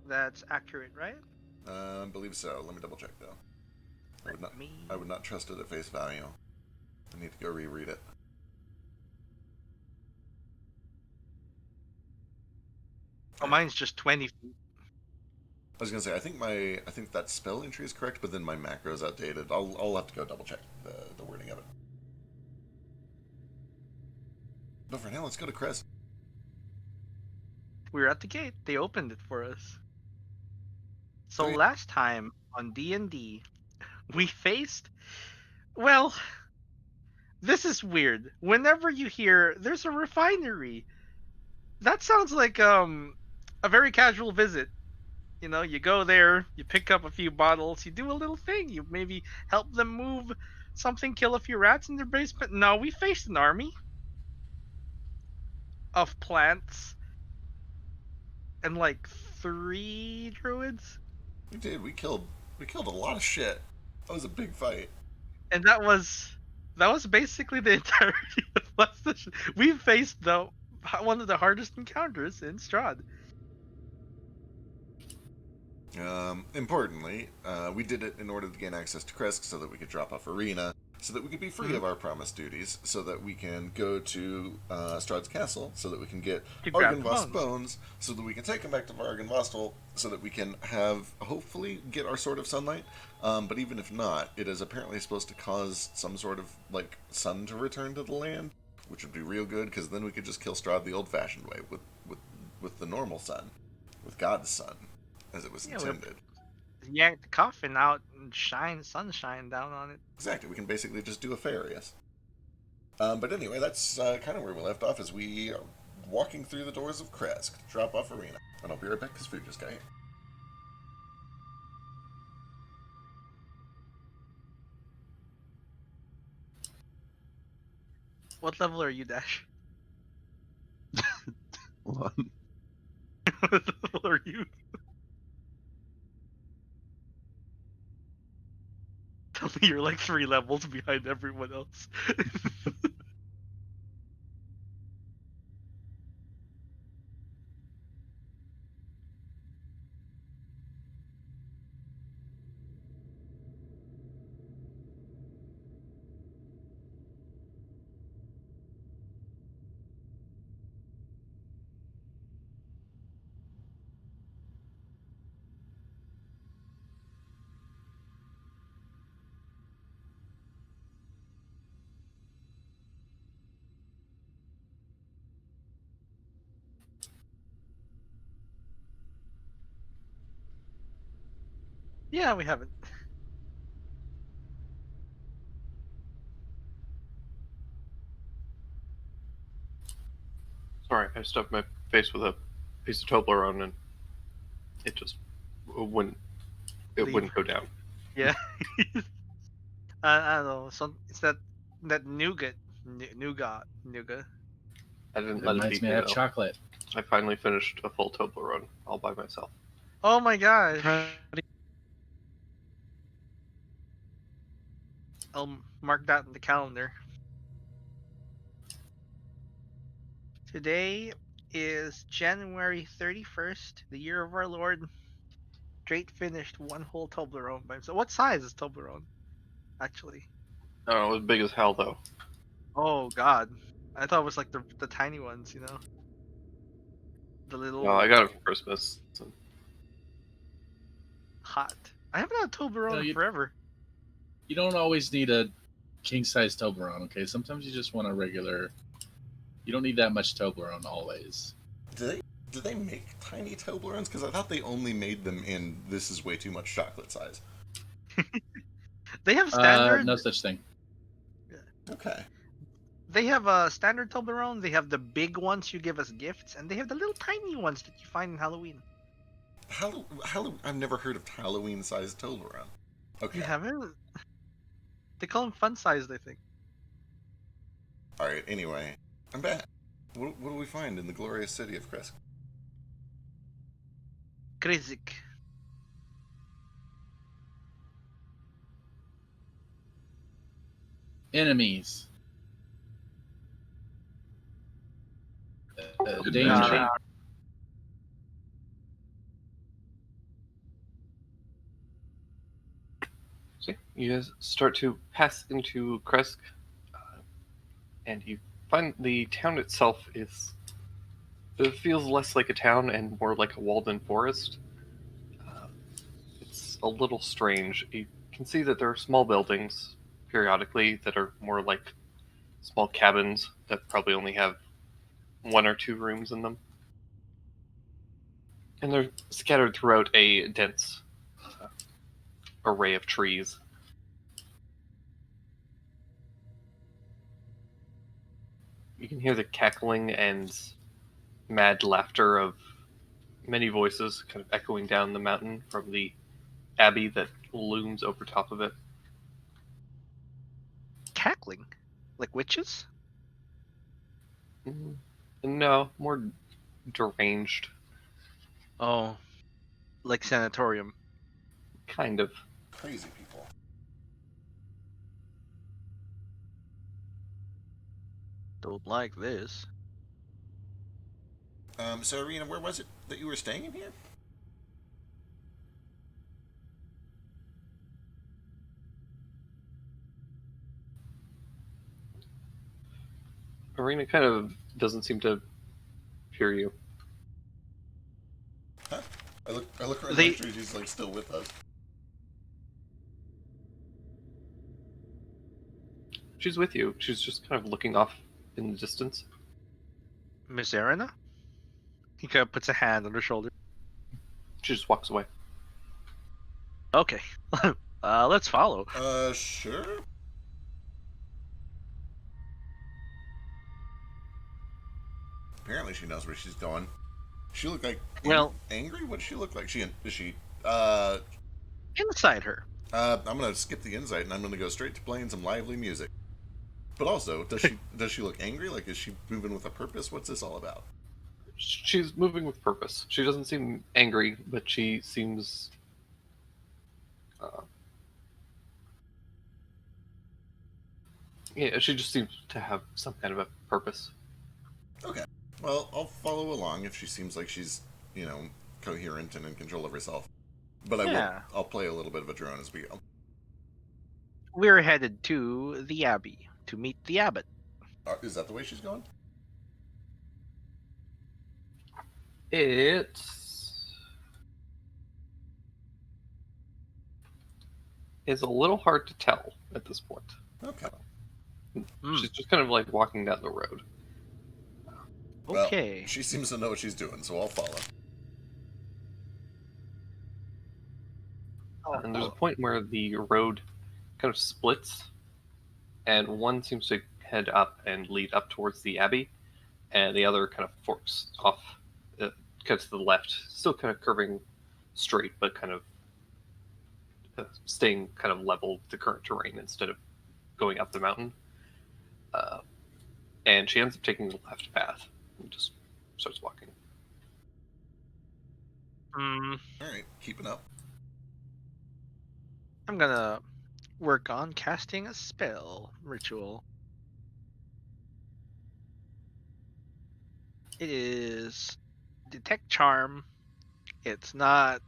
That's accurate, right? I believe so. Let me double check though. I would not. Let me. I would not trust it at face value. I need to go reread it. Oh, mine's just 20 feet. I was gonna say I think that spell entry is correct, but then my macro is outdated. I'll have to go double check the wording of it. But for now, let's go to Krez. We were at the gate. They opened it for us. So Oh, yeah. last time on D&D, we faced. Well, this is weird. Whenever you hear there's a refinery, that sounds like a very casual visit. You know, you go there, you pick up a few bottles, you do a little thing, you maybe help them move something, kill a few rats in their basement. No, we faced an army of plants and like 3 druids, We did. We killed a lot of shit. That was a big fight. and that was basically the entirety of last session. We faced one of the hardest encounters in Strahd. Importantly, we did it in order to gain access to Kresk so that we could drop off Arena, so that we could be free Mm-hmm. of our promised duties, so that we can go to Strahd's castle, so that we can get To grab the Argynvost's bones. bones, so that we can take them back to Argynvostal, so that we can hopefully, get our Sword of Sunlight. But even if not, it is apparently supposed to cause some sort of, like, sun to return to the land, which would be real good, because then we could just kill Strahd the old-fashioned way, with the normal sun, with God's sun, as it was Yeah, we intended. yank the coffin out and shine sunshine down on it. Exactly. We can basically just do a Farius. But anyway, that's kind of where we left off as we are walking through the doors of Kresk to drop off Arena. And I'll be right back because food just got here. What level are you, Dash? Hold on. What level are you? Tell me you're like 3 levels behind everyone else. Yeah, we haven't. Sorry, I stuffed my face with a piece of Toblerone and it just wouldn't. It Leave. wouldn't go down. Yeah. I don't know. It's that nougat. I didn't It let it reminds beat me me of though. chocolate. I finally finished a full Toblerone all by myself. Oh my gosh. I'll mark that in the calendar. Today is January 31st, the year of our Lord. Drake finished one whole Toblerone by himself. What size is Toblerone, actually? I don't know, it was big as hell though. Oh God, I thought it was like the tiny ones, you know, the little Well, I got it for Christmas. So hot. I haven't had Toblerone No, in you- forever. You don't always need a king size Toblerone, okay? Sometimes you just want a regular. You don't need that much Toblerone always. Do they make tiny Toblerones? Because I thought they only made them in this is way too much chocolate size. They have standard. No such thing. Okay. They have a standard Toblerone. They have the big ones you give as gifts, and they have the little tiny ones that you find in Halloween. I've never heard of Halloween sized Toblerone. Okay. You haven't? They call them fun sized, I think. Alright, anyway. I'm back. What do we find in the glorious city of Kresk? Krizik. Enemies. Danger. You guys start to pass into Kresk, and you find the town itself it feels less like a town and more like a walled-in forest. Uh, it's a little strange. You can see that there are small buildings periodically that are more like small cabins that probably only have one or two rooms in them. And they're scattered throughout a dense array of trees. You can hear the cackling and mad laughter of many voices kind of echoing down the mountain from the abbey that looms over top of it. Cackling? Like witches? Mm, No, more deranged, Oh, like sanatorium. kind of. Crazy people. Don't like this. So Irina, where was it that you were staying in here? Arena kind of doesn't seem to hear you. Huh? I look around, They- make sure she's like still with us. She's with you. She's just kind of looking off in the distance. Miss Arena? He kind of puts a hand on her shoulder. She just walks away. Okay. Let's follow. Sure. Apparently she knows where she's going. She look like Well- angry. What does she look like? Inside her. I'm gonna skip the insight and I'm gonna go straight to playing some lively music. But also, does she look angry? Like, is she moving with a purpose? What's this all about? She's moving with purpose. She doesn't seem angry, but she seems. Yeah, she just seems to have some kind of a purpose. Okay. Well, I'll follow along if she seems like she's, coherent and in control of herself. But Yeah. I'll play a little bit of a drone as we go. We're headed to the Abbey to meet the abbot. Is that the way she's going? It's a little hard to tell at this point. Okay. Hmm. She's just kind of like walking down the road. Well, Okay. she seems to know what she's doing, so I'll follow. And there's a point where the road kind of splits, and one seems to head up and lead up towards the abbey, and the other kind of forks off, kind of to the left, still kind of curving straight, but kind of staying kind of level with the current terrain instead of going up the mountain. And she ends up taking the left path and just starts walking. Hmm. Alright, keeping up. I'm gonna work on casting a spell ritual. It is detect charm. It's not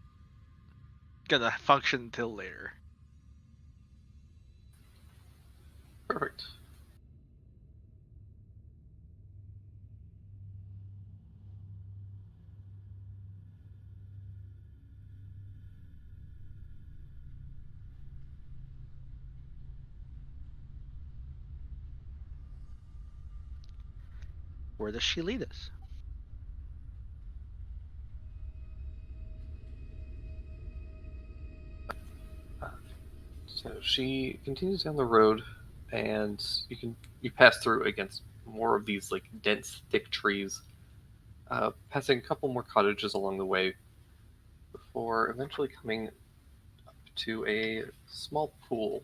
gonna function until later. Perfect. Where does she lead us? So she continues down the road, and you pass through against more of these like dense, thick trees, passing a couple more cottages along the way, before eventually coming up to a small pool.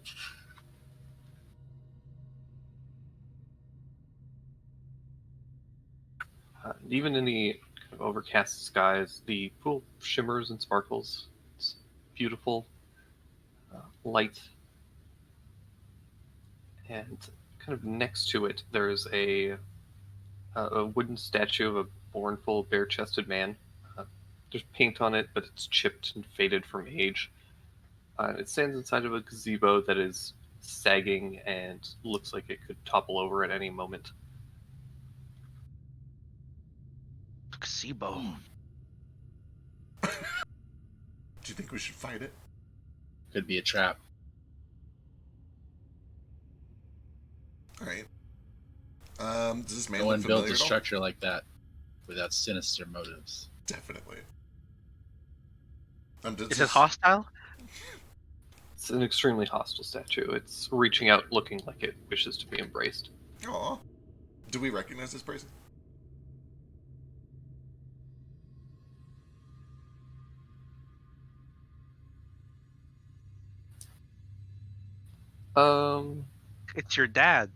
Even in the kind of overcast skies, the pool shimmers and sparkles. It's beautiful, light, and kind of next to it, there's a wooden statue of a mournful, bare-chested man. There's paint on it, but it's chipped and faded from age. It stands inside of a gazebo that is sagging and looks like it could topple over at any moment. Gazebo. Do you think we should fight it? Could be a trap. All right. Does this man No look one builds familiar a at all? structure like that without sinister motives. Definitely. Is it hostile? It's an extremely hostile statue. It's reaching out, looking like it wishes to be embraced. Aw. Do we recognize this person? Um, It's your dad.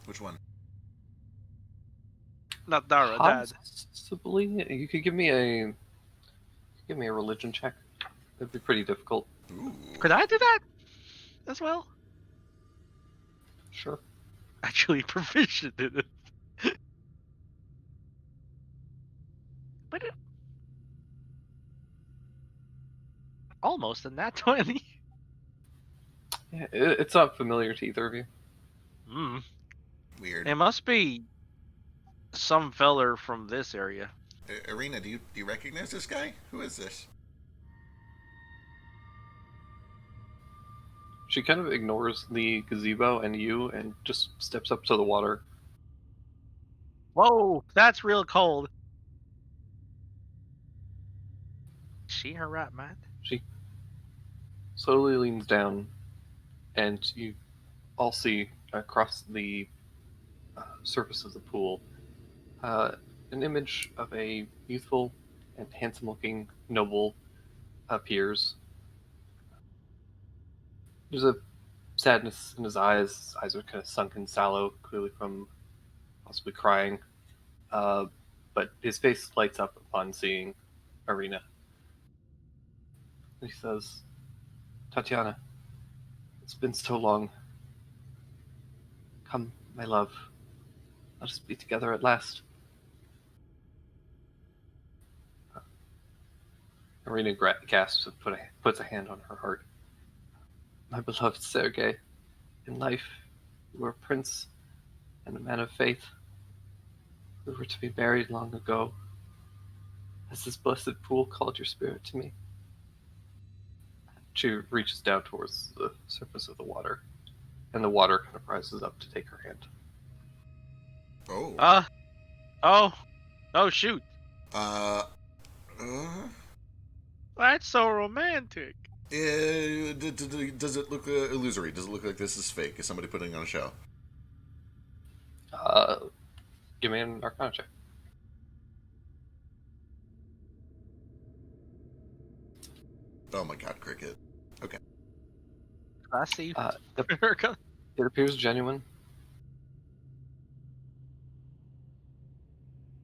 Which one? Not Dara, dad. possibly. You could give me a religion check. It'd be pretty difficult. Ooh. Could I do that as well? Sure. Actually proficient in it. But almost a nat 20. Yeah, it's not familiar to either of you. Hmm. Weird. It must be some feller from this area. Irina, do you recognize this guy? Who is this? She kind of ignores the gazebo and you and just steps up to the water. Whoa, that's real cold. Is she her right mind? She slowly leans down, and you all see across the surface of the pool an image of a youthful and handsome-looking noble appears. There's a sadness in his eyes. His eyes are kind of sunken, sallow, clearly from possibly crying. But his face lights up upon seeing Irina. And he says, "Tatiana, it's been so long. Come, my love. Let us be together at last." Irina gasps and puts a hand on her heart. "My beloved Sergei, in life you were a prince and a man of faith. We were to be married long ago. Has this blessed pool called your spirit to me?" She reaches down towards the surface of the water, and the water kind of rises up to take her hand. Oh. Oh, shoot. Uh. That's so romantic. Does it look illusory? Does it look like this is fake? Is somebody putting on a show? Give me an Arcana check. Oh my god, Cricket. Okay. Classy. It appears genuine.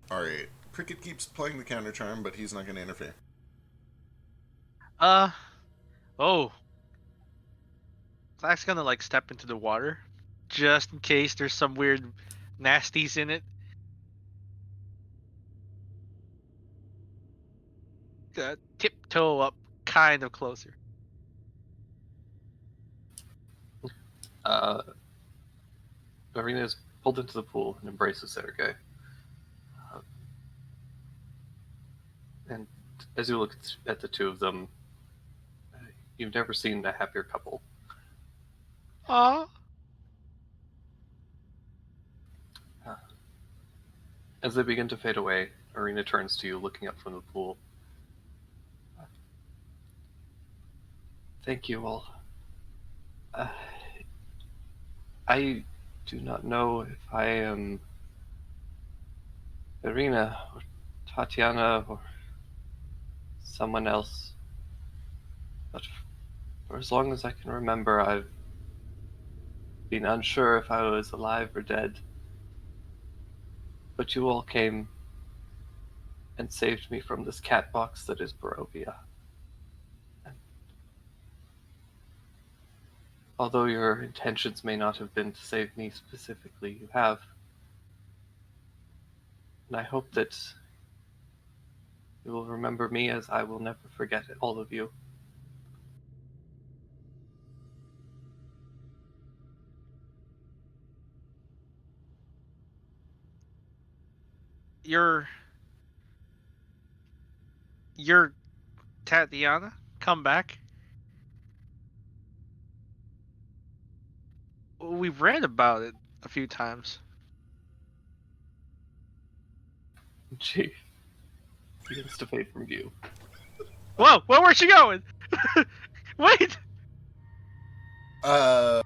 Alright. Cricket keeps playing the counter charm, but he's not going to interfere. Oh. Zach's gonna step into the water, just in case there's some weird nasties in it. Tiptoe up, kind of closer. Irina is pulled into the pool and embraces Sergei. And as you look at the two of them, you've never seen a happier couple. Aww. As they begin to fade away, Irina turns to you, looking up from the pool. "Thank you all. I do not know if I am Irina or Tatiana or someone else, but for as long as I can remember, I've been unsure if I was alive or dead. But you all came and saved me from this cat box that is Barovia. And although your intentions may not have been to save me specifically, you have. And I hope that You will remember me as I will never forget all of you. You're Tatiana? Come back? We've read about it a few times. She begins to fade from view. Whoa! Where's she going? Wait! No.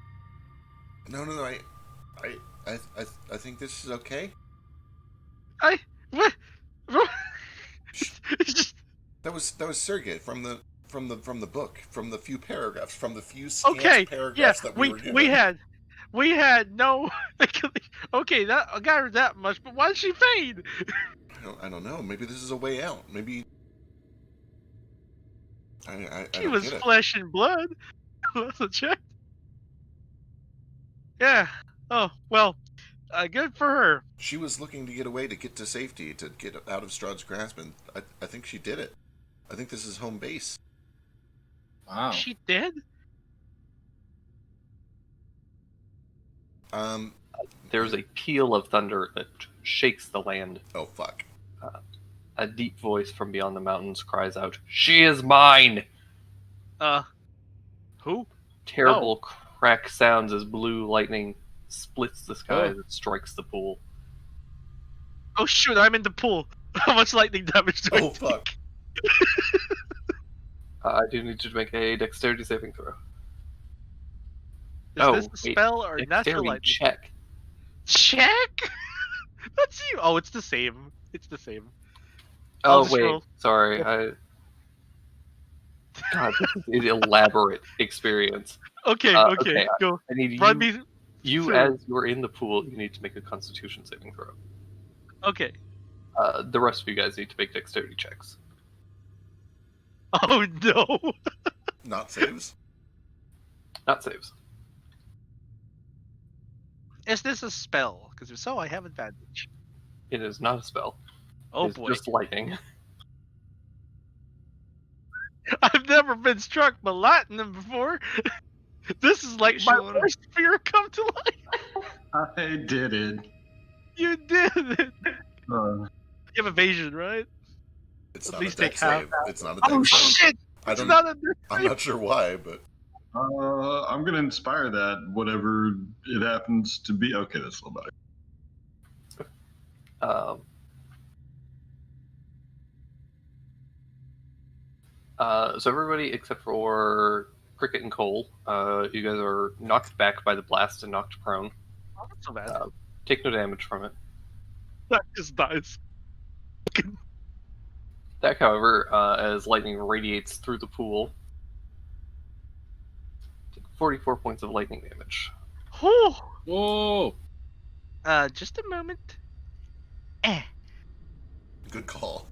I think this is okay. What? It's just That was Sergei from the book, from the few paragraphs, from the few scant okay. Yeah, paragraphs that we were given. we had no. Okay, that I got her that much, but why did she fade? I don't know. Maybe this is a way out. Maybe I She don't was get it. flesh and blood. That's a check. Yeah. Oh well. Good for her. She was looking to get away, to get to safety, to get out of Strahd's grasp, and I think she did it. I think this is home base. Wow. She did. There's a peal of thunder that shakes the land. Oh fuck. A deep voice from beyond the mountains cries out, "She is mine!" Who? Terrible crack sounds as blue lightning splits the sky Oh. as it strikes the pool. Oh shoot! I'm in the pool. How much lightning damage do I Oh take? fuck. I do need you to make a dexterity saving throw. Is this a spell or natural Dexterity lightning? check. Check. Let's see. Oh, it's the same. It's the same. I'll Oh just wait, roll. sorry. God, this is an elaborate experience. Okay. okay, Go. I need Run me. you through. as you're in the pool. You need to make a Constitution saving throw. Okay. The rest of you guys need to make dexterity checks. Oh no. Not saves. Not saves. Is this a spell? Because if so, I have advantage. It is not a spell. Oh It's boy. just lightning. I've never been struck by lightning before. This is like my Sure. worst fear come to life. I did it. You did it. Uh, You have evasion, right? It's At not least a dex take half. save. It's not a Oh dex save. shit! I It's don't. not a. I'm not sure why, but I'm gonna inspire that, whatever it happens to be. Okay, that's a little better. So everybody except for Cricket and Cole, you guys are knocked back by the blast and knocked prone. Oh, not so bad. Take no damage from it. That just dies. That, however, as lightning radiates through the pool, take 44 points of lightning damage. Whew. Whoa! Just a moment. good call.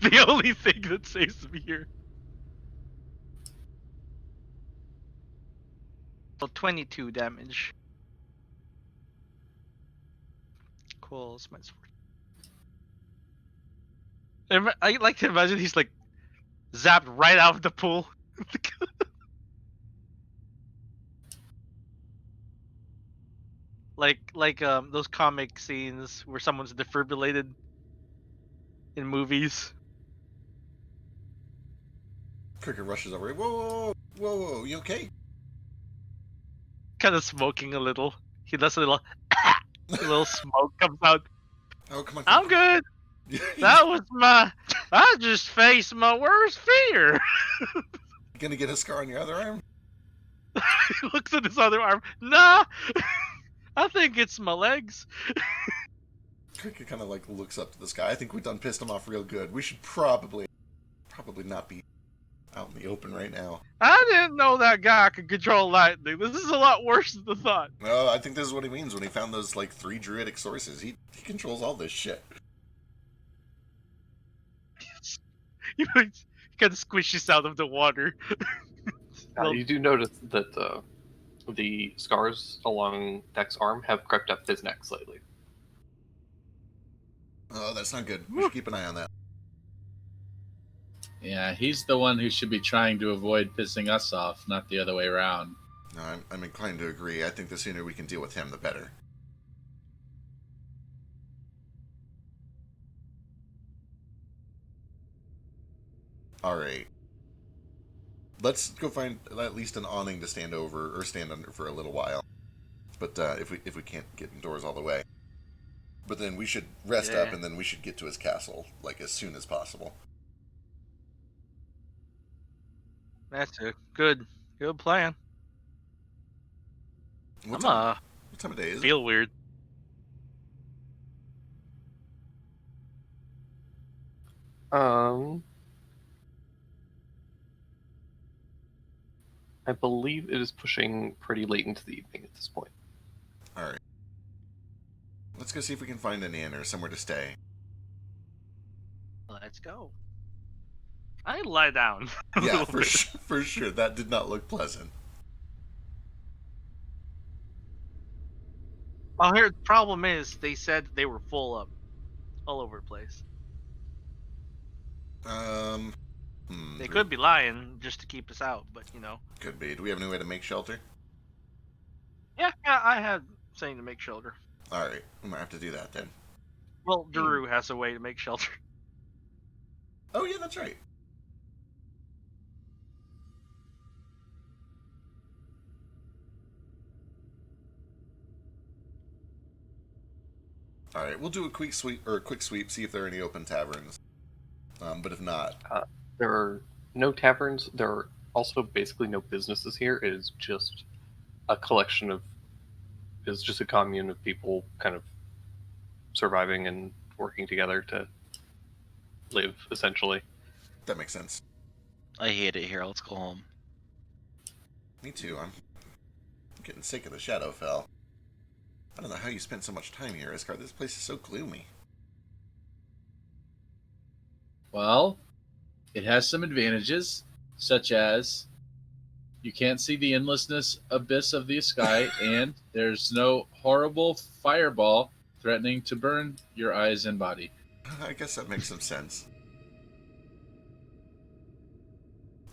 The only thing that saves me here. So 22 damage. Cool. It's minus 4. I like to imagine he's like zapped right out of the pool. like those comic scenes where someone's defibrillated in movies. Cricket rushes over. Whoa, you okay? Kind of smoking a little. He does a little smoke comes out. Oh, come on. I'm good. That was I just faced my worst fear. Gonna get a scar on your other arm? He looks at his other arm. Nah, I think it's my legs. Cricket kind of like looks up to the sky. I think we done pissed him off real good. We should probably not be out in the open right now. I didn't know that guy could control lightning. This is a lot worse than I thought. No, I think this is what he means when he found those like 3 druidic sources. He controls all this shit. You kind of squishes out of the water. Well- You do notice that the scars along Deck's arm have crept up his neck slightly. Oh, that's not good. We should keep an eye on that. Yeah, he's the one who should be trying to avoid pissing us off, not the other way around. No, I'm inclined to agree. I think the sooner we can deal with him, the better. All right. Let's go find at least an awning to stand over or stand under for a little while. But if we can't get indoors all the way, but then we should rest up Yeah. and then we should get to his castle like as soon as possible. That's a good plan. What I'm time of day is it? feel weird. Um, I believe it is pushing pretty late into the evening at this point. All right. Let's go see if we can find an inn or somewhere to stay. Let's go. I lie down. a Yeah, little for bit. for sure. That did not look pleasant. Well, here the problem is they said they were full up, all over the place. They Do could be lying just to keep us out, but could be. Do we have any way to make shelter? Yeah, I had saying to make shelter. All right, we might have to do that then. Well, Daru has a way to make shelter. Oh yeah, that's right. All right, we'll do a quick sweep, see if there are any open taverns. But if not, There are no taverns. There are also basically no businesses here. It is just a collection of. It's just a commune of people kind of surviving and working together to live, essentially. that makes sense. I hate it here. Let's go home. Me too. I'm getting sick of the Shadowfell. I don't know how you spent so much time here, Iskar. This place is so gloomy. Well, it has some advantages, such as you can't see the endlessness abyss of the sky, and there's no horrible fireball threatening to burn your eyes and body. I guess that makes some sense.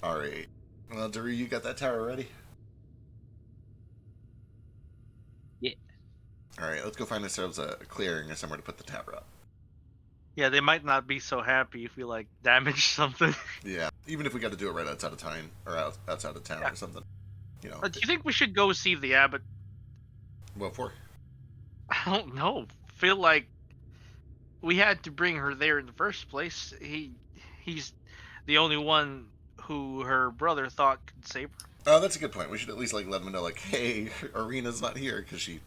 Alright. Well, Daru, you got that tower ready? Yeah. Alright, let's go find ourselves a clearing or somewhere to put the tower up. Yeah, they might not be so happy if we damage something. Yeah, even if we got to do it right outside of town, or outside of town Yeah. or something. You know, Do you think we should go see the abbot? what for? I don't know. Feel like we had to bring her there in the first place. He's the only one who her brother thought could save her. Oh, that's a good point. We should at least let them know, hey, Arena's not here because she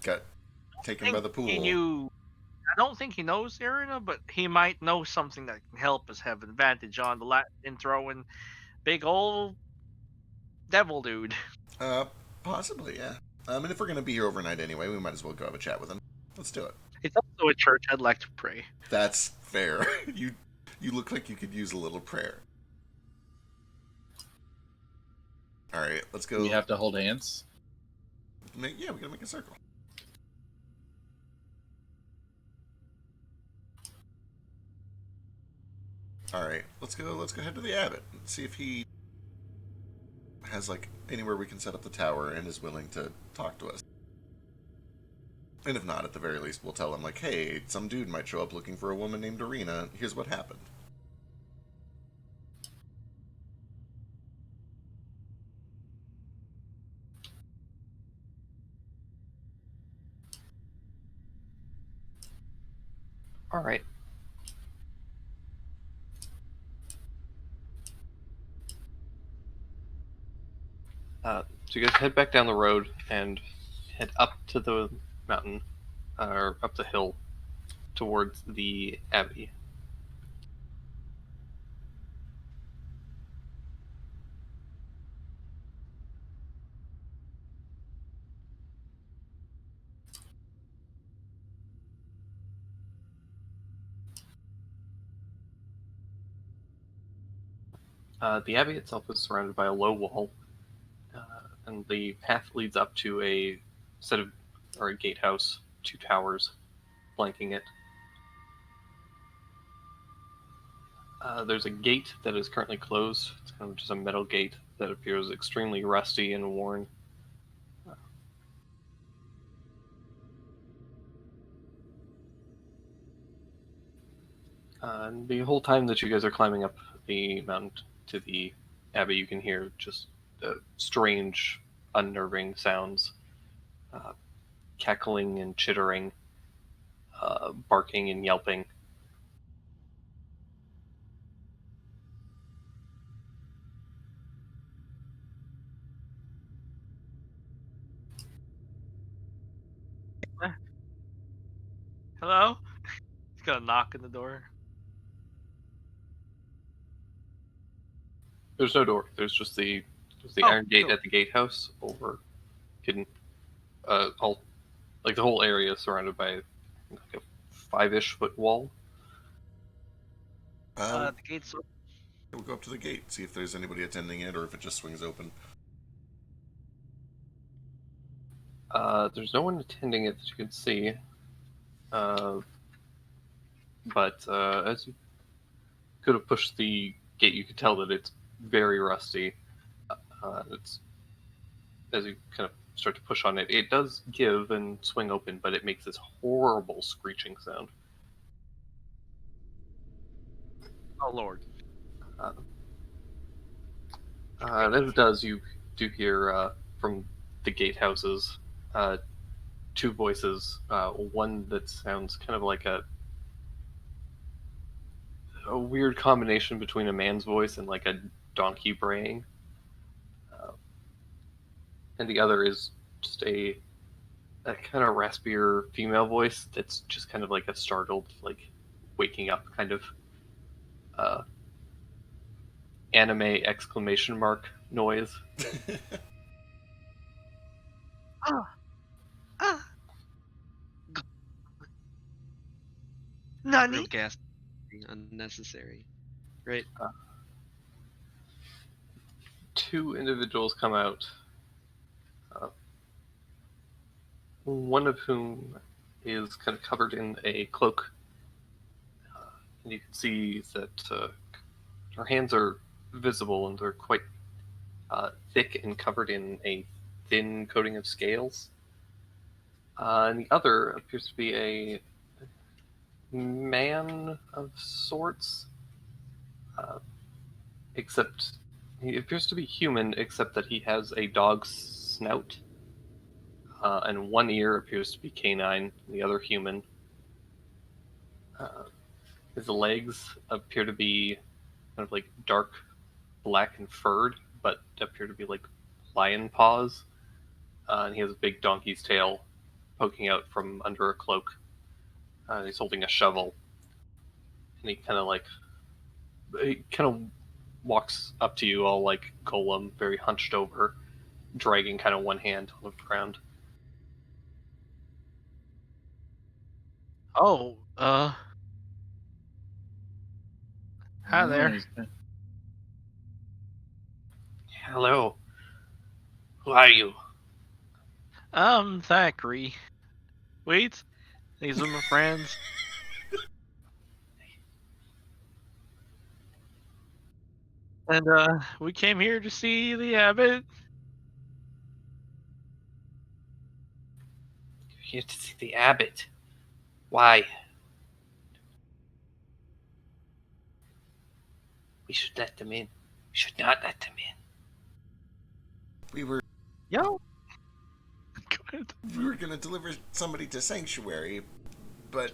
got taken by the pool. He knew. I don't think he knows Arena, but he might know something that can help us have an advantage on the Latin throwing big old devil dude. Possibly, yeah. And if we're gonna be here overnight anyway, we might as well go have a chat with him. Let's do it. It's also a church. I'd like to pray. That's fair. You look like you could use a little prayer. All right, let's go. We have to hold hands. Yeah, we gotta make a circle. All right, let's go. Let's go head to the abbot and see if he has anywhere we can set up the tower and is willing to talk to us. And if not, at the very least, we'll tell him hey, some dude might show up looking for a woman named Arena. Here's what happened. All right. So you guys head back down the road and head up to the mountain, or up the hill, towards the abbey. The abbey itself is surrounded by a low wall, and the path leads up to a gatehouse, two towers flanking it. There's a gate that is currently closed. It's kind of just a metal gate that appears extremely rusty and worn. And the whole time that you guys are climbing up the mountain to the abbey, you can hear just strange, unnerving sounds, cackling and chittering, barking and yelping. Hello? He's gonna knock on the door. There's no door. There's just the Oh, iron gate cool. at the gatehouse over hidden. All like the whole area is surrounded by like a 5-ish foot wall. The gate's We'll go up to the gate, see if there's anybody attending it, or if it just swings open. There's no one attending it that you can see. But as you could have pushed the gate, you could tell that it's very rusty. It's as you kind of start to push on it, it does give and swing open, but it makes this horrible screeching sound. oh lord. And as it does, you do hear from the gatehouses two voices. One that sounds kind of like a weird combination between a man's voice and like a donkey braying. And the other is just a kind of raspier female voice that's just kind of like a startled, like waking up kind of anime exclamation mark noise. Nani? Real gas unnecessary. Right? Two individuals come out, one of whom is kind of covered in a cloak. And you can see that her hands are visible and they're quite thick and covered in a thin coating of scales. And the other appears to be a man of sorts, except he appears to be human, except that he has a dog's snout, and one ear appears to be canine, the other human. His legs appear to be kind of like dark black and furred, but appear to be like lion paws. And he has a big donkey's tail poking out from under a cloak. He's holding a shovel, and he kind of walks up to you, all like Golem, very hunched over, dragging kind of one hand on the ground. Oh, hi there. Hello. Who are you? Thackeray. Wait, these are my friends. And, we came here to see the abbot. You're here to see the abbot. Why? We should let them in. We should not let them in. We were Yo. Go ahead. we were gonna deliver somebody to Sanctuary, but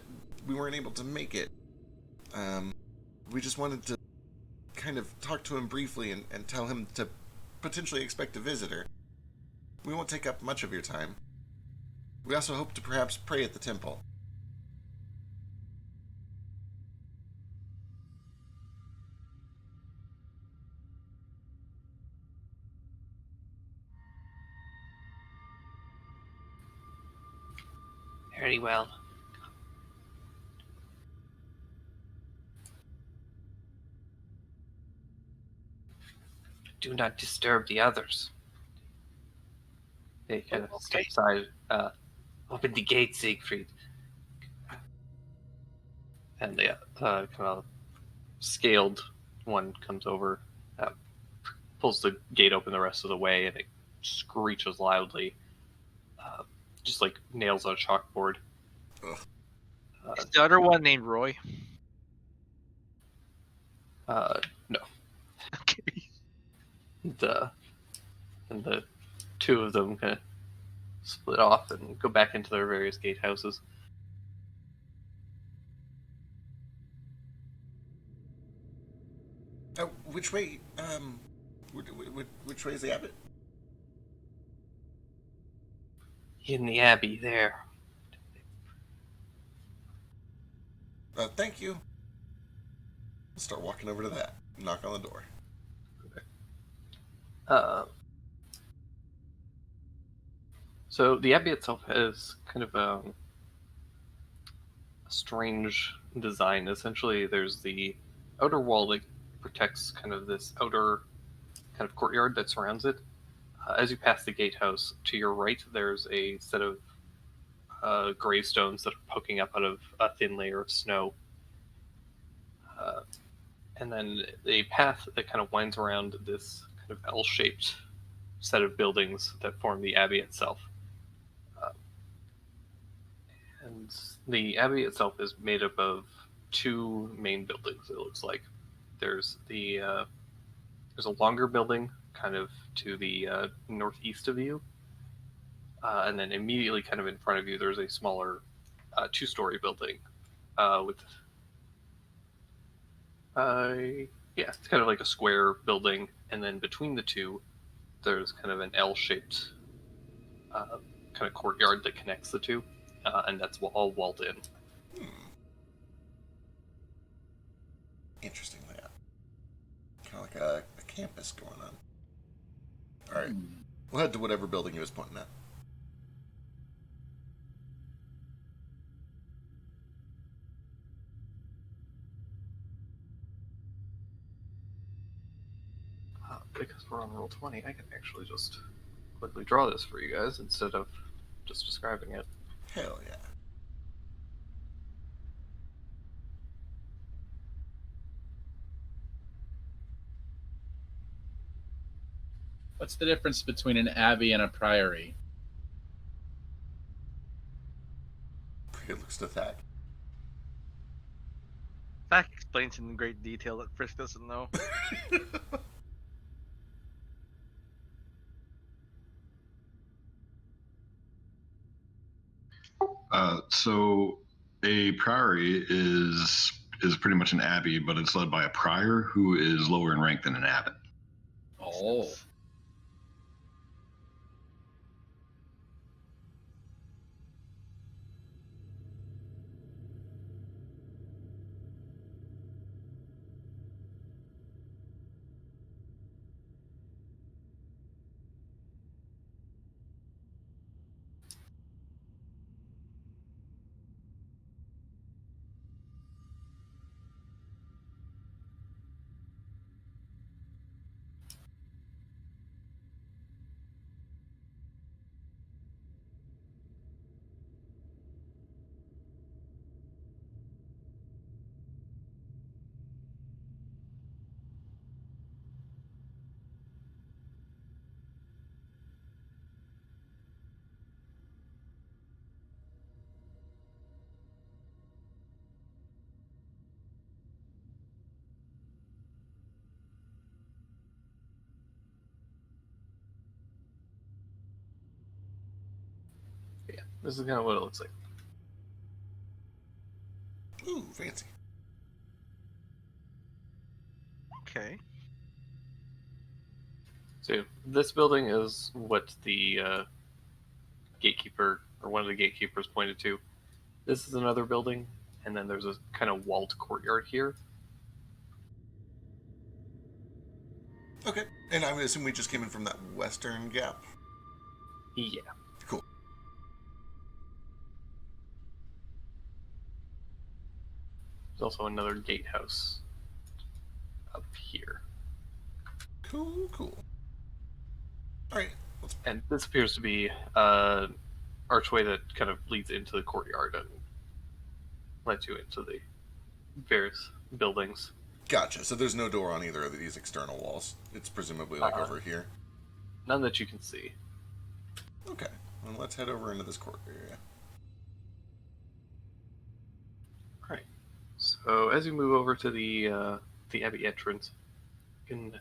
we weren't able to make it. We just wanted to kind of talk to him briefly and tell him to potentially expect a visitor. We won't take up much of your time. We also hope to perhaps pray at the temple. Very well. Do not disturb the others. They kind of step aside. Open the gate, Siegfried. And they kind of scaled one comes over, pulls the gate open the rest of the way, and it screeches loudly, just like nails on a chalkboard. Ugh. Is the other one named Roy? No. Okay. And the two of them kind of split off and go back into their various gatehouses. Which way? Which way is the abbot? In the abbey there. Thank you. I'll start walking over to that. Knock on the door. So the abbey itself has kind of a strange design. Essentially, there's the outer wall that protects kind of this outer kind of courtyard that surrounds it. As you pass the gatehouse, to your right, there's a set of gravestones that are poking up out of a thin layer of snow. And then a path that kind of winds around this kind of L-shaped set of buildings that form the abbey itself. And the abbey itself is made up of two main buildings, it looks like. There's a longer building kind of to the northeast of you. And then immediately kind of in front of you, there's a smaller two-story building with... yeah, it's kind of like a square building, and then between the two, there's kind of an L-shaped kind of courtyard that connects the two, and that's all walled in. Interesting layout. Kind of like a campus going on. All right, we'll head to whatever building he was pointing at. Because we're on roll 20, I can actually just quickly draw this for you guys instead of just describing it. Hell yeah. What's the difference between an abbey and a priory? Pretty looks to Thak. That explains in great detail that Frisk doesn't know. So a priory is pretty much an abbey, but it's led by a prior who is lower in rank than an abbot. Oh. Yeah, this is kind of what it looks like. Ooh, fancy. Okay. So this building is what the gatekeeper, or one of the gatekeepers, pointed to. This is another building, and then there's a kind of walled courtyard here. Okay, and I would assume we just came in from that western gap. Yeah. Cool. There's also another gatehouse up here. Cool. Alright, And this appears to be an archway that kind of leads into the courtyard and lets you into the various buildings. Gotcha. So there's no door on either of these external walls. It's presumably like over here. None that you can see. Okay. Well, let's head over into this court area. Right. So as you move over to the Abbey entrance, you can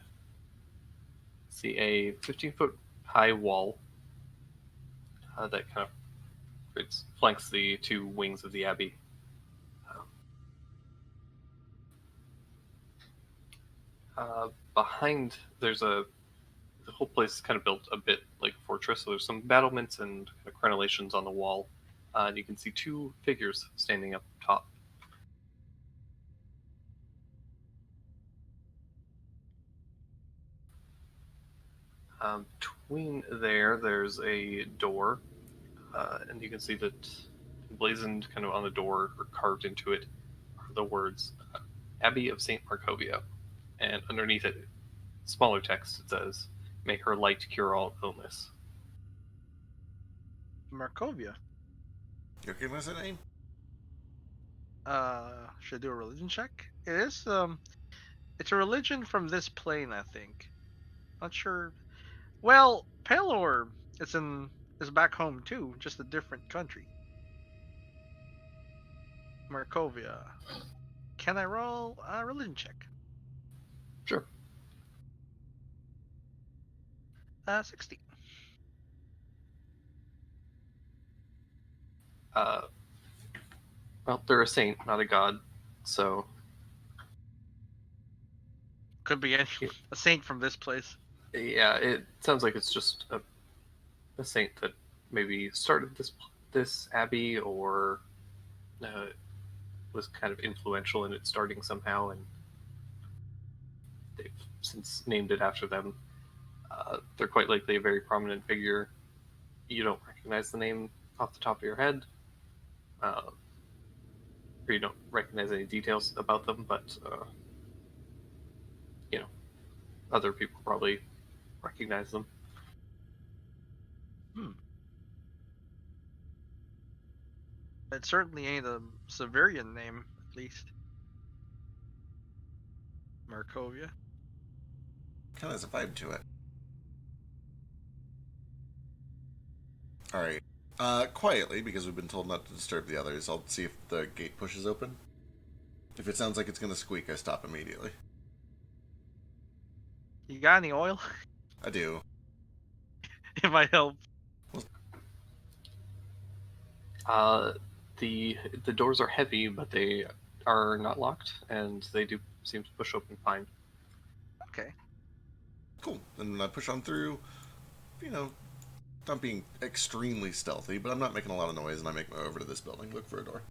see a 15-foot high wall that kind of flanks the two wings of the Abbey. Behind, the whole place is kind of built a bit like a fortress, so there's some battlements and kind of crenellations on the wall. And you can see two figures standing up top. Between there's a door, and you can see that emblazoned kind of on the door or carved into it are the words Abbey of St. Markovia. And underneath it, smaller text, it says, "May her light cure all illness." Markovia. You recognize that name? Should I do a religion check? It is, it's a religion from this plane, I think. Not sure. Well, Pelor is back home too, just a different country. Markovia. Can I roll a religion check? Sure. 60. Well, they're a saint, not a god, so Could be any, a saint from this place. yeah, it sounds like it's just a saint that maybe started this abbey or was kind of influential in it starting somehow, and they've since named it after them. They're quite likely a very prominent figure. You don't recognize the name off the top of your head, or you don't recognize any details about them, but other people probably recognize them. It certainly ain't a Severian name, at least. Markovia. Kind of has a vibe to it. Alright. Quietly, because we've been told not to disturb the others, I'll see if the gate pushes open. If it sounds like it's going to squeak, I stop immediately. You got any oil? I do. It might help. The doors are heavy, but they are not locked, and they do seem to push open fine. Okay. Cool. Then I push on through, not being extremely stealthy, but I'm not making a lot of noise, and I make my way over to this building, look for a door.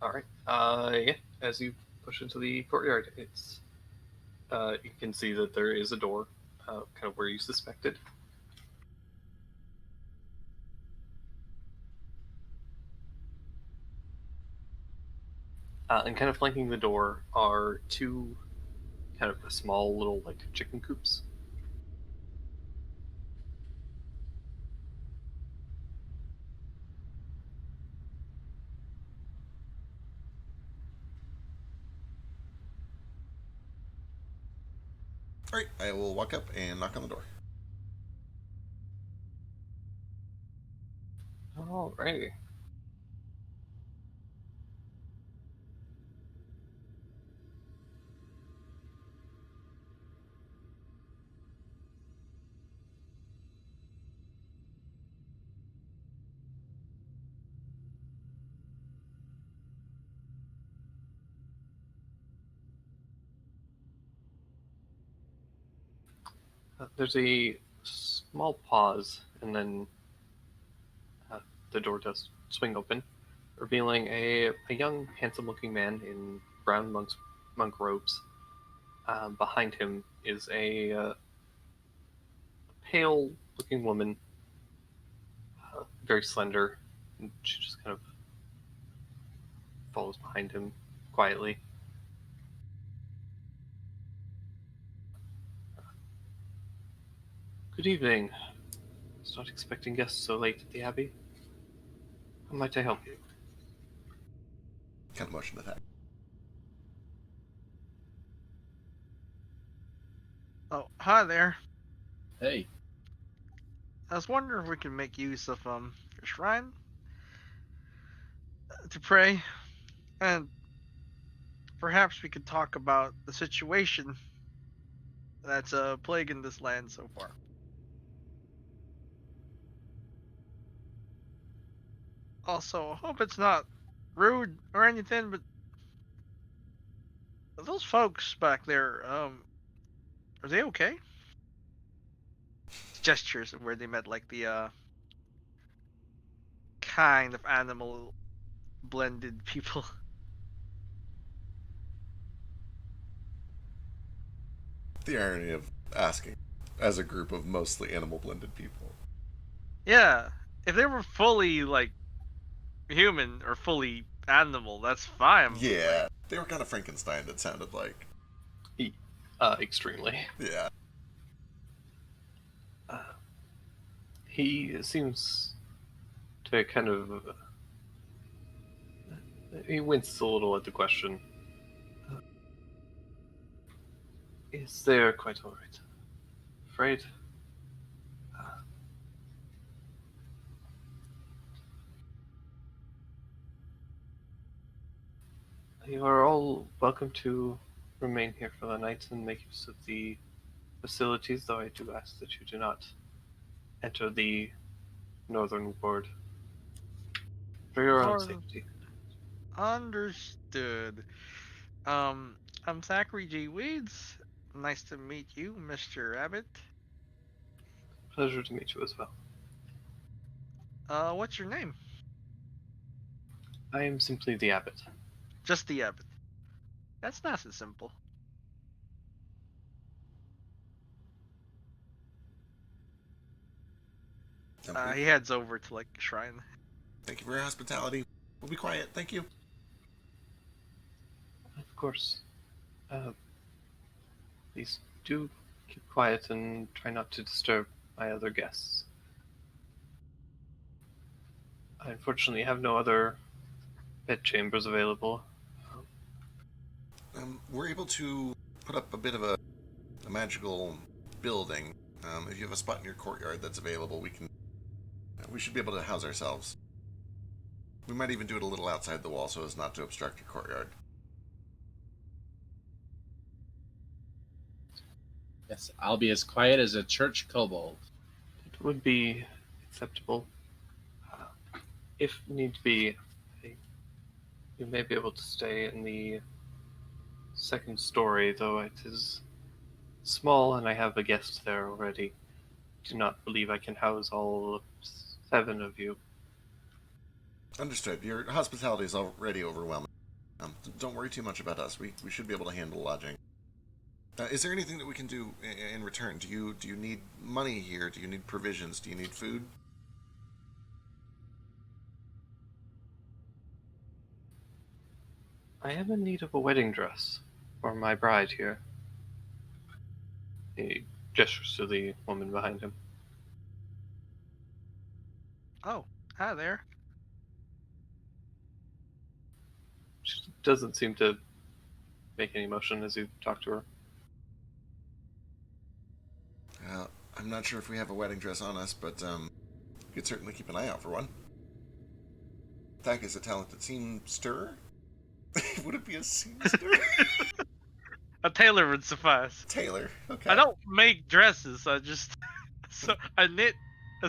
Alright. Yeah, as you push into the courtyard, it's you can see that there is a door, kind of where you suspected. And kind of flanking the door are two kind of small little like chicken coops. Alright, I will walk up and knock on the door. Alrighty. There's a small pause, and then the door does swing open, revealing a young, handsome-looking man in brown monk robes. Behind him is a pale-looking woman, very slender, and she just kind of follows behind him quietly. Good evening. I was not expecting guests so late at the Abbey. How might I help you? Kind of motion to that. Oh, hi there. Hey, I was wondering if we could make use of your shrine to pray, and perhaps we could talk about the situation that's plaguing this land so far. Also, I hope it's not rude or anything, but those folks back there, are they okay? Gestures of where they met like the kind of animal blended people. The irony of asking as a group of mostly animal blended people. Yeah, if they were fully like human or fully animal, that's fine. But, Yeah, like, they were kind of Frankenstein, it sounded like. Extremely. Yeah. He seems to kind of. He winces a little at the question. Is there quite alright? Afraid? You are all welcome to remain here for the night and make use of the facilities, though I do ask that you do not enter the northern ward for your own Northern- safety. understood. Um, I'm Zachary G. Weeds. Nice to meet you, Mr. Abbott. Pleasure to meet you as well. What's your name? I am simply the abbot. Just the Abbott. That's nice and simple. He heads over to like the shrine. Thank you for your hospitality. We'll be quiet. Thank you. Of course. Please do keep quiet and try not to disturb my other guests. I unfortunately have no other bedchambers available. We're able to put up a bit of a magical building. If you have a spot in your courtyard that's available, we should be able to house ourselves. We might even do it a little outside the wall so as not to obstruct your courtyard. yes, I'll be as quiet as a church kobold. It would be acceptable. If need be, you may be able to stay in the second story, though it is small and I have a guest there already. Do not believe I can house all 7 of you. Understood. Your hospitality is already overwhelming. Don't worry too much about us. We should be able to handle lodging. Is there anything that we can do in return? Do you need money here? Do you need provisions? Do you need food? I am in need of a wedding dress for my bride here. He gestures to the woman behind him. Oh, hi there. She doesn't seem to make any motion as you talk to her. I'm not sure if we have a wedding dress on us, but you could certainly keep an eye out for one. Thak is a talented seamster. Would it be a seamster? A tailor would suffice. Tailor. Okay. I don't make dresses. I just I knit.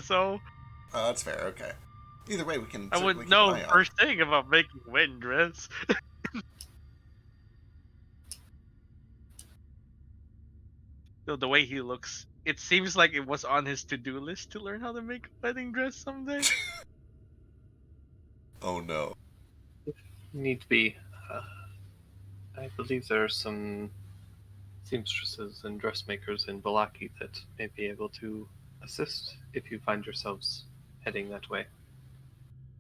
So Oh, that's fair. Okay. Either way, we can. I certainly would keep know an eye out. first thing about making a wedding dress. The way he looks, it seems like it was on his to-do list to learn how to make a wedding dress someday. Oh no. Need be. I believe there are some seamstresses and dressmakers in Balaki that may be able to assist if you find yourselves heading that way.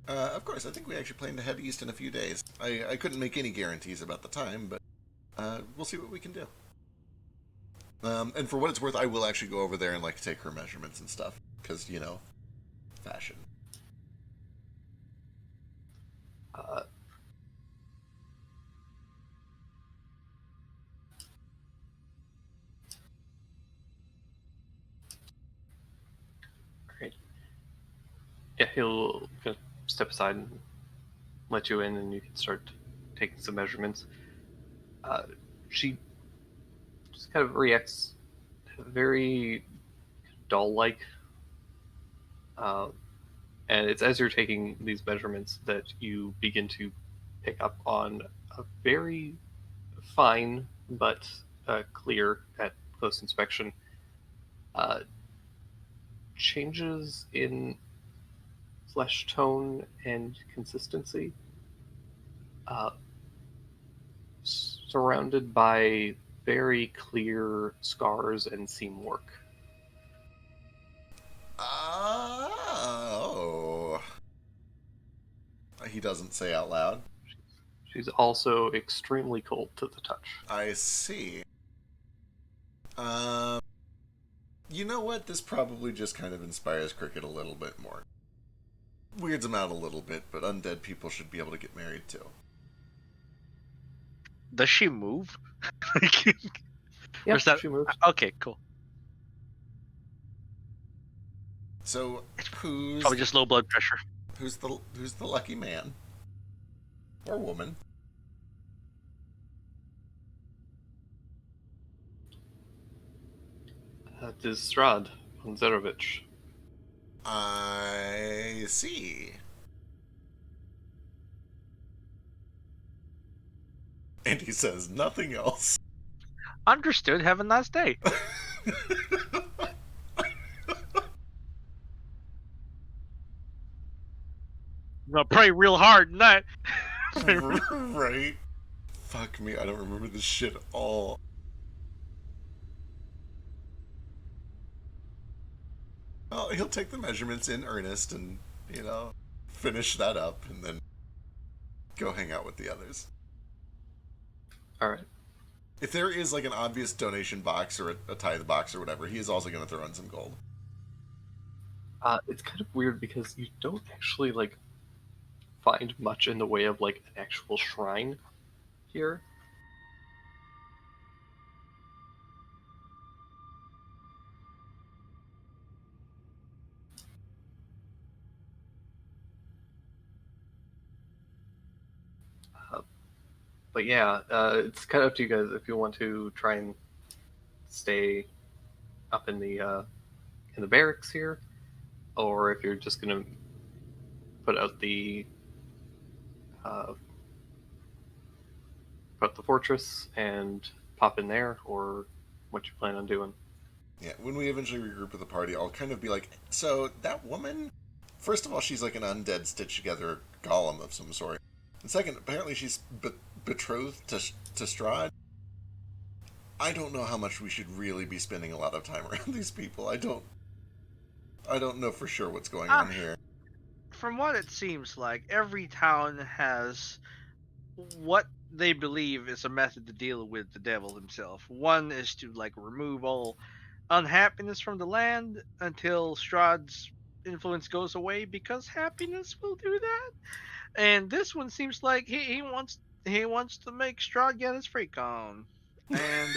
Of course, I think we actually plan to head east in a few days. I couldn't make any guarantees about the time, but we'll see what we can do. And for what it's worth, I will actually go over there and like take her measurements and stuff, because fashion. Yeah, he'll kind of step aside and let you in, and you can start taking some measurements. She just kind of reacts very doll-like, and it's as you're taking these measurements that you begin to pick up on a very fine but clear at close inspection uh, changes in flesh tone and consistency, uh, surrounded by very clear scars and seam work. Oh. He doesn't say out loud. She's also extremely cold to the touch. I see. You know what? This probably just kind of inspires Cricket a little bit more. Weirds him out a little bit, but undead people should be able to get married too. Does she move? Yeah, Is that- she moves. Okay, cool. So who's Probably just low blood pressure. who's the lucky man or woman? It is Strad von Zerovich. I see. And he says nothing else. Understood. Have a nice day. I'm gonna pray real hard tonight. Right? Fuck me, I don't remember this shit at all. Well, he'll take the measurements in earnest and, finish that up and then go hang out with the others. Alright. If there is like an obvious donation box or a tithe box or whatever, he is also going to throw in some gold. It's kind of weird because you don't actually, find much in the way of, an actual shrine here. But yeah, it's kind of up to you guys if you want to try and stay up in the barracks here, or if you're just gonna put out the fortress and pop in there, or what you plan on doing. Yeah, when we eventually regroup with the party, I'll kind of be like, so that woman, first of all, she's like an undead stitched together golem of some sort. And second, apparently she's betrothed to Strahd. I don't know how much we should really be spending a lot of time around these people. I don't know for sure what's going on here. From what it seems like, every town has what they believe is a method to deal with the devil himself. One is to remove all unhappiness from the land until Strahd's influence goes away, because happiness will do that. And this one seems like he wants to make Strahd get his freak on, and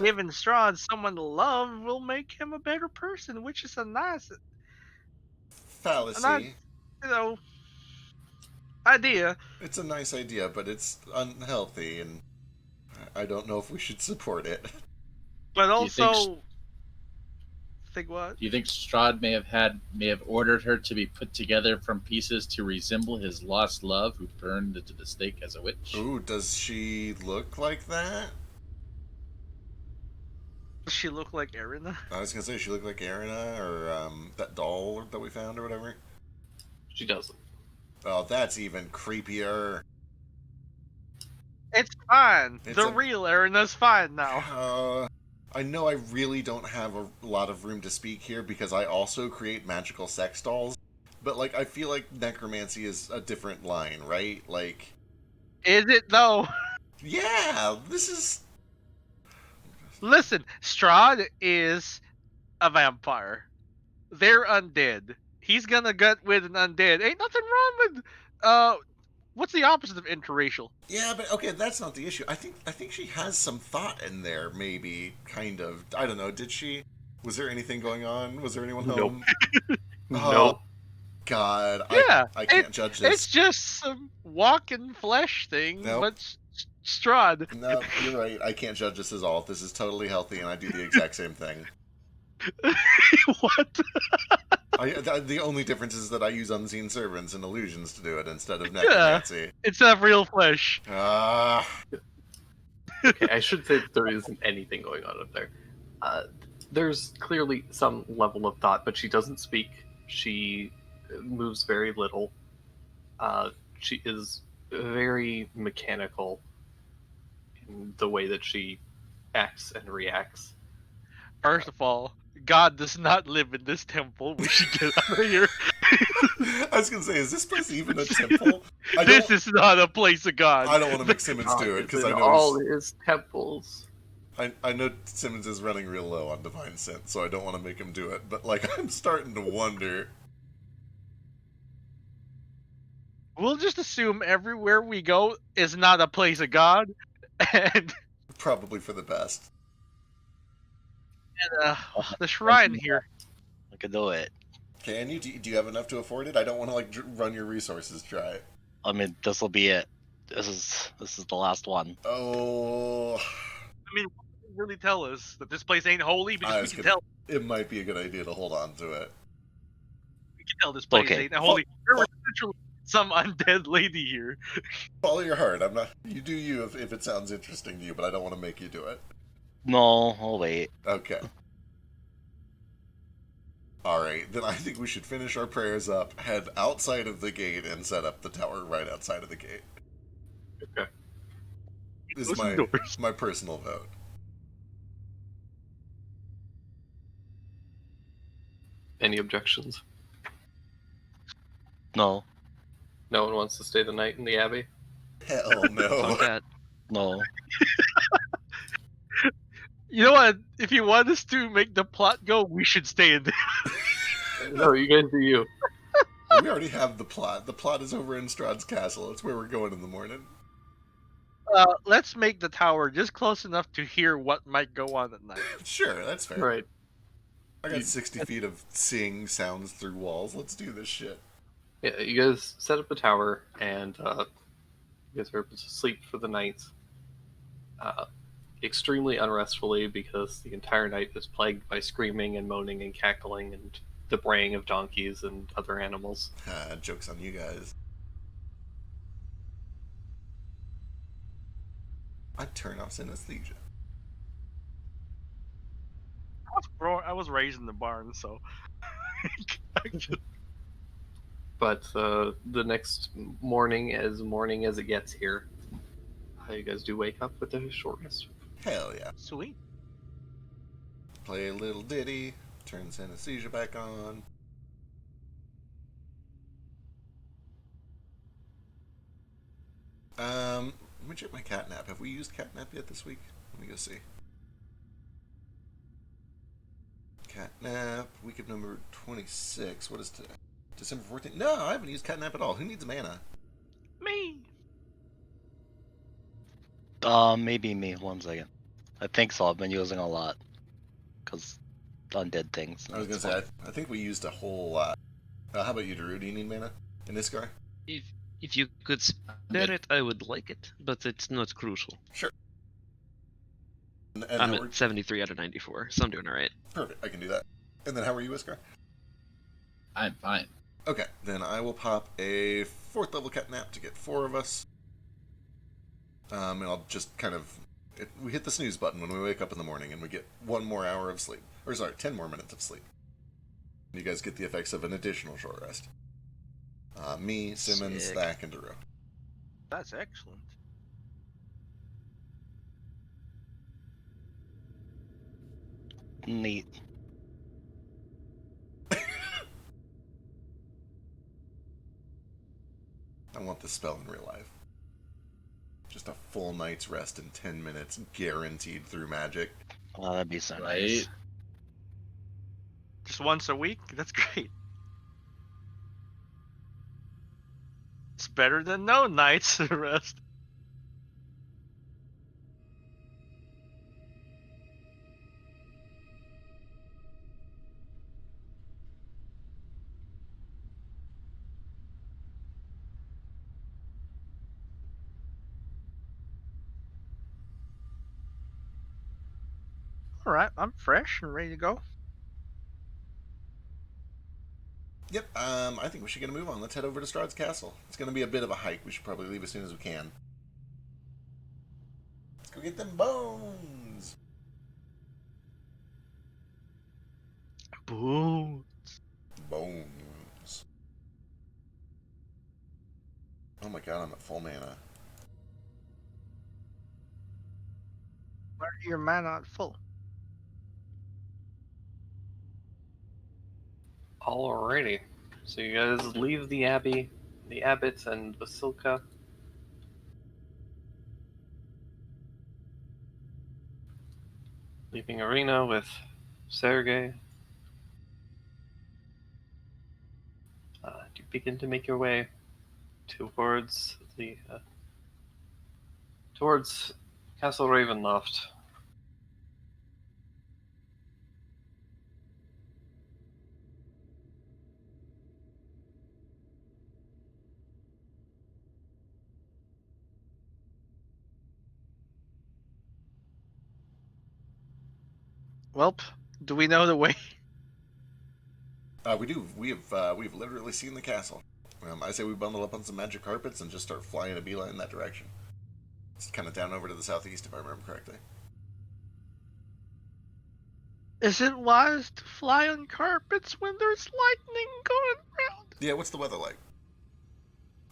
giving Strahd someone to love will make him a better person, which is a nice Fallacy. Idea. It's a nice idea, but it's unhealthy, and I don't know if we should support it. But Do you think also, think what? Do you think Strahd may have ordered her to be put together from pieces to resemble his lost love, who burned to the stake as a witch? Ooh, does she look like that? Does she look like Erina? I was gonna say she looked like Erina, or that doll that we found, or whatever. She doesn't. Oh, that's even creepier. It's fine. It's the a- real Erina's fine now. I know I really don't have a lot of room to speak here because I also create magical sex dolls, but I feel like necromancy is a different line, right? Is it though? Yeah, this is. Listen, Strahd is a vampire. They're undead. He's gonna gut with an undead. Ain't nothing wrong with what's the opposite of interracial? Yeah, but okay, that's not the issue. I think she has some thought in there, maybe, kind of. I don't know. Did she Was there anything going on? Was there anyone Nope. home? No. God, Yeah, I can't judge this. It's just some walking flesh thing, Nope. but Strahd. No, you're right. I can't judge this at all. This is totally healthy, and I do the exact same thing. What? The only difference is that I use unseen servants and illusions to do it instead of necromancy. It's not real flesh. Ah, Okay, I should say that there isn't anything going on up there. There's clearly some level of thought, but she doesn't speak. She moves very little. She is very mechanical in the way that she acts and reacts. First of all, God does not live in this temple. We should get out of here. I was gonna say, is this place even a temple? This is not a place of God. I don't want to make Simmons do it because I In know all his temples. I know Simmons is running real low on divine sense, so I don't want to make him do it. But like, I'm starting to wonder. We'll just assume everywhere we go is not a place of God, and Probably for the best. the shrine here. I could do it. Can you? Do you have enough to afford it? I don't want to like run your resources dry. I mean, this will be it. This is the last one. Oh, I mean, what does it really tell us that this place ain't holy? I Because we was can gonna- tell. it might be a good idea to hold on to it. We can tell this place Okay. ain't holy. There was literally some undead lady here. Follow your heart. I'm not. You do you if it sounds interesting to you, but I don't want to make you do it. No, I'll wait. Okay. Alright, then I think we should finish our prayers up, head outside of the gate, and set up the tower right outside of the gate. Okay. This Close is the doors. my personal vote. Any objections? No, No one wants to stay the night in the abbey? Hell Fuck no. that. no. You know what? If you want us to make the plot go, we should stay in there. No, you guys do you. We already have the plot. The plot is over in Strahd's castle. It's where we're going in the morning. Let's make the tower just close enough to hear what might go on at night. Sure, that's fair. Right. I got 60 feet of seeing sounds through walls. Let's do this shit. Yeah, you guys set up the tower, and you guys are able to sleep for the night. Extremely unrestfully, because the entire night is plagued by screaming and moaning and cackling and the braying of donkeys and other animals. Joke's on you guys. I'd turn off synesthesia. I was raised in the barn, so. But the next morning as it gets here, you guys do wake up with a short rest. Hell yeah. Sweet. Play a little ditty, turn synesthesia back on. Let me check my catnap. Have we used catnap yet this week? Let me go see. Catnap, week of number 26. What is today? December 14th? No, I haven't used catnap at all. Who needs mana? Me. Maybe me. 1 second. I think so. I've been using a lot. Because undead things. I was gonna say, I think we used a whole lot. How about you, Drew? Do you need mana in this guy? If you could spare it, I would like it, but it's not crucial. And I'm then at 73 out of 94, so I'm doing alright. perfect, I can do that. And then how are you, Iskar? I'm fine. Okay, then I will pop a 4th level catnap to get 4 of us. And I'll just kind of... we hit the snooze button when we wake up in the morning and we get 1 more hour of sleep. Or sorry, 10 more minutes of sleep. And you guys get the effects of an additional short rest. Me, Simmons, Sick. Thack, and Duro. That's excellent. Neat. I want this spell in real life. Just a full night's rest in 10 minutes, guaranteed through magic. Oh, that'd be so Right? nice. Just once a week? That's great. It's better than no nights rest. All right, I'm fresh and ready to go. Yep. I think we should get a move on. Let's head over to Strahd's castle. It's going to be a bit of a hike. We should probably leave as soon as we can. Let's go get them bones. Boo. Bones. Oh my god, I'm at full mana. Why are your mana at full? Alrighty. So you guys leave the abbey, the abbots and Basilica. Leaving Arena with Sergei. You begin to make your way towards the towards Castle Ravenloft. Welp, do we know the way? We do. We've literally seen the castle. I say we bundle up on some magic carpets and just start flying a beeline in that direction. It's kind of down over to the southeast, if I remember correctly. Is it wise to fly on carpets when there's lightning going around? Yeah, what's the weather like?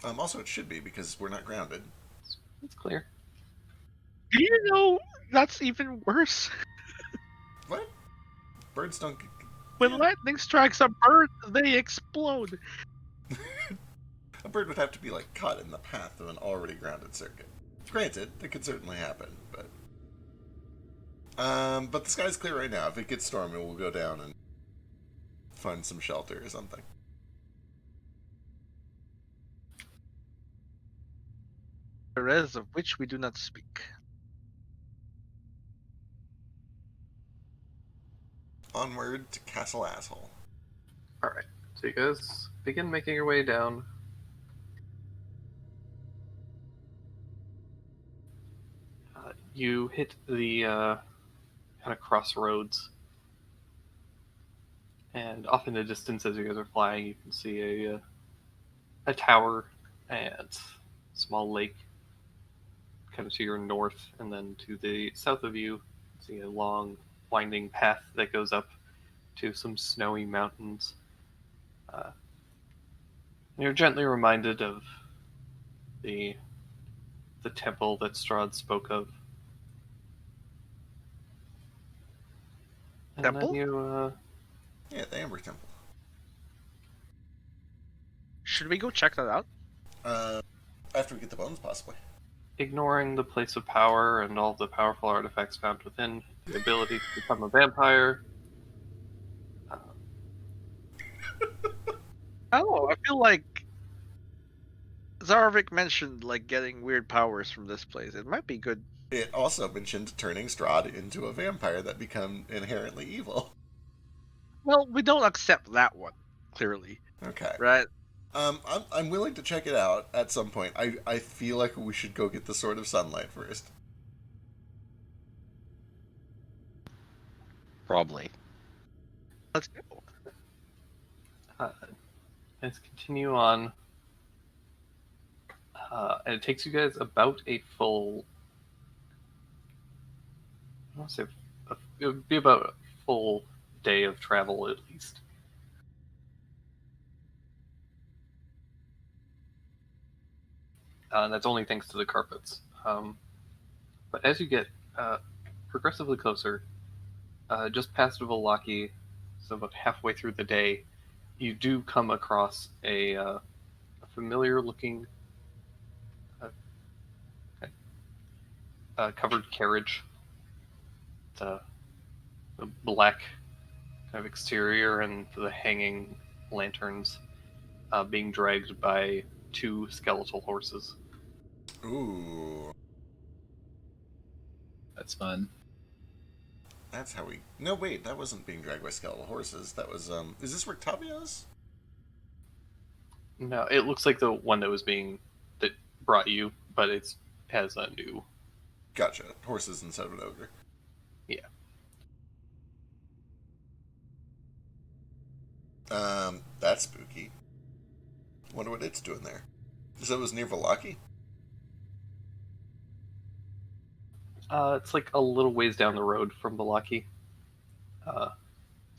Also, it should be, because we're not grounded. It's clear. Do you know that's even worse? What? Birds don't... When lightning strikes a bird, they explode. A bird would have to be, like, caught in the path of an already grounded circuit. Granted, it could certainly happen, but... But the sky's clear right now. If it gets stormy, we'll go down and find some shelter or something. There is of which we do not speak. Onward to Castle Asshole. Alright. So you guys begin making your way down. You hit the kind of crossroads. And off in the distance, as you guys are flying, you can see a tower and a small lake kind of to your north, and then to the south of you, see a long, winding path that goes up to some snowy mountains. You're gently reminded of the temple that Strahd spoke of. And Temple? then you, Yeah, the Amber Temple. Should we go check that out? After we get the bones, possibly. ignoring the place of power and all the powerful artifacts found within, the ability to become a vampire. I don't know, I feel like Zarvik mentioned like getting weird powers from this place. It might be good. It also mentioned turning Strahd into a vampire that become inherently evil. Well, we don't accept that one, clearly. Okay. Right? I'm willing to check it out at some point. I feel like we should go get the Sword of Sunlight first. Probably. Let's go. Let's continue on. And it takes you guys about a full... I want to say... It would be about a full day of travel, at least. And that's only thanks to the carpets. But as you get progressively closer, just past Vallaki, so about halfway through the day, you do come across a familiar-looking covered carriage. It's a black kind of exterior and the hanging lanterns being dragged by two skeletal horses. Ooh. That's fun. That's how we... No, wait, that wasn't being dragged by skeletal horses. That was, Is this Rictavia's? No, it looks like the one that brought you, but has a new... Gotcha. Horses instead of an ogre. Yeah. That's spooky. Wonder what it's doing there. So it was near Valaki? It's like a little ways down the road from Balaki.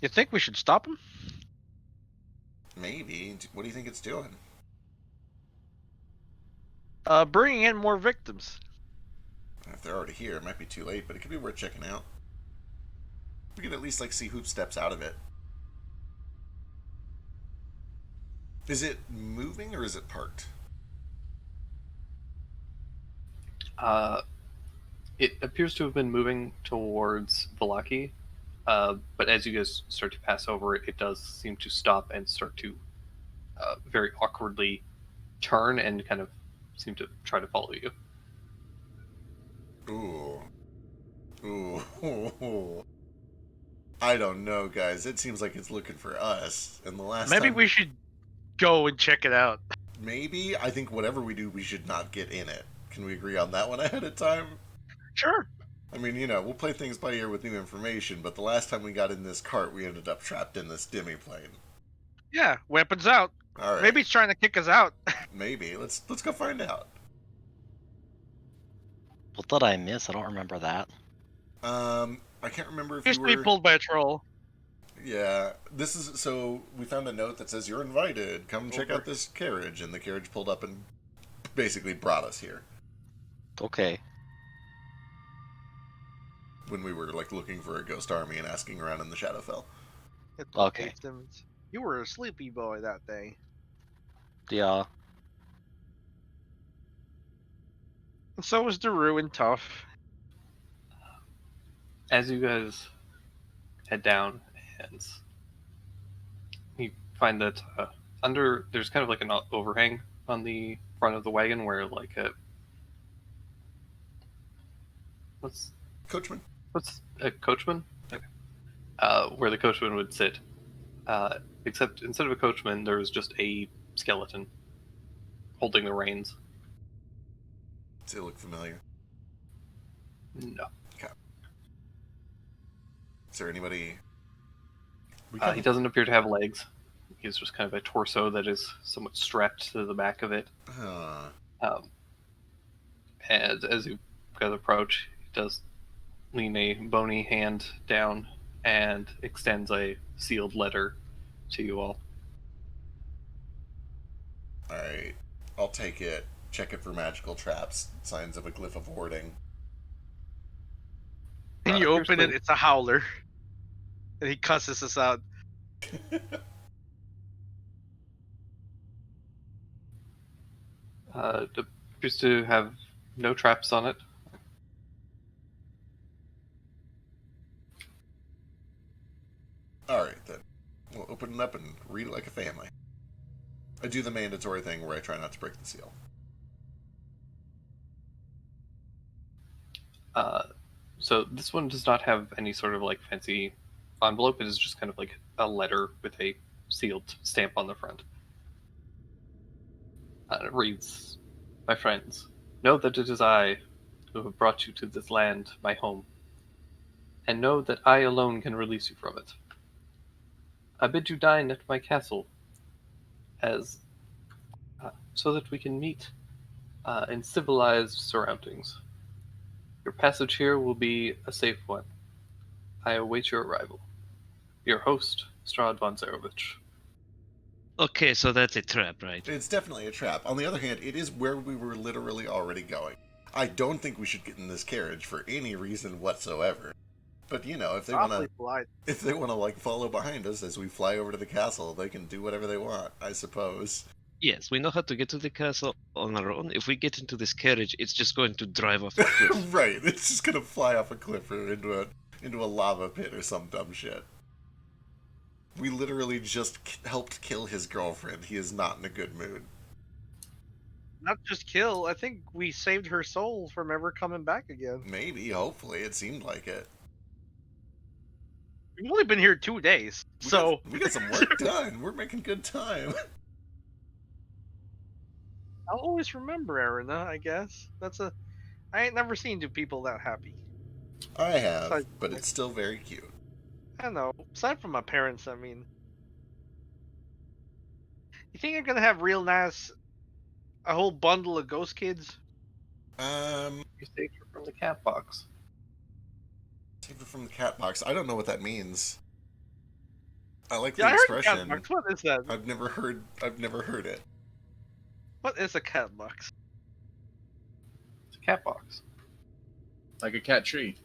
You think we should stop him? Maybe. What do you think it's doing? Bringing in more victims. If they're already here, it might be too late, but it could be worth checking out. We could at least see who steps out of it. Is it moving or is it parked? It appears to have been moving towards Valaki, but as you guys start to pass over it, it does seem to stop and start to very awkwardly turn and kind of seem to try to follow you. Ooh. Ooh. I don't know, guys. It seems like it's looking for us. And the last Maybe time... we should go and check it out. Maybe? I think whatever we do, we should not get in it. Can we agree on that one ahead of time? Sure. I mean, you know, we'll play things by ear with new information, but the last time we got in this cart, we ended up trapped in this demi-plane. Yeah, weapons out. All right. Maybe he's trying to kick us out. Maybe. Let's go find out. What did I miss? I don't remember that. I can't remember if Used you to were... be pulled by a troll. Yeah, this is... So, we found a note that says, you're invited. Come check out this carriage. And the carriage pulled up and basically brought us here. Okay. When we were, looking for a ghost army and asking around in the Shadowfell. Okay. You were a sleepy boy that day. Yeah. And so was Daru and Tough. As you guys head down, and you find that there's kind of like an overhang on the front of the wagon where Coachman? what's a coachman? Okay. Where the coachman would sit. Except instead of a coachman, there was just a skeleton holding the reins. Does it look familiar? No. Is there anybody... He doesn't appear to have legs. He's just kind of a torso that is somewhat strapped to the back of it. And as you guys approach, he does lean a bony hand down and extends a sealed letter to you all. Alright. I'll take it. Check it for magical traps. Signs of a glyph of warding. And you open it, it's a howler. And he cusses us out. It appears to have no traps on it. Alright, then. We'll open it up and read it like a family. I do the mandatory thing where I try not to break the seal. So this one does not have any sort of fancy envelope. It is just kind of like a letter with a sealed stamp on the front. It reads, "My friends, know that it is I who have brought you to this land, my home, and know that I alone can release you from it. I bid you dine at my castle, so that we can meet in civilized surroundings. Your passage here will be a safe one. I await your arrival. Your host, Strahd von Zarovich." Okay, so that's a trap, right? It's definitely a trap. On the other hand, it is where we were literally already going. I don't think we should get in this carriage for any reason whatsoever. But, you know, if they want to follow behind us as we fly over to the castle, they can do whatever they want, I suppose. Yes, we know how to get to the castle on our own. If we get into this carriage, it's just going to drive off the cliff. Right, it's just going to fly off a cliff or into a lava pit or some dumb shit. We literally just helped kill his girlfriend. He is not in a good mood. Not just kill, I think we saved her soul from ever coming back again. Maybe, hopefully, it seemed like it. We've only been here 2 days, we got some work done. We're making good time. I'll always remember Erina, I guess. I ain't never seen two people that happy. I have, but it's still very cute. I don't know. Aside from my parents, I mean. You think I'm gonna have real nice, a whole bundle of ghost kids? You saved her from the cat box. Saved it from the cat box. I don't know what that means. I like Yeah, the I heard cat expression. box. What is that? I've never heard it. What is a cat box? It's a cat box. Like a cat tree.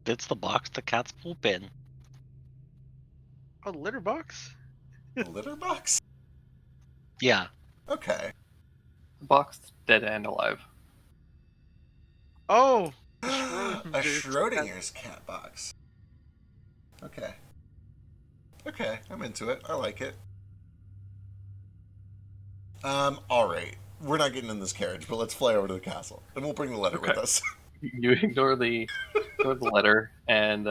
It's the box the cats poop in. A litter box? A litter box? Yeah. Okay. The box, dead and alive. Oh, A Schrodinger's cat box. Okay. Okay, I'm into it. I like it. Alright. We're not getting in this carriage, but let's fly over to the castle. And we'll bring the letter with Okay. us. You ignore the letter and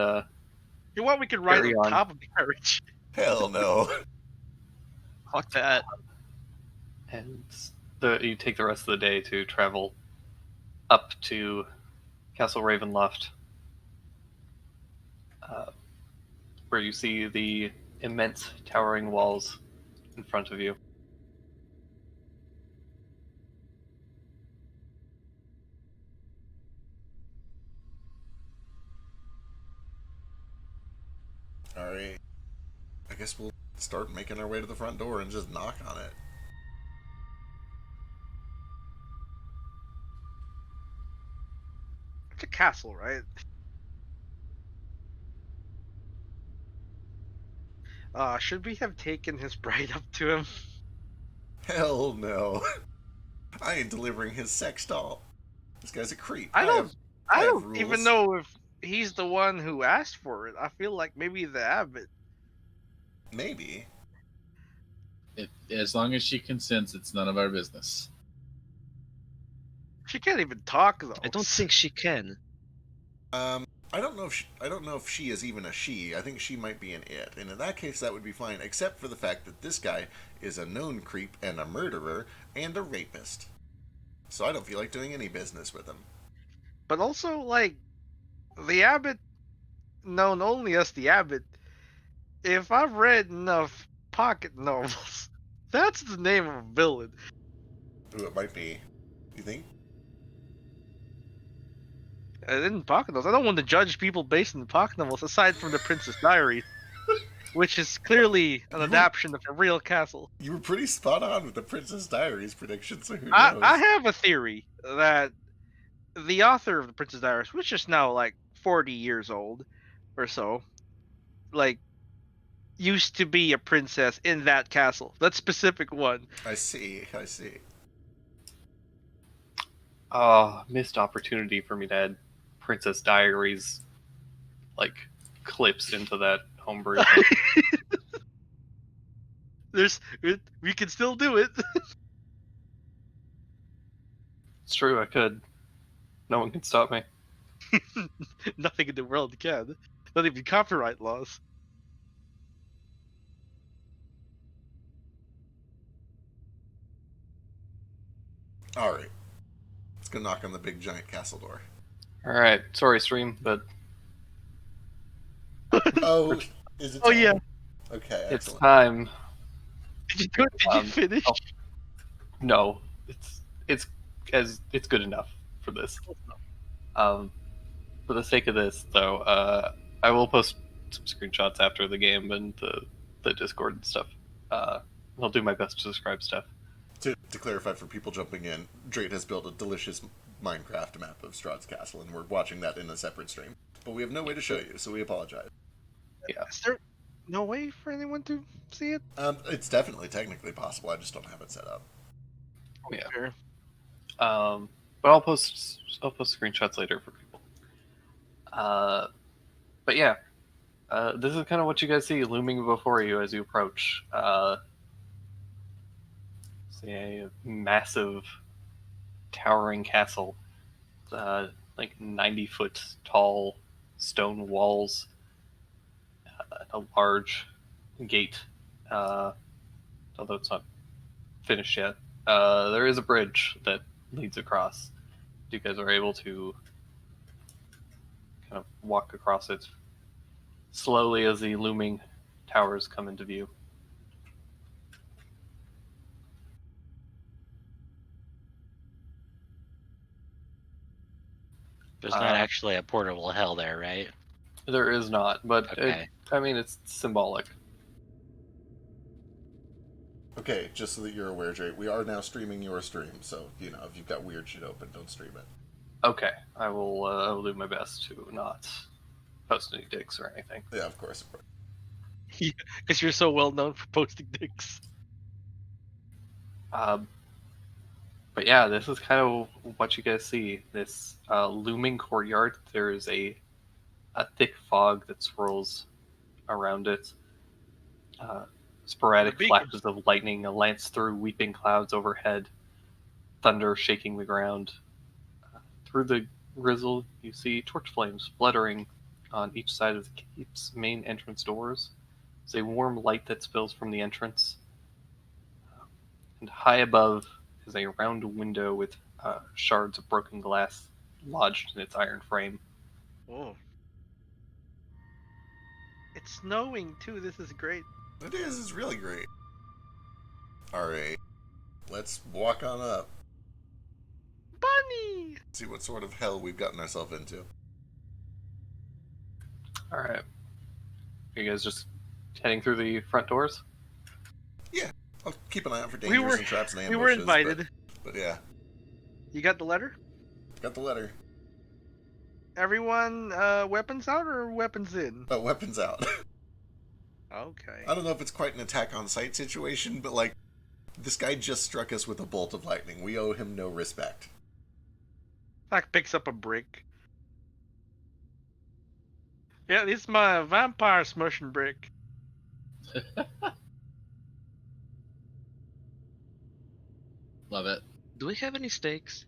you want we could ride Carry on on. top of the carriage? Hell no. Fuck that. you take the rest of the day to travel up to Castle Ravenloft, where you see the immense towering walls in front of you. Alright. I guess we'll start making our way to the front door and just knock on it. It's a castle, right? Should we have taken his bride up to him? Hell no. I ain't delivering his sex doll. This guy's a creep. I don't have even rules. know if he's the one who asked for it. I feel like maybe the abbot. Maybe. As long as she consents, it's none of our business. She can't even talk though. I don't think she can. I don't know if she is even a she. I think she might be an it. And in that case, that would be fine, except for the fact that this guy is a known creep and a murderer and a rapist. So I don't feel like doing any business with him. But also, like, the abbot, known only as the abbot. If I've read enough pocket novels, that's the name of a villain. Who it might be. You think? In pocket novels, I don't want to judge people based on the pocket novels, aside from the Princess Diaries, which is clearly an adaptation of a real castle. You were pretty spot on with the Princess Diaries prediction, so who knows? I have a theory that the author of the Princess Diaries, which is now like 40 years old or so, like, used to be a princess in that castle. That specific one. I see. Missed opportunity for me to add Princess Diaries, like, clips into that homebrew thing. We can still do it. It's true, I could. No one can stop me. Nothing in the world can. Not even copyright laws. Alright. Let's go knock on the big giant castle door. Alright, sorry, stream, but Oh, is it Oh time? yeah. Okay, it's excellent. time. Did you do it? Did you finish? oh. No, it's good enough for this. For the sake of this, though, I will post some screenshots after the game and the Discord and stuff. I'll do my best to describe stuff. To clarify for people jumping in, Drake has built a delicious Minecraft map of Strahd's Castle, and we're watching that in a separate stream. But we have no way to show you, so we apologize. Yeah. Is there no way for anyone to see it? It's definitely technically possible, I just don't have it set up. Yeah. Sure. But I'll post screenshots later for people. But yeah, this is kind of what you guys see looming before you as you approach. See a massive, towering castle, like 90-foot tall stone walls, a large gate. Although it's not finished yet, there is a bridge that leads across. You guys are able to kind of walk across it slowly as the looming towers come into view. There's not actually a portable hell there, right? There is not, but Okay. it's symbolic. Okay, just so that you're aware, Jay, we are now streaming your stream, so, if you've got weird shit open, don't stream it. Okay, I will do my best to not post any dicks or anything. Yeah, of course, of course. Because you're so well known for posting dicks. But yeah, this is kind of what you guys see. This looming courtyard. There is a thick fog that swirls around it. Sporadic The beacon. flashes of lightning lance through weeping clouds overhead. Thunder shaking the ground. Through the drizzle, you see torch flames fluttering on each side of the keep's main entrance doors. There's a warm light that spills from the entrance. And high above is a round window with shards of broken glass lodged in its iron frame. Whoa. It's snowing too. This is great. It is, it's really great. Alright, let's walk on up. Bunny! See what sort of hell we've gotten ourselves into. Alright. Are you guys just heading through the front doors? I'll keep an eye out for We dangers were- and traps and We ambushes. were invited. But yeah, You got the letter? got the letter. Everyone, weapons out or weapons in? Oh, weapons out. Okay. I don't know if it's quite an attack on sight situation, but like, this guy just struck us with a bolt of lightning. We owe him no respect. Zach picks up a brick. Yeah, this is my vampire smushing brick. Love it. Do we have any stakes?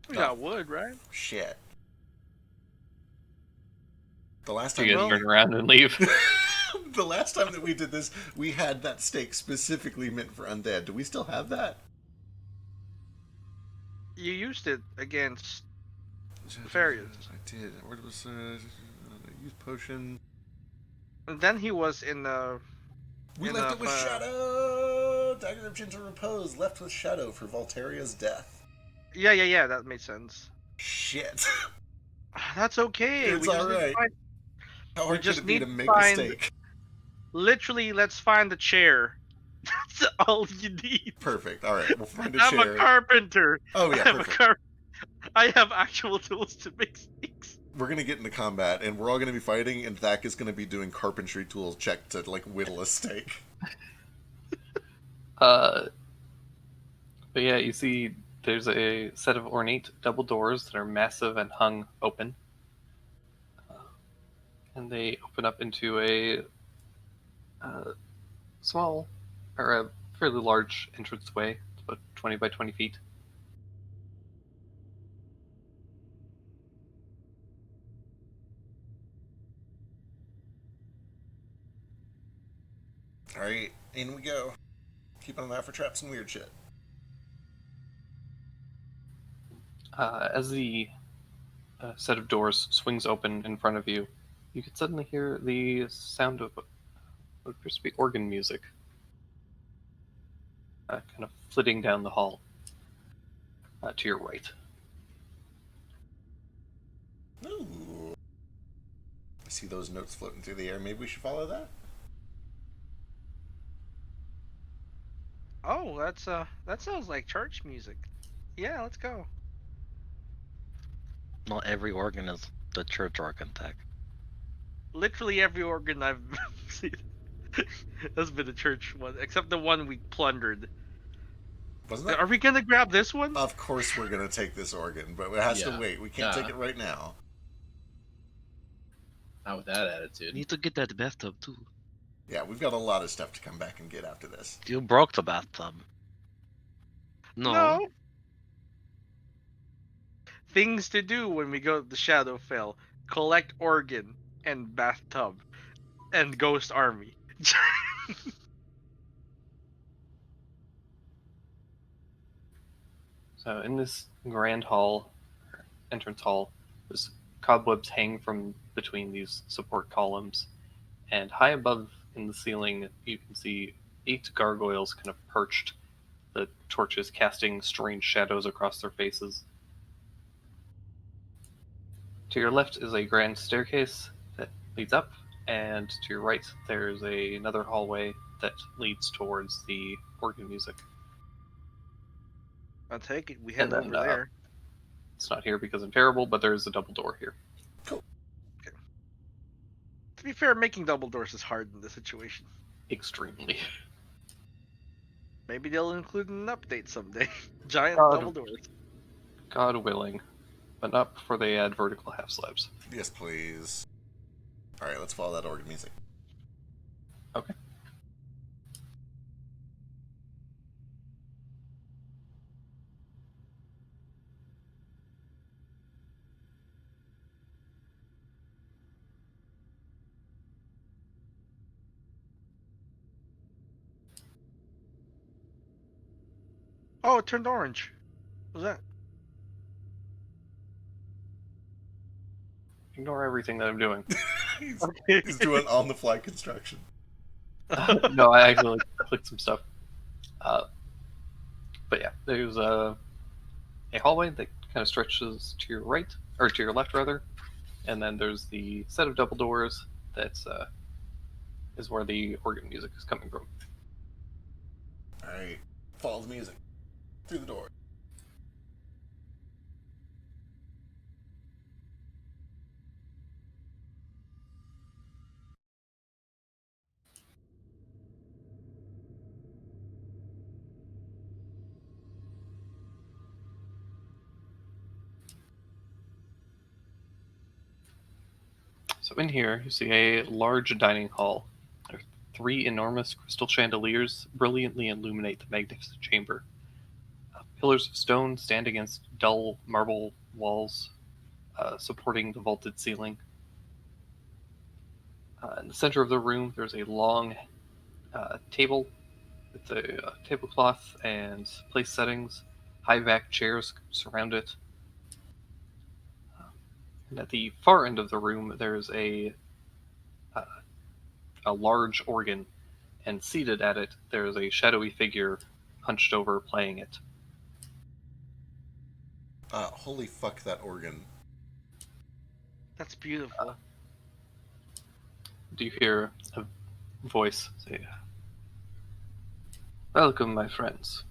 We got wood, right? Shit. The last So time you guys turn around and leave. the last time that we did this, we had that stake specifically meant for undead. Do we still have that? You used it against Nefarious. I did. Where was use potion? And then he was in We In left a, it with uh, Shadow! Dagger of Gentle Repose, left with Shadow for Volteria's death. Yeah, that made sense. Shit. That's okay. It's we just need to alright. find, How hard just could it be need to to make find- a stake? literally, let's find the chair. That's all you need. Perfect. Alright, we'll find a I'm chair. a carpenter. Oh yeah, I'm a perfect. I have actual tools to make stakes. We're gonna get into combat, and we're all gonna be fighting, and Thak is gonna be doing carpentry tools check to, like, whittle a stake. But yeah, you see there's a set of ornate double doors that are massive and hung open. And they open up into a small, or a fairly large entranceway. It's about 20 by 20 feet. Alright, in we go. Keep an eye out for traps and weird shit. As the set of doors swings open in front of you, you can suddenly hear the sound of what appears to be organ music, kind of flitting down the hall to your right. Ooh. I see those notes floating through the air. Maybe we should follow that? Oh, that sounds like church music. Yeah, let's go. Not every organ is the church organ tech. Literally every organ I've seen has been a church one, except the one we plundered. Wasn't that? Are we gonna grab this one? Of course we're gonna take this organ, but it has to Yeah. wait. We can't Yeah. take it right now. Not with that attitude. Need to get that bathtub too. Yeah, we've got a lot of stuff to come back and get after this. You broke the bathtub. No. Things to do when we go to the Shadowfell: collect organ and bathtub, and ghost army. So in this grand hall, or entrance hall, there's cobwebs hang from between these support columns, and high above in the ceiling you can see 8 gargoyles kind of perched, the torches casting strange shadows across their faces. To your left is a grand staircase that leads up, and to your right there's another hallway that leads towards the organ music. I'll take it. We head And then, over there. It's not here because I'm terrible, but there is a double door here. To be fair, making double doors is hard in this situation. Extremely. Maybe they'll include an update someday. Giant God. double doors. God willing. But not before they add vertical half slabs. Yes, please. Alright, let's follow that organ music. Okay. Oh, it turned orange. What was that? Ignore everything that I'm doing. He's doing on-the-fly construction. No, I actually clicked some stuff. But yeah, there's a hallway that kind of stretches to your right, or to your left rather, and then there's the set of double doors that is where the organ music is coming from. Alright, follow the music. Through the door. So in here, you see a large dining hall. There are 3 enormous crystal chandeliers brilliantly illuminate the magnificent chamber. Pillars of stone stand against dull marble walls, supporting the vaulted ceiling. In the center of the room, there's a long table with a tablecloth and place settings. High back chairs surround it. And at the far end of the room, there's a large organ, and seated at it, there's a shadowy figure hunched over playing it. Holy fuck, that organ. That's beautiful. Do you hear a voice say, "Welcome, my friends."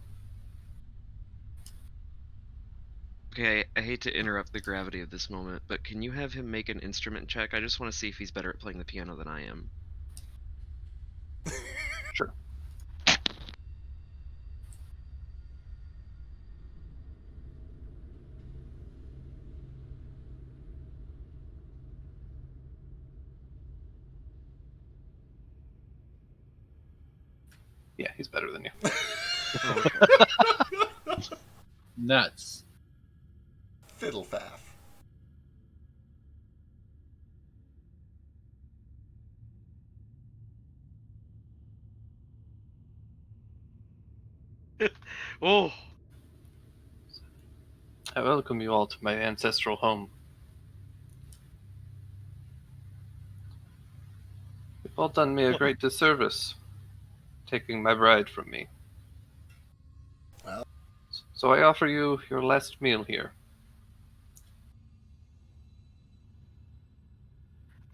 Okay, I hate to interrupt the gravity of this moment, but can you have him make an instrument check? I just want to see if he's better at playing the piano than I am. Sure. Yeah, he's better than you. Nuts. Fiddlefaff. Oh, I welcome you all to my ancestral home. You've all done me a great disservice, taking my bride from me. Well. So I offer you your last meal here.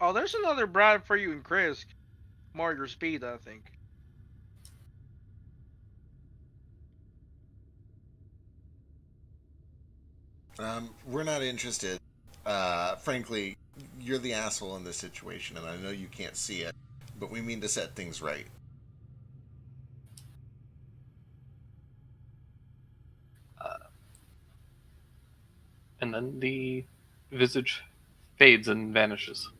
oh, there's another bride for you and Chris. More your speed, I think. We're not interested. Frankly, you're the asshole in this situation, and I know you can't see it, but we mean to set things right. And then the visage fades and vanishes.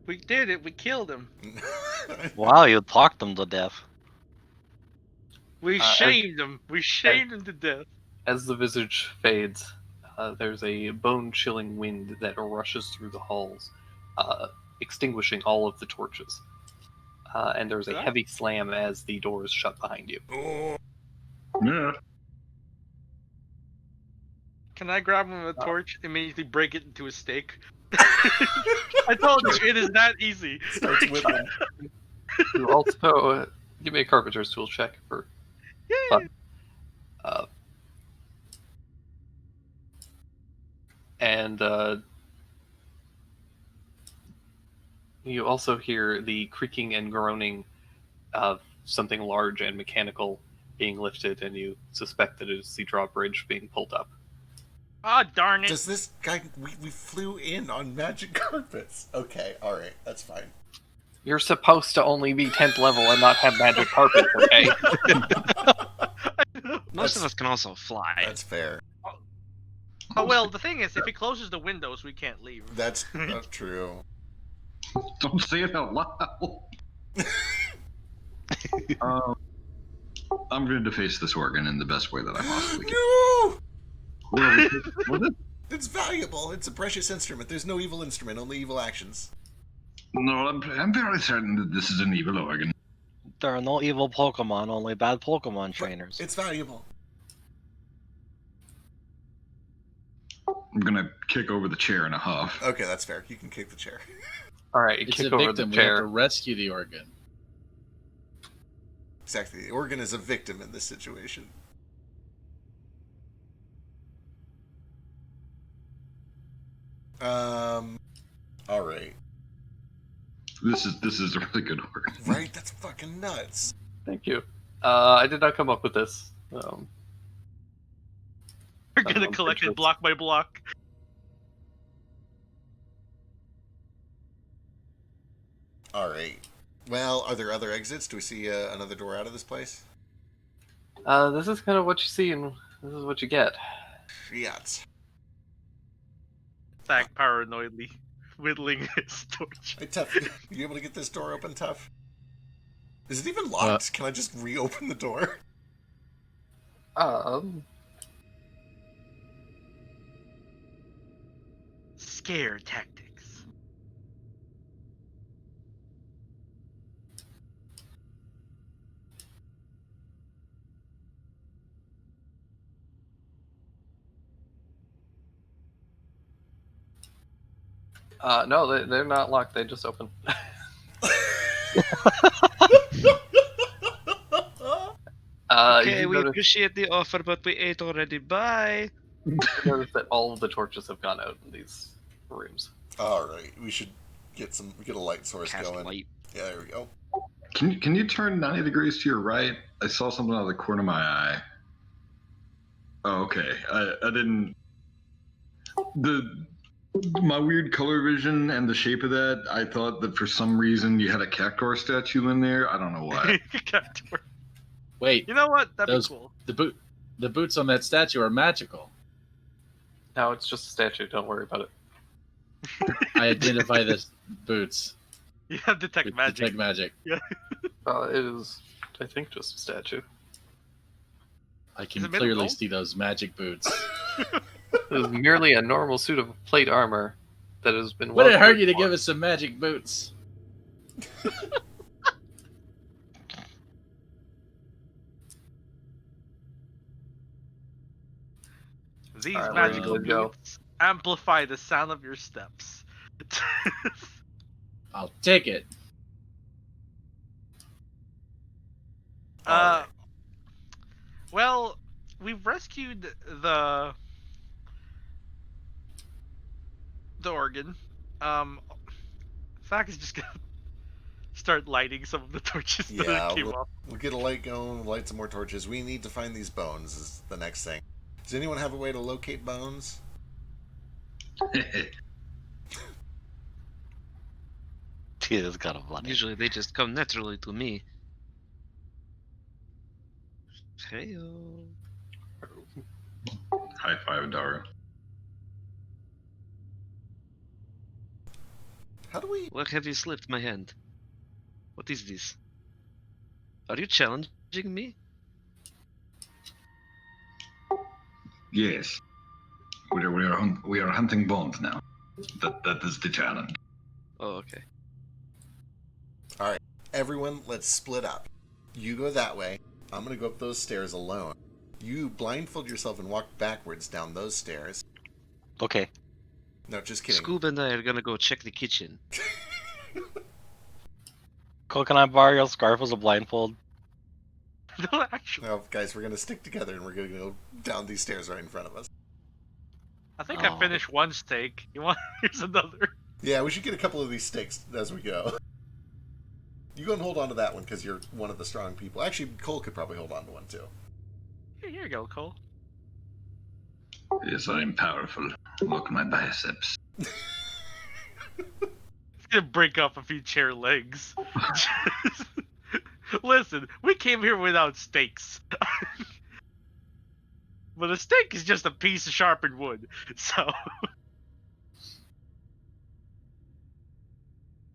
We did it. We killed him. Wow, you talked them to death. We shamed him. We shamed him to death. As the visage fades, there's a bone-chilling wind that rushes through the halls, extinguishing all of the torches. And there's a heavy slam as the doors shut behind you. Yeah. Can I grab him with a torch, immediately break it into a steak? I told you, it is that easy. Starts with him. You also give me a carpenter's tool check for fun. And you also hear the creaking and groaning of something large and mechanical being lifted, and you suspect that it is the drawbridge being pulled up. Ah, darn it. Does this guy... We flew in on magic carpets. Okay, alright, that's fine. You're supposed to only be 10th level and not have magic carpets, okay? Most of us can also fly. That's fair. Oh, well, the thing is, if he closes the windows, we can't leave. That's not true. Don't say it out loud. I'm going to deface this organ in the best way that I possibly can. No! Was it? It's valuable. It's a precious instrument. There's no evil instrument, only evil actions. No, I'm very certain that this is an evil organ. There are no evil Pokemon, only bad Pokemon trainers. It's valuable. I'm going to kick over the chair in a huff. Okay, that's fair. You can kick the chair. Alright, you It's kick a over victim. the We have to chair. rescue the organ. Exactly. The organ is a victim in this situation. Alright. This is a really good organ. Right? That's fucking nuts. Thank you. I did not come up with this. We're gonna collect it block by block. Alright. Well, are there other exits? Do we see another door out of this place? This is kind of what you see, and this is what you get. Shit. Zach paranoidly whittling his torch. Hey, Tuff, you able to get this door open, Tuff? Is it even locked? Can I just reopen the door? Scare tactics. No, they're not locked. They just open. Okay, you we notice, appreciate the offer, but we ate already. Bye. you notice that all of the torches have gone out in these rooms. Alright, we should get a light source Cast going. light. Yeah, there we go. Can you turn 90 degrees to your right? I saw something out of the corner of my eye. Oh, okay. I didn't... My weird color vision and the shape of that, I thought that for some reason you had a Cactuar statue in there. I don't know why. Wait, You know what? That'd Those- be cool. the boots on that statue are magical. No, it's just a statue. Don't worry about it. I identify the boots. You have detect with magic. Detect magic. It is, I think, just a statue. I Is can it made of clearly gold? see those magic boots. It is merely a normal suit of plate armor that has been. Would it well hurt you to cared give us some magic boots? These Alright, magical where do you go? boots amplify the sound of your steps. I'll take it. Alright. Well, we've rescued the organ. Zach is just gonna start lighting some of the torches Yeah, that came off. We'll get a light going, light some more torches. We need to find these bones is the next thing. Does anyone have a way to locate bones? Jesus got a bloody. Usually they just come naturally to me. Heyo. High five, Daru. How do we... Where have you slipped my hand? What is this? Are you challenging me? Yes. We are hunting bones now. That is the challenge. Oh, okay. Everyone, let's split up. You go that way. I'm gonna go up those stairs alone. You blindfold yourself and walk backwards down those stairs. Okay. No, just kidding. Scoob and I are gonna go check the kitchen. Cole, can I borrow your scarf as a blindfold? No, actually. No, guys, we're gonna stick together and we're gonna go down these stairs right in front of us. I think Oh. I finished one steak. You want? Here's another. Yeah, we should get a couple of these steaks as we go. You go and hold on to that one because you're one of the strong people. Actually, Cole could probably hold on to one too. Here you go, Cole. Yes, I'm powerful. Look at my biceps. It's gonna break off a few chair legs. Listen, we came here without steaks. But a steak is just a piece of sharpened wood, so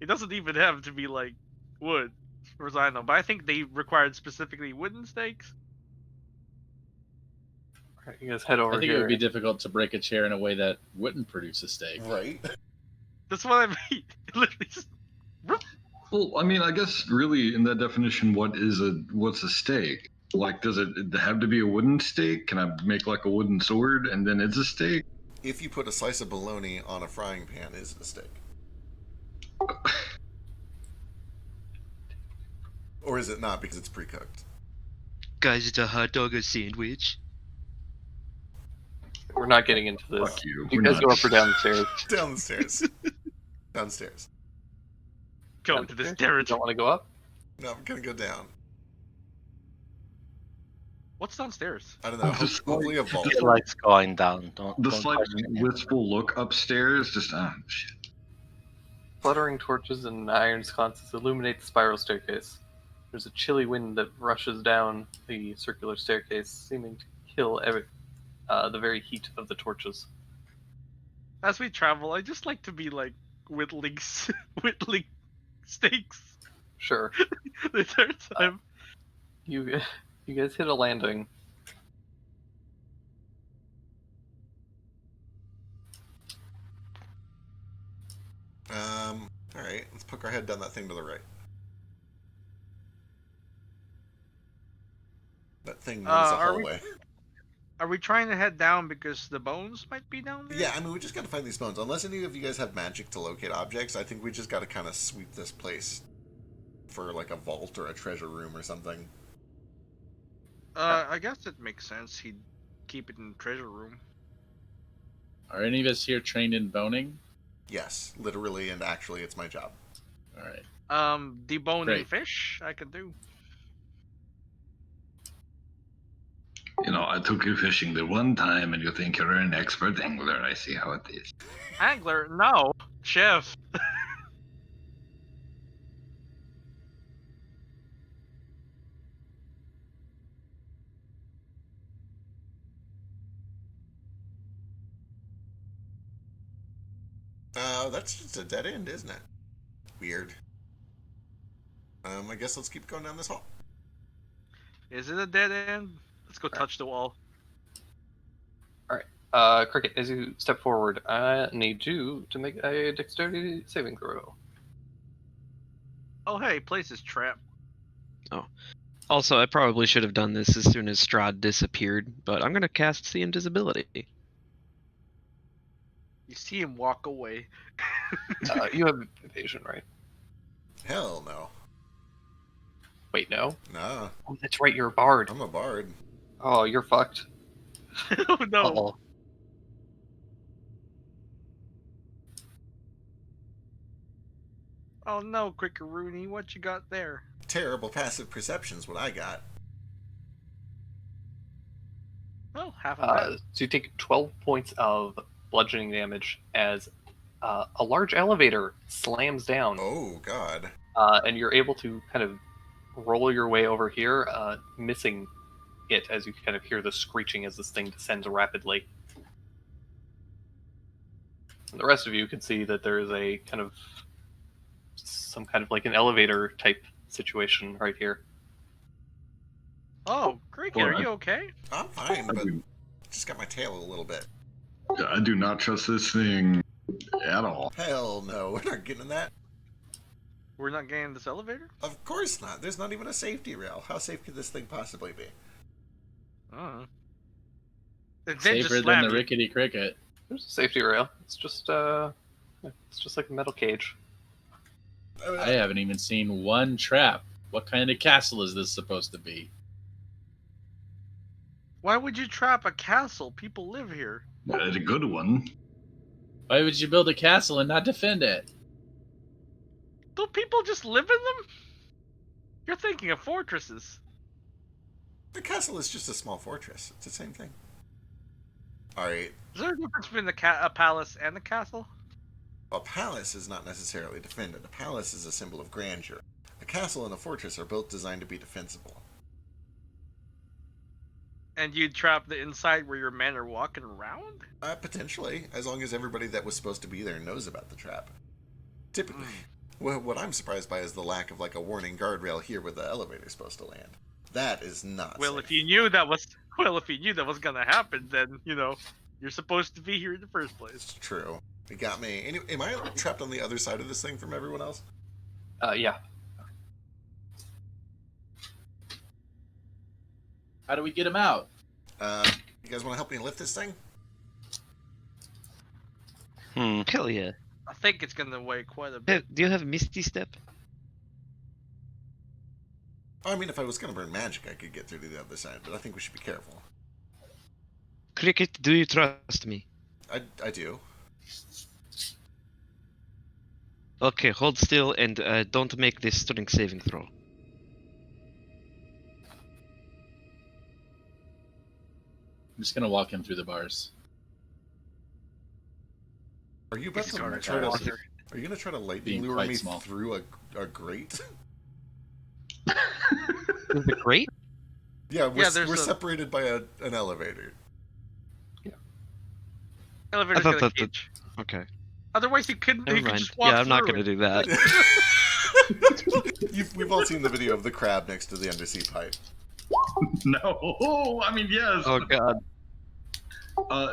it doesn't even have to be like wood, as far as I know. But I think they required specifically wooden steaks. Alright, you guys head over I think here. it would be difficult to break a chair in a way that wouldn't produce a steak. Right? That's what I mean. It literally just- Well, I mean, I guess really in that definition, what's a steak? Like, does it have to be a wooden steak? Can I make like a wooden sword and then it's a steak? If you put a slice of bologna on a frying pan, is it a steak? Or is it not because it's pre-cooked? Guys, it's a hot dog a sandwich. We're not getting into this. Fuck you. You We're guys not. go up or down the stairs. Down the stairs. Downstairs. Go Down to the this stairs? You don't territory. want to go up? No, I'm gonna go down. What's downstairs? I don't know. Just Hopefully a vault. He likes going down. Don't. The don't slight question him. wistful look upstairs, just shit. Fluttering torches and iron sconces illuminate the spiral staircase. There's a chilly wind that rushes down the circular staircase, seeming to kill the very heat of the torches. As we travel, I just like to be like whittling, whittling steaks Sure. the entire time. You guys hit a landing. Alright, let's poke our head down that thing to the right. That thing is a Are we- hallway. Are we trying to head down because the bones might be down there? Yeah, I mean, we just gotta find these bones. Unless any of you guys have magic to locate objects, I think we just gotta kind of sweep this place for like a vault or a treasure room or something. I guess it makes sense. He'd keep it in the treasure room. Are any of us here trained in boning? Yes, literally and actually, it's my job. All right. Deboning Great. fish, I could do. You know, I took you fishing the one time and you think you're an expert angler. I see how it is. Angler? No, chef. That's just a dead end, isn't it? Weird. I guess let's keep going down this hall. Is it a dead end? Let's go touch the wall. Cricket, as you step forward, I need you to make a dexterity saving throw. Oh hey, place is trapped. Also, I probably should have done this as soon as Strahd disappeared, but I'm gonna cast See Invisibility. You see him walk away. You have evasion, right? Hell no. Wait, no. Nah, Oh, that's right. You're a bard. I'm a bard. Oh, you're fucked. Oh no. Uh-oh. Oh no, Quicker Rooney, what you got there? Terrible passive perception's what I got. Well, half of that. So you take 12 points of bludgeoning damage as a large elevator slams down, Oh god. and you're able to kind of roll your way over here, missing it as you kind of hear the screeching as this thing descends rapidly. And the rest of you can see that there is a kind of some kind of like an elevator type situation right here. Oh, Cricket, Well, are you okay? I'm fine, I but do, just got my tail a little bit. I do not trust this thing at all. Hell no, we're not getting in that. We're not getting in this elevator? Of course not. There's not even a safety rail. How safe could this thing possibly be? It did just Safer than slam the you. rickety cricket. There's a safety rail. It's just like a metal cage. I haven't even seen one trap. What kind of castle is this supposed to be? Why would you trap a castle? People live here. It's a good one. Why would you build a castle and not defend it? Do people just live in them? You're thinking of fortresses. The castle is just a small fortress. It's the same thing. Alright, Is there a difference between a palace and a castle? a palace is not necessarily defended. A palace is a symbol of grandeur. A castle and a fortress are both designed to be defensible. And you'd trap the inside where your men are walking around? Potentially, as long as everybody that was supposed to be there knows about the trap. Typically, what I'm surprised by is the lack of like a warning guardrail here where the elevator's supposed to land. That is not Well, safe. if you knew that was gonna happen, then you're supposed to be here in the first place. It's true. It got me. Am I trapped on the other side of this thing from everyone else? Yeah. How do we get him out? You guys want to help me lift this thing? Hell yeah. I think it's gonna weigh quite a Hey, bit. do you have Misty Step? I mean, if I was going to burn magic, I could get through to the other side, but I think we should be careful. Cricket, do you trust me? I do. Okay, hold still and don't make this strength saving throw. I'm just gonna walk him through the bars. Are you about He's to gonna try to? walk there. Are you going to try to lightning Being lure quite me small. through a grate? Is it great? Yeah, there's we're a- separated by an elevator. Elevator's thought got a that- cage. Okay. Otherwise, you could Never mind. just walk Yeah, I'm not through gonna it. do that. We've all seen the video of the crab next to the undersea pipe. No, I mean yes. Oh god.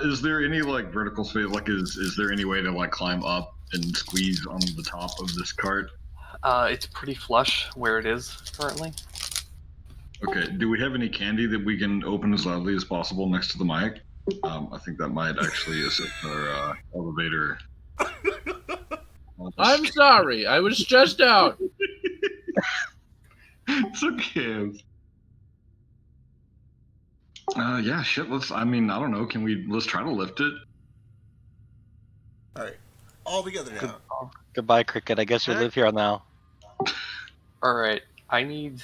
Is there any like vertical space? Like, is there any way to like climb up and squeeze on the top of this cart? It's pretty flush where it is currently. Okay. Do we have any candy that we can open as loudly as possible next to the mic? I think that might actually assist our elevator. I'm sorry, I was stressed out. It's okay. Yeah, shit. I mean, I don't know. Let's try to lift it. All right, all together now. Goodbye, Cricket. I guess you live here now. All right, I need.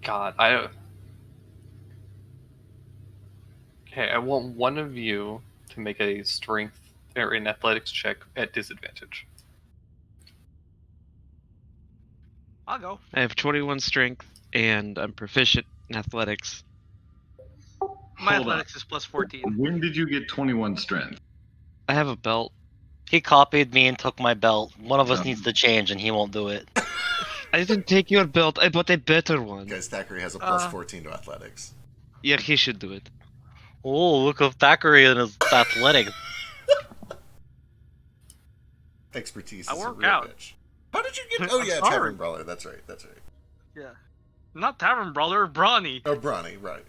God, Okay, I want one of you to make a strength or an athletics check at disadvantage. I'll go. I have 21 strength and I'm proficient in athletics. My Hold on. athletics is plus 14. When did you get 21 strength? I have a belt. He copied me and took my belt. One of us Yeah. needs to change, and he won't do it. I didn't take your belt, I bought a better one. Guys, Thackeray has a plus Uh. 14 to athletics. Yeah, he should do it. Oh, look at Thackeray and his athletics. Expertise I is a work real out. bitch. How did you get? Oh I'm yeah, sorry. Tavern Brawler. That's right. Yeah. Not Tavern Brawler, Brawny. Oh, Brawny, right.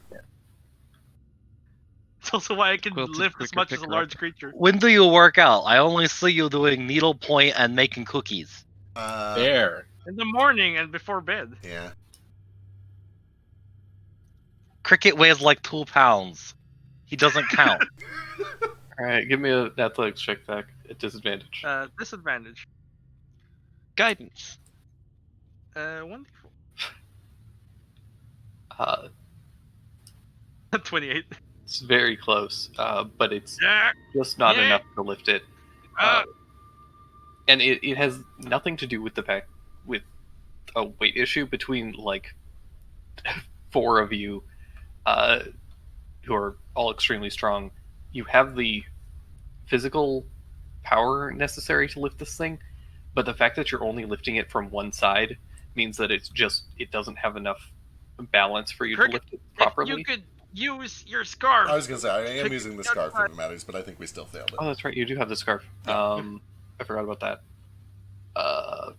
It's also why I can Quilted lift as quicker much as a picker large up. creature. When do you work out? I only see you doing needlepoint and making cookies. There. In the morning and before bed. Yeah. Cricket weighs like 2 pounds. He doesn't count. All right, give me an athletics check back at disadvantage. Disadvantage. Guidance. 1d4. Uh, 28. it's very close, but it's Yeah. just not Yeah. enough to lift it. And it has nothing to do with the fact with a weight issue between like 4 of you who are all extremely strong. You have the physical power necessary to lift this thing, but the fact that you're only lifting it from one side means that it doesn't have enough balance for you Cricket, to lift it If properly. you could use your scarf. I was gonna say I am Pick- using the scarf if it matters, but I think we still failed it. Oh, that's right. You do have the scarf. Yeah. I forgot about that.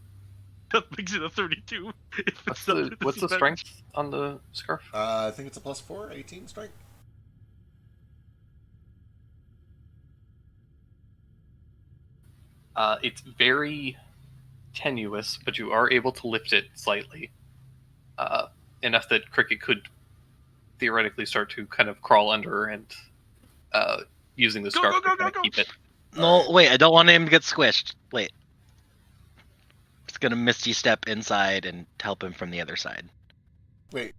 That makes it a 32. If What's it's not a the disadvantage. strength on the scarf? I think it's a plus 4, 18 strength. It's very tenuous, but you are able to lift it slightly. enough that Cricket could theoretically start to kind of crawl under and using the scarf to kind of keep it. No, wait, I don't want him to get squished. Wait. Just gonna Misty Step inside and help him from the other side. Wait.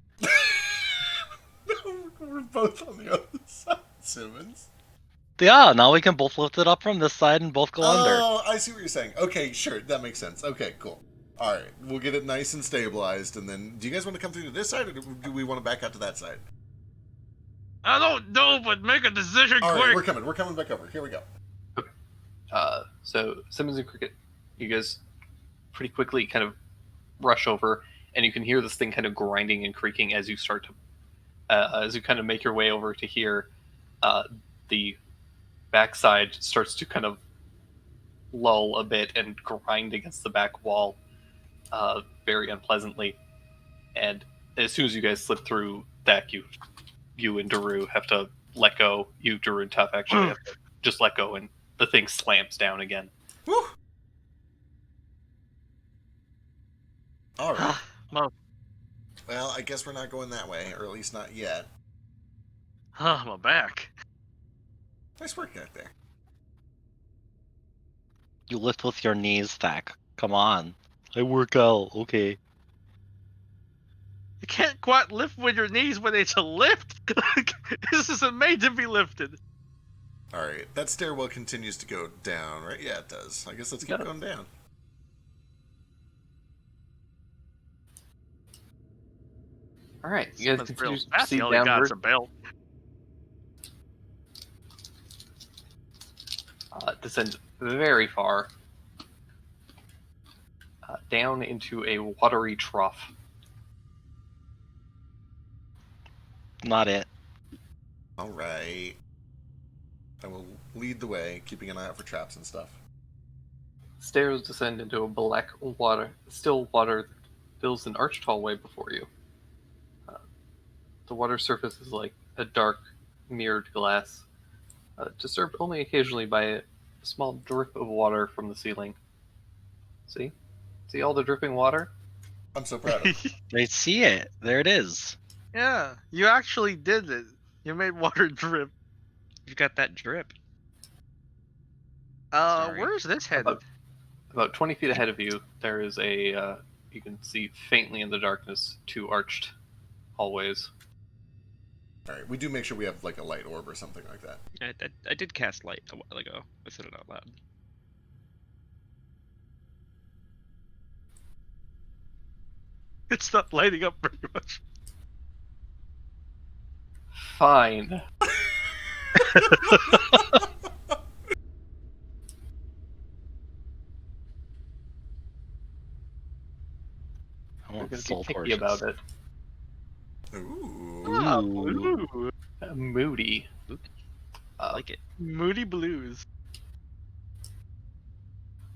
We're both on the other side, Simmons. Yeah, now we can both lift it up from this side and both go under. Oh, I see what you're saying. Okay, sure, that makes sense. Okay, cool. All right, we'll get it nice and stabilized, and then do you guys want to come through to this side, or do we want to back out to that side? I don't know, but make a decision All quick. right, we're coming back over. Here we go. So Simmons and Cricket, you guys pretty quickly kind of rush over, and you can hear this thing kind of grinding and creaking as you start to, as you kind of make your way over to here. The backside starts to kind of lull a bit and grind against the back wall, very unpleasantly. And as soon as you guys slip through that, you and Daru have to let go. You, Daru, and Tough actually have to just let go, and the thing slams down again. Woo! All right. Well, I guess we're not going that way, or at least not yet. my back. Nice work out there. You lift with your knees, Thack. Come on. I work out, okay. You can't quite lift with your knees when it's a lift. This isn't made to be lifted. All right, that stairwell continues to go down, right? Yeah, it does. I guess let's keep Yeah. going down. All right, you guys That's continue real to fast. proceed All you got downward. is a belt. Descend very far down into a watery trough. Not it. All right. I will lead the way, keeping an eye out for traps and stuff. Stairs descend into a black still water that fills an arched hallway before you. The water surface is like a dark, mirrored glass, disturbed only occasionally by a small drip of water from the ceiling. See? See all the dripping water? I'm so proud of you. I see it. There it is. Yeah, you actually did it. You made water drip. You've got that drip. Sorry. Where's this headed? About 20 feet ahead of you, there is a, you can see faintly in the darkness, two arched hallways. All right, we do make sure we have like a light orb or something like that. I did cast light a while ago. I said it out loud. It's not lighting up very much. Fine. I We're want gonna soul be picky torches. about it. Ooh. Ooh, Moody. I like it. Moody Blues.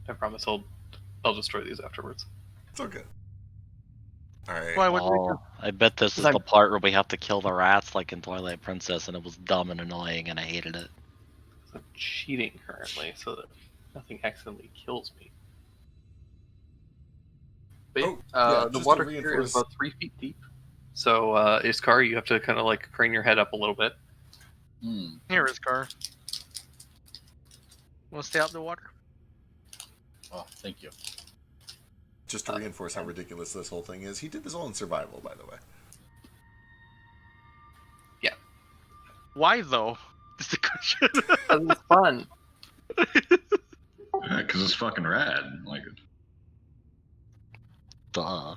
I promise I'll destroy these afterwards. It's all good. All right. Why would we Oh, I bet this is I'm- the part where we have to kill the rats like in Twilight Princess, and it was dumb and annoying, and I hated it. I'm cheating currently so that nothing accidentally kills me. But Oh, yeah, the just to water here reinforce- is about 3 feet deep. So, Iskar, you have to kind of like crane your head up a little bit. Here is car. Want to stay out in the water? Oh, thank you. Just to reinforce how ridiculous this whole thing is, he did this all in survival, by the way. Why though? Is the question. 'Cause it's fun. Yeah, because it's fucking rad. Like, Duh.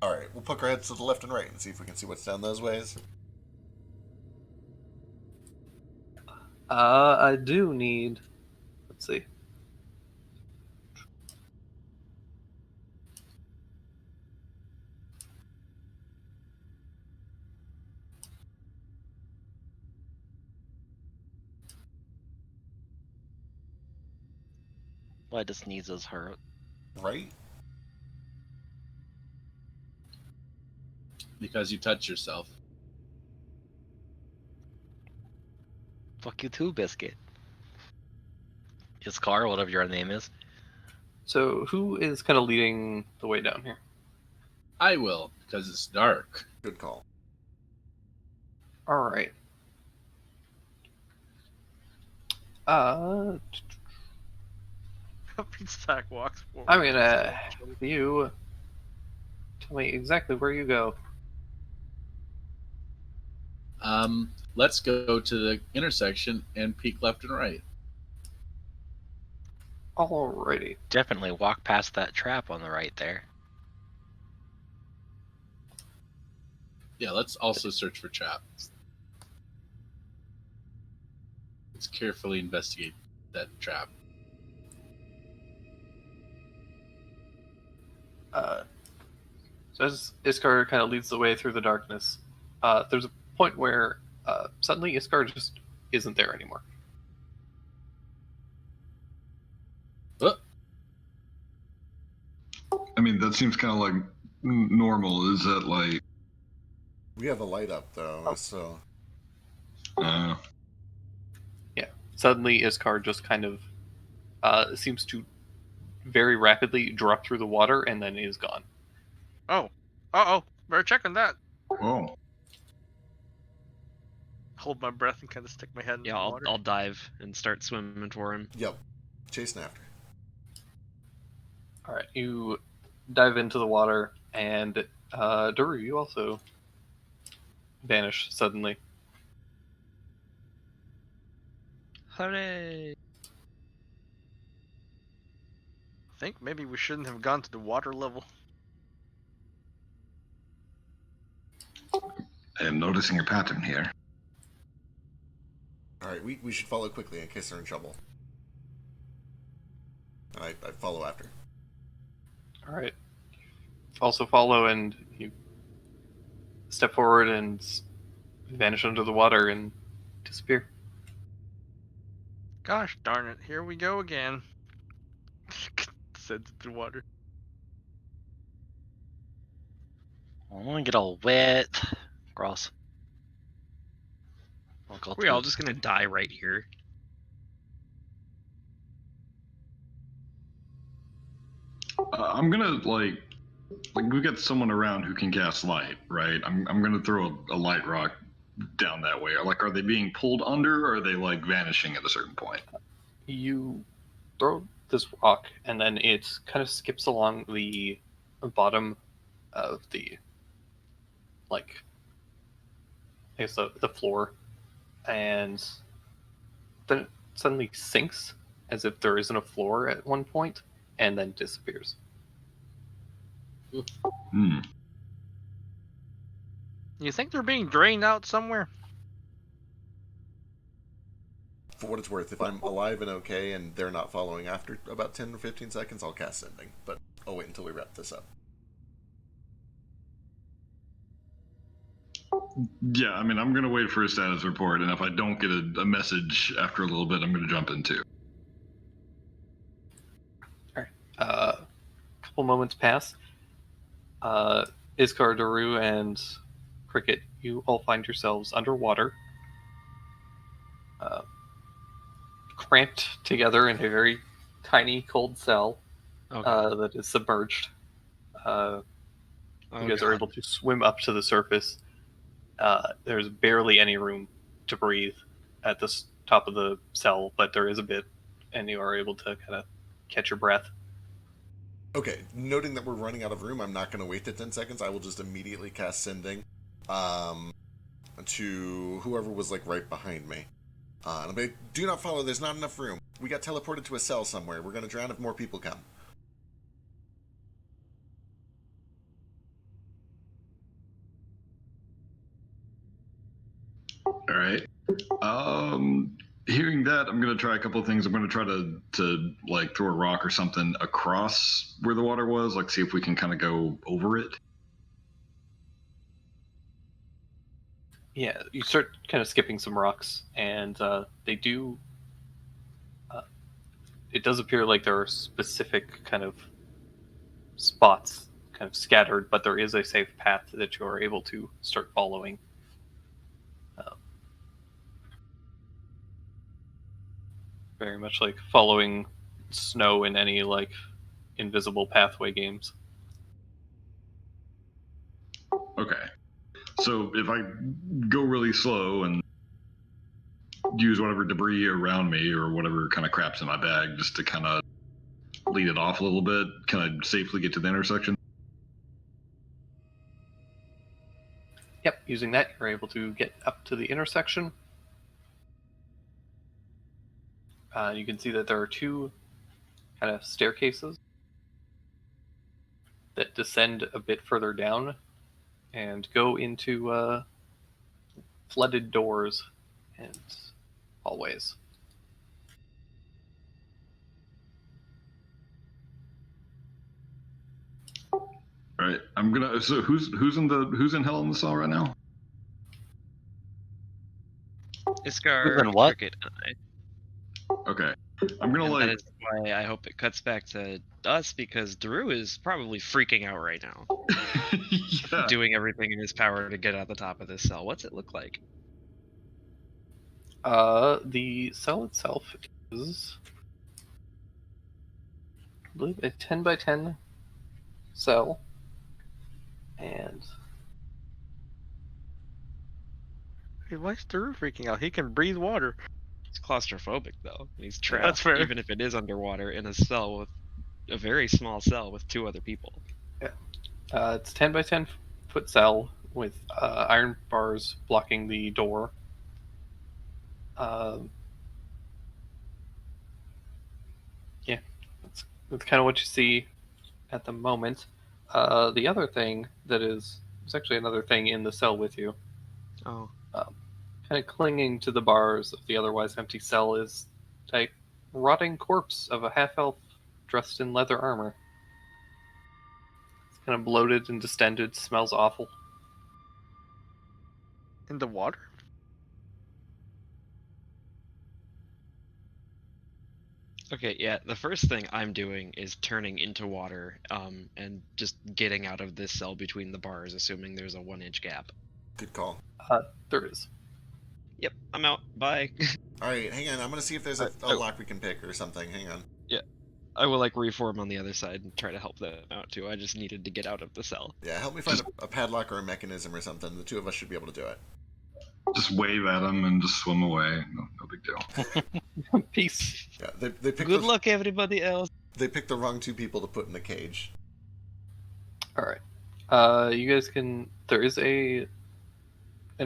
All right, we'll poke our heads to the left and right and see if we can see what's down those ways. I do need. Let's see. Why does sneezes hurt? Right? Because you touch yourself. Fuck you too, Biscuit. Iskar, whatever your name is. So who is kind of leading the way down here? I will, because it's dark. Good call. All right. Beanstalk walks forward. I'm gonna have you tell me exactly where you go. Let's go to the intersection and peek left and right. Alrighty. Definitely walk past that trap on the right there. Yeah, let's also search for traps. Let's carefully investigate that trap. So as Iskar kind of leads the way through the darkness, there's a point where suddenly Iskar just isn't there anymore. I mean, that seems kind of like normal. Is that like? We have a light up though, so Suddenly Iskar just kind of seems to very rapidly drop through the water and then is gone. Oh. Better check on that. oh, Hold my breath and kind of stick my head in Yeah, the I'll, water. I'll dive and start swimming for him. yep, chasing after. All right, you dive into the water, and Duru, you also vanish suddenly. Hooray! I think maybe we shouldn't have gone to the water level. I am noticing a pattern here. All right, we should follow quickly in case they're in trouble. And I follow after. All right. Also follow, and you step forward and vanish under the water and disappear. Gosh darn it, here we go again. Sends it to water. I want to get all wet. Gross. I'll go We're all through- just gonna die right here. I'm gonna like we got someone around who can cast light, right? I'm gonna throw a light rock down that way. Like, are they being pulled under, or are they like vanishing at a certain point? You throw this rock, and then it kind of skips along the bottom of the, like, I guess the floor, and then it suddenly sinks as if there isn't a floor at one point, and then disappears. Hmm. You think they're being drained out somewhere? For what it's worth, if I'm alive and okay and they're not following after about 10 or 15 seconds, I'll cast Sending. But I'll wait until we wrap this up. Yeah, I mean, I'm gonna wait for a status report, and if I don't get a message after a little bit, I'm gonna jump in too. A couple moments pass. Iskar, Daru, and Cricket, you all find yourselves underwater, cramped together in a very tiny, cold cell Okay. that is submerged. Oh, You guys are able to swim up to the surface. There's barely any room to breathe at the top of the cell, but there is a bit, and you are able to kind of catch your breath. Okay, noting that we're running out of room, I'm not going to wait the 10 seconds. I will just immediately cast Sending to whoever was like right behind me. And I'll be like, do not follow, there's not enough room. We got teleported to a cell somewhere. We're going to drown if more people come. All right. Hearing that, I'm gonna try a couple of things. I'm gonna try to like throw a rock or something across where the water was, like see if we can kind of go over it. Yeah, you start kind of skipping some rocks, and they do. It does appear like there are specific kind of spots kind of scattered, but there is a safe path that you are able to start following. very much like following snow in any like invisible pathway games. Okay. So if I go really slow and use whatever debris around me or whatever kind of crap's in my bag just to kind of lead it off a little bit, can I safely get to the intersection? Yep, using that, you're able to get up to the intersection. You can see that there are two kind of staircases that descend a bit further down and go into flooded doors and hallways. All right. I'm gonna. So who's in Hell in the Cell right now? Iskar, Then what? Cricket, and I. Okay. I'm gonna And like. that is why I hope it cuts back to us because Drew is probably freaking out right now, Yeah. doing everything in his power to get out the top of this cell. What's it look like? The cell itself is, I believe, a 10 by 10 cell, and Hey, why is Drew freaking out? He can breathe water. He's claustrophobic though. He's trapped, That's fair. even if it is underwater, in a cell with a very small cell with two other people. it's 10 by 10 foot cell with iron bars blocking the door. Yeah, that's kind of what you see at the moment. The other thing that is, there's actually another thing in the cell with you. Oh, Kind of clinging to the bars of the otherwise empty cell is a rotting corpse of a half-elf dressed in leather armor. It's kind of bloated and distended, smells awful. In the water? okay, yeah. The first thing I'm doing is turning into water, and just getting out of this cell between the bars, assuming there's a 1-inch gap. Good call. There is. Yep, I'm out. Bye. All right, hang on. I'm gonna see if there's a Oh. lock we can pick or something. Hang on. I will like reform on the other side and try to help them out too. I just needed to get out of the cell. Yeah, help me find a padlock or a mechanism or something. The two of us should be able to do it. Just wave at them and just swim away. No big deal. Peace. Yeah, they picked Good the, luck, everybody else. They picked the wrong two people to put in the cage. All right. You guys can. There is an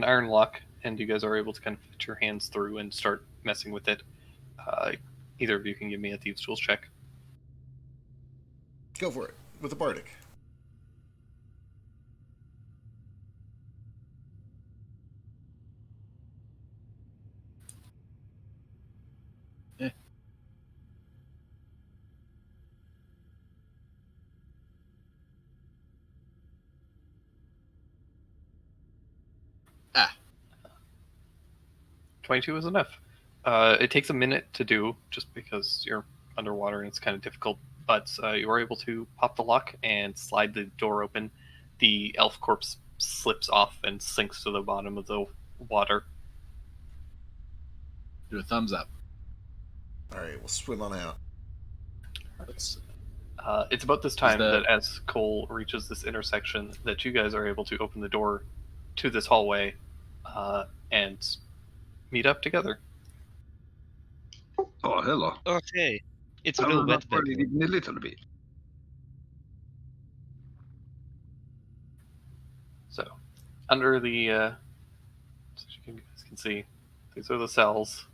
iron lock, and you guys are able to kind of put your hands through and start messing with it. Either of you can give me a thieves' tools check. Go for it with the bardic. Ah. 22 is enough. It takes a minute to do, just because you're underwater and it's kind of difficult. But you are able to pop the lock and slide the door open. The elf corpse slips off and sinks to the bottom of the water. Do a thumbs up. All right, we'll swim on out. Let's, It's about this time the- that as Cole reaches this intersection that you guys are able to open the door to this hallway and meet up together. Oh, hello. Okay, it's a I little was not wet back worried here. even a little bit. So, under the, so you guys can see, these are the cells.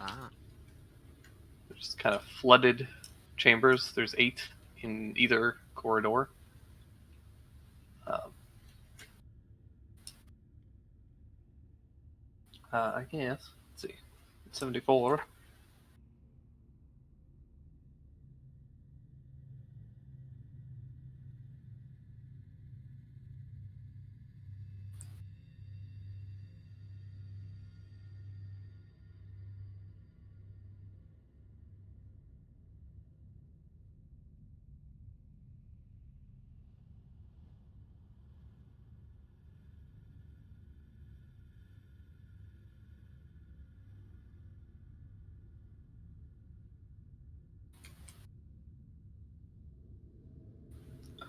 Ah, They're just kind of flooded chambers. There's 8 in either corridor. I guess. Let's see. 74.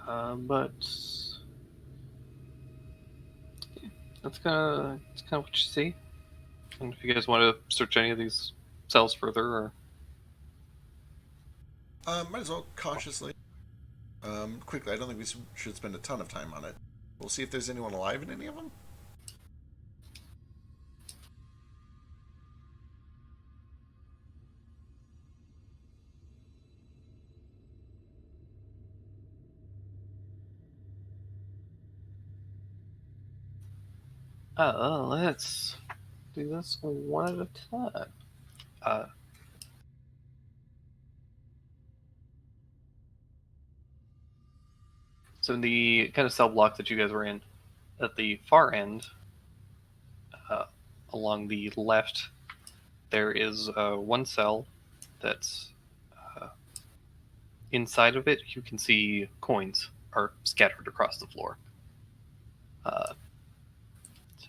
But yeah, that's kind of what you see. And if you guys want to search any of these cells further, or Might as well cautiously. Quickly, I don't think we should spend a ton of time on it. We'll see if there's anyone alive in any of them. let's do this one at a time. So in the kind of cell block that you guys were in, at the far end, along the left, there is one cell that's inside of it. You can see coins are scattered across the floor.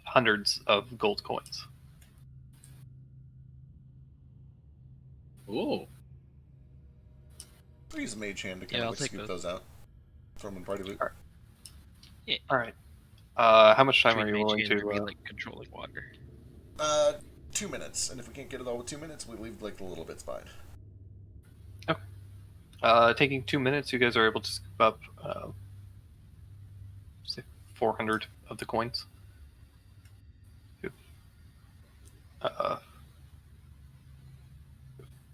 Hundreds of gold coins. Ooh. I'll use a mage hand to kind Yeah, of I'll like take scoop those. those out. Throw them in party loot. Alright. All right. How much time Between are you mage willing hand to? or me, like controlling water. 2 minutes, and if we can't get it all with 2 minutes, we leave like the little bits behind. Taking 2 minutes, you guys are able to scoop up, say, 400 of the coins.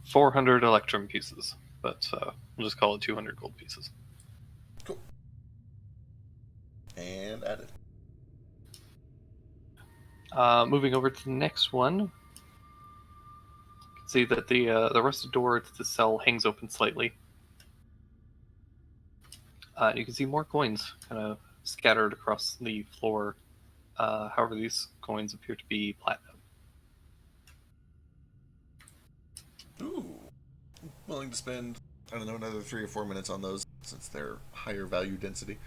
400 electrum pieces, but we'll just call it 200 gold pieces. Cool. And added. Moving over to the next one, you can see that the rusted door to the cell hangs open slightly. You can see more coins kind of scattered across the floor. However, these coins appear to be platinum. Ooh. Willing to spend, I don't know, another 3 or 4 minutes on those since they're higher value density.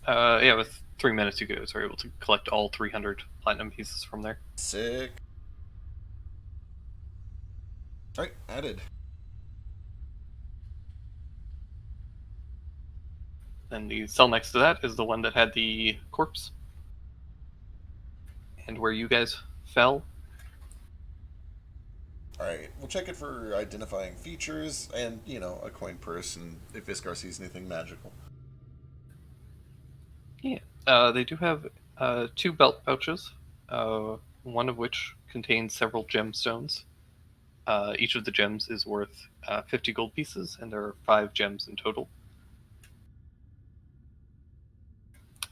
Yeah, with 3 minutes, you guys are able to collect all 300 platinum pieces from there. Sick. Alright, added. And the cell next to that is the one that had the corpse. And where you guys fell. Alright, we'll check it for identifying features and, you know, a coin purse and if Iskar sees anything magical. Yeah, they do have 2 belt pouches, one of which contains several gemstones. Each of the gems is worth 50 gold pieces, and there are 5 gems in total.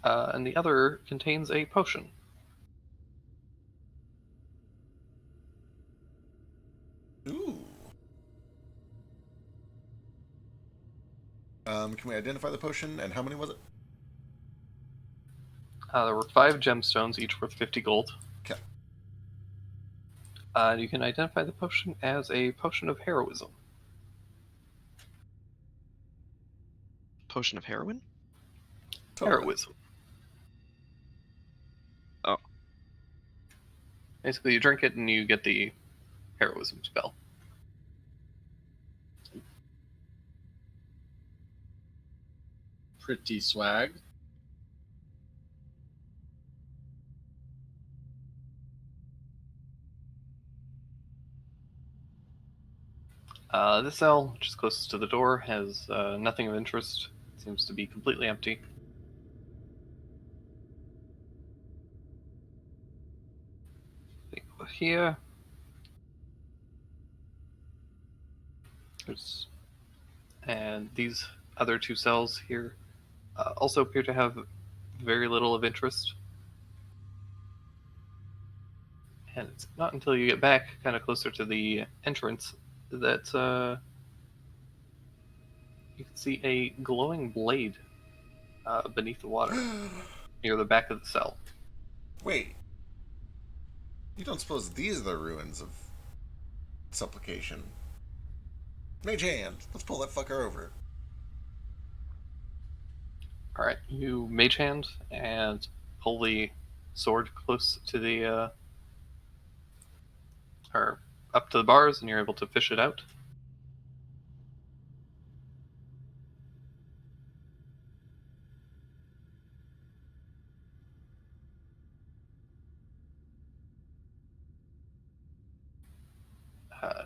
And the other contains a potion. Ooh. Can we identify the potion and how many was it? There were 5 gemstones, each worth 50 gold. Okay. You can identify the potion as a potion of heroism. Potion of heroin? Totally. Heroism. Oh. Basically, you drink it and you get the heroism spell. Pretty swag. This cell, which is closest to the door, has nothing of interest. It seems to be completely empty. Over here. And these other 2 cells here also appear to have very little of interest. And it's not until you get back kind of closer to the entrance that you can see a glowing blade beneath the water near the back of the cell. Wait. You don't suppose these are the ruins of supplication? Mage hand, let's pull that fucker over. Alright, you mage hand and pull the sword close to the or up to the bars, and you're able to fish it out.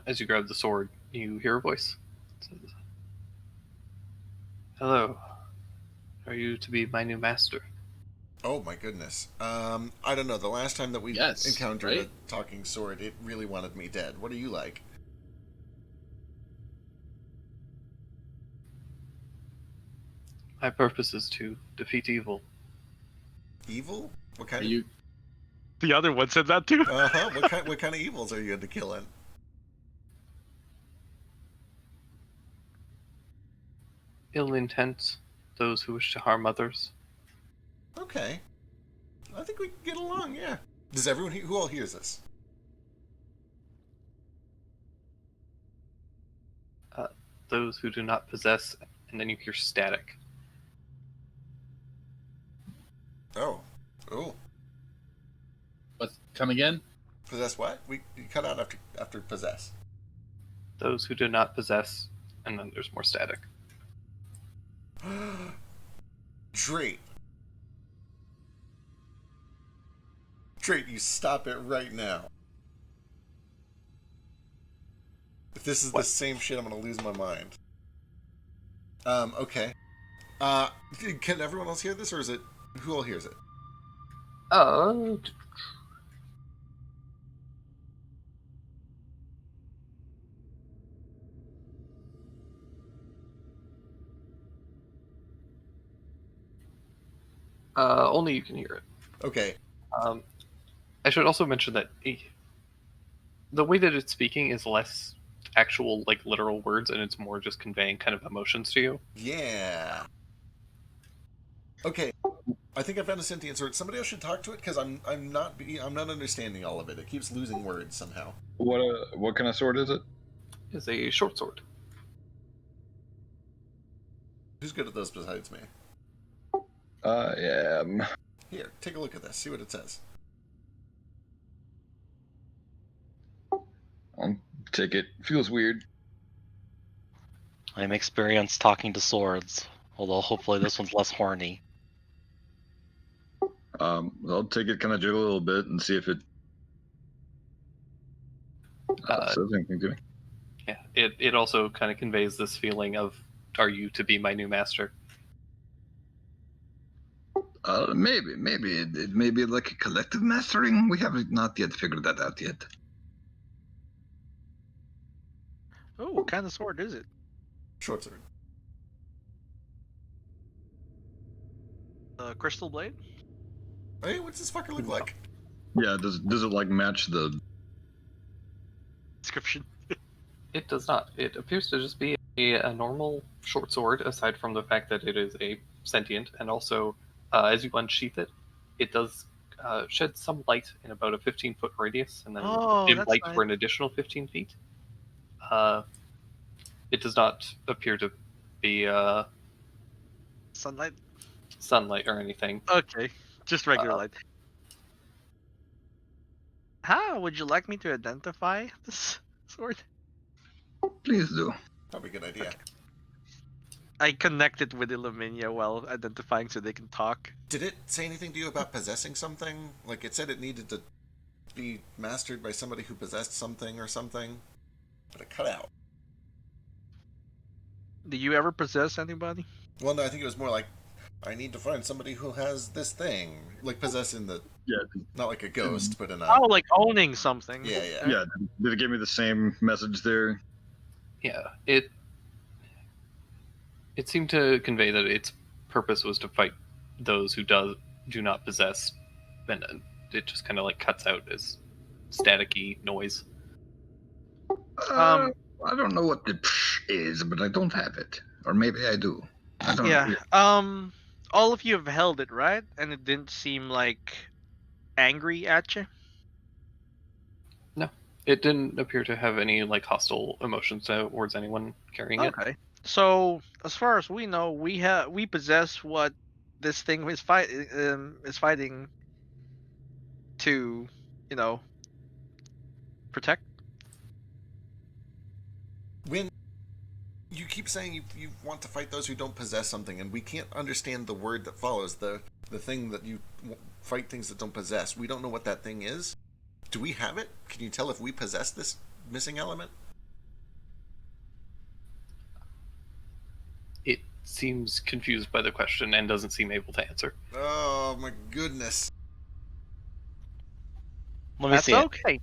As you grab the sword, you hear a voice. It says, "Hello. Are you to be my new master?" Oh my goodness. I don't know. The last time that we Yes, encountered right? a talking sword, it really wanted me dead. What are you like? My purpose is to defeat evil. Evil? What Are kind you? The other one said that too. of? What kind of evils are you into killing? Ill intent, those who wish to harm others. Okay. I think we can get along. Yeah. Does everyone who all hears this? Those who do not possess, and then you hear static. Oh. Oh. What? Come again? Possess what? You cut out after possess. Those who do not possess, and then there's more static. Drake. Drake, you stop it right now. If this is the same shit, I'm gonna lose my mind. Okay. Can everyone else hear this, or is it who all hears it? Oh, only you can hear it. Okay. I should also mention that the way that it's speaking is less actual, like, literal words, and it's more just conveying kind of emotions to you. Yeah. Okay. I think I found a sentient sword. Somebody else should talk to it because I'm not understanding all of it. It keeps losing words somehow. What kind of sword is it? It's a short sword. Who's good at those besides me? I am. Here, take a look at this. See what it says. I'll take it. Feels weird. I'm experienced talking to swords, although hopefully this one's less horny. I'll take it, kind of jiggle a little bit, and see if it says anything to me. Yeah, it also kind of conveys this feeling of, are you to be my new master? Maybe it may be like a collective mastering. We haven't not yet figured that out yet. Oh, what kind of sword is it? Short sword. Crystal blade? Hey, what's this fucker look like? Yeah, does it like match the? Description. It does not. It appears to just be a normal short sword, aside from the fact that it is a sentient, and also, as you unsheath it, it does shed some light in about a 15-foot radius, and then dim that's light nice. for an additional 15 feet. It does not appear to be Sunlight? sunlight or anything. Okay, just regular light. How would you like me to identify this sword? Please do. Probably a good idea. Okay. I connected with Illuminia while identifying so they can talk. Did it say anything to you about possessing something? Like, it said it needed to be mastered by somebody who possessed something or something, but it cut out. Do you ever possess anybody? Well, no, I think it was more like, I need to find somebody who has this thing. Like, possessing the... Yeah. Not like a ghost, but in a... Oh, like owning something. Yeah, yeah. Yeah. Did it give me the same message there? Yeah, it seemed to convey that its purpose was to fight those who do not possess, and it just kind of like cuts out as staticky noise. I don't know what the psh is, but I don't have it, or maybe I do. I don't Yeah. know. All of you have held it, right? And it didn't seem like angry at you. No, it didn't appear to have any like hostile emotions towards anyone carrying it. Okay. So, as far as we know, we possess what this thing is fighting to, protect. When you keep saying you want to fight those who don't possess something, and we can't understand the word that follows, the thing that you fight things that don't possess. We don't know what that thing is. Do we have it? Can you tell if we possess this missing element? seems confused by the question and doesn't seem able to answer. Oh my goodness. Let me That's see it. okay.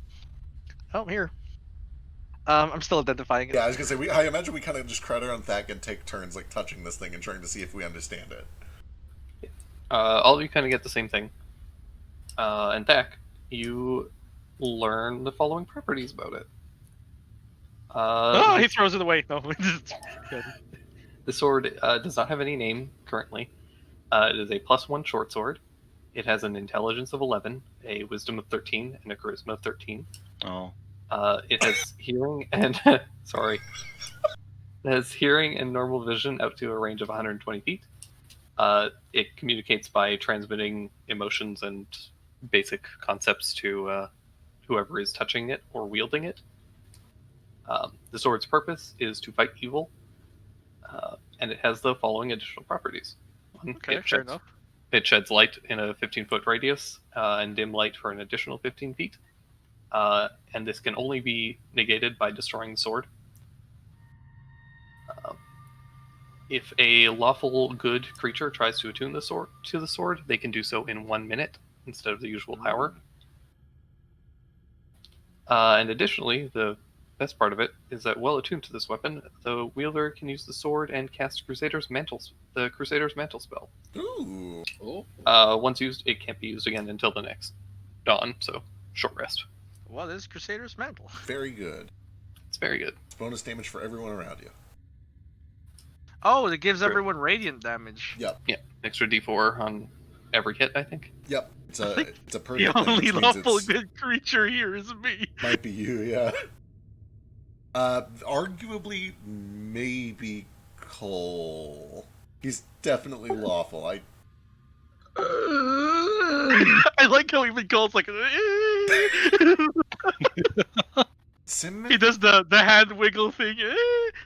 Oh, here. I'm still identifying it. Yeah, I was gonna say, I imagine we kind of just crowd around Thak and take turns like touching this thing and trying to see if we understand it. All of you kind of get the same thing. And Thak, you learn the following properties about it. Oh, he throws it away. No. The sword does not have any name currently. It is a +1 short sword. It has an intelligence of 11, a wisdom of 13, and a charisma of 13. Oh. It has hearing and sorry. It has hearing and normal vision out to a range of 120 feet. It communicates by transmitting emotions and basic concepts to whoever is touching it or wielding it. The sword's purpose is to fight evil, and it has the following additional properties. One, Okay, fair enough. It sheds light in a 15-foot radius and dim light for an additional 15 feet. And this can only be negated by destroying the sword. If a lawful good creature tries to attune the sword, they can do so in 1 minute instead of the usual hour. And additionally, the best part of it is that while attuned to this weapon, the wielder can use the sword and cast the Crusader's Mantle spell. Ooh. Oh. Once used, it can't be used again until the next dawn, so short rest. What is Crusader's Mantle? Very good. It's very good. It's bonus damage for everyone around you. Oh, it gives Sure. everyone radiant damage. Yep. Yeah, extra D4 on every hit, I think. Yep. It's a think permanent The thing, only which means lawful it's- good creature here is me. Might be you, yeah. Arguably, maybe Cole. He's definitely lawful. I like how even Cole's like. Simon? He does the hand wiggle thing.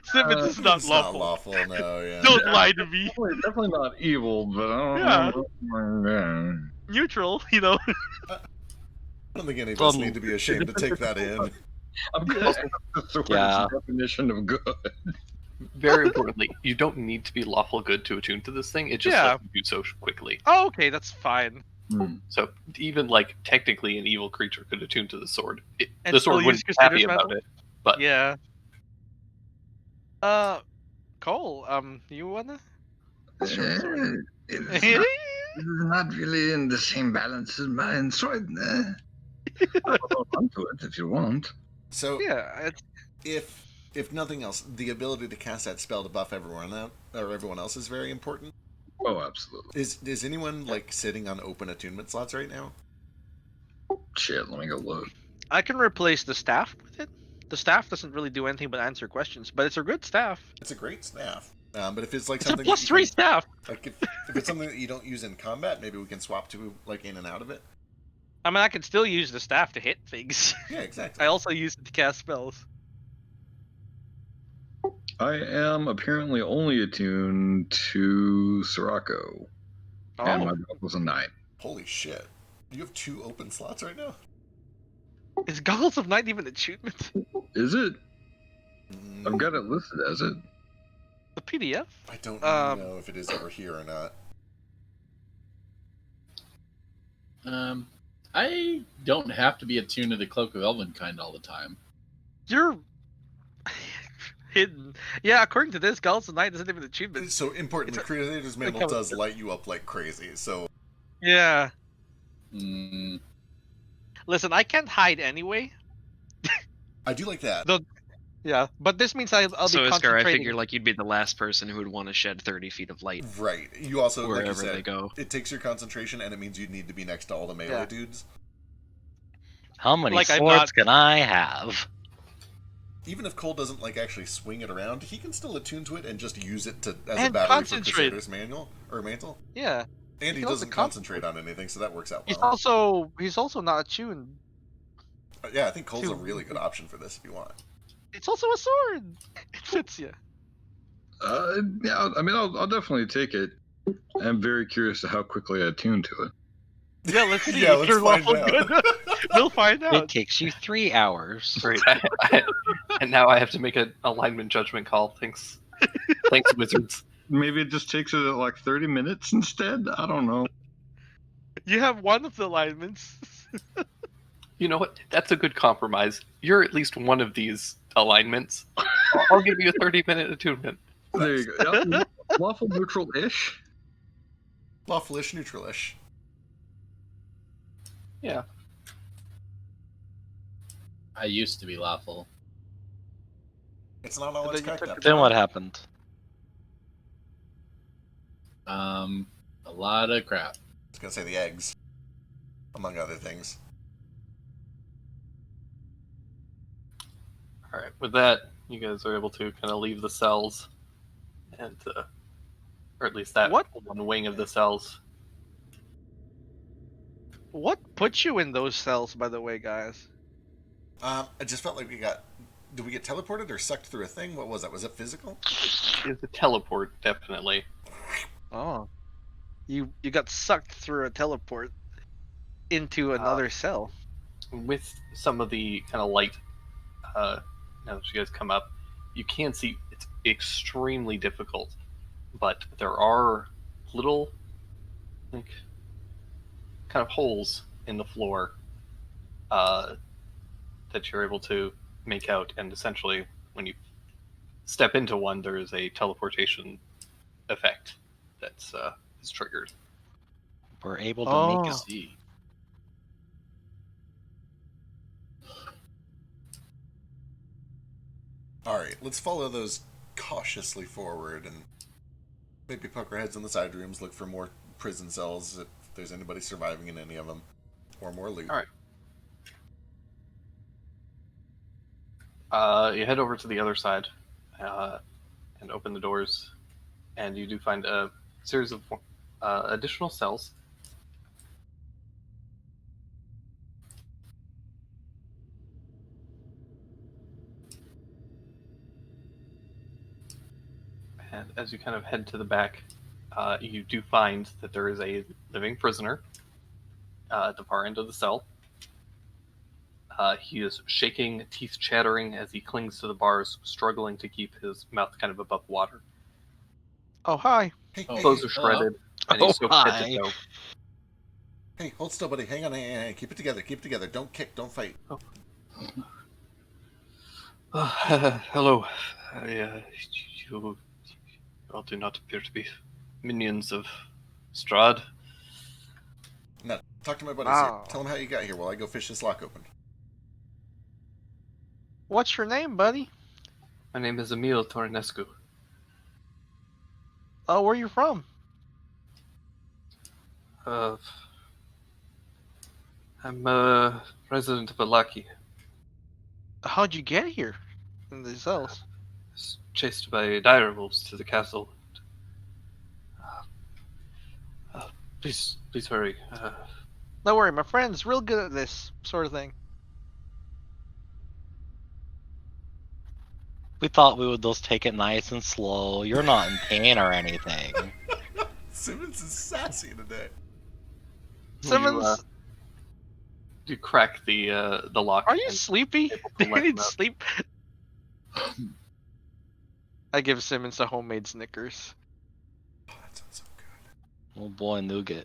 Simmons is not It's lawful. not lawful, no, yeah. Don't lie to me. Definitely not evil, but I Yeah. don't know. Neutral, you know. I don't think any of us need to be ashamed to take that in. I'm close to the sword's Yeah. definition of good. Very importantly, you don't need to be lawful good to attune to this thing. It just Yeah. lets you do so quickly. Oh, okay, that's fine. So even like technically an evil creature could attune to the sword. And The still sword use wouldn't be Crusader's happy about Mantle? it. But Yeah. Cole, you wanna? Short sword. It's not really in the same balance as mine, so I'll hold on to it if you want. So, Yeah, it's if nothing else, the ability to cast that spell to buff everyone out, or everyone else is very important. Oh, absolutely. Is anyone, like, sitting on open attunement slots right now? Shit, let me go look. I can replace the staff with it. The staff doesn't really do anything but answer questions, but it's a good staff. It's a great staff. But if it's like It's a something plus that you 3 can- staff. like if it's something that you don't use in combat, maybe we can swap to like in and out of it. I mean, I can still use the staff to hit things. Yeah, exactly. I also use it to cast spells. I am apparently only attuned to Sirocco, and my buff was a 9. Holy shit! You have 2 open slots right now. Is Goggles of Night even achievement? Is it? Mm, I've got it listed as it. The PDF? I don't know if it is over here or not. I don't have to be attuned to the Cloak of Elvenkind all the time. You're hidden. Yeah, according to this, Goggles of Night isn't even achievement. So importantly, Crusader's Mantle cover- does light you up like crazy. So Yeah. Mm, Listen, I can't hide anyway. I do like that. Yeah, but this means I'll So, be Iskar, I concentrating. figure like you'd be the last person who would want to shed 30 feet of light Right. You also, like you wherever said, they go. it takes your concentration, and it means you need to be next to all the melee Yeah. dudes. How many Like, I'm swords not- can I have? Even if Cole doesn't like actually swing it around, he can still attune to it and just use it to as a And battery for concentrate. Crusader's Manual or Mantle. Yeah, And he can also doesn't concentrate on anything, so that works out he's well. also not attuned. Yeah, I think Cole's a to- really good option for this if you want. It's also a sword. It fits you. Yeah, I mean, I'll definitely take it. I'm very curious to how quickly I attune to it. Yeah, let's see. Yeah, if let's you're find lawful out. good. We'll find It out. takes you 3 hours. great. And now I have to make an alignment judgment call. Thanks, wizards. maybe it just takes it like 30 minutes instead. I don't know. You have one of the alignments. You know what? That's a good compromise. You're at least one of these alignments. I'll give you a 30-minute attunement. There you go. Yep. Lawful neutral-ish. Lawfulish, neutralish. Yeah. I used to be lawful. It's not all it's then you cracked took up. Then what happened? A lot of crap. I was gonna say the eggs, among other things. All right. With that, you guys are able to kind of leave the cells, and or at least that What? one wing of the cells. What put you in those cells, by the way, guys? I just felt like we got. Did we get teleported or sucked through a thing? What was that? Was it physical? It's a teleport, definitely. Oh, you got sucked through a teleport into another cell. With some of the kind of light, now that you guys come up, you can see it's extremely difficult, but there are little, like, kind of holes in the floor that you're able to make out, and essentially, when you step into one, there is a teleportation effect that's is triggered. We're able to Oh. make I it. see. Alright, let's follow those cautiously forward and maybe poke our heads in the side rooms, look for more prison cells if there's anybody surviving in any of them, or more loot. Alright. You head over to the other side and open the doors, and you do find a series of additional cells. And as you kind of head to the back, you do find that there is a living prisoner at the far end of the cell. He is shaking, teeth chattering as he clings to the bars, struggling to keep his mouth kind of above water. Oh, hi. Hey, Oh. hey, Clothes are shredded, and he's Oh, soaked head hi. to toe. hey, hold still, buddy. Hang on, hang on. Keep it together, keep it together. Don't kick, don't fight. Hello. You all do not appear to be minions of Strahd. No, talk to my buddies Wow. here. Tell them how you got here while I go fish this lock open. What's your name, buddy? My name is Emil Tornescu. Oh, where you from? I'm a resident of Alaki. How'd you get here? In the cells? Was chased by dire wolves to the castle. Please hurry. Don't worry, my friend's real good at this sort of thing. We thought we would just take it nice and slow. You're not in pain or anything. Simmons is sassy today. Simmons, You crack the lock. are you and sleepy? able Do to you let need him out. sleep? I give Simmons a homemade Snickers. Oh, that sounds so good. Oh boy, nougat.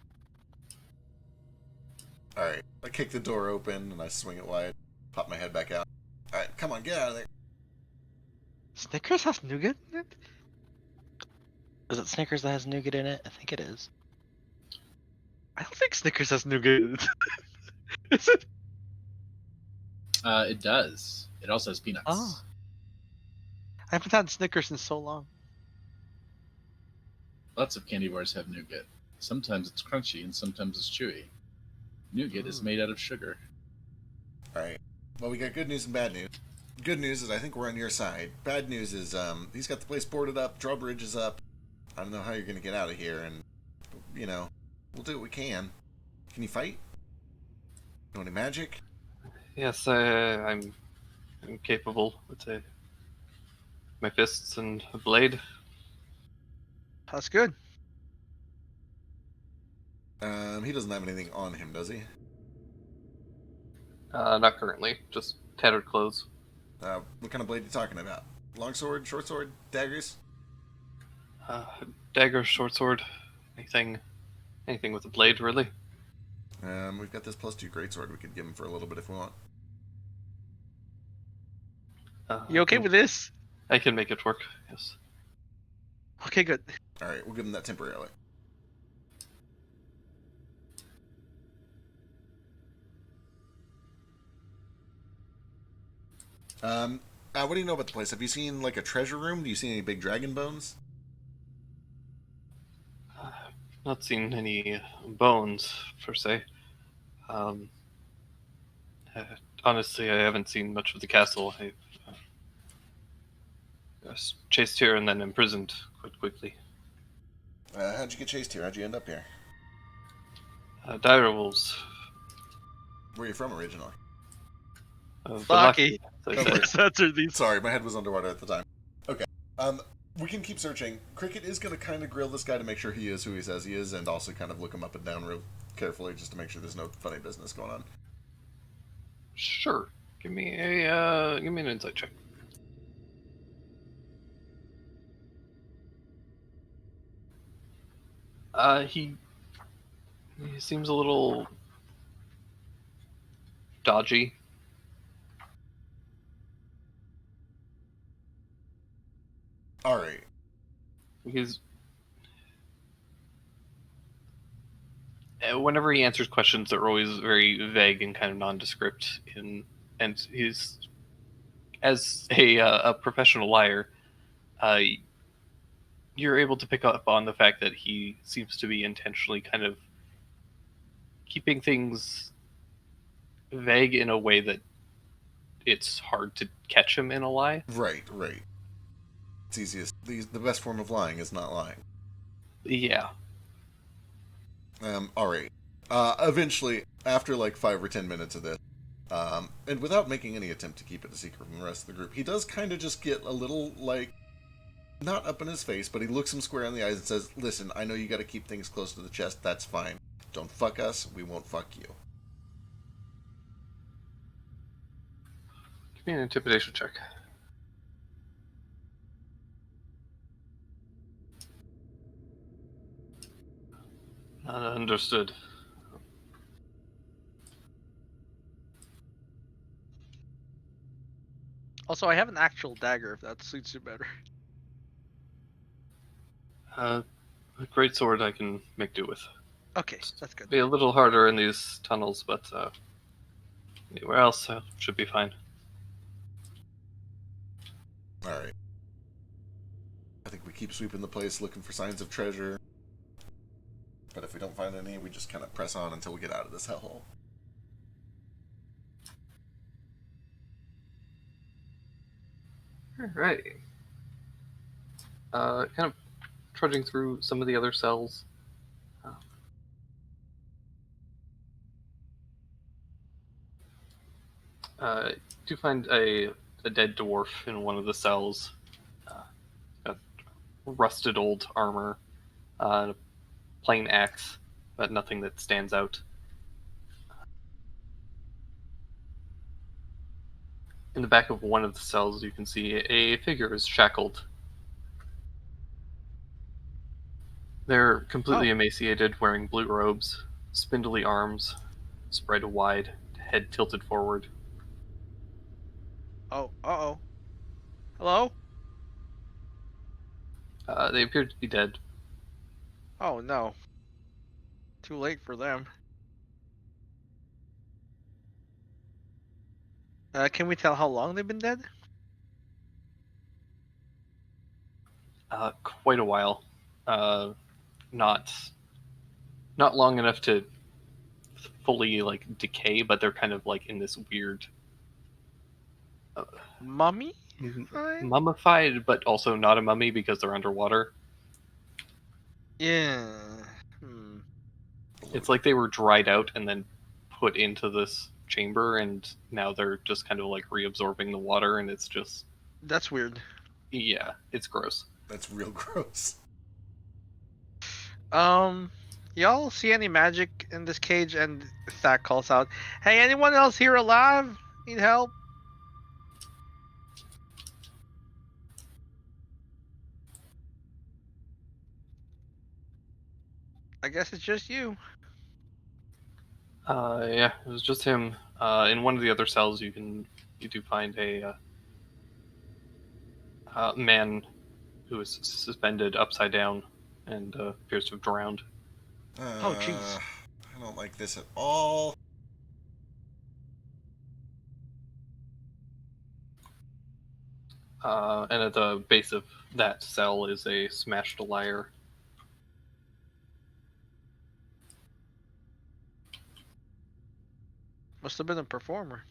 Alright, I kick the door open and I swing it wide, pop my head back out. Alright, come on, get out of there. Snickers has nougat in it? Is it Snickers that has nougat in it? I think it is. I don't think Snickers has nougat in it. Is it? It does. It also has peanuts. Oh. I haven't had Snickers in so long. Lots of candy bars have nougat. Sometimes it's crunchy and sometimes it's chewy. Nougat is made out of sugar. Alright, well, we got good news and bad news. Good news is I think we're on your side. Bad news is he's got the place boarded up, drawbridge is up. I don't know how you're going to get out of here, and, you know, we'll do what we can. Can you fight? You know any magic? Yes, I'm capable with my fists and a blade. That's good. He doesn't have anything on him, does he? Not currently, just tattered clothes. What kind of blade are you talking about? Long sword, short sword, daggers? Dagger, short sword, anything with a blade, really. We've got this +2 greatsword we could give him for a little bit if we want. You okay with this? I can make it work. Yes. Okay, good. All right, we'll give him that temporarily. What do you know about the place? Have you seen like a treasure room? Do you see any big dragon bones? Not seen any bones per se. Honestly, I haven't seen much of the castle. I was chased here and then imprisoned quite quickly. How'd you get chased here? How'd you end up here? Dire wolves. Where are you from originally? Lucky. Sorry, my head was underwater at the time. Okay. We can keep searching. Cricket is going to kind of grill this guy to make sure he is who he says he is, and also kind of look him up and down real carefully just to make sure there's no funny business going on. Sure. Give me an insight check. He seems a little dodgy. All right. Whenever he answers questions, they're always very vague and kind of nondescript. And he's, as a professional liar, you're able to pick up on the fact that he seems to be intentionally kind of keeping things vague in a way that it's hard to catch him in a lie. Right. It's easiest. The best form of lying is not lying. Yeah. All right. Eventually, after like 5 or 10 minutes of this, and without making any attempt to keep it a secret from the rest of the group, he does kind of just get a little, like, not up in his face, but he looks him square in the eyes and says, "Listen, I know you got to keep things close to the chest. That's fine. Don't fuck us. We won't fuck you." Give me an intimidation check. Understood. Also, I have an actual dagger if that suits you better. A great sword I can make do with. Okay, that's good. Be a little harder in these tunnels, but anywhere else should be fine. All right. I think we keep sweeping the place looking for signs of treasure. But if we don't find any, we just kind of press on until we get out of this hellhole. Alright. Kind of trudging through some of the other cells. Do find a dead dwarf in one of the cells. Got rusted old armor, and a plain axe, but nothing that stands out. In the back of one of the cells, you can see a figure is shackled. They're completely emaciated, wearing blue robes, spindly arms, spread wide, head tilted forward. Oh, uh-oh. Hello? They appear to be dead. Oh, no. Too late for them. Can we tell how long they've been dead? Quite a while. Not long enough to fully like decay, but they're kind of like in this weird Mummy? mummified, but also not a mummy because they're underwater. Yeah. It's like they were dried out and then put into this chamber, and now they're just kind of like reabsorbing the water, and it's just... That's weird. Yeah, it's gross. That's real gross. Y'all see any magic in this cage? And Thak calls out, "Hey, anyone else here alive? Need help?" I guess it's just you. Yeah, it was just him. In one of the other cells, you do find a man who is suspended upside down and appears to have drowned. Oh, jeez. I don't like this at all. And at the base of that cell is a smashed lyre. Must have been a performer.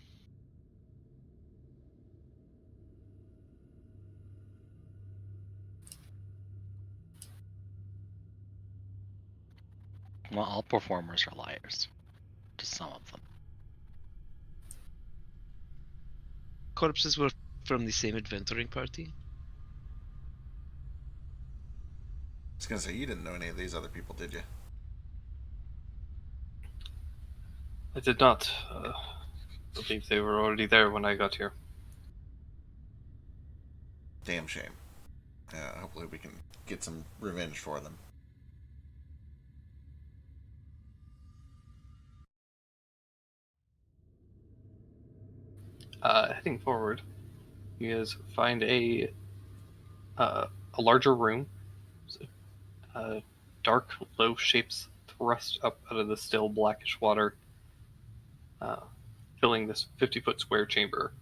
Well, all performers are liars. Just some of them. Corpses were from the same adventuring party. I was gonna say, you didn't know any of these other people, did you? I did not believe they were already there when I got here. Damn shame. Hopefully we can get some revenge for them. Heading forward, you guys find a larger room. Dark, low shapes thrust up out of the still blackish water, filling this 50-foot square chamber.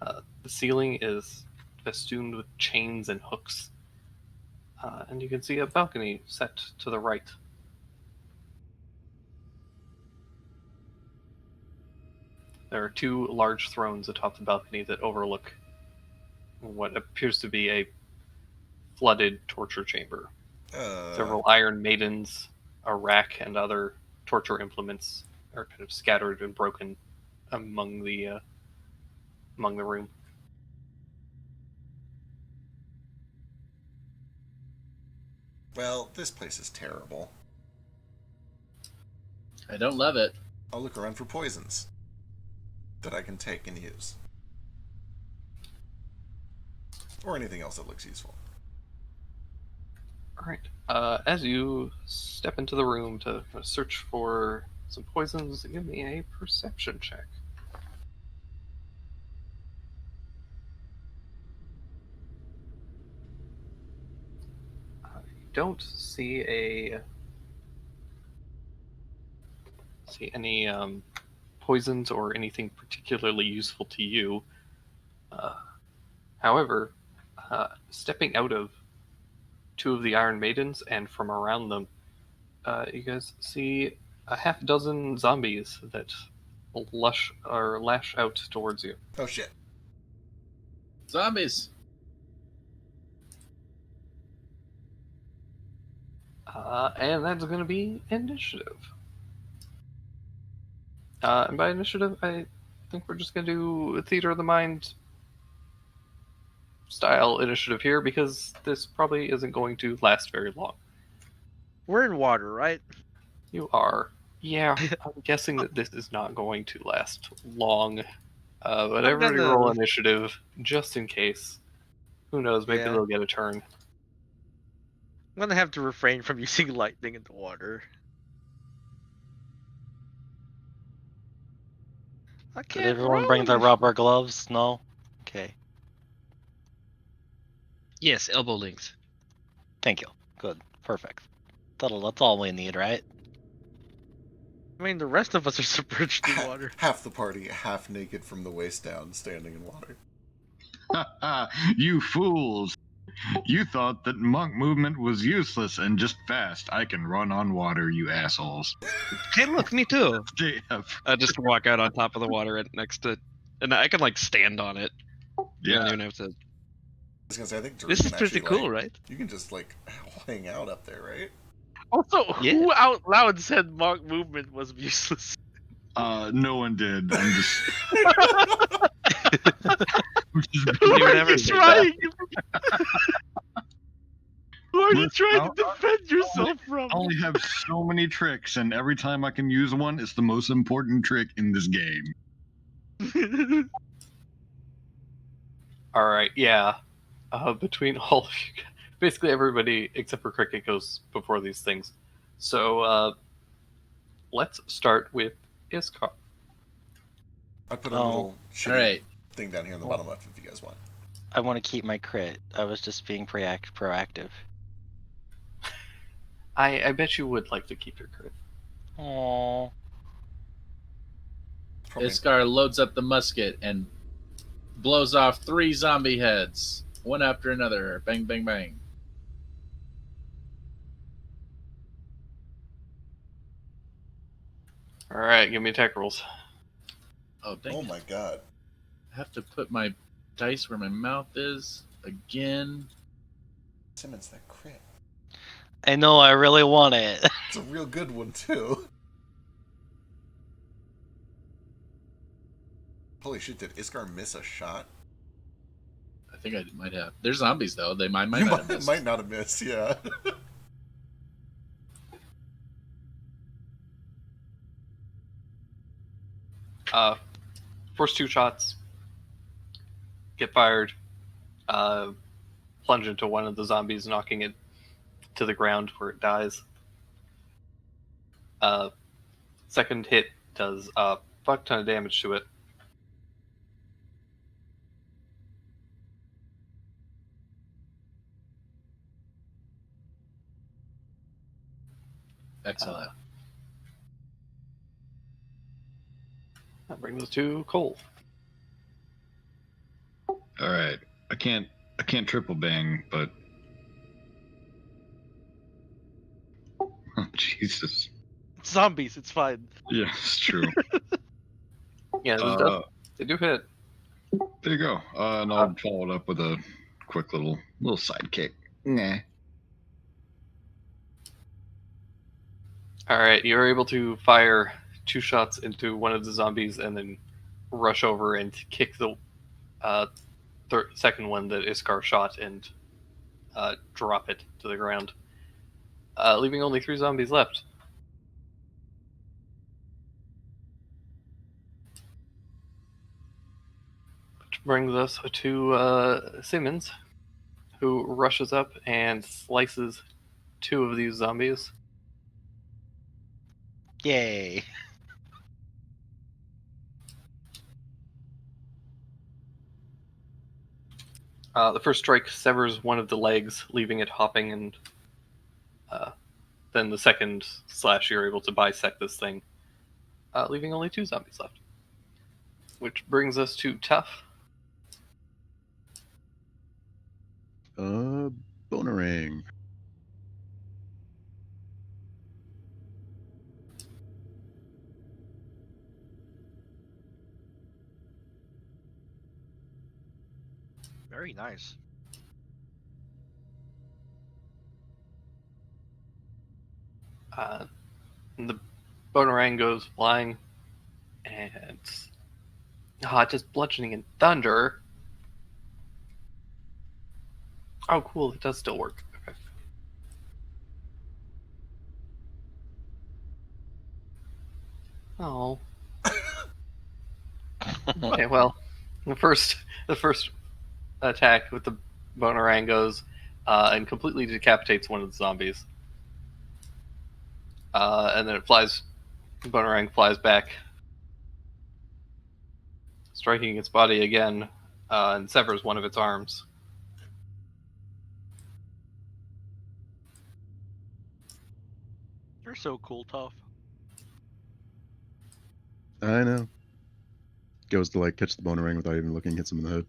The ceiling is festooned with chains and hooks, and you can see a balcony set to the right. There are two large thrones atop the balcony that overlook what appears to be a flooded torture chamber. Several iron maidens, a rack, and other torture implements are kind of scattered and broken among the room. Well, this place is terrible. I don't love it. I'll look around for poisons that I can take and use. Or anything else that looks useful. Alright. As you step into the room to search for some poisons, give me a perception check. You don't see any poisons or anything particularly useful to you. However, stepping out of two of the Iron Maidens and from around them, you guys see a half dozen zombies that lash out towards you. Oh shit. Zombies! And that's going to be initiative. And by initiative, I think we're just going to do a Theater of the Mind style initiative here, because this probably isn't going to last very long. We're in water, right? You are. Yeah, I'm guessing that this is not going to last long. But everybody roll initiative, just in case. Who knows, maybe they'll get a turn. I'm gonna have to refrain from using lightning in the water. I Did can't everyone roll bring their this. rubber gloves? No? Okay. Yes, elbow length. Thank you. Good. Perfect. That's all we need, right? I mean, the rest of us are submerged in water. Half the party half naked from the waist down, standing in water. You fools! You thought that monk movement was useless and just fast. I can run on water, you assholes. Hey, look, me too. JF. I just walk out on top of the water next to, and I can like stand on it. You don't Yeah. even have to. I was gonna say, I think Drew This is can pretty actually, cool, like, right? You can just like hang out up there, right? Also, Yeah. who out loud said monk movement was useless? No one did. I'm just. Who would are never you say trying? Who are you Look, trying to defend yourself from? I only have so many tricks, and every time I can use one, it's the most important trick in this game. Alright, yeah. Between all of you, basically everybody except for Cricket goes before these things. So let's start with Iskar. I put a Oh, little shitty Alright. thing down here in the bottom left if you guys want. I want to keep my crit. I was just being proactive. I bet you would like to keep your crit. Aww. Probably- Iskar loads up the musket and blows off 3 zombie heads, one after another. Bang, bang, bang. All right, give me attack rolls. Oh, dang Oh it. my god. I have to put my dice where my mouth is again. Simmons, that crit. I know, I really want it. It's a real good one, too. Holy shit, did Iskar miss a shot? I think I might have. They're zombies, though. They might You not have missed. might not have missed, yeah. First 2 shots get fired, plunge into one of the zombies, knocking it to the ground where it dies. Second hit does a fuck ton of damage to it. Excellent. That brings us to Cole. All right. I can't triple bang, but oh, Jesus. It's zombies. It's fine. Yeah, it's true. Yeah, they do hit. There you go. And I'll follow it up with a quick little sidekick. Nah. All right, you're able to fire 2 shots into one of the zombies and then rush over and kick the second one that Iskar shot and drop it to the ground, leaving only 3 zombies left. Which brings us to Simmons, who rushes up and slices 2 of these zombies. Yay. The first strike severs one of the legs, leaving it hopping, and then the second slash, you're able to bisect this thing, leaving only 2 zombies left. Which brings us to Tough. Bonerang. Very nice. And the Bonerang goes flying, and just bludgeoning and thunder. Oh, cool! It does still work. Okay. Oh. Okay, well, the first attack with the Bonerang goes and completely decapitates one of the zombies. And then it flies. Bonerang flies back, striking its body again, and severs one of its arms. You're so cool, Tough. I know. Goes to like catch the Bonerang without even looking, hits him in the head.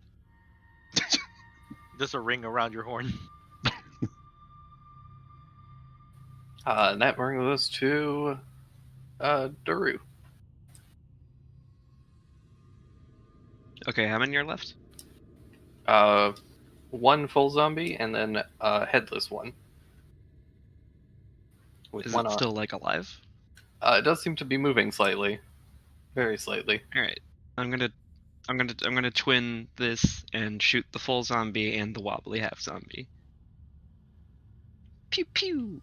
There's a ring around your horn. And that brings us to Daru. Okay, how many are left? 1 full zombie and then a headless one. With Is one it arm. still like alive? It does seem to be moving slightly, very slightly. All right, I'm gonna twin this and shoot the full zombie and the wobbly half zombie. Pew pew.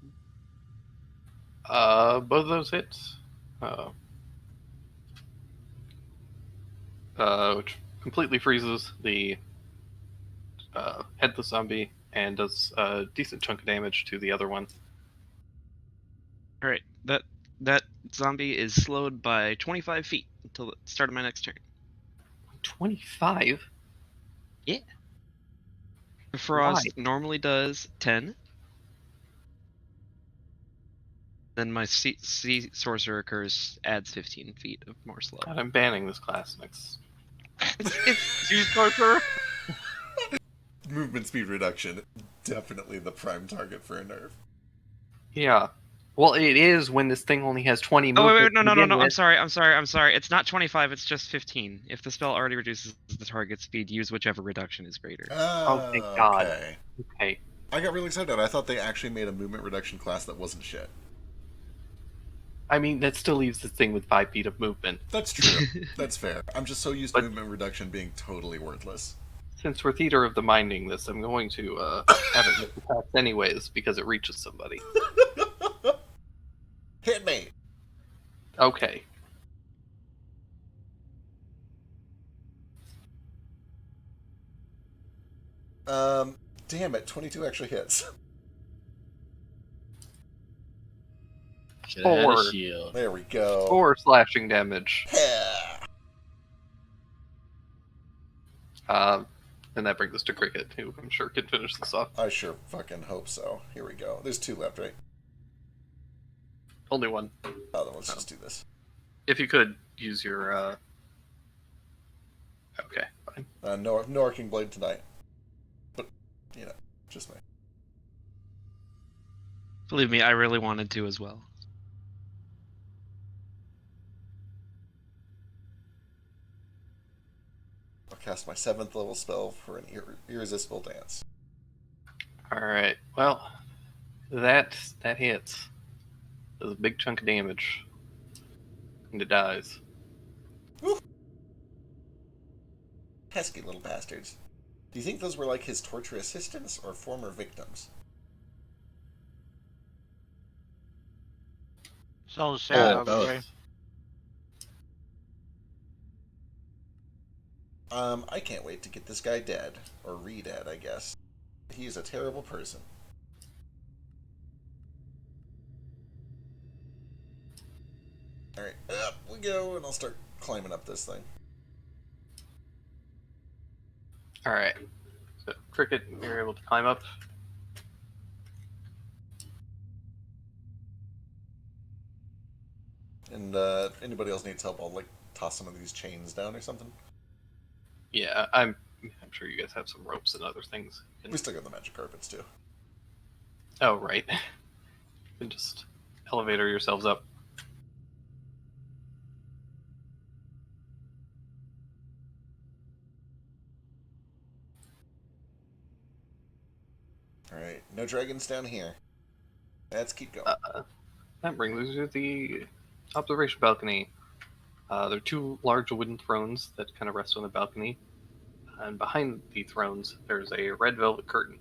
Both of those hits, which completely freezes the headless zombie and does a decent chunk of damage to the other one. All right, that zombie is slowed by 25 feet until the start of my next turn. 25? Yeah. Frost Why? normally does 10. Then my sea sorcerer curse adds 15 feet of more slow. God, I'm banning this class next. It's Sea Sorcerer. Movement speed reduction, definitely the prime target for a nerf. Yeah. Well, it is when this thing only has 20 Oh movement. wait, no, to begin I'm with. sorry. It's not 25. It's just 15. If the spell already reduces the target speed, use whichever reduction is greater. Oh, thank God. Okay. Okay. I got really excited. I thought they actually made a movement reduction class that wasn't shit. I mean, that still leaves this thing with 5 feet of movement. That's true. That's fair. I'm just so used to movement reduction being totally worthless. Since we're Theater of the Minding this, I'm going to have it make attacks anyways because it reaches somebody. Hit me! Okay. Damn it, 22 actually hits. Should have had a 4. shield. There we go. 4 slashing damage. And that brings us to Cricket, who I'm sure can finish this off. I sure fucking hope so. Here we go. There's 2 left, right? Only 1. Oh, then let's just do this. If you could use your. Okay, fine. No Arcing Blade tonight. But, just me. Believe me, I really wanted to as well. I'll cast my 7th level spell for an irresistible dance. Alright, well, that hits. Does a big chunk of damage. And it dies. Woo. Pesky little bastards. Do you think those were like his torture assistants or former victims? So sad. both. Okay. I can't wait to get this guy dead. Or re-dead, I guess. He's a terrible person. Alright, up we go, and I'll start climbing up this thing. Alright. So, Cricket, you're able to climb up. And anybody else needs help, I'll like toss some of these chains down or something. Yeah, I'm sure you guys have some ropes and other things. We still got the magic carpets too. Oh, right. You can just elevator yourselves up. Alright, no dragons down here. Let's keep going. That brings us to the observation balcony. There are 2 large wooden thrones that kind of rest on the balcony. And behind the thrones, there's a red velvet curtain.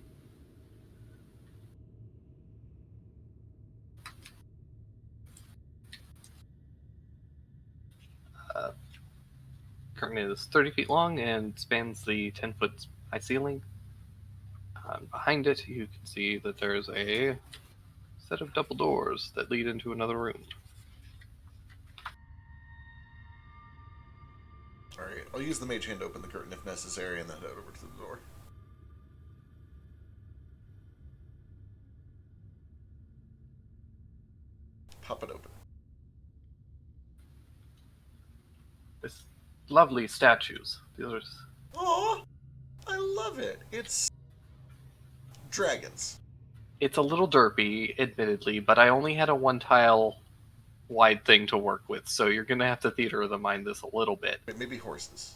Curtain is 30 feet long and spans the 10-foot high ceiling. Behind it, you can see that there's a set of double doors that lead into another room. Alright, I'll use the mage hand to open the curtain if necessary and then head over to the door. Pop it open. This lovely statues. These are Oh, I love it. It's dragons. It's a little derpy, admittedly, but I only had a 1-tile wide thing to work with, so you're going to have to theater of the mind this a little bit. Maybe horses.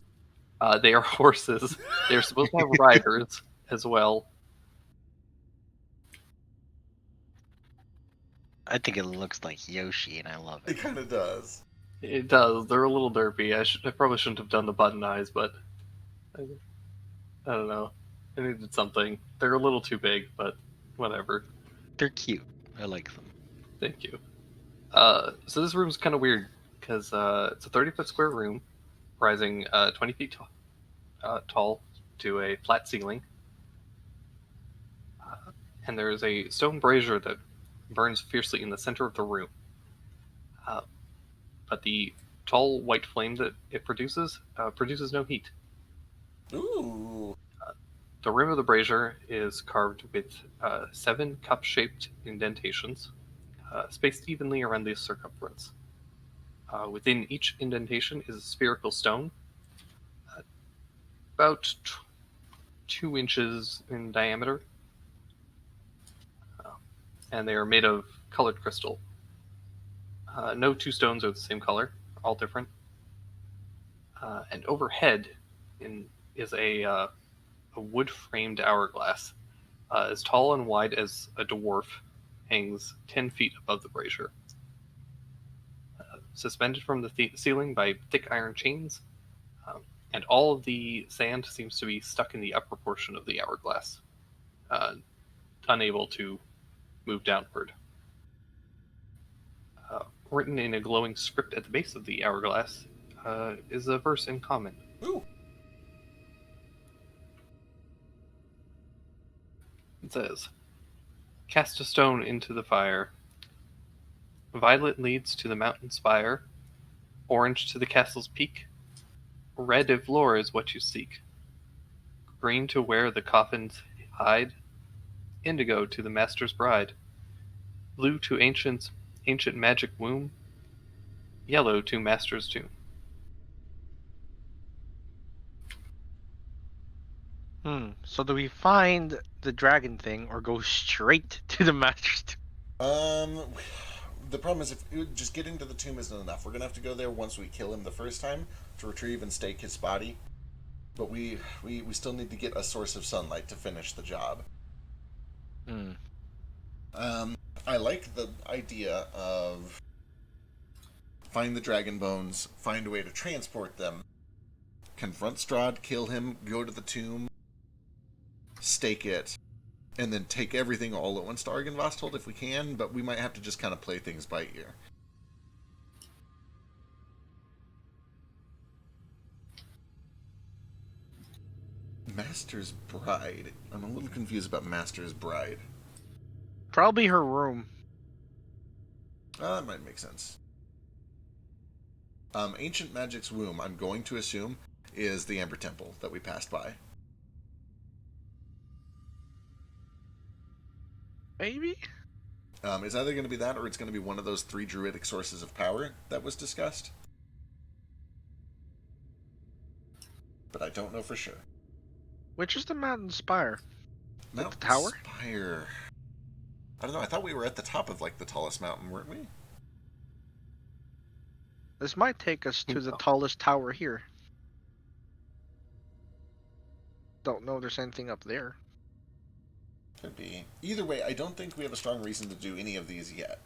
They are horses. They're supposed to have riders as well. I think it looks like Yoshi, and I love It it. kind of does. It does. They're a little derpy. I probably shouldn't have done the button eyes, but I don't know. I needed something. They're a little too big, but whatever. They're cute. I like them. Thank you. So this room's kind of weird because it's a 30-foot square room, rising 20 feet tall to a flat ceiling. and there is a stone brazier that burns fiercely in the center of the room. But the tall white flame that it produces produces no heat. Ooh. The rim of the brazier is carved with 7 cup-shaped indentations, spaced evenly around the circumference. Within each indentation is a spherical stone, about 2 inches in diameter, and they are made of colored crystal. No 2 stones are the same color, all different. And overhead is a wood-framed hourglass, as tall and wide as a dwarf, hangs 10 feet above the brazier. Suspended from the ceiling by thick iron chains, and all of the sand seems to be stuck in the upper portion of the hourglass, unable to move downward. Written in a glowing script at the base of the hourglass is a verse in common. Ooh. It says, "Cast a stone into the fire. Violet leads to the mountain spire. Orange to the castle's peak. Red of lore is what you seek. Green to where the coffins hide. Indigo to the master's bride. Blue to ancient magic womb. Yellow to master's tomb." So do we find the dragon thing or go straight to the master's tomb? The problem is, if just getting to the tomb isn't enough. We're gonna have to go there once we kill him the first time to retrieve and stake his body. But we still need to get a source of sunlight to finish the job. I like the idea of find the dragon bones, find a way to transport them, confront Strahd, kill him, go to the tomb, stake it, and then take everything all at once to Argynvostold if we can, but we might have to just kind of play things by ear. Master's Bride. I'm a little confused about Master's Bride. Probably her room. That might make sense. Ancient Magic's Womb, I'm going to assume, is the Amber Temple that we passed by. Maybe? It's either going to be that or it's going to be one of those 3 druidic sources of power that was discussed. But I don't know for sure. Which is the mountain spire? Mountain the tower? Spire. I don't know, I thought we were at the top of, like, the tallest mountain, weren't we? This might take us to the tallest tower here. Don't know if there's anything up there. Could be. Either way, I don't think we have a strong reason to do any of these yet.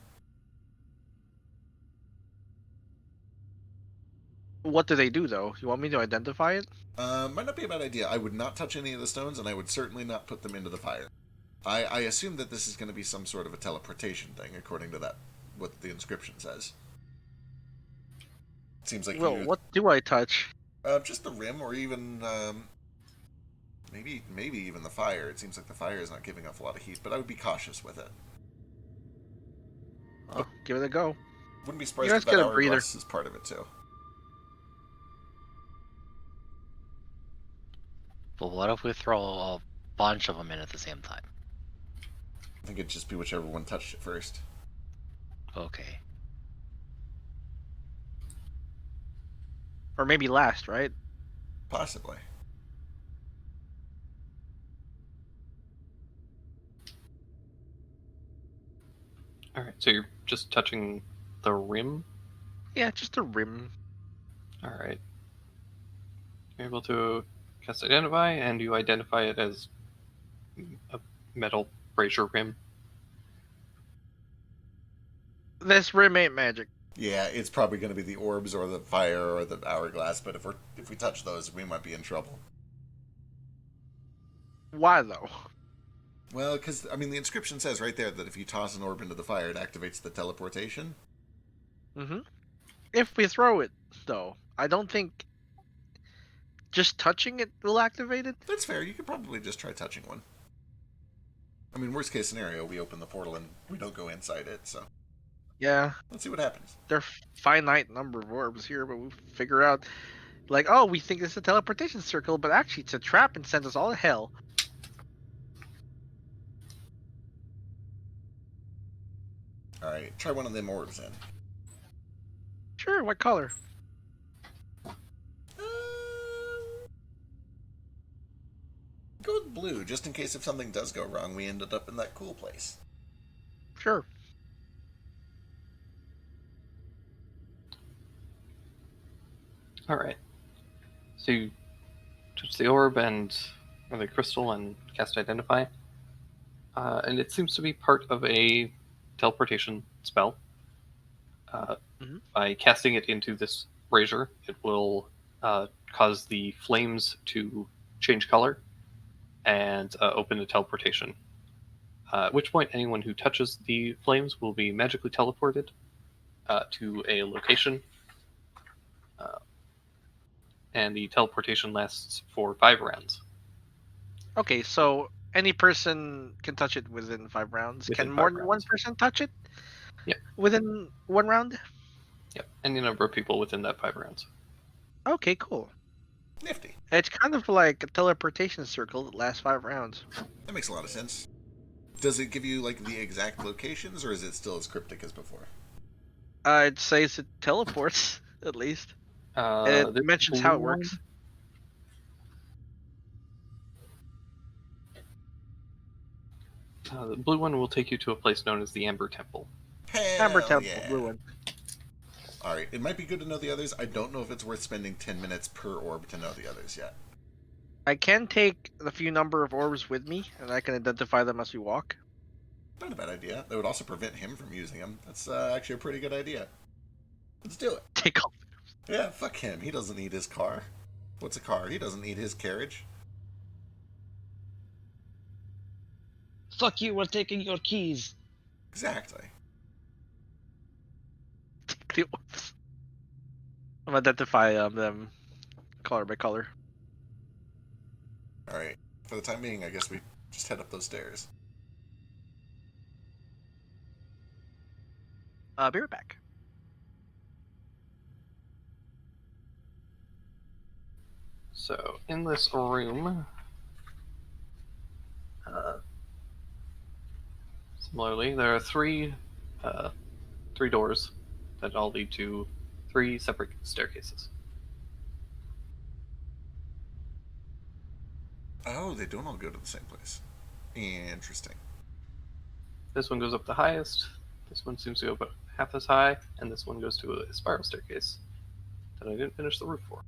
What do they do, though? You want me to identify it? Might not be a bad idea. I would not touch any of the stones, and I would certainly not put them into the fire. I assume that this is going to be some sort of a teleportation thing, according to that, what the inscription says. It seems like what do I touch? Just the rim, or even maybe even the fire. It seems like the fire is not giving off a lot of heat, but I would be cautious with it. Oh, give it a go. Wouldn't be surprised You if guys that get a breather. hourglass is part of it too. But what if we throw a bunch of them in at the same time? I think it'd just be whichever one touched it first. Okay. Or maybe last, right? Possibly. Alright, so you're just touching the rim? Yeah, just a rim. Alright. You're able to cast Identify, and you identify it as a metal brazier rim. This rim ain't magic. Yeah, it's probably going to be the orbs or the fire or the hourglass, but if we touch those, we might be in trouble. Why, though? Well, because, I mean, the inscription says right there that if you toss an orb into the fire, it activates the teleportation. Mm-hmm. If we throw it, though, I don't think just touching it will activate it. That's fair. You could probably just try touching one. I mean, worst case scenario, we open the portal and we don't go inside it. So Yeah, let's see what happens. there are finite number of orbs here, but we figure out, like, oh, we think it's a teleportation circle, but actually it's a trap and sends us all to hell. All right, try one of them orbs then. Sure, what color? Go with blue, just in case if something does go wrong, we ended up in that cool place. Sure. All right. So you touch the orb or the crystal and cast Identify, and it seems to be part of a teleportation spell. By casting it into this brazier, it will cause the flames to change color and open a teleportation. At which point, anyone who touches the flames will be magically teleported to a location. And the teleportation lasts for 5 rounds. Okay, so any person can touch it within 5 rounds. Within Can 5 more than one rounds. person touch it? Yep. Within 1 round? Yep, any number of people within that 5 rounds. Okay, cool. Nifty. It's kind of like a teleportation circle that lasts 5 rounds. That makes a lot of sense. Does it give you like the exact locations, or is it still as cryptic as before? It says it teleports, at least. And The it mentions how it blue works. The blue one will take you to a place known as the Amber Temple. Amber Hell Temple, yeah. blue one. Alright, it might be good to know the others. I don't know if it's worth spending 10 minutes per orb to know the others yet. I can take the few number of orbs with me, and I can identify them as we walk. Not a bad idea. That would also prevent him from using them. That's actually a pretty good idea. Let's do it. Take off. Yeah, fuck him. He doesn't need his car. What's a car? He doesn't need his carriage. Fuck you, we're taking your keys. Exactly. Take the orbs. I'm identify them color by color. Alright. For the time being, I guess we just head up those stairs. Be right back. So, in this room, similarly, there are three doors that all lead to 3 separate staircases. Oh, they don't all go to the same place. Interesting. This one goes up the highest, this one seems to go about half as high, and this one goes to a spiral staircase that I didn't finish the roof for.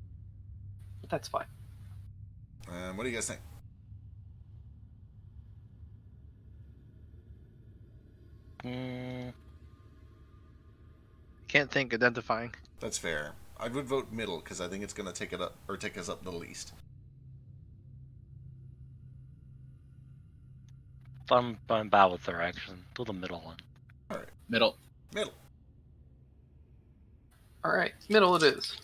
But that's fine. What do you guys think? Can't think identifying. That's fair. I would vote middle because I think it's going to take it up or take us up the least. I'm bow with direction. Do the middle one. All right, Middle. middle. Alright, middle it is.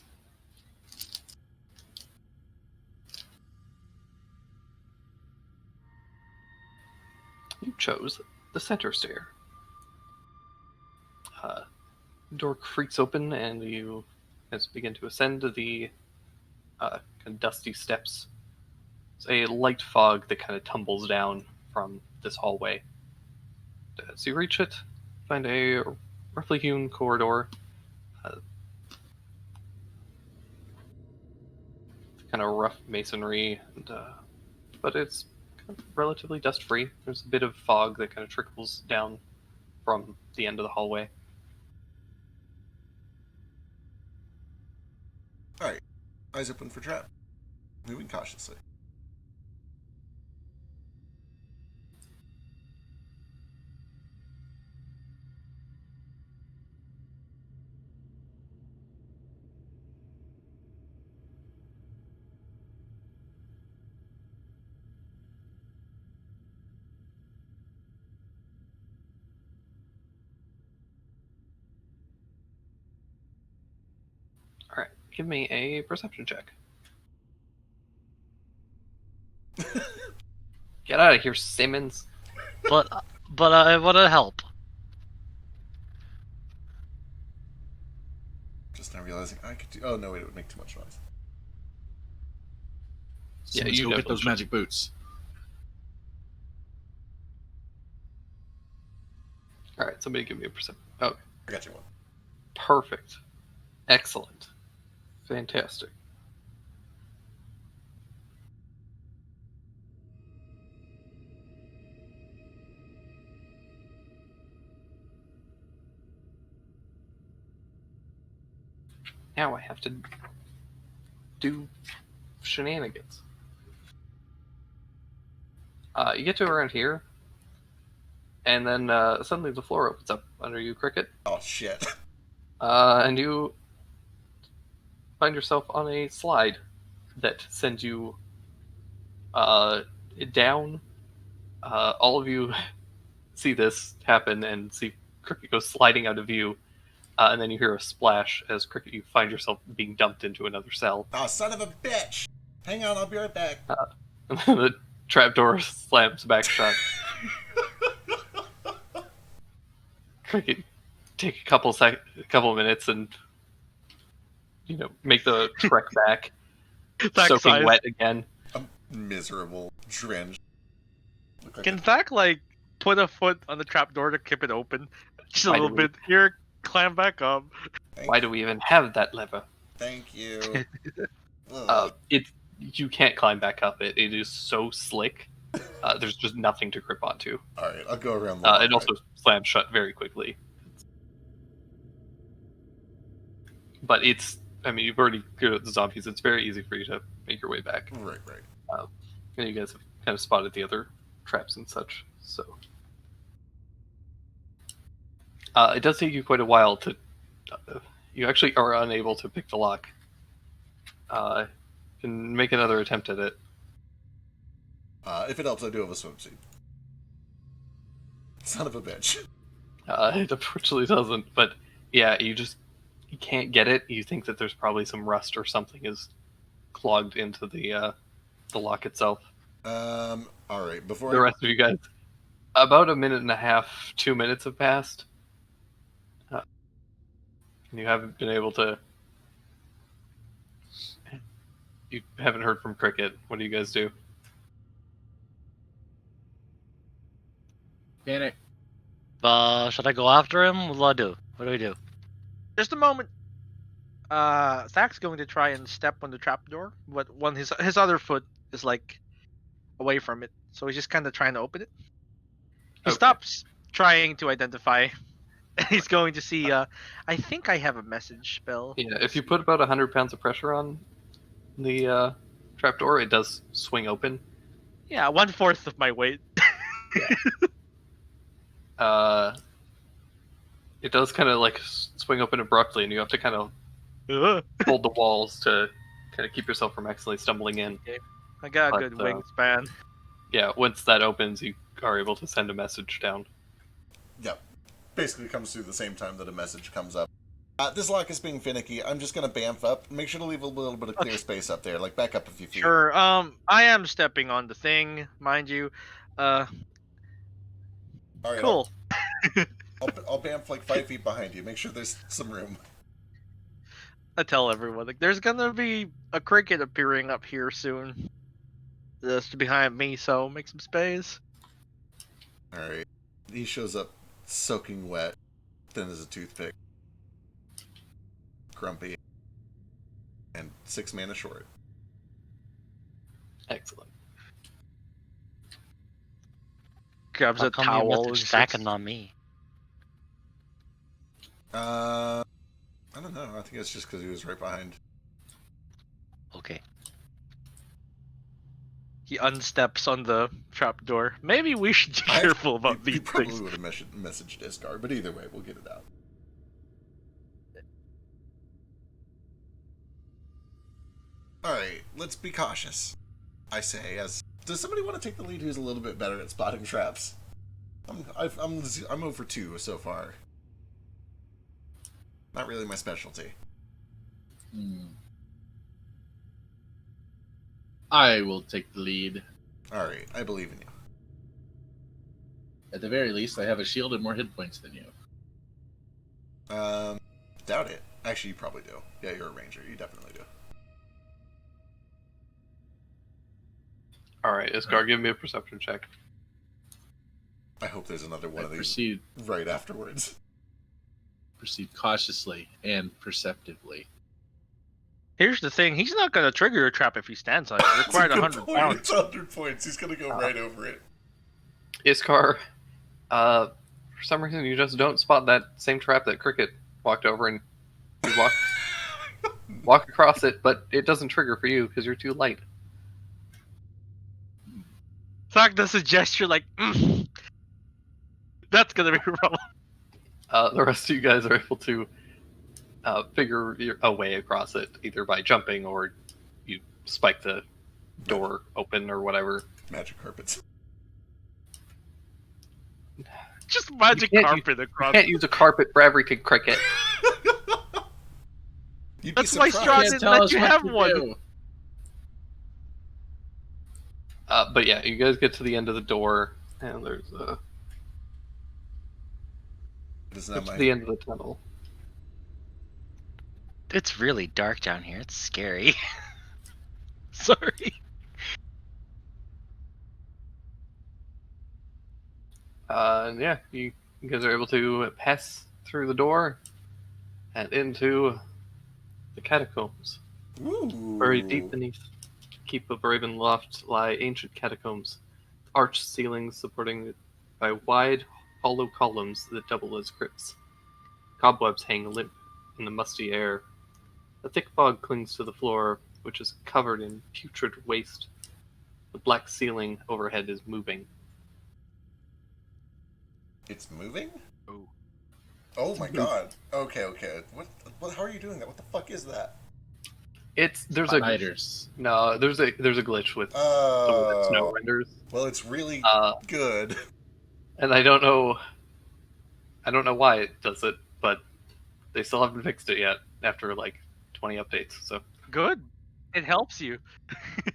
You chose the center stair. Door creaks open, and you as you begin to ascend the kind of dusty steps. It's a light fog that kind of tumbles down from this hallway. As you reach it, find a roughly hewn corridor. Kind of rough masonry, and, but it's kind of relatively dust-free. There's a bit of fog that kind of trickles down from the end of the hallway. Alright, eyes open for trap. Moving cautiously. All right, give me a perception check. Get out of here, Simmons. but I want to help. Just now realizing I could do. Oh no, wait, it would make too much noise. So Yeah, let's you go get definitely those should. magic boots. All right, somebody give me a percent. Oh, I got you one. perfect. Excellent. Fantastic. Now I have to do shenanigans. You get to around here, and then suddenly the floor opens up under you, Cricket, Oh shit. and you find yourself on a slide that sends you down. All of you see this happen and see Cricket go sliding out of view, and then you hear a splash as Cricket, you find yourself being dumped into another cell. Oh, son of a bitch! Hang on, I'll be right back. And then the trapdoor slams back shut. Cricket, take a couple minutes and make the trek back, Thack's soaking eyes- wet again. I'm miserable, drenched. Look like Can Thack put a foot on the trapdoor to keep it open? Just a Why little do we- bit. Here, climb back up. Why do we even have that lever? Thank you. Ugh. You can't climb back up it. It is so slick. There's just nothing to grip onto. Alright, I'll go around the long It also way. slams shut very quickly. But you've already cleared out the zombies. It's very easy for you to make your way back. Right. And you guys have kind of spotted the other traps and such. So it does take you quite a while to. You actually are unable to pick the lock. Can make another attempt at it. If it helps, I do have a swimsuit. Son of a bitch. It unfortunately doesn't. But yeah, you can't get it. You think that there's probably some rust or something is clogged into the lock itself. Alright, before The I... rest of you guys, about a minute and a half, 2 minutes have passed. And you haven't been able to. You haven't heard from Cricket. What do you guys do? Panic. Should I go after him? What do I do? What do we do? Just a moment. Thack's going to try and step on the trapdoor, but his other foot is away from it, so he's just kind of trying to open it. He Okay. stops trying to identify. He's going to see. I think I have a message spell. Yeah, if you put about 100 pounds of pressure on the trapdoor, it does swing open. Yeah, 1/4 of my weight. It does kind of swing open abruptly, and you have to kind of Ugh. hold the walls to kind of keep yourself from accidentally stumbling in. I got a But, good wingspan. Yeah, once that opens, you are able to send a message down. Yep. Basically comes through the same time that a message comes up. This lock is being finicky. I'm just gonna bamf up. Make sure to leave a little bit of clear space up there. Back up a few feet. Sure. I am stepping on the thing, mind you. Alright, Cool. I'll bamf 5 feet behind you. Make sure there's some room. I tell everyone there's gonna be a cricket appearing up here soon. Just behind me, so make some space. Alright. He shows up soaking wet, thin as a toothpick. Grumpy. And 6 mana short. Excellent. Grabs How a come your towel. message and stacking on me? I don't know. I think it's just because he was right behind. Okay. He unsteps on the trapdoor. Maybe we should be I- careful about He these probably things. would have messaged Iskar, but either way, we'll get it out. Alright, let's be cautious. I say, does somebody want to take the lead who's a little bit better at spotting traps? I'm over 2 so far. Not really my specialty. I will take the lead. Alright, I believe in you. At the very least, I have a shield and more hit points than you. Doubt it. Actually, you probably do. Yeah, you're a ranger. You definitely do. All right, Iskar, give me a perception check. I hope there's another one of these Proceed right afterwards. cautiously and perceptively. Here's the thing: he's not gonna trigger a trap if he stands on it. It required 100 pounds. It's 100 points. He's gonna go right over it. Iskar, for some reason you just don't spot that same trap that Cricket walked over, and you walk across it, but it doesn't trigger for you because you're too light. Thak does a gesture like, that's gonna be a problem. The rest of you guys are able to figure a way across it, either by jumping or you spike the door open or whatever. Magic carpets. Just magic You carpet across. You can't use a carpet for everything, Cricket. You'd That's be why surprised. Straw Can't didn't tell let us you what have to one. do. But yeah, you guys get to the end of the door, and there's It is not to my... the end of the tunnel. It's really dark down here. It's scary. Sorry. And yeah, you guys are able to pass through the door and into the catacombs. Ooh. Buried deep beneath Keep of Ravenloft lie ancient catacombs, arched ceilings supported by wide, hollow columns that double as crypts. Cobwebs hang limp in the musty air. A thick fog clings to the floor, which is covered in putrid waste. The black ceiling overhead is moving. It's moving? Ooh. Oh my god. Okay. What? How are you doing that? What the fuck is that? There's Spiders. a glitch with some of the snow renders. Well, it's really good. And I don't know why it does it, but they still haven't fixed it yet after like 20 updates. So Good. It helps you.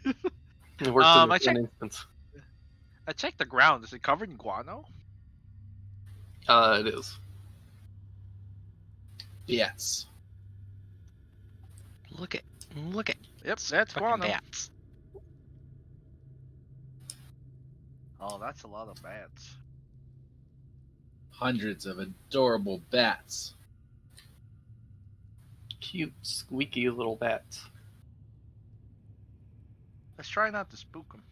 it works I in an checked- instance. I checked the ground. Is it covered in guano? It is. Yes. Look at Yep, that's fucking guano. bats. Oh, that's a lot of bats. Hundreds of adorable bats. Cute, squeaky little bats. Let's try not to spook them.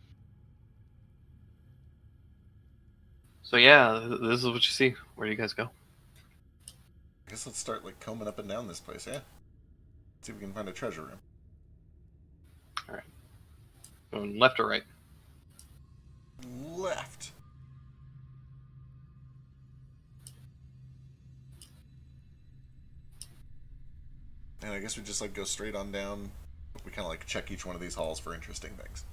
So yeah, this is what you see. Where do you guys go? I guess let's start like combing up and down this place, yeah? See if we can find a treasure room. Going left or right? Left. And I guess we just like go straight on down. We kind of like check each one of these halls for interesting things.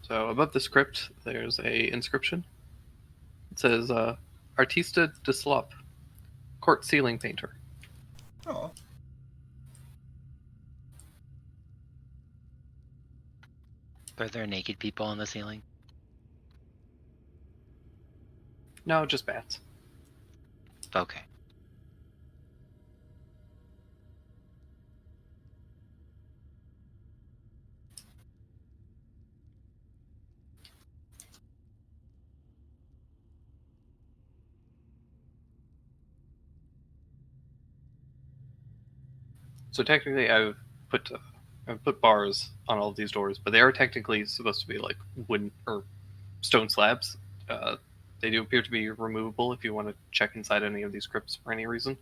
So above the script, there's a inscription. It says, Artista de Slop, court ceiling painter. Oh, Are there naked people on the ceiling? No, just bats. Okay. So technically, I've put bars on all of these doors, but they are technically supposed to be like wooden or stone slabs. They do appear to be removable if you want to check inside any of these crypts for any reason.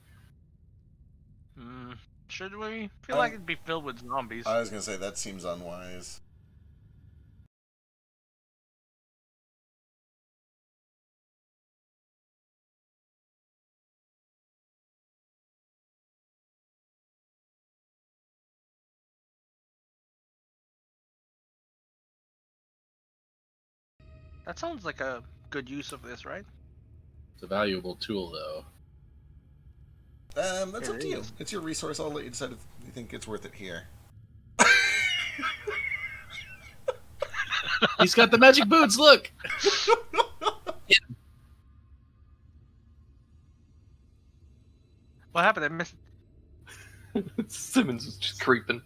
Should we? Feel like it'd be filled with zombies. I was gonna say that seems unwise. That sounds like a good use of this, right? It's a valuable tool, though. That's up to you. It's your resource. I'll let you decide if you think it's worth it here. He's got the magic boots. Look. What happened? I missed. Simmons is just creeping.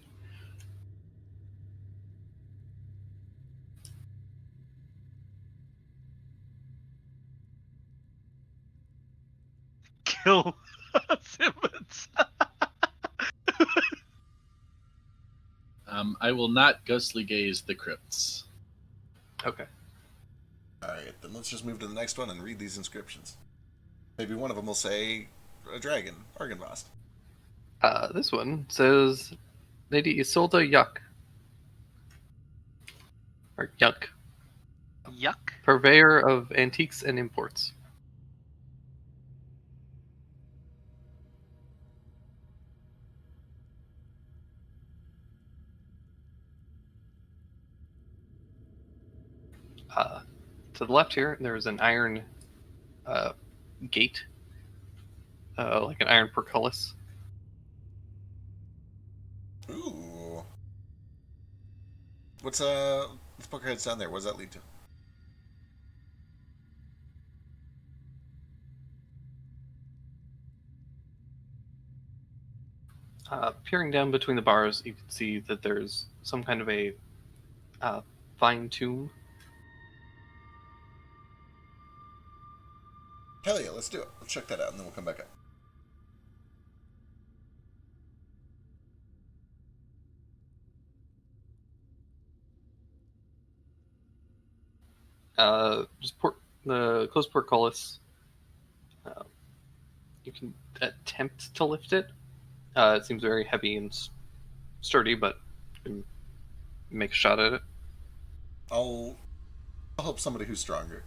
Kill Simmons. I will not ghostly gaze the crypts. Okay. Alright, then let's just move to the next one and read these inscriptions. Maybe one of them will say a dragon, Argynvost. This one says Lady Isolda Yuck. Or Yuck. Yuck. Purveyor of antiques and imports. To the left here, there is an iron gate, like an iron portcullis. Ooh. Let's poke our heads down there. What does that lead to? Peering down between the bars, you can see that there's some kind of a fine tomb. Hell yeah, let's do it. Let's check that out, and then we'll come back up. Just the closed portcullis. You can attempt to lift it. It seems very heavy and sturdy, but you can make a shot at it. I'll help somebody who's stronger.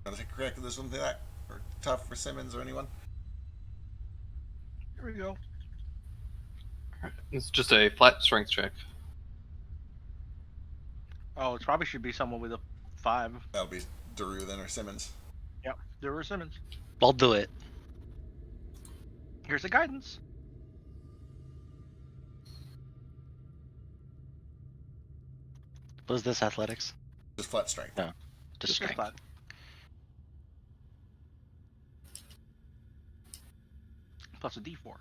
Want to take a crack at this one, that or tough for Simmons or anyone? Here we go. It's just a flat strength check. Oh, it probably should be someone with a 5. That'll be Daru then, or Simmons. Yep, there were Simmons. I'll do it. Here's the guidance. Was this athletics? Just flat strength. No. Just Just strength. flat. Plus a D4.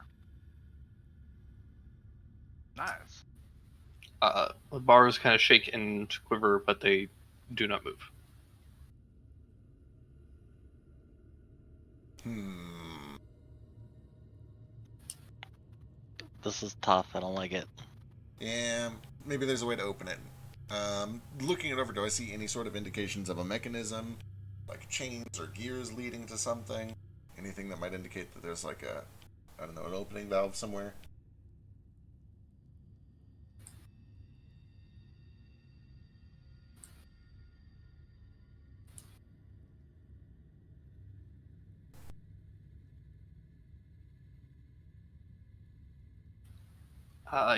Nice. The bars kind of shake and quiver, but they do not move. This is tough. I don't like it. Yeah, maybe there's a way to open it. Looking it over, do I see any sort of indications of a mechanism, like chains or gears leading to something? Anything that might indicate that there's like a, I don't know, an opening valve somewhere?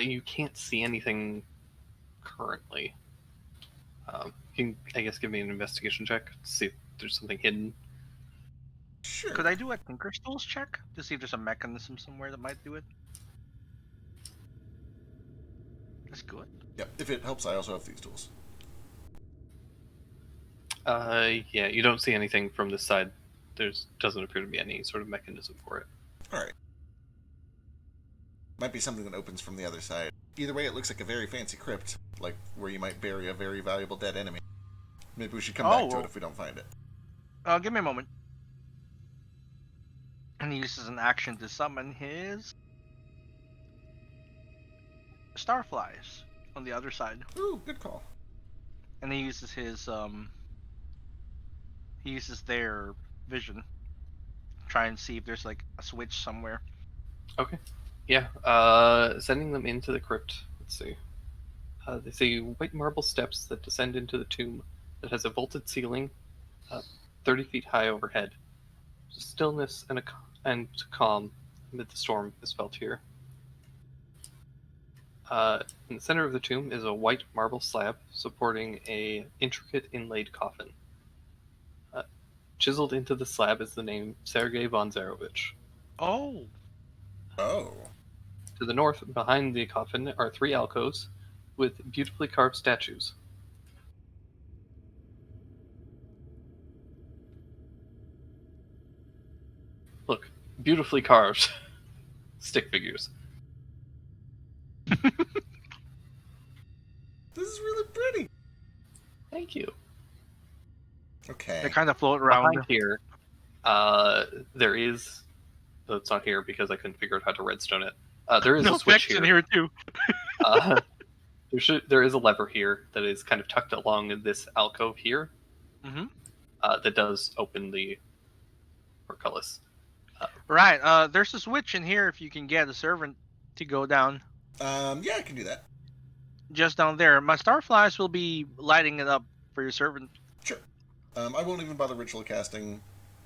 You can't see anything currently. You can, I guess, give me an investigation check to see if there's something hidden. Sure. Could I do a Tinker's Tools check to see if there's a mechanism somewhere that might do it? That's good. Yeah, if it helps, I also have these tools. Yeah, you don't see anything from this side. There's doesn't appear to be any sort of mechanism for it. Alright. Might be something that opens from the other side. Either way, it looks like a very fancy crypt, like where you might bury a very valuable dead enemy. Maybe we should come back to it if we don't find it. Give me a moment. And he uses an action to summon his Starflies on the other side. Ooh, good call. And he uses his he uses their vision. Try and see if there's like a switch somewhere. Okay. Yeah. Sending them into the crypt. Let's see. They say white marble steps that descend into the tomb that has a vaulted ceiling, 30 feet high overhead. Stillness and calm amid the storm is felt here. In the center of the tomb is a white marble slab supporting a intricate inlaid coffin. chiseled into the slab is the name Sergei von Zarovich. Oh. Oh. To the north, behind the coffin, are 3 alcoves with beautifully carved statues. Look, beautifully carved stick figures. This is really pretty. Thank you. Okay. They kind of float around. Behind here, there is. Oh, it's not here because I couldn't figure out how to redstone it. There is No a switch effects in here. here too. There is a lever here that is kind of tucked along this alcove here. Mhm. That does open the portcullis. Right. There's a switch in here if you can get a servant to go down. Yeah, I can do that. Just down there. My starflies will be lighting it up for your servant. Sure. I won't even bother ritual casting.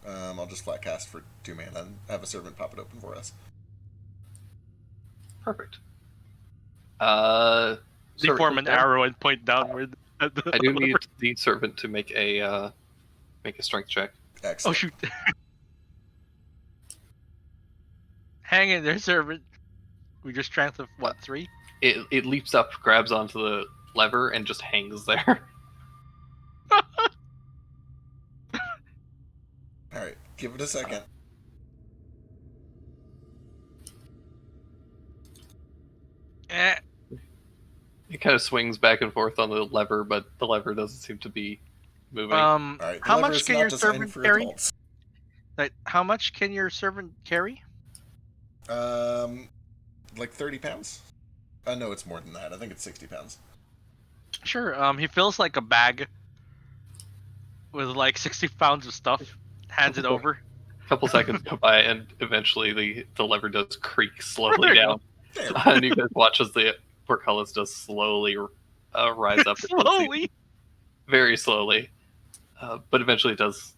I'll just flat cast for 2 mana and have a servant pop it open for us. Perfect. They Servant form an there. arrow and point downward. I do need the servant to make a strength check. Oh Excellent. shoot! Hang in there, servant. We just strength of what, 3? It leaps up, grabs onto the lever, and just hangs there. Alright, give it a second. Eh. It kind of swings back and forth on the lever, but the lever doesn't seem to be moving. Alright, the How lever much is can not your designed servant for carry? adults. Like, how much can your servant carry? Like 30 pounds? No, it's more than that. I think it's 60 pounds. Sure. He fills like a bag with like 60 pounds of stuff. Hands it over. A couple seconds go by, and eventually the lever does creak slowly There you down. There. And you guys watch as the portcullis does slowly rise up. Slowly. Very slowly. But eventually it does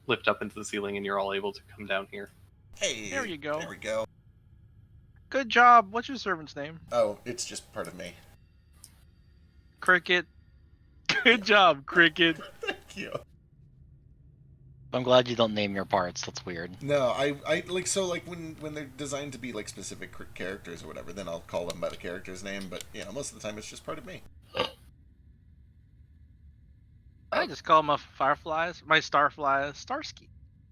lift up into the ceiling, and you're all able to come down here. Hey, There you go. There we go. Good job. What's your servant's name? Oh, it's just part of me. Cricket. Good job, Cricket. Thank you. I'm glad you don't name your parts. That's weird. No, I like so like when they're designed to be like specific characters or whatever, then I'll call them by the character's name. But yeah, most of the time it's just part of me. I just call my fireflies, my starflies, Starsky.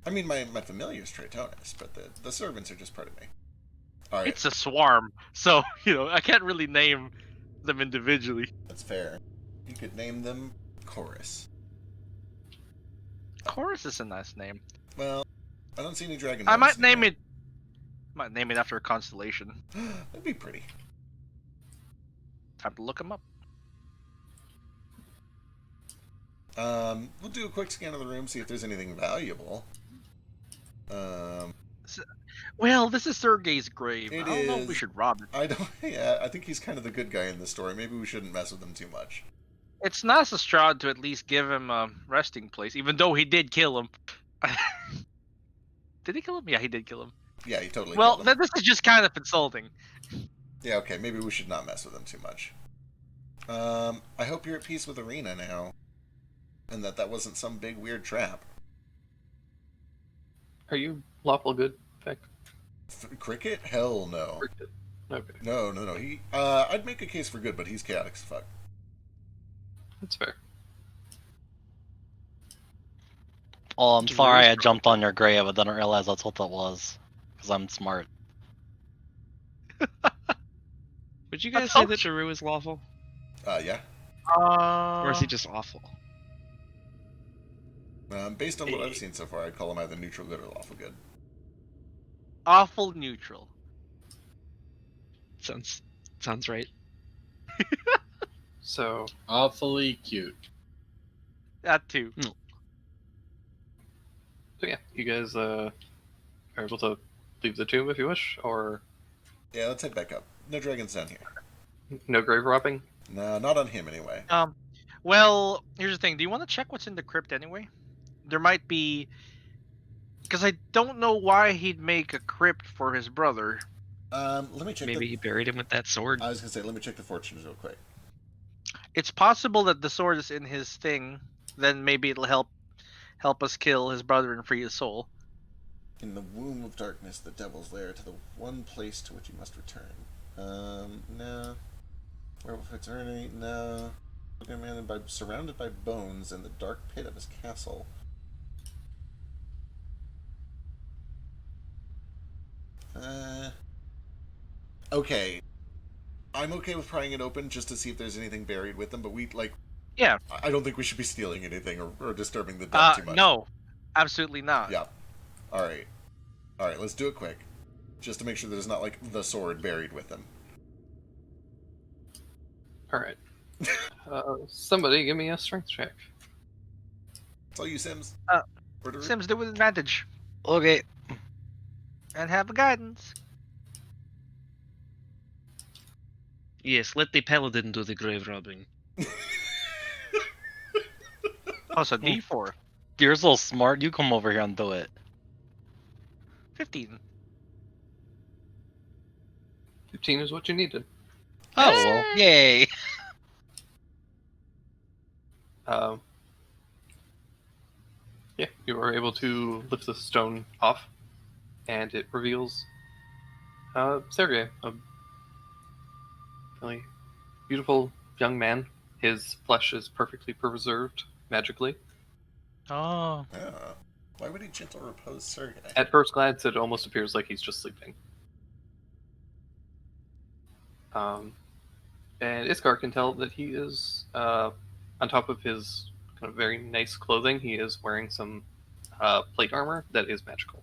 I mean, my familiar is Tritonis, but the servants are just part of me. All right, It's a swarm, so I can't really name them individually. that's fair. You could name them Chorus. Chorus is a nice name. Well, I don't see any dragon. I might names name anywhere. it. Might name it after a constellation. That'd be pretty. Time to look them up. We'll do a quick scan of the room, see if there's anything valuable. Well, this is Sergei's grave. It I don't know if we is. should rob it. I don't. Yeah, I think he's kind of the good guy in this story. Maybe we shouldn't mess with him too much. It's nice of Strahd to at least give him a resting place, even though he did kill him. Did he kill him? Yeah, he did kill him. Yeah, he totally. Well, killed him. this is just kind of insulting. Yeah, okay, maybe we should not mess with him too much. I hope you're at peace with Arena now. And that wasn't some big weird trap. Are you lawful good, Vic? Cricket? Hell no. Okay, No. He, I'd make a case for good, but he's chaotic as fuck. that's fair. Oh, I'm sorry I jumped on your grave. I didn't realize that's what that was. Because I'm smart. Would you guys say that Daru is lawful? Yeah. Or is he just awful? Based on what I've seen so far, I'd call him either neutral good or lawful good. Awful neutral. Sounds right. So, Awfully cute. That too. so yeah, you guys are able to leave the tomb if you wish, or Yeah, let's head back up. No dragons down here. no grave robbing? No, not on him anyway. Well, here's the thing. Do you want to check what's in the crypt anyway? There might be, because I don't know why he'd make a crypt for his brother. Let me check. Maybe he buried him with that sword. I was gonna say, let me check the fortunes real quick. It's possible that the sword is in his thing. Then maybe it'll help help us kill his brother and free his soul. In the womb of darkness, the devil's lair, to the one place to which you must return. No. Werewolf eternity, no. Surrounded by bones in the dark pit of his castle. Okay. I'm okay with prying it open just to see if there's anything buried with them, but Yeah. I don't think we should be stealing anything or disturbing the dead too much. No, absolutely not. Yeah. Alright, let's do it quick. Just to make sure there's not, like, the sword buried with them. Alright. Somebody give me a strength check. It's all you, Sims. Sims, do with advantage. Okay. And have a guidance. Yes, let the paladin do the grave robbing. Also, D4. You're so smart. You come over here and do it. 15. 15 is what you needed. Oh, well. Yay. Yeah, you are able to lift the stone off, and it reveals Sergei, a really beautiful young man. His flesh is perfectly preserved magically. Oh. Yeah. Why would he gentle repose Sergei? At first glance, it almost appears like he's just sleeping. And Iskar can tell that he is, on top of his kind of very nice clothing, he is wearing some plate armor that is magical.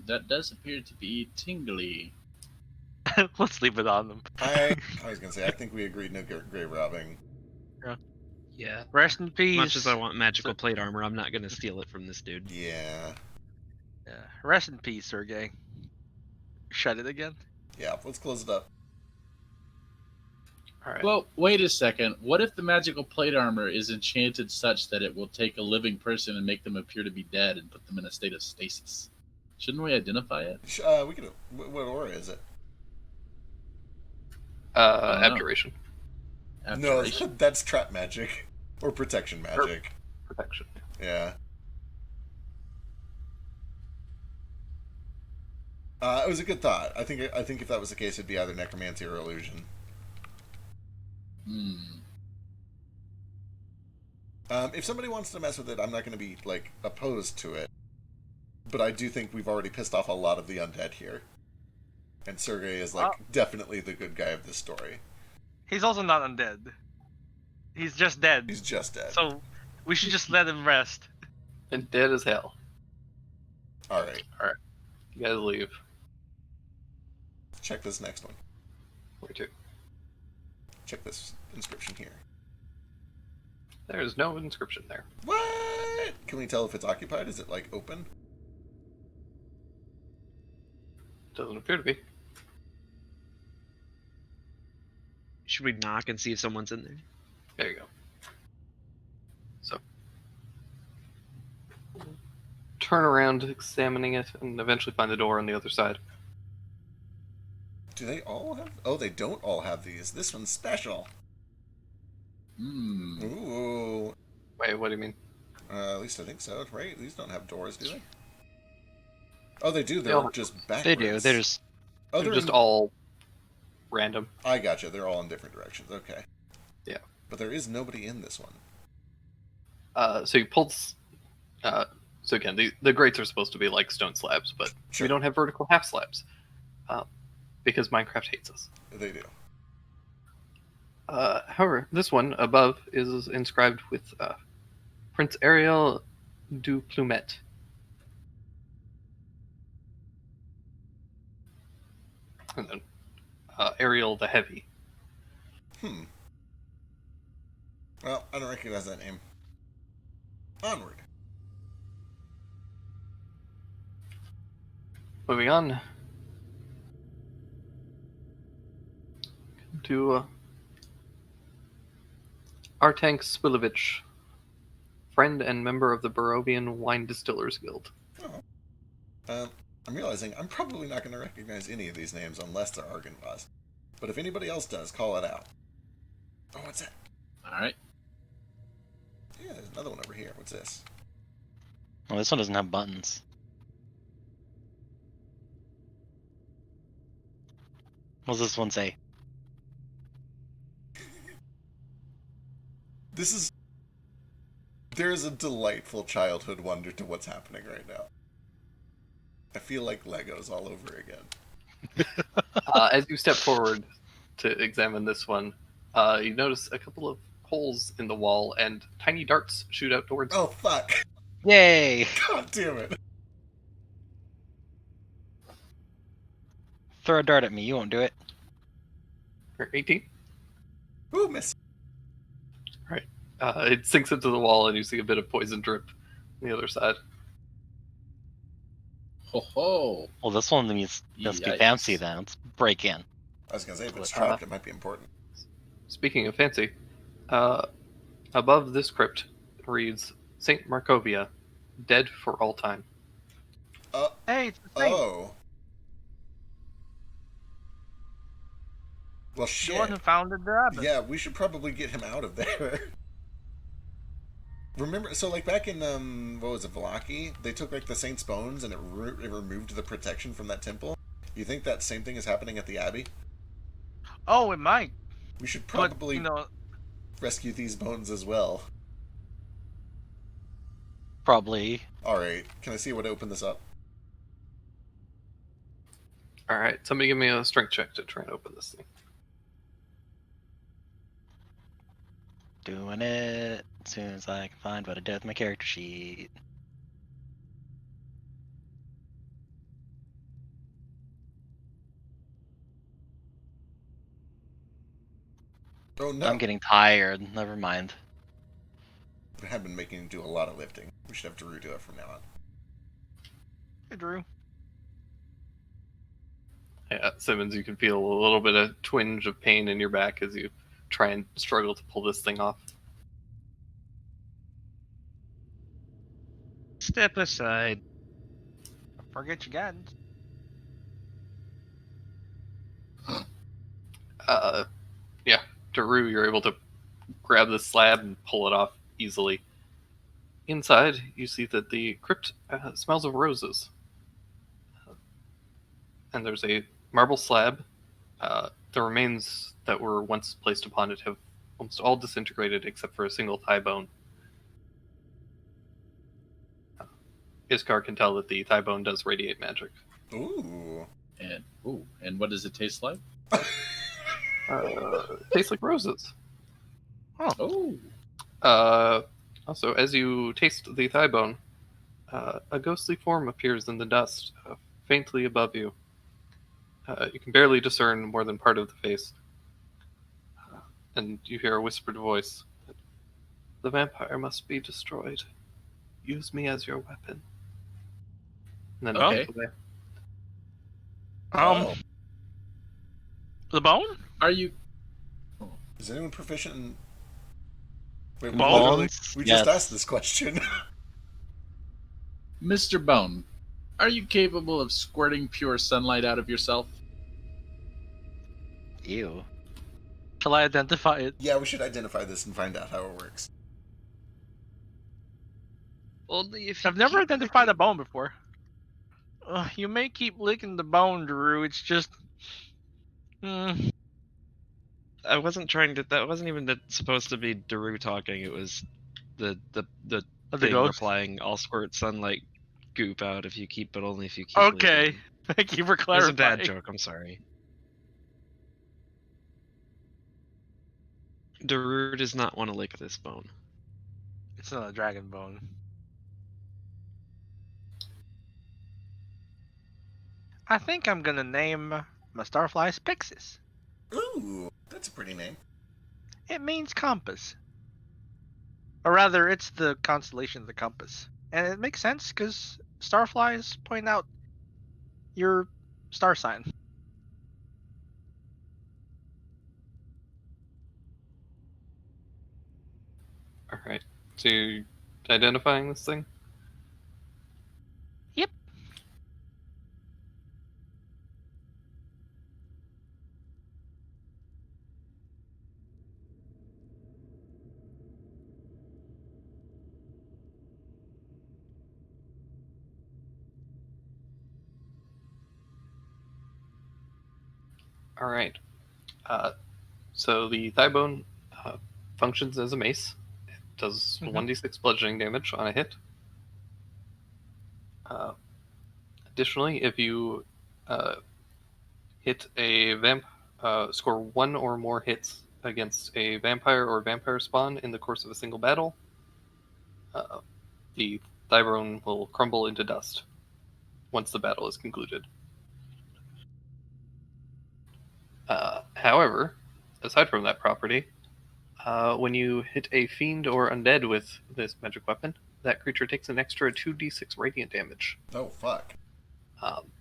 That does appear to be tingly. Let's leave it on them. I was gonna say, I think we agreed no grave robbing. Yeah. Rest in peace. As much as I want magical plate armor, I'm not gonna steal it from this dude. Yeah. Yeah. Rest in peace, Sergei. Shut it again. Yeah, let's close it up. Alright. Well, wait a second. What if the magical plate armor is enchanted such that it will take a living person and make them appear to be dead and put them in a state of stasis? Shouldn't we identify it? We could. What aura is it? Abjuration. No, that's trap magic or protection magic. Protection. Yeah. It was a good thought. I think if that was the case, it'd be either necromancy or illusion. If somebody wants to mess with it, I'm not going to be like opposed to it. But I do think we've already pissed off a lot of the undead here, and Sergei is definitely the good guy of this story. He's also not undead. He's just dead. He's just dead. So we should just let him rest. And dead as hell. All right. You guys leave. Check this next one. Where to? Check this inscription here. There's no inscription there. What? Can we tell if it's occupied? Is it like open? Doesn't appear to be. Should we knock and see if someone's in there? There you go. So, turn around, examining it, and eventually find the door on the other side. Do they all have? Oh, they don't all have these. This one's special. Ooh. Wait, what do you mean? At least I think so, right? These don't have doors, do they? Oh, they do. They're all- just backwards. They do. They're just. Oh, They're just all random. I gotcha. They're all in different directions. Okay. Yeah. But there is nobody in this one. So you pulled. So again, the grates are supposed to be like stone slabs, but Sure. we don't have vertical half slabs, because Minecraft hates us. They do. However, this one above is inscribed with Prince Ariel du Plumet. And then Ariel the Heavy. Well, I don't recognize that name. Onward. Moving on to Artank Spilovich, friend and member of the Barovian Wine Distillers Guild. I'm realizing I'm probably not going to recognize any of these names unless they're Argynvost. But if anybody else does, call it out. Oh, what's that? All right. Yeah, there's There's another one over here. What's this? Well, this one doesn't have buttons. What does this one say? This is... There is a delightful childhood wonder to what's happening right now. I feel like Legos all over again. As you step forward to examine this one, you notice a couple of holes in the wall and tiny darts shoot out towards you. Oh, fuck. Yay! God damn it. Throw a dart at me. You won't do it. For 18. Ooh, miss. It sinks into the wall and you see a bit of poison drip on the other side. Ho ho! Well, this one must be Yikes. fancy then. Let's break in. I was gonna say, if it's trapped, it might be important. Speaking of fancy, above this crypt reads St. Markovia, dead for all time. Hey, it's the same. Oh. Well, The shit. one who founded the abbot. Yeah, we should probably get him out of there. Remember, so like back in what was it, Vallaki? They took like the Saint's bones and it removed the protection from that temple. You think that same thing is happening at the Abbey? Oh, it might. We should But, probably you know, rescue these bones as well. Probably. All right, can I see what opened this up? Alright, somebody give me a strength check to try and open this thing. Doing it as soon as I can find what I did with my character sheet. Oh no! I'm getting tired. Never mind. I have been making him do a lot of lifting. We should have Drew do it from now on. hey, Drew. Yeah, Simmons, you can feel a little bit of twinge of pain in your back as you try and struggle to pull this thing off. Step aside. Forget your guidance. Yeah, Daru, you're able to grab the slab and pull it off easily. Inside, you see that the crypt smells of roses. And there's a marble slab. The remains that were once placed upon it have almost all disintegrated except for a single thigh bone. Iskar can tell that the thigh bone does radiate magic. Ooh. And what does it taste like? Tastes like roses. Oh, Also, as you taste the thigh bone, a ghostly form appears in the dust, faintly above you. You can barely discern more than part of the face. And you hear a whispered voice. The vampire must be destroyed. Use me as your weapon. And then it Okay. goes away. Oh. The bone? are you? Is anyone proficient in... Wait, we Bones? we Yes. just asked this question. Mr. Bone, are you capable of squirting pure sunlight out of yourself? Ew. Shall I identify it? Yeah, we should identify this and find out how it works. Only if I've you never keep identified a licking- bone before. You may keep licking the bone, Drew. It's just. I wasn't trying to. That wasn't even supposed to be Daru talking. It was the The thing ghost. replying. I'll squirt sunlight goop out if you keep, but only if you keep. Okay. licking." Thank you for It was a clarifying. bad joke. I'm sorry. Daru does not want to lick this bone. It's not a dragon bone. I think I'm gonna name my starflies Pixis. Ooh, that's a pretty name. It means compass. Or rather, it's the constellation of the compass. And it makes sense because starflies point out your star sign. Alright. So you're identifying this thing? Yep. All right. So the thigh bone functions as a mace. It does 1d6 bludgeoning damage on a hit. Additionally, if you hit a score one or more hits against a vampire or vampire spawn in the course of a single battle, the thigh bone will crumble into dust once the battle is concluded. However, aside from that property, when you hit a fiend or undead with this magic weapon, that creature takes an extra 2d6 radiant damage. Oh, fuck.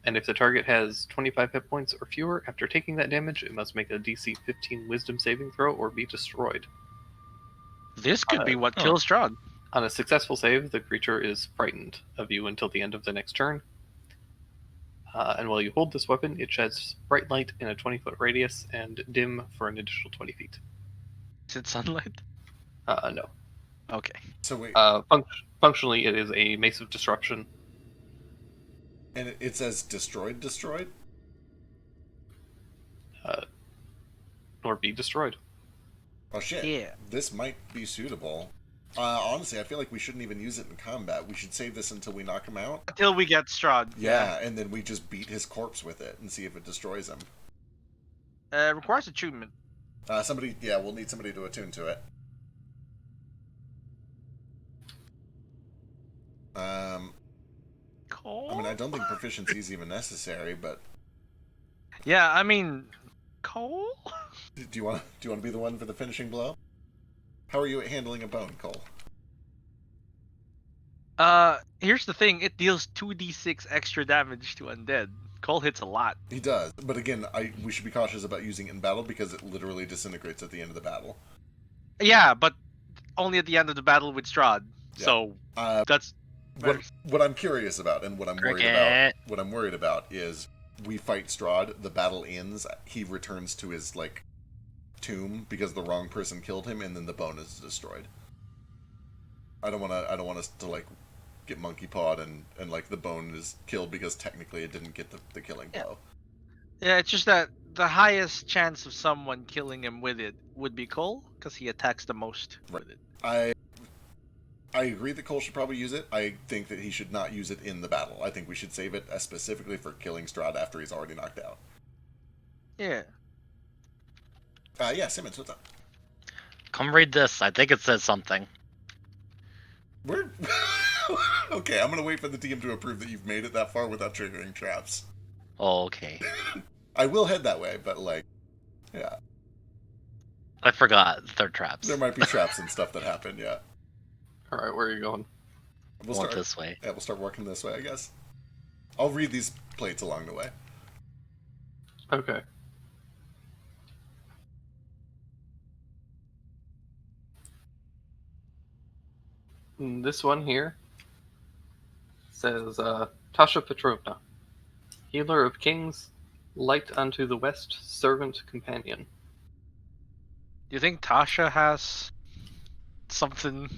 And if the target has 25 hit points or fewer after taking that damage, it must make a DC 15 wisdom saving throw or be destroyed. This could be what kills Strahd. On a successful save, the creature is frightened of you until the end of the next turn. And while you hold this weapon, it sheds bright light in a 20-foot radius and dim for an additional 20 feet. Is it sunlight? No. Okay. So wait, Functionally, it is a mace of disruption. and it says destroyed? Or be destroyed. Oh shit. Yeah. This might be suitable. Honestly, I feel like we shouldn't even use it in combat. We should save this until we knock him out. Until we get Strahd. Yeah, and then we just beat his corpse with it and see if it destroys him. Requires attunement. We'll need somebody to attune to it. Cole? I mean, I don't think proficiency is even necessary, but Yeah, I mean, Cole? do you want to be the one for the finishing blow? How are you at handling a bone, Cole? Here's the thing. It deals 2d6 extra damage to undead. Cole hits a lot. He does, but again, we should be cautious about using it in battle because it literally disintegrates at the end of the battle. Yeah, but only at the end of the battle with Strahd. Yeah. So that's what I'm curious about, and what I'm worried about is we fight Strahd, the battle ends, he returns to his tomb because the wrong person killed him, and then the bone is destroyed. I don't want us to get monkey pawed and the bone is killed because technically it didn't get the killing blow. Yeah, it's just that the highest chance of someone killing him with it would be Cole, because he attacks the most with it. I agree that Cole should probably use it. I think that he should not use it in the battle. I think we should save it specifically for killing Strahd after he's already knocked out. Yeah. Yeah, Simmons, what's up? Come read this. I think it says something. We're okay. I'm gonna wait for the DM to approve that you've made it that far without triggering traps. Oh, okay. I will head that way, but yeah. I forgot they're traps. There might be traps and stuff that happen. Yeah. All right, where are you going? We'll Walk start this way. Yeah, we'll start working this way, I guess. I'll read these plates along the way. Okay. This one here says Tasha Petrovna, healer of kings, light unto the west, servant companion. Do you think Tasha has something?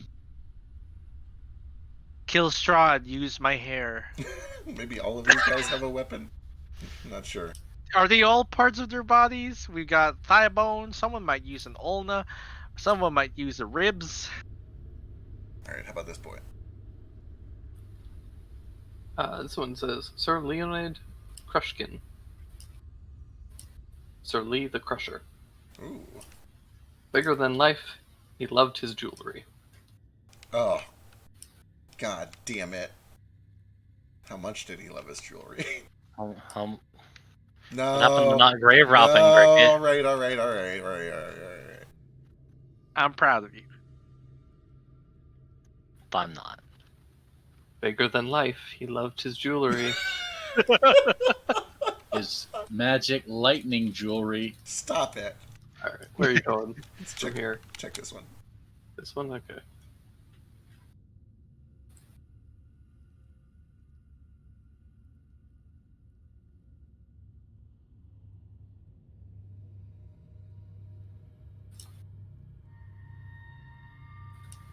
Kill Strahd, use my hair. Maybe all of these guys have a weapon? I'm not sure. Are they all parts of their bodies? We've got thigh bone, someone might use an ulna, someone might use the ribs. Alright, how about this boy? This one says Sir Leonid Krushkin. Sir Lee the Crusher. Ooh. Bigger than life, he loved his jewelry. Oh. God damn it. How much did he love his jewelry? No. No. What happened to not grave robbing, No. Greg? All right. I'm proud of you. I'm not. Bigger than life, he loved his jewelry. His magic lightning jewelry. Stop it. Alright, where are you going? Let's From here. Check this one. This one? Okay.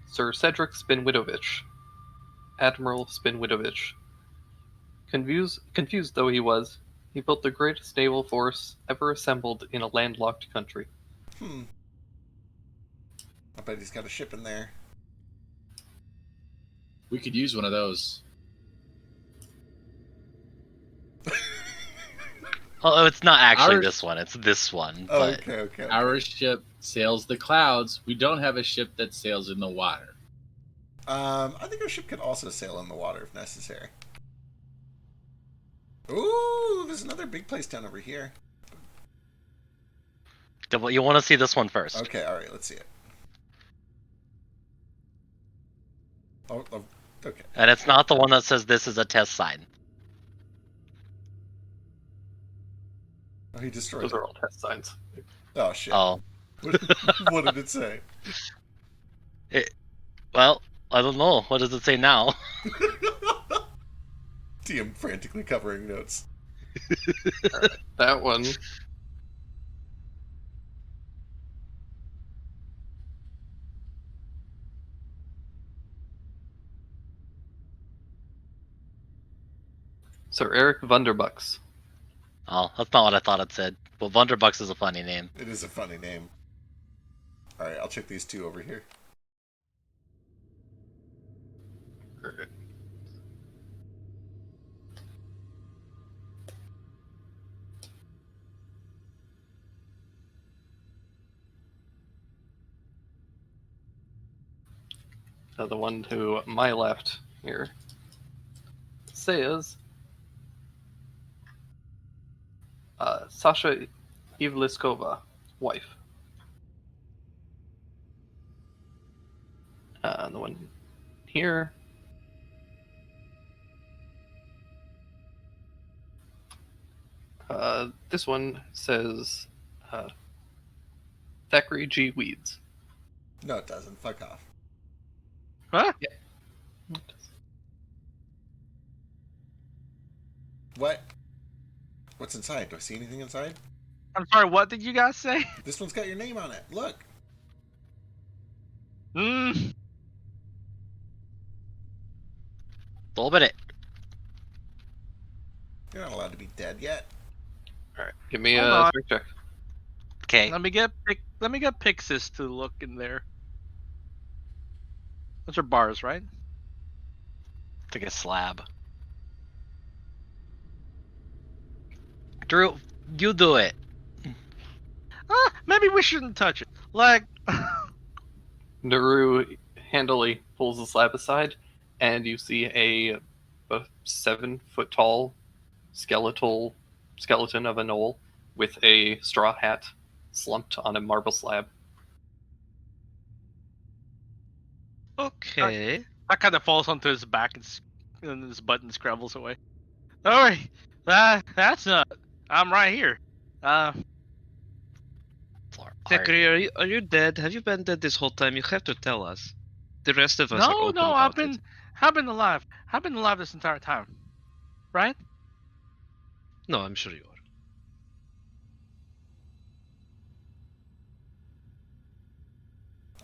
Sir Cedric Spinwidovich, Admiral Spinwidovich. Confused though he was, He built the greatest naval force ever assembled in a landlocked country. I bet he's got a ship in there. We could use one of those. Oh, it's not actually Our- this one. It's this one. Oh, But okay. Our ship sails the clouds. We don't have a ship that sails in the water. I think our ship could also sail in the water if necessary. Ooh, there's another big place down over here. you want to see this one first. Okay, alright, let's see it. Oh, okay. And it's not the one that says this is a test sign. Oh, he destroyed Those it. are all test signs. Oh, shit. Oh. What did it say? Well, I don't know. What does it say now? DM frantically covering notes. That one. Sir Eric Vunderbucks. Oh, that's not what I thought it said. But Wunderbucks is a funny name. It is a funny name. Alright, I'll check these two over here. Alright. So the one to my left here says Sasha Ivliskova, wife. The one here this one says Thackeray G. Weeds. No, it doesn't. Fuck off. Huh? What? What's inside? Do I see anything inside? I'm sorry, what did you guys say? This one's got your name on it. Look. Mm. Open it. You're not allowed to be dead yet. Alright, give me Hold a on. strength check. Okay. Let me get Pixis to look in there. Those are bars, right? It's like a slab. Drew, you do it. Maybe we shouldn't touch it. Like, Naru handily pulls the slab aside, and you see a 7-foot tall skeleton of a gnoll with a straw hat slumped on a marble slab. Okay. that kind of falls onto his back and his button scrambles away. Alright, that's not. I'm right here. Thackeray, are you dead? Have you been dead this whole time? You have to tell us. The rest of us are No, open no, about I've been alive. I've been alive this entire time. Right? No, I'm sure you are.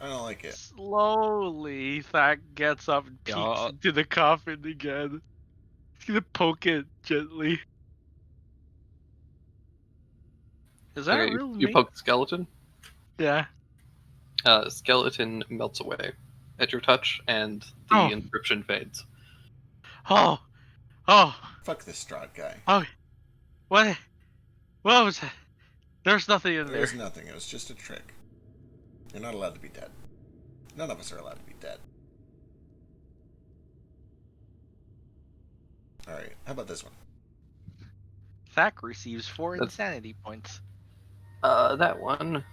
I don't like it. Slowly, Thack gets up and peeks Yeah. into the coffin again. He's gonna poke it gently. Is that Okay, real you me? poke the skeleton. Yeah. Skeleton melts away at your touch, and the Oh. inscription fades. Oh. Fuck this Strahd guy. What was that? There's nothing in there. There's nothing. It was just a trick. You're not allowed to be dead. None of us are allowed to be dead. Alright, how about this one? Thack receives 4 That's- insanity points. That one.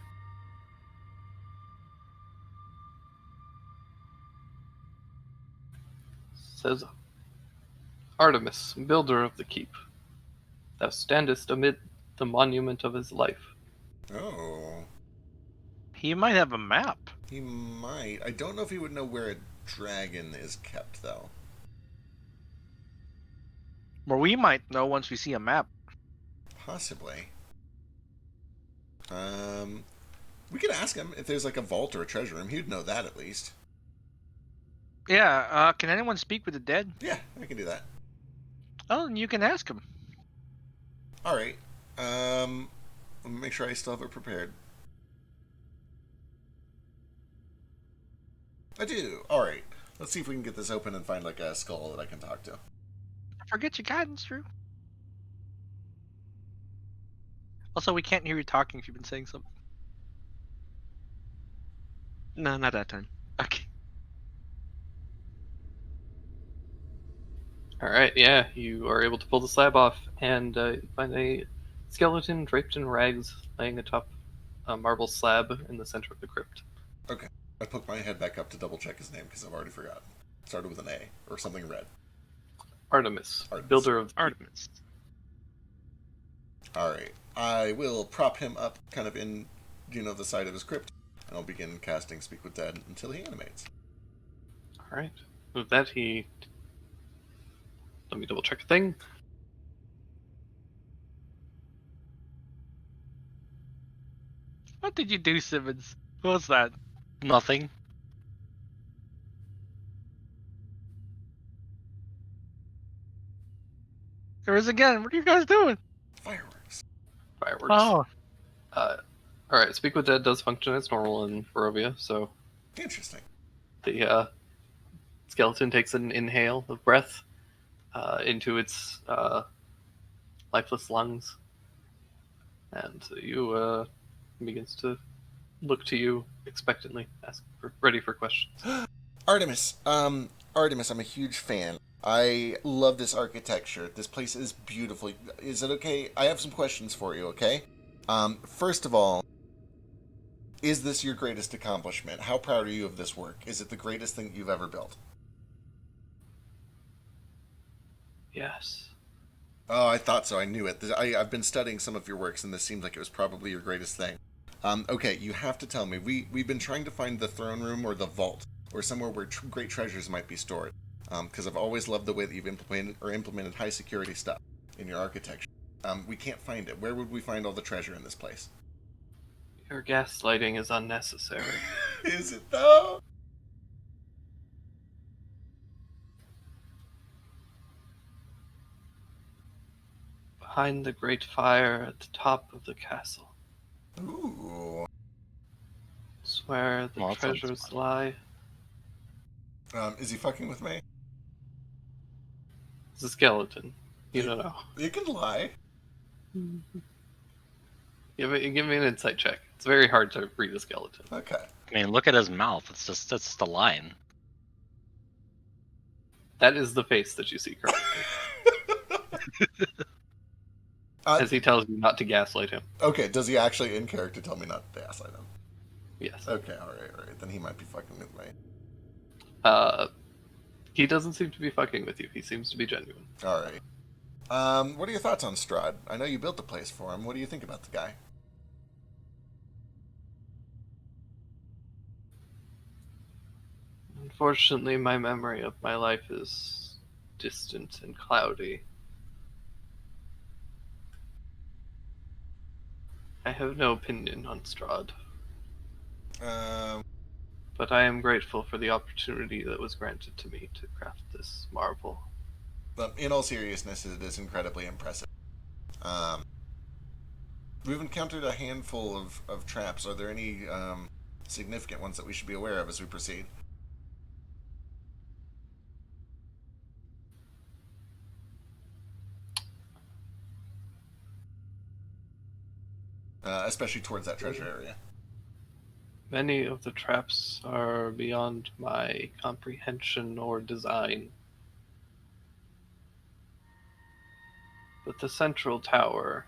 Says Artemis, builder of the keep. Thou standest amid the monument of his life. Oh, He might have a map. he might. I don't know if he would know where a dragon is kept, though. Or we might know once we see a map. Possibly. We could ask him if there's like a vault or a treasure room. He'd know that at least. Yeah, can anyone speak with the dead? Yeah, I can do that. Oh, and you can ask him. All right. Let me make sure I still have it prepared. I do. All right. Let's see if we can get this open and find like a skull that I can talk to. Forget your guidance, Drew. Also, we can't hear you talking if you've been saying something. No, not that time. Okay. All right, yeah, you are able to pull the slab off and find a skeleton draped in rags laying atop a marble slab in the center of the crypt. Okay. I put my head back up to double check his name because I've already forgotten. Started with an A or something red. Artemis, Artemis. builder of Artemis. All right. I will prop him up kind of in, the side of his crypt, and I'll begin casting Speak with Dead until he animates. All right. With that, let me double check a thing. What did you do, Simmons? What was that? Nothing. There is again. What are you guys doing? Fireworks. Fireworks. Oh, All right. Speak with Dead does function as normal in Barovia, so Interesting. the skeleton takes an inhale of breath into its lifeless lungs, and you begins to look to you expectantly, ready for questions. Artemis, I'm a huge fan. I love this architecture. This place is beautiful. Is it okay? I have some questions for you, okay? First of all, is this your greatest accomplishment? How proud are you of this work? Is it the greatest thing you've ever built? Yes. Oh, I thought so. I knew it. I've been studying some of your works, and this seems like it was probably your greatest thing. Okay, you have to tell me. We've been trying to find the throne room or the vault, or somewhere where great treasures might be stored. Because I've always loved the way that you've implemented high security stuff in your architecture. We can't find it. Where would we find all the treasure in this place? Your gaslighting is unnecessary. Is it though? Behind the great fire at the top of the castle. Ooh. It's where the Well, that sounds treasures fun. lie. Is he fucking with me? It's a skeleton. You don't know. You can lie. Give me an insight check. It's very hard to read a skeleton. Okay. I mean, look at his mouth. That's just a line. That is the face that you see currently. As he tells you not to gaslight him. Okay, does he actually in character tell me not to gaslight him? Yes. Okay, alright. Then he might be fucking with me. He doesn't seem to be fucking with you. He seems to be genuine. Alright. What are your thoughts on Strahd? I know you built the place for him. What do you think about the guy? Unfortunately, my memory of my life is distant and cloudy. I have no opinion on Strahd, but I am grateful for the opportunity that was granted to me to craft this marvel. But in all seriousness, it is incredibly impressive. We've encountered a handful of traps. Are there any significant ones that we should be aware of as we proceed? Especially towards that treasure area. Many of the traps are beyond my comprehension or design. But the central tower,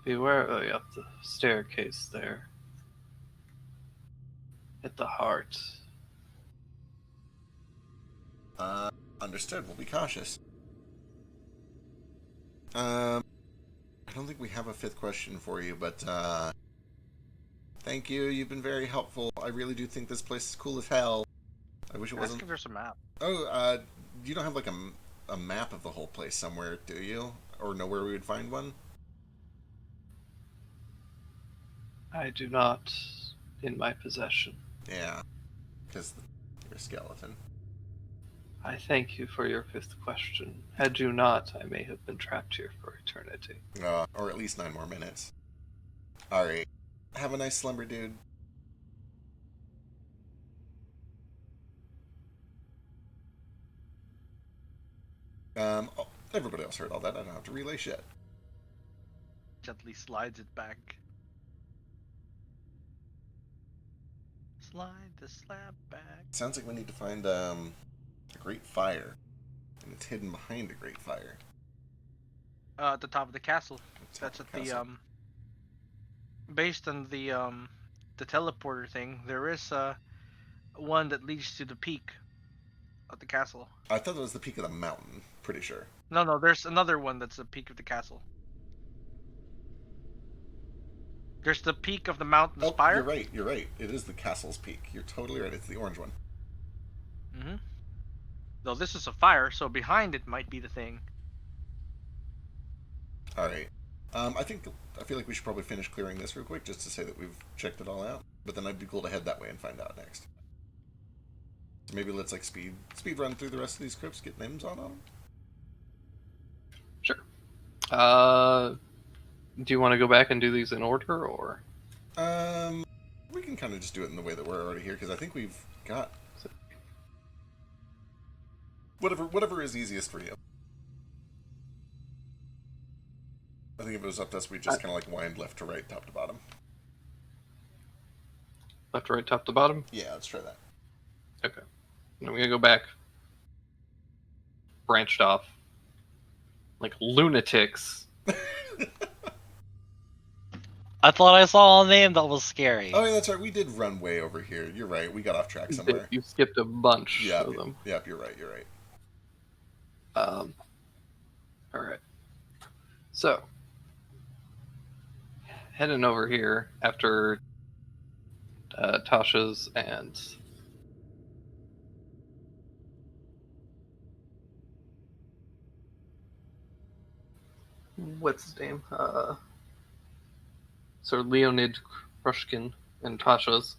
be wary of the staircase there. At the heart. Understood. We'll be cautious. I don't think we have a fifth question for you, but thank you. You've been very helpful. I really do think this place is cool as hell. I wish it ask wasn't. if there's a map. Oh, you don't have like a map of the whole place somewhere, do you? Or know where we would find one? I do not in my possession. Yeah, because you're a skeleton. I thank you for your fifth question. Had you not, I may have been trapped here for eternity. Or at least 9 more minutes. Alright. Have a nice slumber, dude. Oh, everybody else heard all that. I don't have to relay shit. Gently slides it back. Slide the slab back. Sounds like we need to find a great fire. And it's hidden behind a great fire. At the top of the castle. Top That's of at the the castle. based on the teleporter thing. There is one that leads to the peak of the castle. I thought it was the peak of the mountain. Pretty sure. No, there's another one that's the peak of the castle. There's the peak of the mountain Oh, spire. you're right. It is the castle's peak. You're totally right. It's the orange one. Mm-hmm. Though this is a fire, so behind it might be the thing. Alright. I feel like we should probably finish clearing this real quick just to say that we've checked it all out. But then I'd be cool to head that way and find out next. So maybe let's like speed run through the rest of these crypts, get names on them. Sure. Do you want to go back and do these in order, or? We can kind of just do it in the way that we're already here, because I think we've got whatever is easiest for you. I think if it was up to us, we'd just kind of like wind left to right, top to bottom. Left to right, top to bottom? Yeah, let's try that. Okay. And I'm going to go back. Branched off. Like lunatics. I thought I saw a name that was scary. Oh, yeah, that's right. We did run way over here. You're right. We got off track somewhere. You skipped a bunch Yeah, of them. Yep, you're right. Alright. So, heading over here after Tasha's and what's his name? Sir Leonid Krushkin and Tasha's.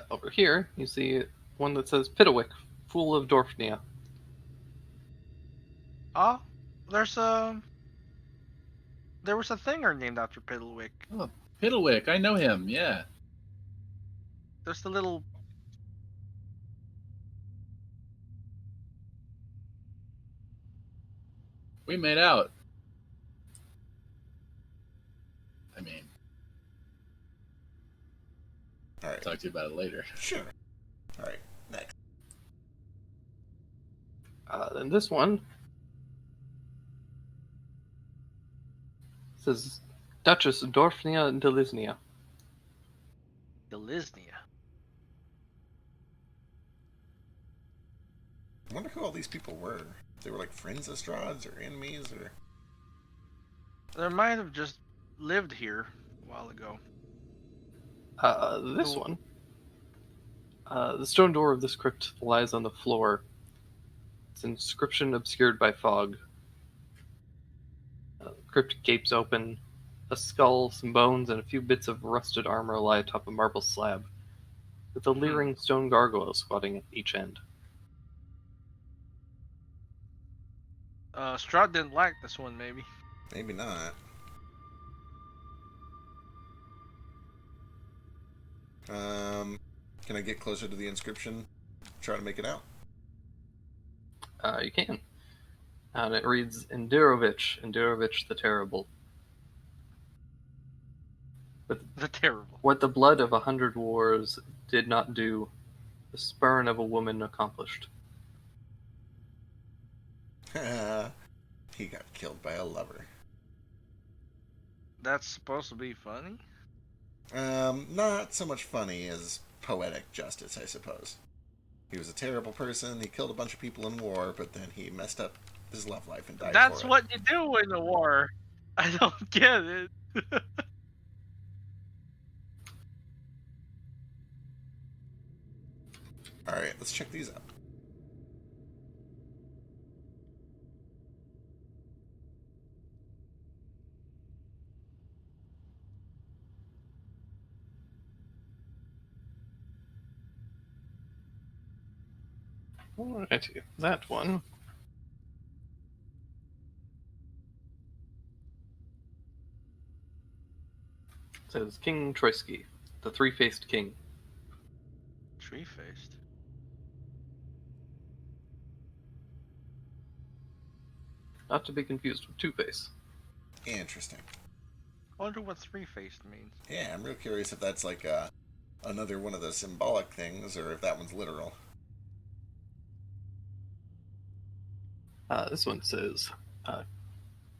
Over here, you see one that says Pitawick, Fool of Dorfnia. Oh, there was a thinger named after Piddlewick. Oh, Piddlewick, I know him. Yeah. There's the little. We made out. I mean, All right. I'll talk to you about it later. Sure. All right. Next. Then this one says Duchess Dorfnia Delisnia. Delisnia. I wonder who all these people were. They were like friends of Strahd's or enemies or. They might have just lived here a while ago. This one. The stone door of this crypt lies on the floor. Its inscription obscured by fog. The crypt gapes open. A skull, some bones, and a few bits of rusted armor lie atop a marble slab, with a leering stone gargoyle squatting at each end. Strahd didn't like this one, maybe. Maybe not. Can I get closer to the inscription? Try to make it out. You can. And it reads, Endurovich the Terrible. The terrible. What the blood of 100 wars did not do, the spurn of a woman accomplished. He got killed by a lover. That's supposed to be funny? Not so much funny as poetic justice, I suppose. He was a terrible person, he killed a bunch of people in war, but then he messed up his love life and died That's for it. what you do in a war. I don't get it. Alright, let's check these out. Alrighty, that one. Says King Troisky, the three-faced king. Tree-faced. Not to be confused with Two-Face. Interesting. I wonder what three-faced means. Yeah, I'm real curious if that's like another one of the symbolic things, or if that one's literal. This one says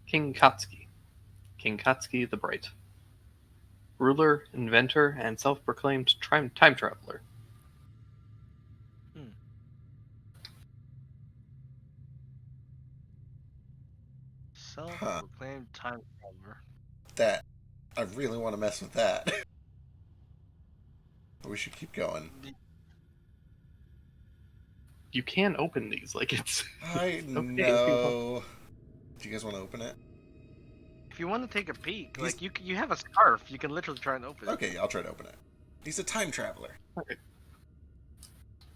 King Katsuki. King Katsuki the Bright. Ruler, inventor, and self-proclaimed time traveler. Self-proclaimed time traveler. That I really want to mess with that. But we should keep going. You can open these, like it's. I okay, know. Do you guys want to open it? If you want to take a peek, like you have a scarf, you can literally try and open it. Okay, I'll try to open it. He's a time traveler. Okay.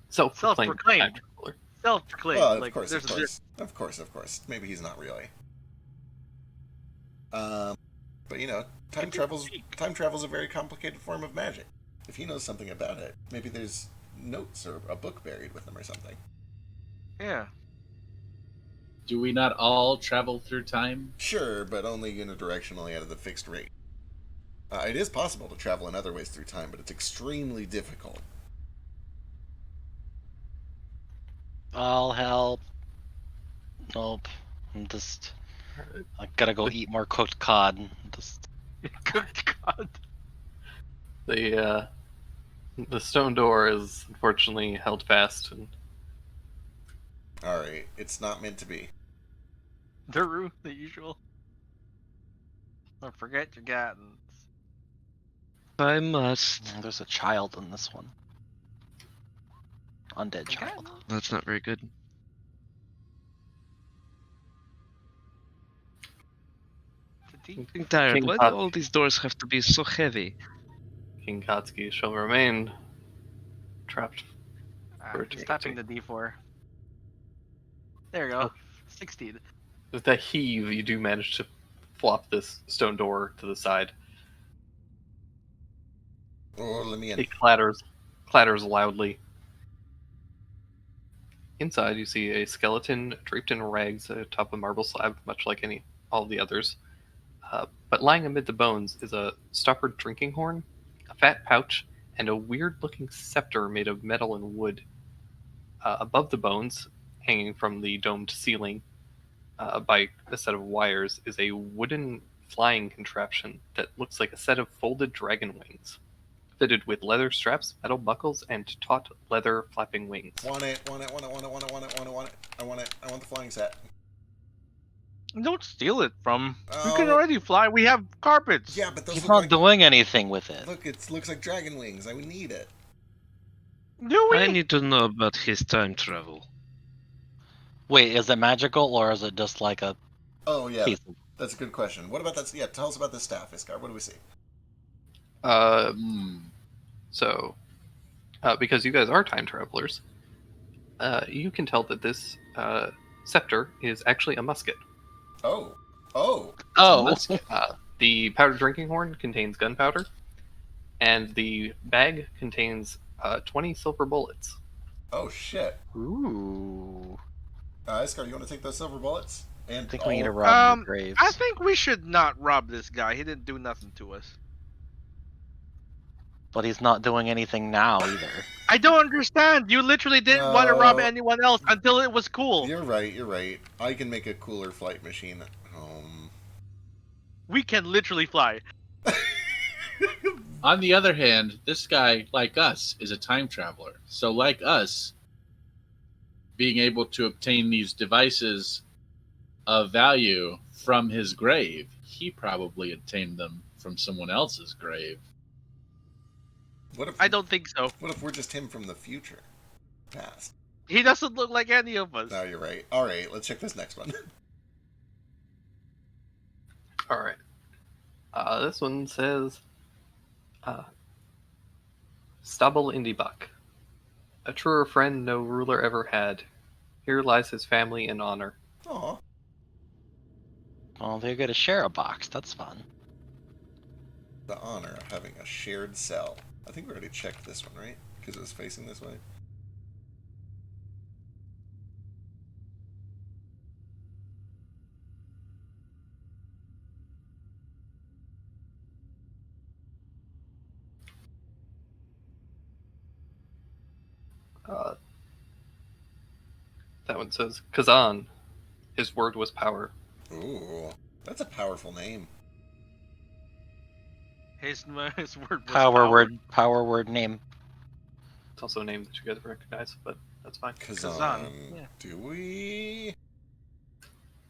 Self-proclaimed. Self-proclaimed. Time traveler. Self-proclaimed. Well, of like, course, there's of course. Maybe he's not really. But you know, time travel's a very complicated form of magic. If he knows something about it, maybe there's notes or a book buried with him or something. Yeah. Do we not all travel through time? Sure, but only unidirectionally at a fixed rate. It is possible to travel in other ways through time, but it's extremely difficult. I'll help. Nope. I gotta go eat more cooked cod. Cooked cod. The stone door is unfortunately held fast, and Alright, it's not meant to be. The usual. Don't forget your guidance. I must. There's a child in this one. Undead child. That's not very good. I'm tired. King Why do all these doors have to be so heavy? King Katsuki shall remain trapped. Just tapping the D4. There you go. 16. With that heave, you do manage to flop this stone door to the side. Oh, let me in. It clatters loudly. Inside, you see a skeleton draped in rags atop a marble slab, much like all the others. But lying amid the bones is a stoppered drinking horn, a fat pouch, and a weird-looking scepter made of metal and wood. Above the bones, hanging from the domed ceiling by a set of wires, is a wooden flying contraption that looks like a set of folded dragon wings, fitted with leather straps, metal buckles, and taut leather flapping wings. Want it. I want the flying set. Don't steal it from. You Oh. can already fly. We have carpets. Yeah, but those He's look not like, doing anything with it. Look, it looks like dragon wings. I would need it. Do we? I need to know about his time travel. Wait, is it magical or is it just like a Oh, yeah. piece? That's a good question. What about that? Yeah, tell us about this staff, Iskar. What do we see? So, because you guys are time travelers, you can tell that this scepter is actually a musket. Oh. Oh, The powdered drinking horn contains gunpowder, and the bag contains 20 silver bullets. Oh, shit. ooh. Iskar, you want to take those silver bullets? And I think we need to rob your graves. I think we should not rob this guy. He didn't do nothing to us. But he's not doing anything now either. I don't understand. You literally didn't want to rob No. anyone else until it was cool. You're right. I can make a cooler flight machine at home. We can literally fly. On the other hand, this guy, like us, is a time traveler. So, like us, being able to obtain these devices of value from his grave, he probably obtained them from someone else's grave. What if I don't think so. What if we're just him from the future? Past. He doesn't look like any of us. No, you're right. Alright, let's check this next one. All right. This one says Stabel Indie Buck. A truer friend no ruler ever had. Here lies his family in honor. Aw. Well, they're gonna share a box. That's fun. The honor of having a shared cell. I think we already checked this one, right? Because it was facing this way. That one says, Kazan. His word was power. Ooh, that's a powerful name. His word was Power word name. It's also a name that you guys recognize, but that's fine. Kazan. yeah. Do we?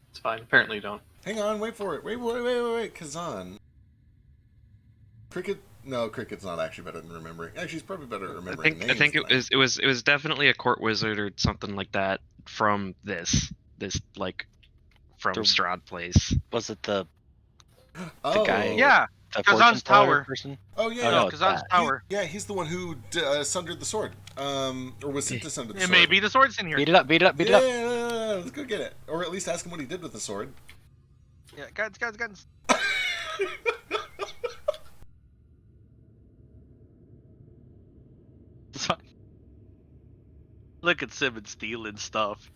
It's fine. Apparently you don't. Hang on, wait for it. Wait. Kazan. Cricket. No, Cricket's not actually better than remembering. Actually, he's probably better at remembering names. I think than it was definitely a court wizard or something like that from this like from The- Strahd Place. Was it the Oh, guy? Yeah. the Kazan's fortune teller tower. person? Oh yeah, Oh, yeah. no, it's Kazan's that. tower. Yeah, he's the one who sundered the sword. Or was sent to sunder the It sword. may be the sword's in here. Beat it up! Beat it up! Beat it up! Yeah, let's go get it. Or at least ask him what he did with the sword. Yeah, guns. It's fine. Look at Simmons stealing stuff.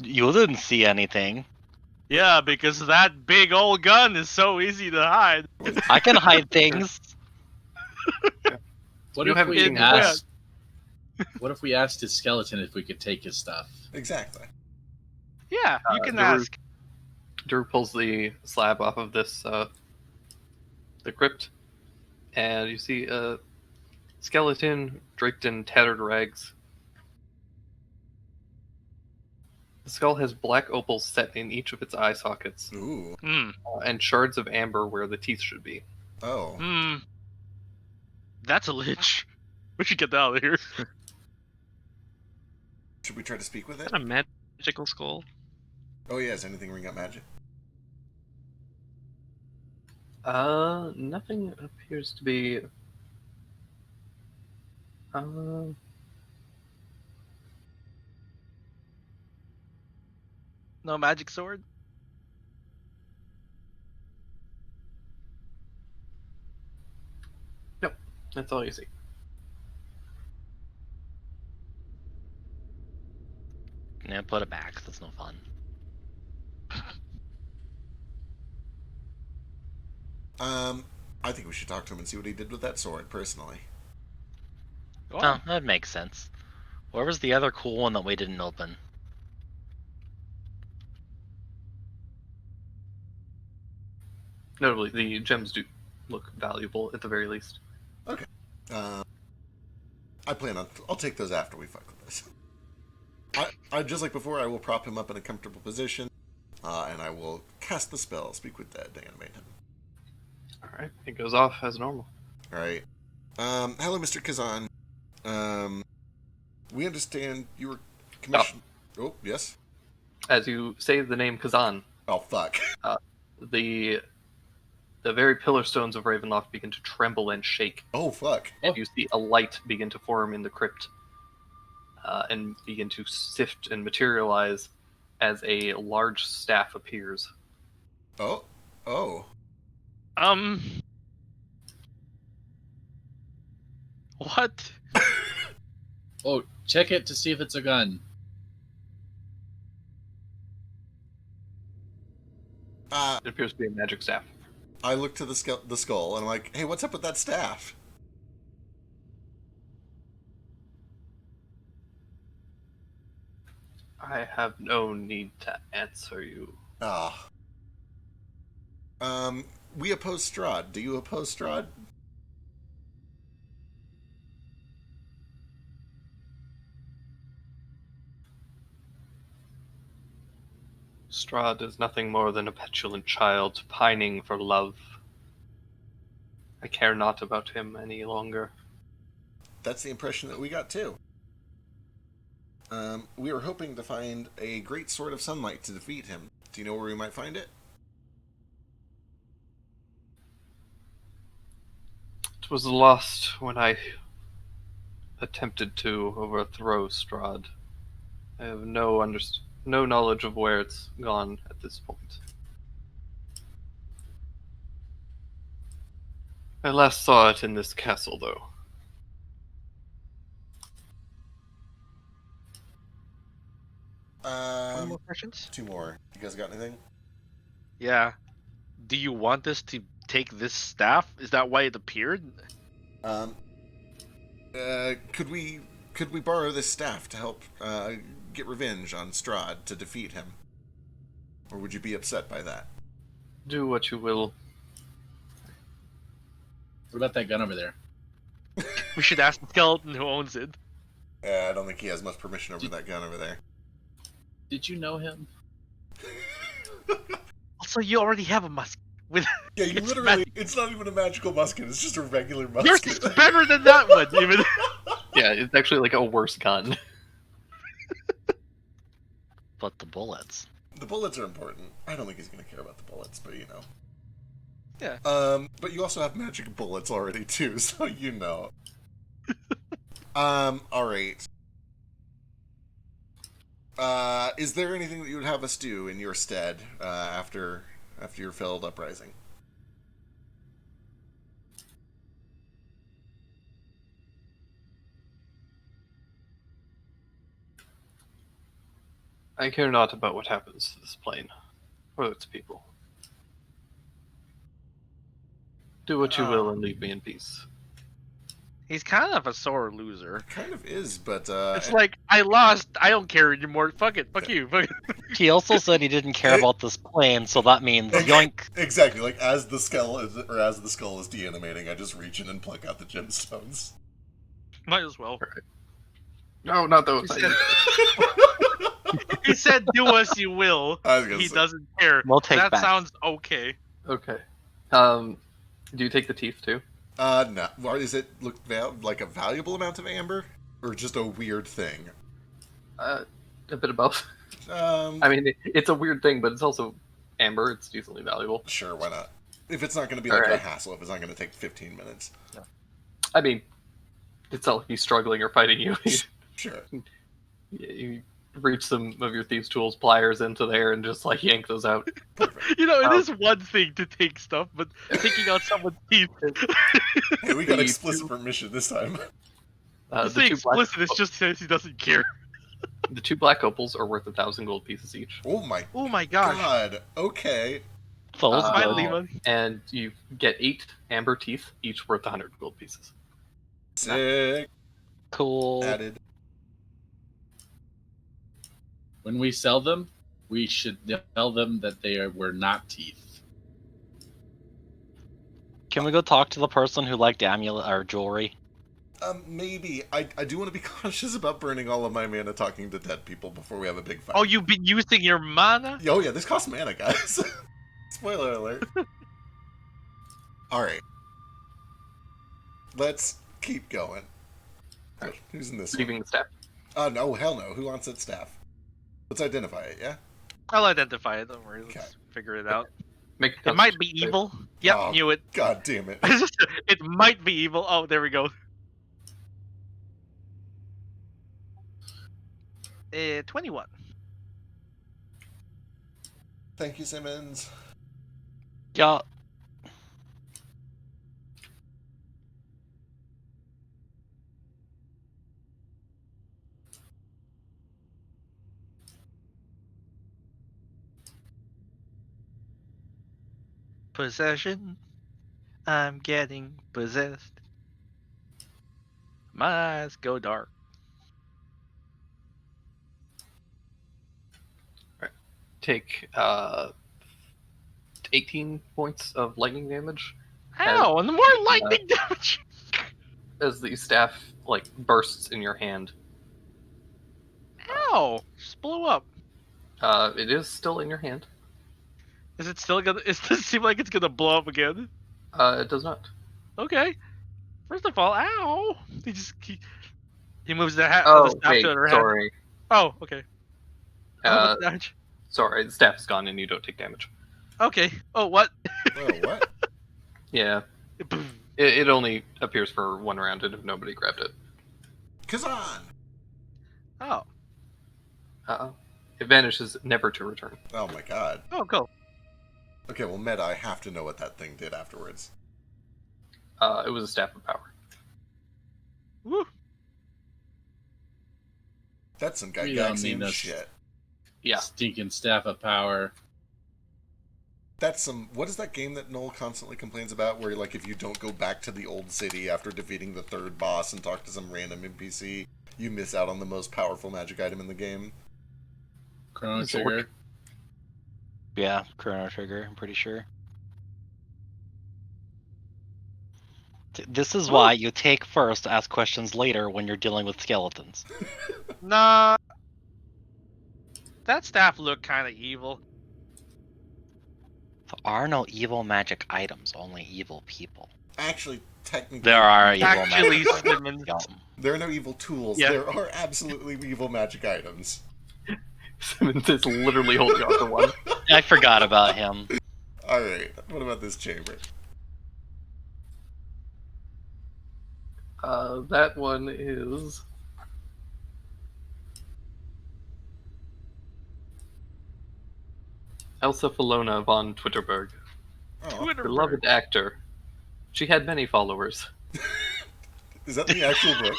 You didn't see anything. Yeah, because that big old gun is so easy to hide. I can hide things. What You if haven't we seen the asked? What if we asked his skeleton if we could take his stuff? Exactly. Yeah, you can Drew- ask. Drew pulls the slab off of this, the crypt, and you see a skeleton draped in tattered rags. The skull has black opals set in each of its eye sockets, Ooh. and shards of amber where the teeth should be. Oh. That's a lich. We should get that out of here. Should we try to speak with Is it? that a magical skull? Oh yeah, is anything ring up magic? Nothing appears to be. No magic sword? That's all you see. Yeah, put it back. That's no fun. I think we should talk to him and see what he did with that sword, personally. Oh, that makes sense. Where was the other cool one that we didn't open? Notably, the gems do look valuable at the very least. I plan on. I'll take those after we fuck with this. I just like before. I will prop him up in a comfortable position, and I will cast the spell. Speak with dead to animate him. All right, it goes off as normal. All right. Hello, Mr. Kazan. We understand you were commissioned. Oh, yes. As you say the name Kazan, Oh, fuck. the very pillar stones of Ravenloft begin to tremble and shake, Oh, fuck. and you see a light begin to form in the crypt, and begin to sift and materialize as a large staff appears. Oh. What? Oh, check it to see if it's a gun. It appears to be a magic staff. I look to the skull and I'm like, hey, what's up with that staff? I have no need to answer you. Ah. We oppose Strahd. Do you oppose Strahd? Strahd is nothing more than a petulant child pining for love. I care not about him any longer. That's the impression that we got too. We were hoping to find a great sword of sunlight to defeat him. Do you know where we might find it? It was lost when I attempted to overthrow Strahd. I have no knowledge of where it's gone at this point. I last saw it in this castle, though. Any more questions? 2 more. You guys got anything? Yeah. Do you want us to take this staff? Is that why it appeared? Could we borrow this staff to help get revenge on Strahd to defeat him? Or would you be upset by that? Do what you will. What about that gun over there? We should ask the skeleton who owns it. I don't think he has much permission over that gun over there. Did you know him? Also, you already have a musket. With Yeah, you It's literally, magic. it's not even a magical musket, it's just a regular yours musket. is better than that one, even. Yeah, it's actually like a worse gun. But the bullets. The bullets are important. I don't think he's going to care about the bullets, but you know. Yeah. But you also have magic bullets already too, so you know. Alright. Is there anything that you would have us do in your stead after your failed uprising? I care not about what happens to this plane, or its people. Do what you will and leave me in peace. He's kind of a sore loser. Kind of is, but It's like, I lost, I don't care anymore. Fuck it, fuck you, fuck it. He also said he didn't care about this plane, so that means yoink. exactly, like as the skull is deanimating, I just reach in and pluck out the gemstones. Might as well. No, not those. He said, he said, do as you will. I was gonna He say. doesn't care. We'll take that back. sounds okay. Okay. Do you take the teeth too? No. Well, is it like a valuable amount of amber? Or just a weird thing? A bit of both. Um, I mean, it's a weird thing, but it's also amber. It's decently valuable. Sure, why not? If it's not going to be like a Alright. hassle, if it's not going to take 15 minutes. I mean, it's not like he's struggling or fighting you. Sure. You reach some of your thieves' tools pliers into there and just like yank those out. Perfect. You know, it is one thing to take stuff, but taking out someone's teeth. Hey, we got The explicit two- permission this time. The The thing two black, explicit is just says he doesn't care. the 2 black opals are worth 1,000 gold pieces each, Oh my Oh my gosh. god. Okay. Those Uh, Finally, good. money. and you get 8 amber teeth, each worth 100 gold pieces. Sick. Cool. Added. When we sell them, we should tell them that were not teeth. Can we go talk to the person who liked amulet or jewelry? Maybe. I do want to be cautious about burning all of my mana talking to dead people before we have a big fight. Oh, you've been using your mana? Oh yeah, this costs mana, guys. Spoiler alert. Alright. Let's keep going. Who's in this one? Leaving the staff. No, hell no. Who wants its staff? Let's identify it, yeah? I'll identify it. Don't worry. Let's Okay. figure it out. Make a It might be constitution save. evil. Yep, Oh. knew it. God damn it. It might be evil. Oh, there we go. 21. Thank you, Simmons. Yeah. Possession. I'm getting possessed. My eyes go dark. Take 18 points of lightning damage Ow, and more lightning damage. as the staff like bursts in your hand. Ow, just blew up. It is still in your hand. Is it still gonna? Does it seem like it's gonna blow up again? It does not. Okay. First of all, ow. He moves the hat. Oh, the staff wait, to her hand. sorry. Oh, okay. Uh, Oh, damage. sorry, the staff is gone and you don't take damage. Okay. Oh, what? Oh, what? Yeah, Boom. it only appears for one round, and if nobody grabbed it. Kazan! Oh. It vanishes, never to return. Oh my god. Oh, cool. Okay, well, Meta, I have to know what that thing did afterwards. It was a staff of power. Woo. That's some We don't need Gygaxian this. shit. Yeah. Stinking staff of power. That's some. What is that game that Noel constantly complains about? Where, like, if you don't go back to the old city after defeating the third boss and talk to some random NPC, you miss out on the most powerful magic item in the game. Chrono Zork. Trigger. Yeah, Chrono Trigger, I'm pretty sure. This is why you take first, ask questions later when you're dealing with skeletons. Nah. That staff looked kind of evil. There are no evil magic items, only evil people. Actually, technically, There are evil Actually, magic items. Simmons. Yum. there are no evil tools. Yeah. There are absolutely evil magic items. Simmons is literally holding on to one. I forgot about him. Alright, what about this chamber? That one is... Elsa Filona von Twitterberg. Oh, Beloved actor. She had many followers. is that the actual book?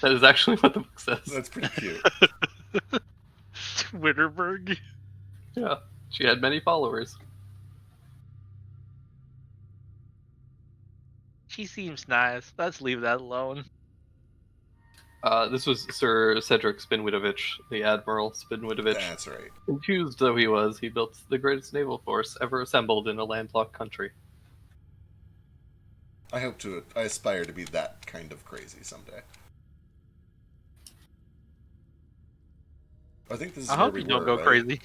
That is actually what the book says. That's pretty cute. Twitterberg. Yeah, she had many followers. She seems nice. Let's leave that alone. This was Sir Cedric Spinwidovich, the Admiral Spinwidovich. That's right. Confused though he was, he built the greatest naval force ever assembled in a landlocked country. I aspire to be that kind of crazy someday. I think this is I where hope we you don't were, go right? crazy.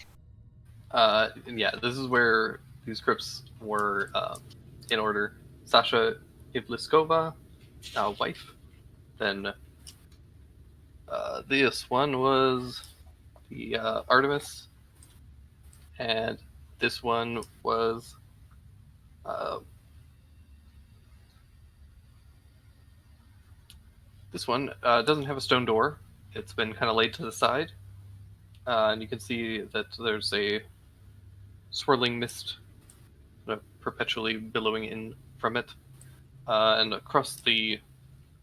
Yeah, this is where these crypts were in order. Sasha Ivliskova, wife. Then this one was the Artemis, and this one was this one doesn't have a stone door. It's been kind of laid to the side, and you can see that there's a swirling mist perpetually billowing in from it, and across the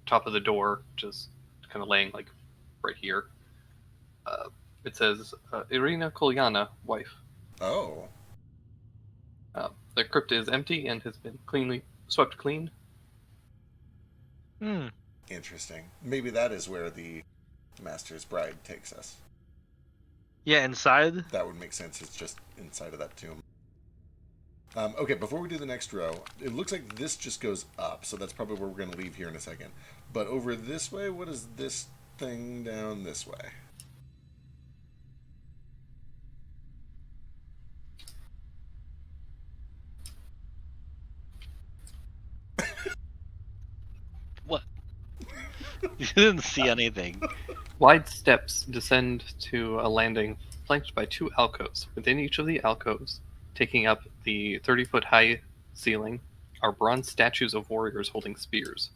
top of the door, just kind of laying like right here, it says Irina Kolyana, wife. Oh. The crypt is empty and has been cleanly swept clean. Hmm. Interesting. Maybe that is where the Master's Bride takes us. Yeah, inside. That would make sense. It's just inside of that tomb. Okay, before we do the next row, it looks like this just goes up, so that's probably where we're going to leave here in a second. But over this way, what is this thing down this way? What? You didn't see anything. Wide steps descend to a landing flanked by two alcoves. Within each of the alcoves, taking up the 30-foot high ceiling, are bronze statues of warriors holding spears.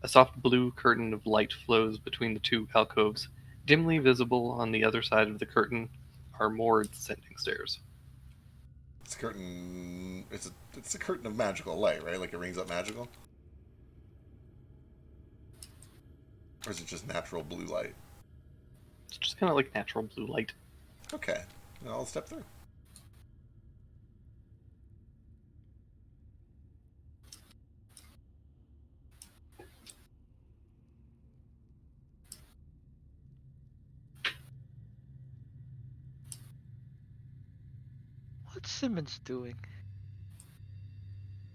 A soft blue curtain of light flows between the two alcoves. Dimly visible on the other side of the curtain are more descending stairs. It's a curtain. It's a curtain of magical light, right? Like it rings up magical? Or is it just natural blue light? It's just kind of like natural blue light. Okay. Then I'll step through. What's Simmons doing?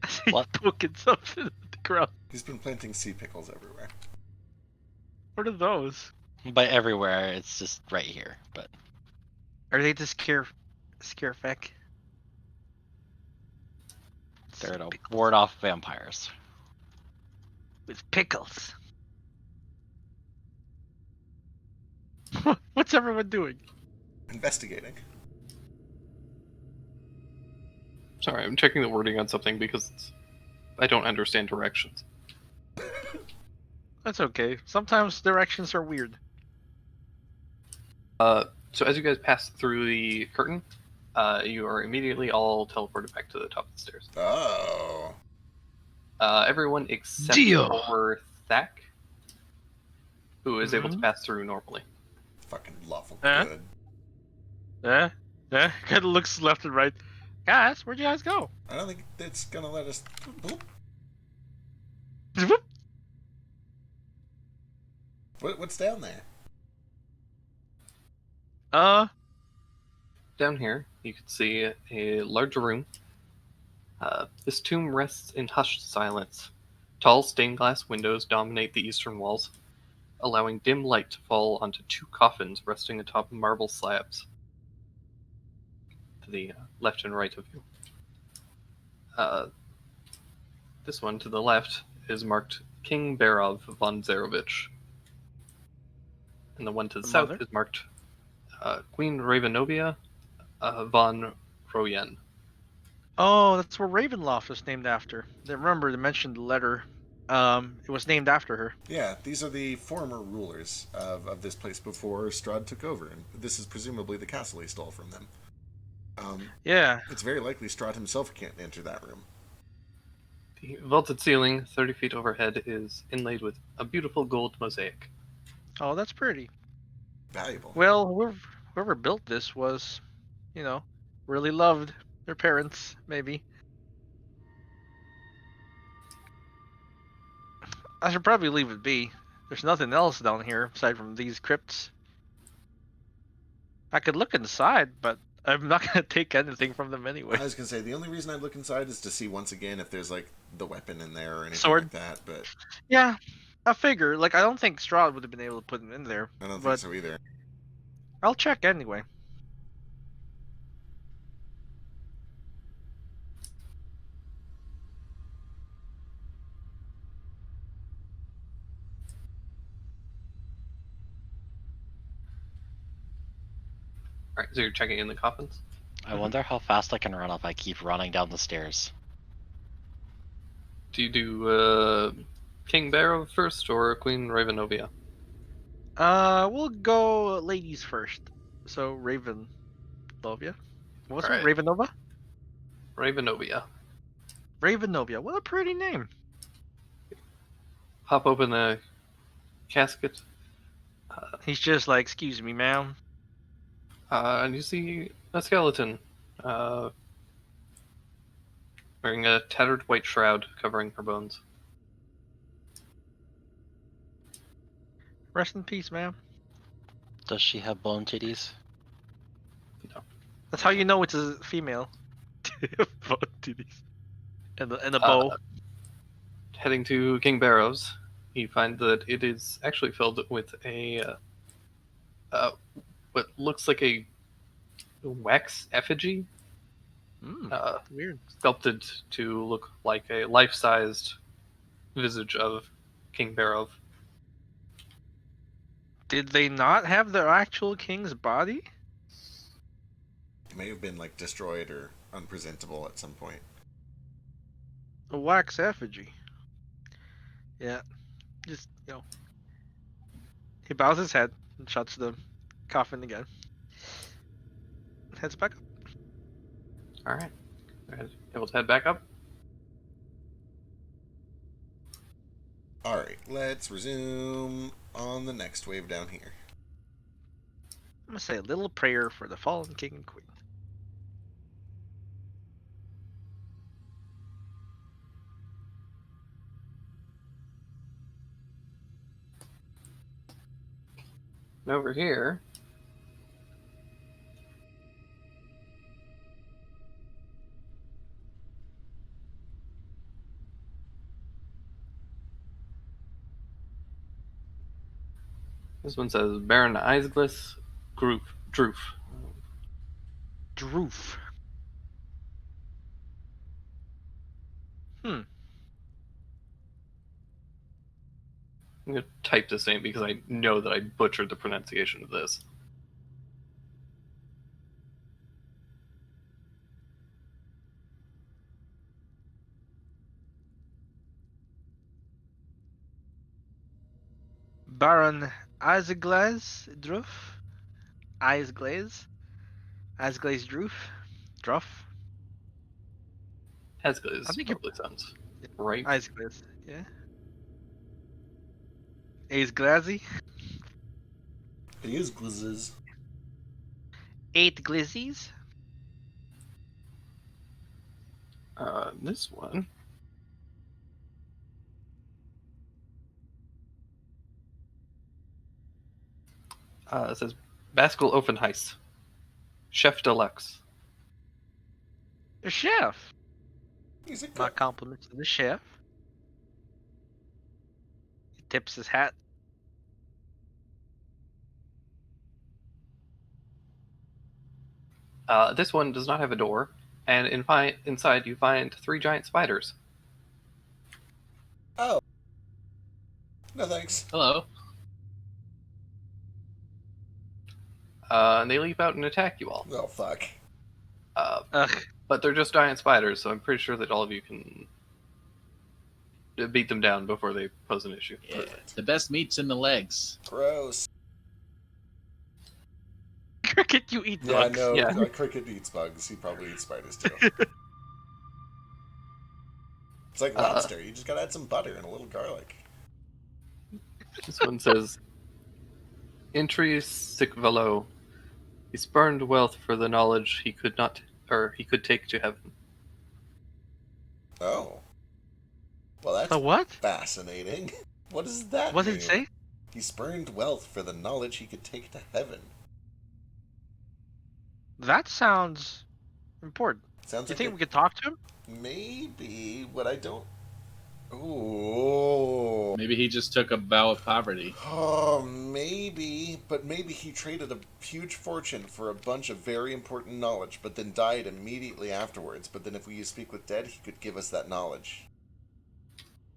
He's What? poking something at the ground. He's been planting sea pickles everywhere. What are those? By everywhere, it's just right here. But Are they to scare Feck? they're to ward off vampires. With pickles. What's everyone doing? Investigating. Sorry, I'm checking the wording on something because I don't understand directions. That's okay. Sometimes directions are weird. So as you guys pass through the curtain, you are immediately all teleported back to the top of the stairs. Oh. Everyone except Deal. for Thak, who is able to Mhm. pass through normally. Fucking lawful Huh? good. Yeah. Kind of looks left and right. Guys, where'd you guys go? I don't think it's gonna let us. Oop. Whoop. What's down there? Down here, you can see a large room. This tomb rests in hushed silence. Tall stained glass windows dominate the eastern walls, allowing dim light to fall onto two coffins resting atop marble slabs to the left and right of you. This one to the left is marked King Berov von Zarovich, and the one to the south Mother? is marked Queen Ravenovia von Royen. Oh, that's where Ravenloft is named after. Remember, they mentioned the letter. It was named after her. Yeah, these are the former rulers of this place before Strahd took over, and this is presumably the castle he stole from them. Yeah. It's very likely Strahd himself can't enter that room. The vaulted ceiling, 30 feet overhead, is inlaid with a beautiful gold mosaic. Oh, that's pretty. Valuable. Well, whoever built this was, really loved their parents, maybe. I should probably leave it be. There's nothing else down here aside from these crypts. I could look inside, but I'm not gonna take anything from them anyway. I was gonna say the only reason I'd look inside is to see once again if there's like the weapon in there or anything Sword? like that, but Yeah, I figure. Like, I don't think Strahd would have been able to put them in there, I don't think but so either. I'll check anyway. Alright, so you're checking in the coffins? I wonder how fast I can run if I keep running down the stairs. Do you do King Barrow first or Queen Ravenovia? We'll go ladies first. So Ravenovia. What's it? Alright. Ravenova? Ravenovia. Ravenovia. What a pretty name. Pop open the casket, He's just like, excuse me, ma'am. and you see a skeleton wearing a tattered white shroud covering her bones. Rest in peace, ma'am. Does she have bone titties? That's how you know it's a female. And a bow. Heading to King Barrow's, you find that it is actually filled with a what looks like a wax effigy, Weird. sculpted to look like a life-sized visage of King Barrow. Did they not have the actual king's body? It may have been like destroyed or unpresentable at some point. A wax effigy. Yeah. Just, he bows his head and shuts the coffin again. Heads back up. All right, able to head back up. Alright, let's resume on the next wave down here. I'm gonna say a little prayer for the fallen king and queen. And over here, this one says Baron Eisglis Droof. Droof. I'm gonna type this name because I know that I butchered the pronunciation of this. Baron Isglaze Druf. Isglaze Druf. Druff. Asglaze I think you- probably sounds right. Isglaze. Yeah. Isglazy. He is glizzes. 8 glizzies. This one. It says Baskel Offenheis, Chef Deluxe. The chef. He's a My cook. compliments to the chef. He tips his hat. This one does not have a door, and inside you find 3 giant spiders. Oh. No thanks. Hello. And they leap out and attack you all. Oh fuck. Ugh. But they're just giant spiders, so I'm pretty sure that all of you can beat them down before they pose an issue. Yeah. The best meat's in the legs. Gross. Cricket, you eat Yeah, I bugs. know. Yeah. Cricket eats bugs. He probably eats spiders too. It's like lobster. You just gotta add some butter and a little garlic. This one says, Intri sic velo. He spurned wealth for the knowledge he could take to heaven. Oh. Well, that's The what? fascinating. What does that What mean? did it say? He spurned wealth for the knowledge he could take to heaven. That sounds important. Sounds You like think a- we could talk to him? maybe, but I don't. Ooh. Maybe he just took a vow of poverty. Oh, maybe, but maybe he traded a huge fortune for a bunch of very important knowledge, but then died immediately afterwards. But then if we speak with dead, he could give us that knowledge.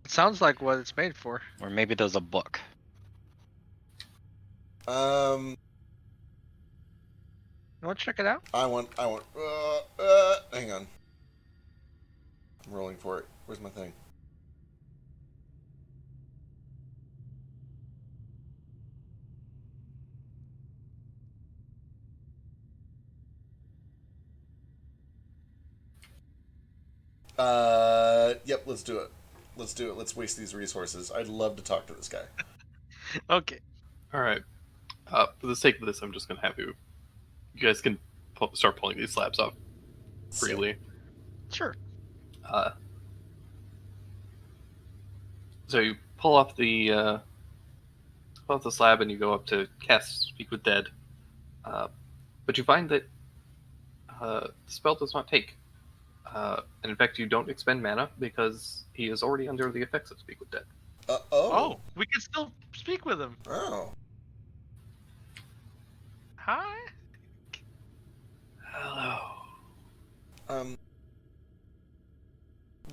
It sounds like what it's made for. Or maybe there's a book. Um, You want to check it out? hang on. I'm rolling for it. Where's my thing? Yep, let's do it. Let's do it. Let's waste these resources. I'd love to talk to this guy. Okay. Alright. For the sake of this, I'm just going to have you guys can start pulling these slabs off freely. Sure. So you pull off the slab and you go up to cast Speak with Dead. But you find that the spell does not take. And in fact, you don't expend mana because he is already under the effects of Speak with Dead. Oh, we can still speak with him. Oh. Hi. Hello.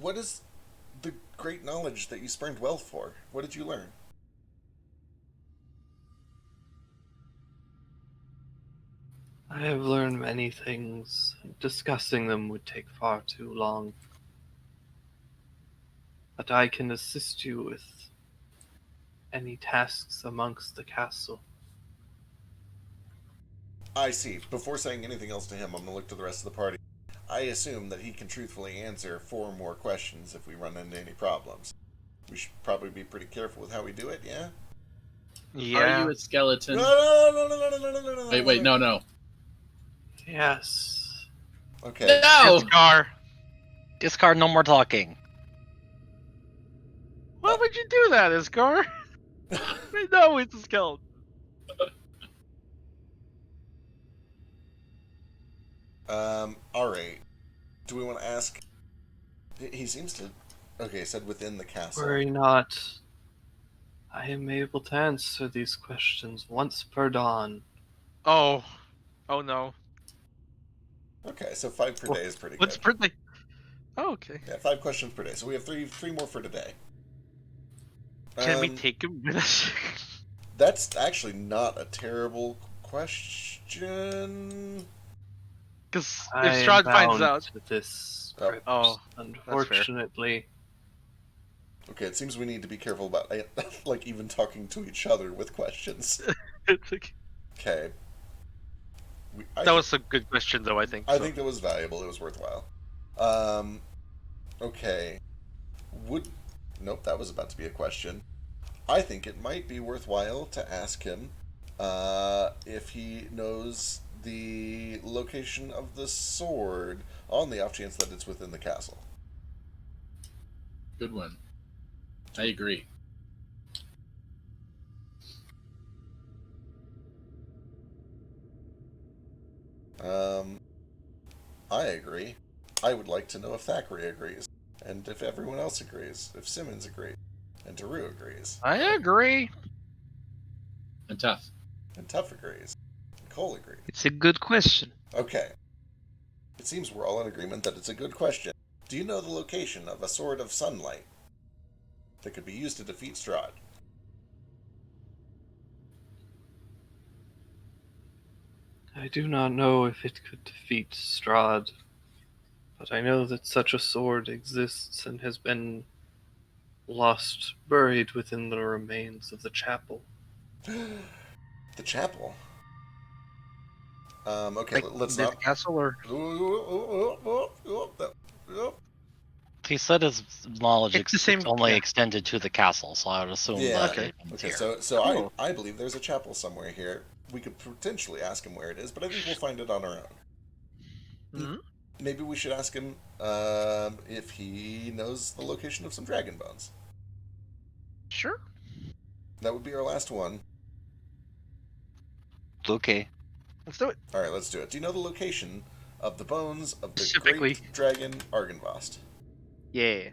What is the great knowledge that you spurned wealth for? What did you learn? I have learned many things. Discussing them would take far too long. But I can assist you with any tasks amongst the castle. I see. Before saying anything else to him, I'm going to look to the rest of the party. I assume that he can truthfully answer 4 more questions if we run into any problems. We should probably be pretty careful with how we do it, yeah? Are you a skeleton? No. Wait, no. Yes. Okay. No! Scar. Discard, no more talking. Why would you do that, Iskar? We know it's a skeleton. Alright. Do we want to ask... He seems to... Okay, said within the castle. Worry not. I am able to answer these questions once per dawn. Oh. Oh no. Okay, so 5 per day is pretty What's good. pretty? Oh, okay. Yeah, 5 questions per day. So we have three more for today. Can we take him with us? That's actually not a terrible question. Because I if am Strahd finds bound out, to this Oh. script, Oh, unfortunately. Okay, it seems we need to be careful about like even talking to each other with questions. It's like- Okay. that was a good question, though. I think. I so. think that was valuable. It was worthwhile. Okay. Nope, that was about to be a question. I think it might be worthwhile to ask him if he knows the location of the sword, on the off chance that it's within the castle. Good one. I agree. I agree. I would like to know if Thackeray agrees, and if everyone else agrees, if Simmons agrees, and Daru agrees, I agree. And Tough. and Tuff agrees, and Cole agrees. It's a good question. Okay. It seems we're all in agreement that it's a good question. Do you know the location of a sword of sunlight that could be used to defeat Strahd? I do not know if it could defeat Strahd, but I know that such a sword exists and has been lost, buried within the remains of the chapel. The chapel? Okay, Like, let's the not. castle or He said his knowledge It's the same- only yeah. extended to the castle, so I would assume Yeah. that Okay. it was Okay, here. so Cool. I believe there's a chapel somewhere here. We could potentially ask him where it is, but I think we'll find it on our own. Mhm. Maybe we should ask him if he knows the location of some dragon bones. sure. That would be our last one. Okay. Let's do it. All right, let's do it. Do you know the location of the bones of the Specifically. great dragon Argynvost? Yeah.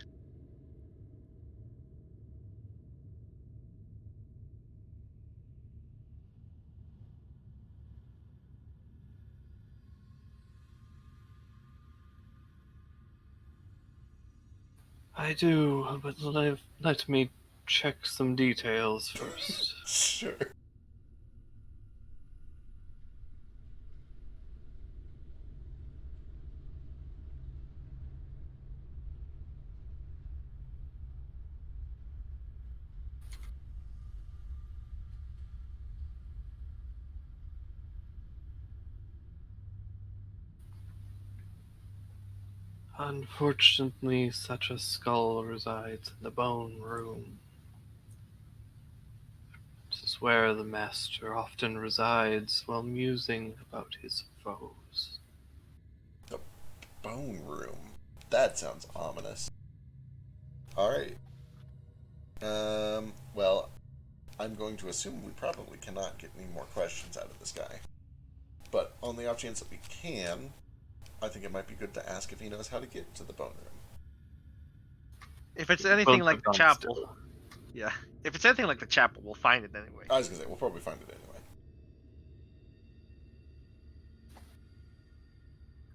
I do, but let me check some details first. Sure. Unfortunately, such a skull resides in the bone room. This is where the master often resides while musing about his foes. Bone room. That sounds ominous. All right. Well, I'm going to assume we probably cannot get any more questions out of this guy. But on the off chance that we can, I think it might be good to ask if he knows how to get to the bone room. If it's anything Bones like have the gone chapel, still. yeah. If it's anything like the chapel, we'll find it anyway. I was gonna say we'll probably find it anyway.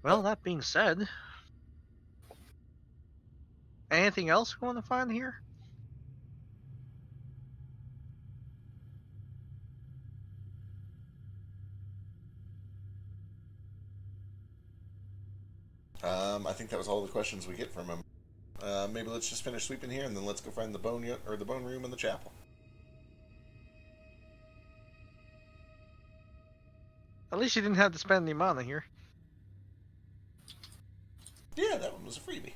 Well, that being said, anything else we want to find here? I think that was all the questions we get from him. Maybe let's just finish sweeping here, and then let's go find the bone room and the chapel. At least you didn't have to spend the mana here. Yeah, that one was a freebie.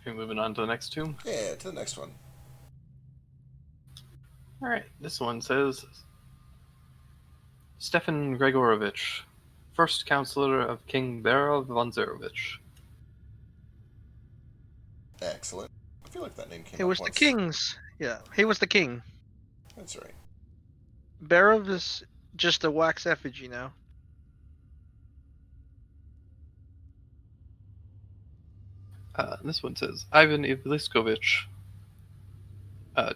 Okay, moving on to the next two. Yeah, to the next one. Alright, this one says Stefan Gregorovich, first counselor of King Bera von Zarovich. Excellent. I feel like that name came He up was the once. king's. Yeah, he was the king. That's right. Barov is just a wax effigy now. This one says Ivan Ivliskovich,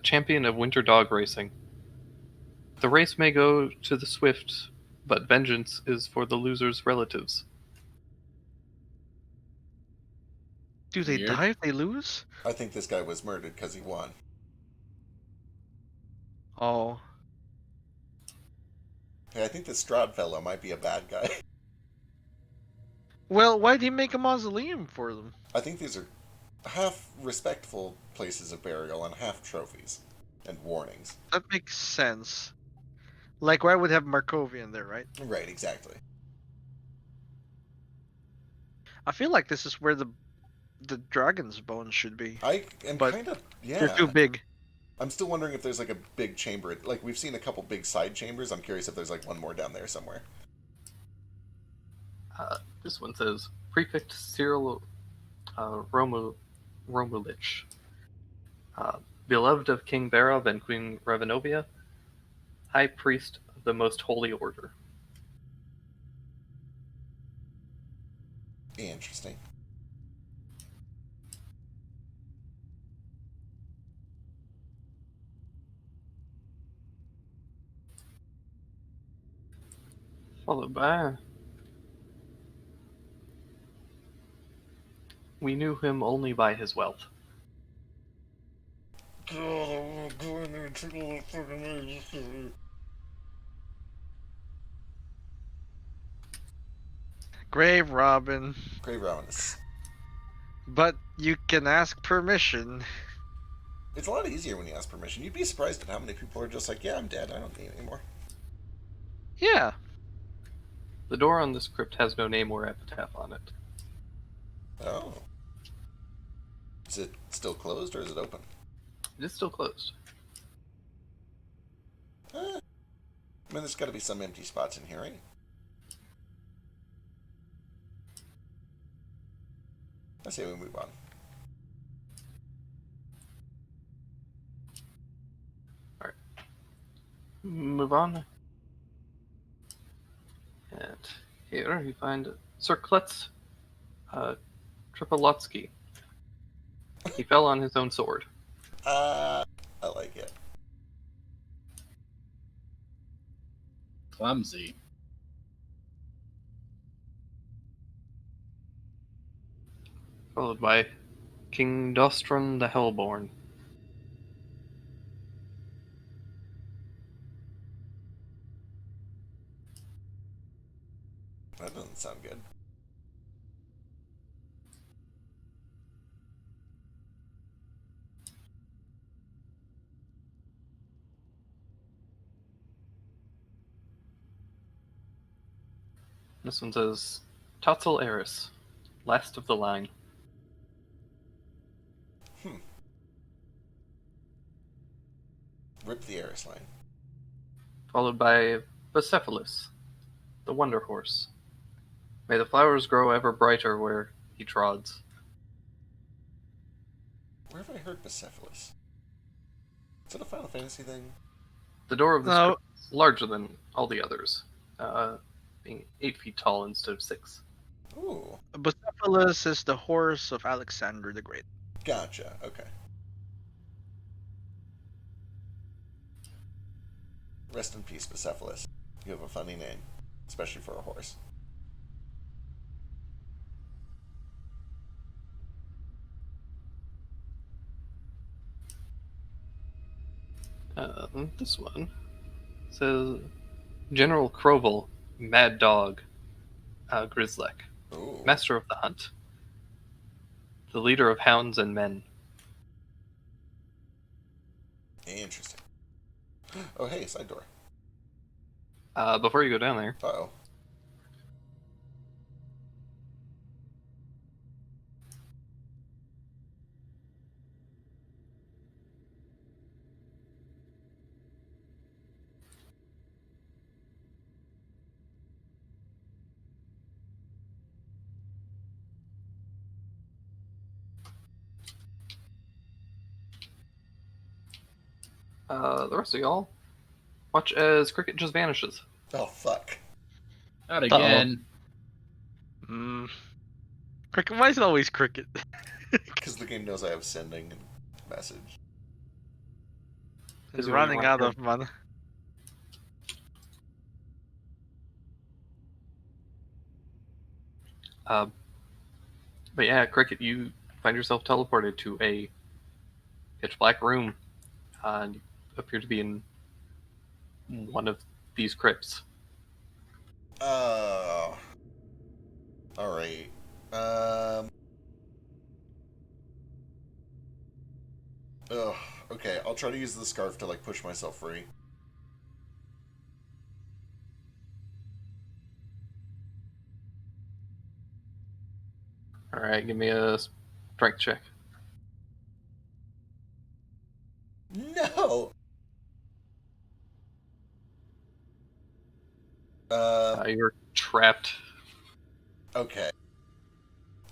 champion of winter dog racing. The race may go to the swift, but vengeance is for the loser's relatives. Do they Weird. die if they lose? I think this guy was murdered because he won. Oh. Hey, I think this Strahd fellow might be a bad guy. Well, why'd he make a mausoleum for them? I think these are half respectful places of burial and half trophies and warnings. That makes sense. Like, why would have Markovian there, right? Right, exactly. I feel like this is where the dragon's bones should be. I am But kind of, yeah. They're too big. I'm still wondering if there's like a big chamber. Like, we've seen a couple big side chambers. I'm curious if there's like one more down there somewhere. This one says Prefect Cyril Romulich, beloved of King Barov and Queen Revenovia, High Priest of the Most Holy Order. Interesting. Followed by, we knew him only by his wealth. Grave Robin. Grave Ravenous. But you can ask permission. It's a lot easier when you ask permission. You'd be surprised at how many people are just like, yeah, I'm dead. I don't need it anymore. Yeah. The door on this crypt has no name or epitaph on it. Oh. Is it still closed or is it open? It is still closed. I mean, there's got to be some empty spots in here, right? I say we move on. Alright. Move on. And here you find Sir Klets Tripolotsky. He fell on his own sword. I like it. Clumsy. Followed by King Dostron the Hellborn. That doesn't sound good. This one says Totzel Eris, last of the line. Rip the Eris line. Followed by Bucephalus, the Wonder Horse. May the flowers grow ever brighter where he trods. Where have I heard Bucephalus? Is that a Final Fantasy thing? The door of the No. script is larger than all the others, being 8 feet tall instead of 6. Ooh. Bucephalus is the horse of Alexander the Great. Gotcha. Okay. Rest in peace, Bucephalus. You have a funny name, especially for a horse. This one says General Kroval, Mad Dog, Grizzlek, Ooh. Master of the Hunt, the leader of hounds and men. Interesting. Oh, hey, side door. Before you go down there, Uh-oh. the rest of y'all watch as Cricket just vanishes. Oh, fuck. Not again. Cricket. Why is it always Cricket? Because the game knows I have sending and message. He's Is it running really out wrong? of money. But yeah, Cricket, you find yourself teleported to a pitch black room, and you appear to be in one of these crypts. Alright. try to use the scarf to like push myself free. All right, give me a strength check. No. You're trapped. Okay.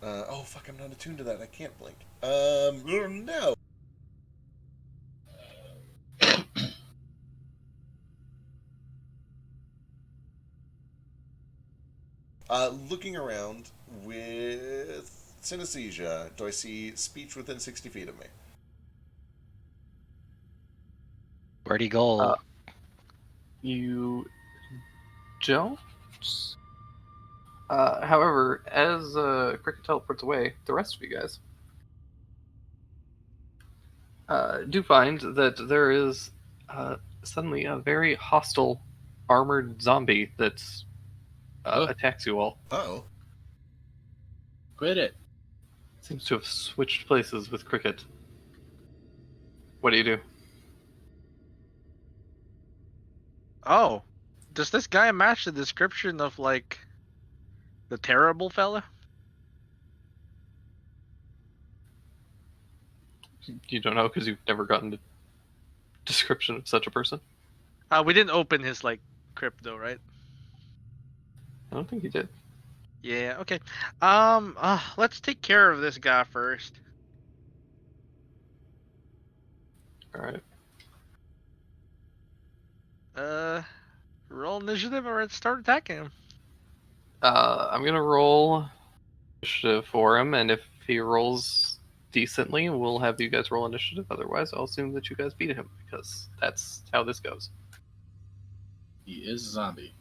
Oh fuck! I'm not attuned to that. I can't blink. No. Looking around with synesthesia, do I see speech within 60 feet of me? Where'd he go? You don't. However, as Cricket teleports away, the rest of you guys do find that there is suddenly a very hostile armored zombie that's attacks you all. Oh. Quit it. Seems to have switched places with Cricket. What do you do? Oh, does this guy match the description of like the terrible fella? You don't know because you've never gotten the description of such a person? We didn't open his like crypto, right? I don't think you did. Yeah. Okay. Let's take care of this guy first. All right. Roll initiative or start attacking him. I'm gonna roll initiative for him, and if he rolls decently, we'll have you guys roll initiative. Otherwise, I'll assume that you guys beat him because that's how this goes. He is a zombie.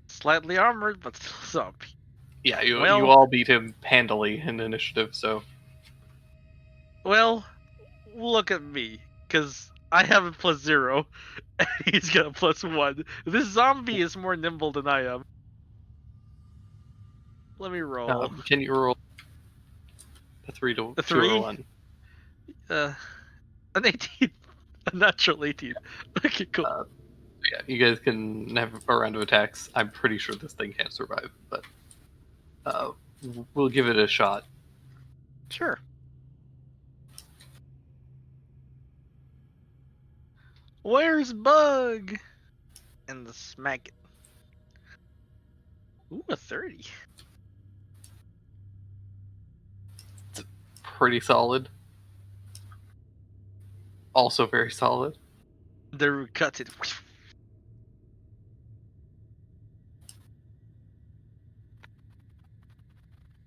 Slightly armored, but still zombie. Yeah, you Well- all beat him handily in initiative. So Well, look at me, because I have a +0, and he's got a +1. This zombie is more nimble than I am. Let me roll. can you roll a 3 to A 2 or 3? 1? An 18. A natural 18. Okay, cool. Yeah, you guys can have a round of attacks. I'm pretty sure this thing can't survive, but we'll give it a shot. Sure. Where's Bug? And the smack it. Ooh, a 30. Pretty solid. Also very solid. The cuts it.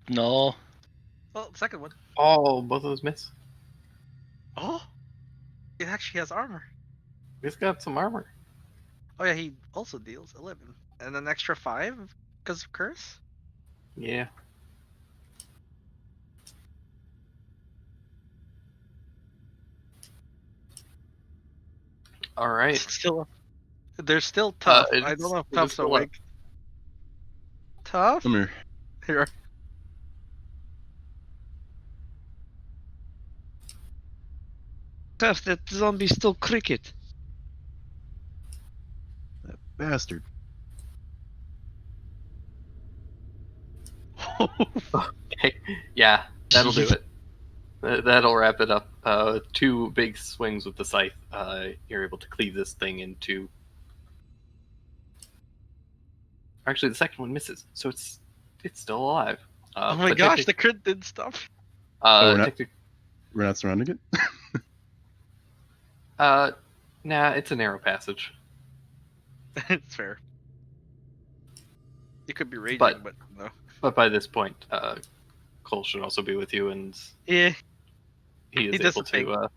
No. Oh, second one. Oh, both of those miss. Oh, it actually has armor. He's got some armor. Oh yeah, he also deals 11 and an extra 5 because of curse. Yeah. All right. Still, they're still tough. I it's- don't know if it is tough's still up. awake. Tough. Come here. Here. Tough, that zombie's still Cricket. That bastard. Okay. Yeah, that'll do it. That'll wrap it up. 2 big swings with the scythe. You're able to cleave this thing into. Actually, the second one misses, so it's still alive. Oh my but gosh, the crit did stuff. Oh, we're not- technic- We're not surrounding it? nah, it's a narrow passage. It's fair. You could be raging, But- but no. But by this point, Cole should also be with you, and Yeah. he is He does able the thing. to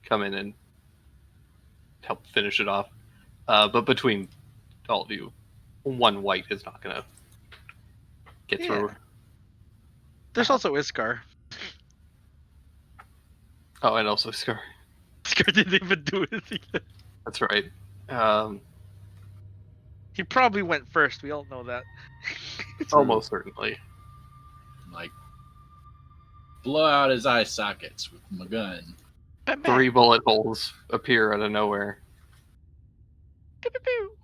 come in and help finish it off. But between all of you, one white is not going to get Yeah. through. There's also Iskar. Oh, and also Scar. Iskar didn't even do anything. That's right. He probably went first. We all know that. Almost certainly. Like, blow out his eye sockets with my gun. Bam, bam. 3 bullet holes appear out of nowhere. Pew, pew, pew.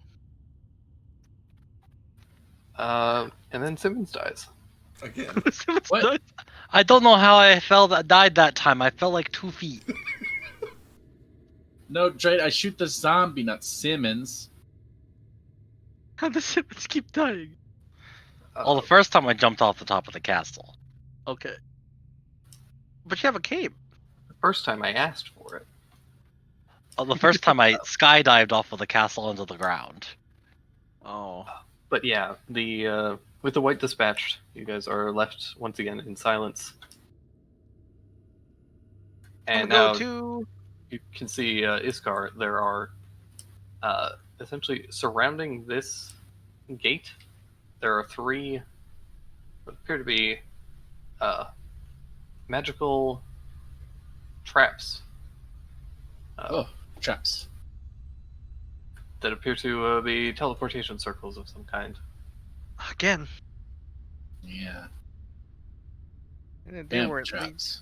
And then Simmons dies. Again. What's What? done? I don't know how I died that time. I fell like 2 feet. No, Drake, I shoot the zombie, not Simmons. How does Simmons keep dying? Well, the first time I jumped off the top of the castle. Okay. But you have a cape. The first time I asked for it. The first time I skydived off of the castle into the ground. Oh. But yeah, the with the white dispatched, you guys are left once again in silence. And I'll now go to. you can see Iskar. There are essentially surrounding this gate. There are 3 what appear to be magical traps. Traps. That appear to be teleportation circles of some kind. Again. Yeah. They Damn weren't traps.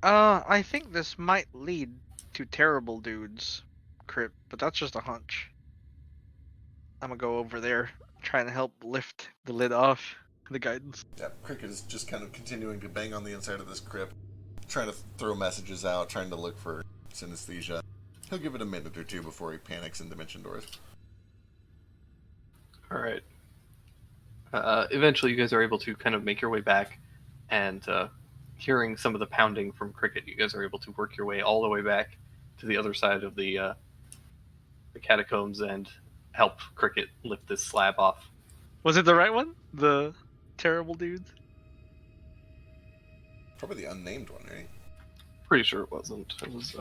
I think this might lead to Terrible Dude's crypt, but that's just a hunch. I'm gonna go over there, trying to help lift the lid off the guidance. Yeah, Cricket is just kind of continuing to bang on the inside of this crypt, trying to throw messages out, trying to look for synesthesia. He'll give it a minute or 2 before he panics in Dimension Doors. Alright. Eventually, you guys are able to kind of make your way back, and hearing some of the pounding from Cricket, you guys are able to work your way all the way back to the other side of the catacombs and help Cricket lift this slab off. Was it the right one? The Terrible Dude? Probably the unnamed one, right? Pretty sure it wasn't. It was,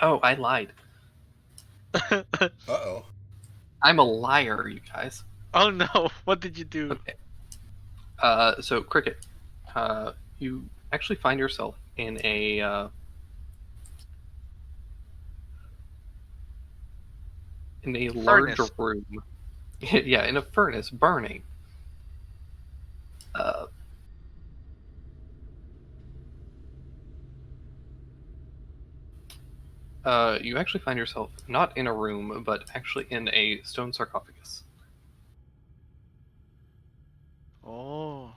Oh, I lied. Uh-oh. I'm a liar, you guys. Oh no! What did you do? Okay. So Cricket, you actually find yourself in a large Furnace. room. Yeah, in a furnace burning. You actually find yourself not in a room, but actually in a stone sarcophagus. Oh.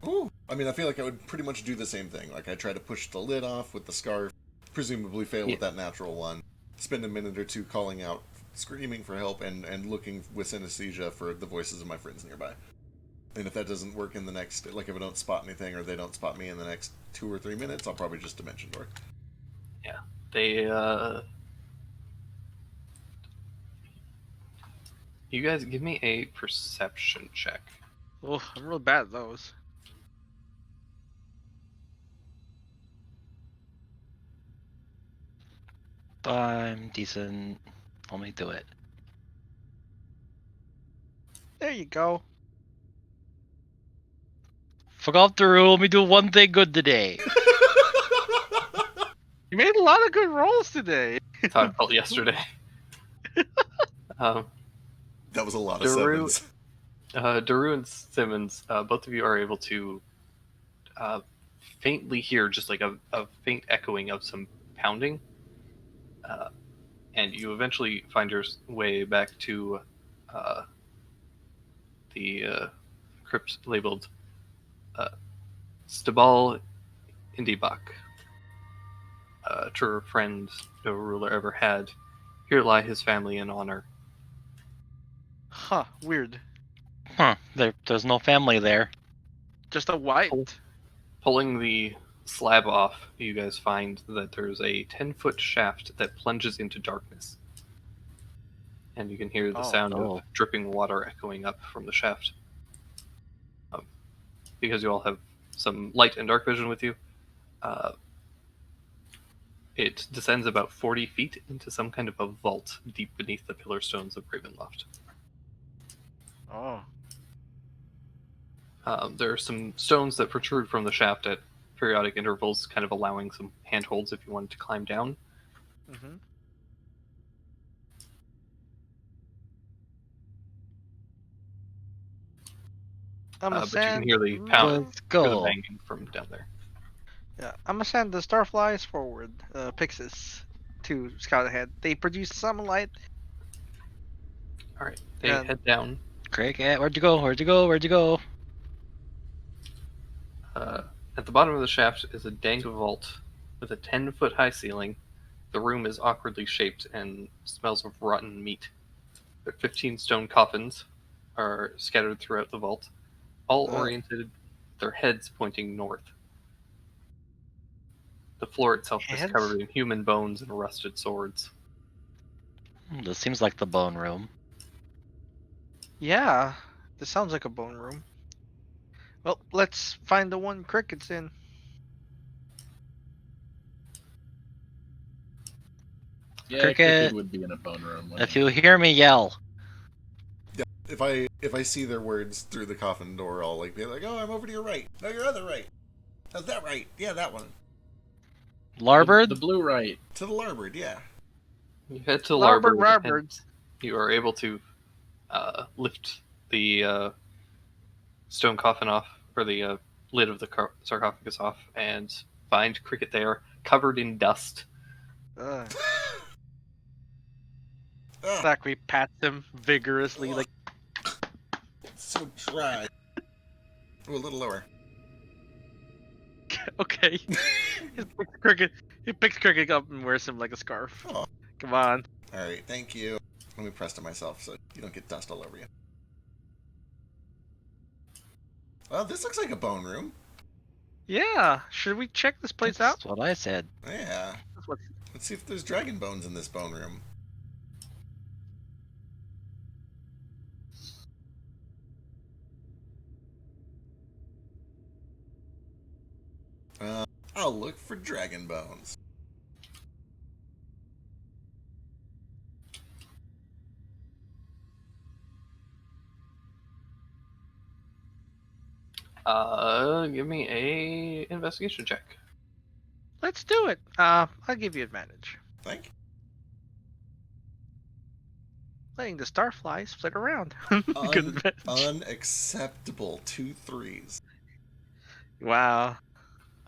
Ooh. I mean, I feel like I would pretty much do the same thing. Like, I try to push the lid off with the scarf, presumably fail with that natural one, spend a minute or 2 calling out, screaming for help, and looking with synesthesia for the voices of my friends nearby. And if that doesn't work in the next, like if I don't spot anything or they don't spot me in the next 2 or 3 minutes, I'll probably just Dimension Door. Yeah, they. You guys give me a perception check. Oh, I'm real bad at those. I'm decent. Let me do it. There you go. Forgot the rule. Let me do one thing good today. You made a lot of good rolls today. That's how I felt yesterday. That was a lot of Daru, sevens. Daru and Simmons, both of you are able to faintly hear just like a faint echoing of some pounding. And you eventually find your way back to the crypt labeled Stabal Indibak. Truer friend no ruler ever had. Here lie his family in honor. Huh, weird. Huh. There's no family there. Just a white. Pulling the slab off, you guys find that there's a 10-foot shaft that plunges into darkness. And you can hear the sound of dripping water echoing up from the shaft. Because you all have some light and dark vision with you, it descends about 40 feet into some kind of a vault deep beneath the pillar stones of Ravenloft. Oh. There are some stones that protrude from the shaft at periodic intervals, kind of allowing some handholds if you wanted to climb down. Mm-hmm. But you can hear the pound, Let's hear the go. banging from down there. Yeah, I'm gonna send the Starflies forward, Pixis, to scout ahead. They produce some light. All right, they Yeah. head down. Cricket, where'd you go? Where'd you go? Where'd you go? At the bottom of the shaft is a dank vault with a 10-foot high ceiling. The room is awkwardly shaped and smells of rotten meat. The 15 stone coffins are scattered throughout the vault, all oriented, their heads pointing north. The floor itself is Heads? covered in human bones and rusted swords. This seems like the bone room. Yeah, this sounds like a bone room. Well, let's find the one Cricket's in. Yeah, Cricket. Cricket would be in a bone room. If you hear me, yell. Yeah. If I see their words through the coffin door, I'll be like, "Oh, I'm over to your right. No, your other right. How's that right? Yeah, that one. Larboard? The blue right. To the larboard. Yeah." You head to Larboard, larboard, larboard. and you are able to lift the stone coffin off, or the lid of the sarcophagus off, and find Cricket there, covered in dust. Zachary pats him vigorously, like, It's so dry. Ooh, a little lower. okay. He picks Cricket up and wears him like a scarf. Aw. Come on. All right, thank you. Let me press to myself so you don't get dust all over you. Well, this looks like a bone room. Yeah, should we check this place out? That's what I said. Yeah. That's what- Let's see if there's dragon bones in this bone room. I'll look for dragon bones. Give me a investigation check. Let's do it. I'll give you advantage. Thank you. Letting the Starflies flit around. Good advantage. Unacceptable. 2 3s. Wow.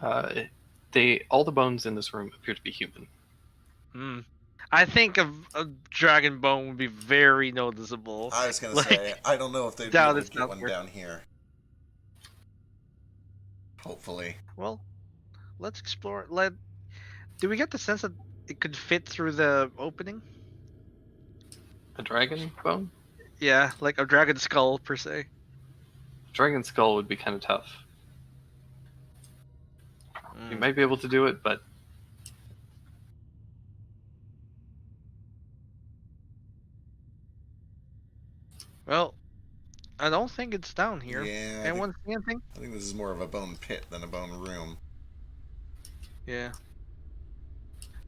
All the bones in this room appear to be human. I think a dragon bone would be very noticeable. I was gonna Like, say, I don't know if they'd be down able is to get not one worth- down here. Hopefully. Well, let's explore. Do we get the sense that it could fit through the opening? A dragon bone? Yeah, like a dragon skull per se. Dragon skull would be kind of tough. You might be able to do it, but Well, I don't think it's down here. Yeah. Anyone see anything? I think this is more of a bone pit than a bone room. Yeah.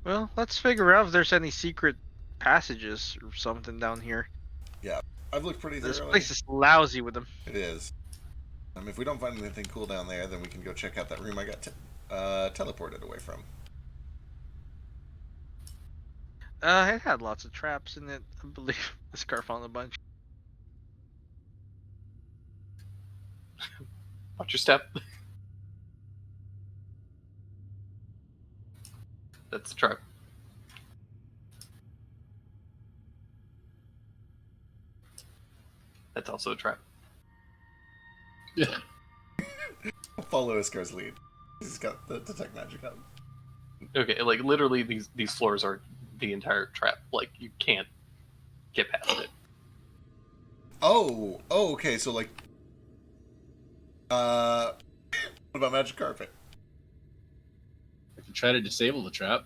Well, let's figure out if there's any secret passages or something down here. I've looked pretty This thoroughly. place is lousy with them. It is. If we don't find anything cool down there, then we can go check out that room I got teleported away from. It had lots of traps in it. I believe the Scar found a bunch. watch your step. That's a trap. That's also a trap. Yeah. Follow Iskar's lead. He's got the detect magic up. Okay, like literally these floors are the entire trap. Like you can't get past it. Oh, okay. So what about magic carpet? I can try to disable the trap.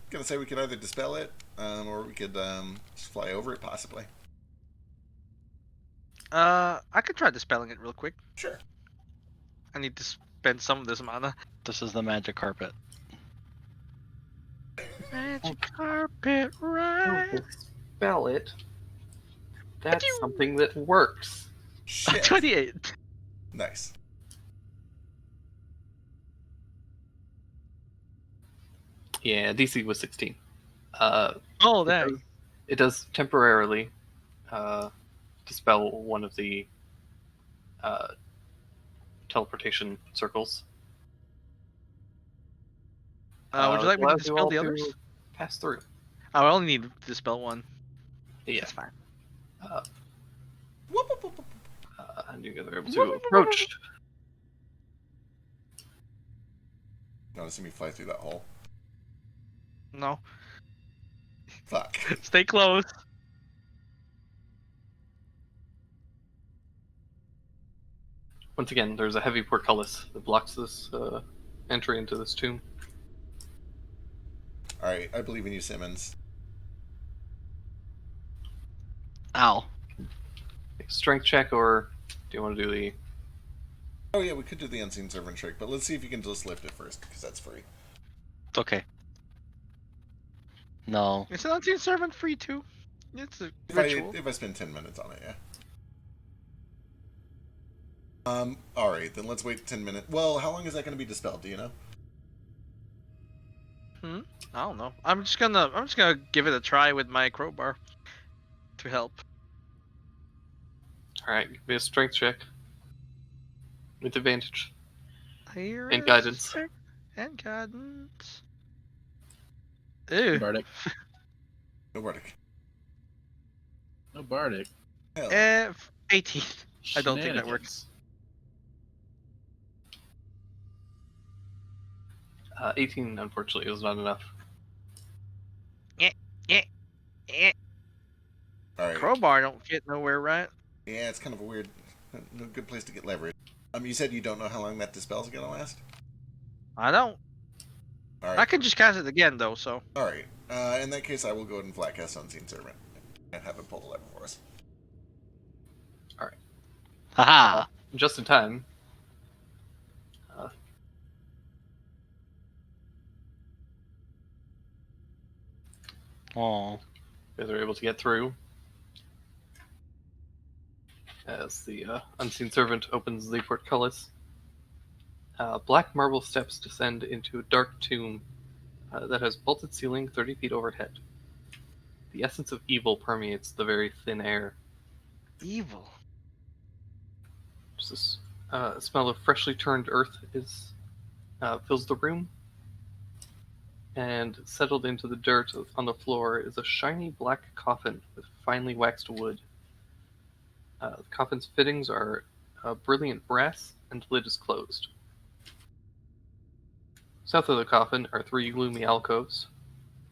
Gonna say we could either dispel it, or we could just fly over it possibly. I could try dispelling it real quick. Sure. I need to spend some of this mana. This is the magic carpet. Magic carpet ride. Spell it. That's something that works. Shit. 28. Nice. Yeah, DC was 16. Oh, dang. It does temporarily dispel one of the teleportation circles. Would you like me to allows you dispel all the others? to pass through. I only need to dispel one. Yeah. That's fine. And you guys are able to approach. You want to see me fly through that hole? No. Fuck. Stay close. Once again, there's a heavy portcullis that blocks this entry into this tomb. Alright, I believe in you, Simmons. Ow. Strength check, or do you want to do the... Oh yeah, we could do the unseen servant trick, but let's see if you can just lift it first, because that's free. It's okay. No. Is an unseen servant free too? It's a If ritual. I spend 10 minutes on it, yeah. Alright, then let's wait 10 minutes. Well, how long is that going to be dispelled, do you know? I don't know. I'm just gonna give it a try with my crowbar to help. Alright, give me a strength check. With advantage. Here And is guidance. check and guidance. Ew. Bardic. No Bardic. No Bardic. Hell. 18. I don't think that works. 18, unfortunately, is not enough. Alright. Crowbar don't get nowhere, right? Yeah, it's kind of a weird, no good place to get leverage. You said you don't know how long that dispel's gonna last? I don't. Alright. I can just cast it again though, so. Alright. In that case, I will go ahead and flat cast Unseen Servant and have it pull the lever for us. Haha. Just in time. Oh. You guys are able to get through. As the unseen servant opens the portcullis, black marble steps descend into a dark tomb that has vaulted ceiling 30 feet overhead. The essence of evil permeates the very thin air. Evil. Just this smell of freshly turned earth fills the room, and settled into the dirt on the floor is a shiny black coffin with finely waxed wood. The coffin's fittings are brilliant brass, and the lid is closed. South of the coffin are 3 gloomy alcoves.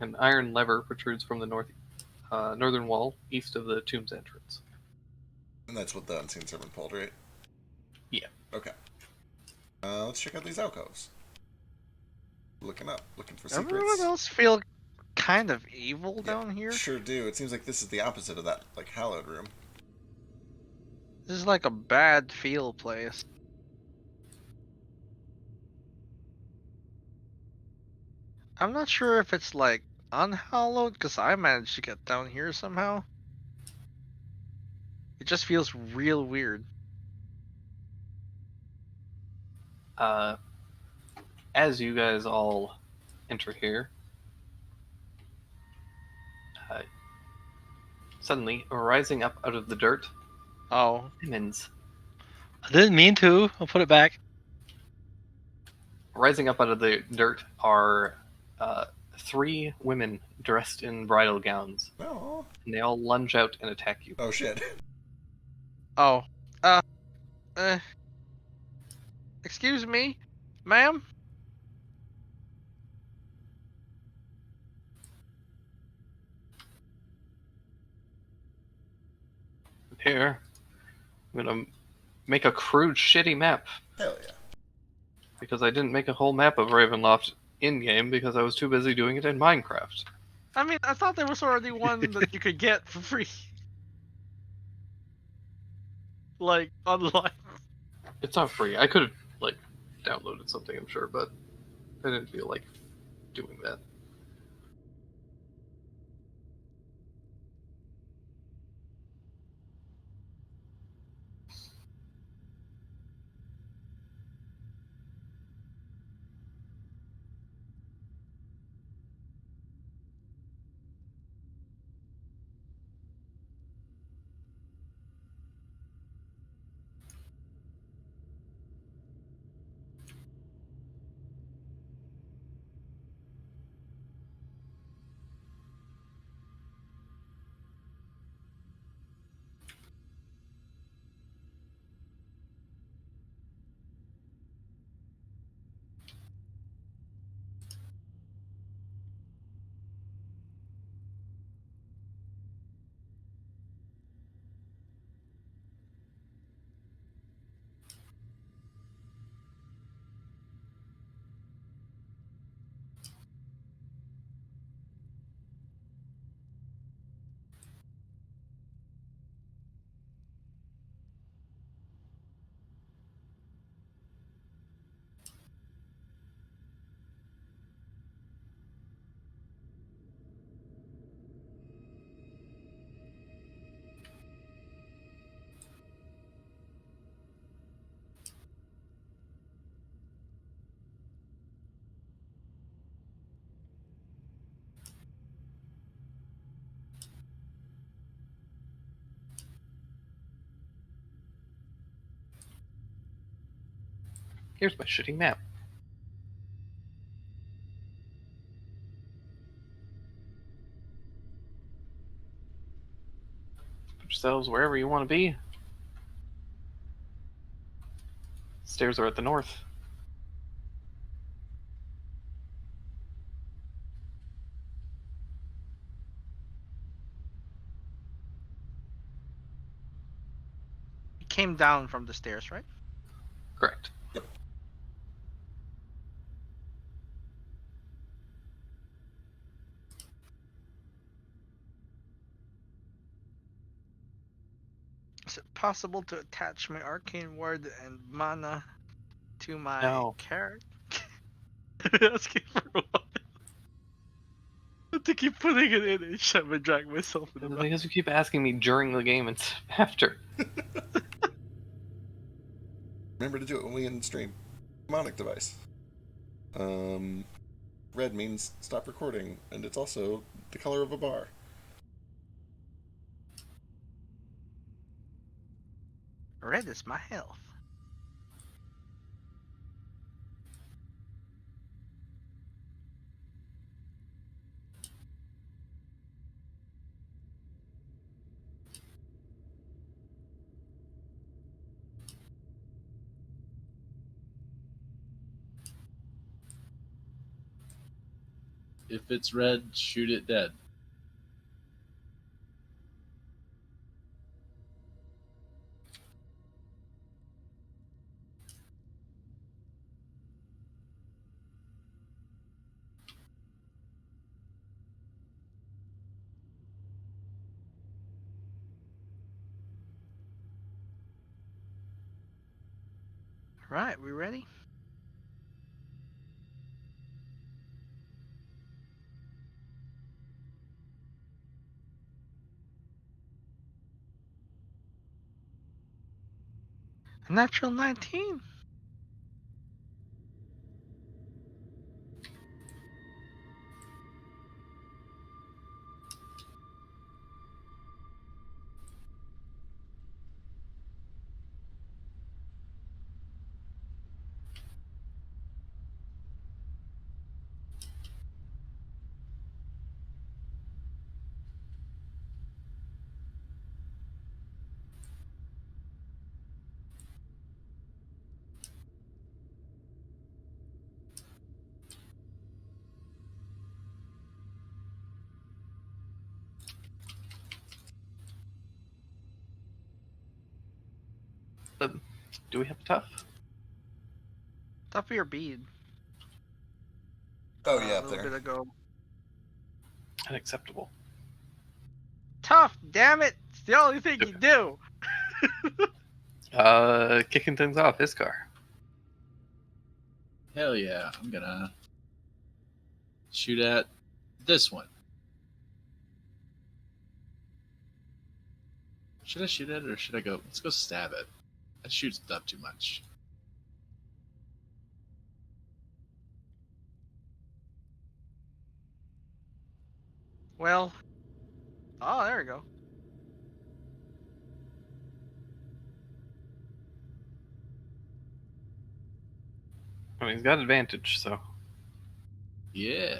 An iron lever protrudes from the northern wall, east of the tomb's entrance. And that's what the Unseen Servant pulled, right? Yeah. Okay. Let's check out these alcoves. Looking for secrets. Everyone else feel kind of evil down here? Sure do. It seems like this is the opposite of that, like, hallowed room. This is like a bad feel place. I'm not sure if it's like unhallowed, because I managed to get down here somehow. It just feels real weird. As you guys all enter here, suddenly, rising up out of the dirt, Simmons. I didn't mean to. I'll put it back. Rising up out of the dirt are 3 women dressed in bridal gowns. Oh. And they all lunge out and attack you. Oh shit. Oh. Excuse me, ma'am? Here, I'm gonna make a crude, shitty map. Hell yeah. Because I didn't make a whole map of Ravenloft in-game because I was too busy doing it in Minecraft. I mean, I thought there was already one that you could get for free. Like, online. It's not free. I could have, like, downloaded something, I'm sure, but I didn't feel like doing that. Here's my shitty map. Put yourselves wherever you want to be. Stairs are at the north. He came down from the stairs, right? Correct. Is it possible to attach my arcane ward and mana to my No. character? Asking for a while. To keep putting it in each time I drag myself in the mouth. Because you keep asking me during the game and after. Remember to do it when we in stream. Mnemonic device. Red means stop recording, and it's also the color of a bar. Red is my health. If it's red, shoot it dead. Right, we ready? A natural 19. Do we have a tough? Top of your bead. Oh, A yeah, up little bit there. ago. Unacceptable. Tough, damn it! It's the only thing you do. Kicking things off, his car. Hell yeah, I'm gonna shoot at this one. Should I shoot at it or should I go? Let's go stab it. That shoots up too much. Well. Oh, there we go. I mean, he's got advantage, so. Yeah.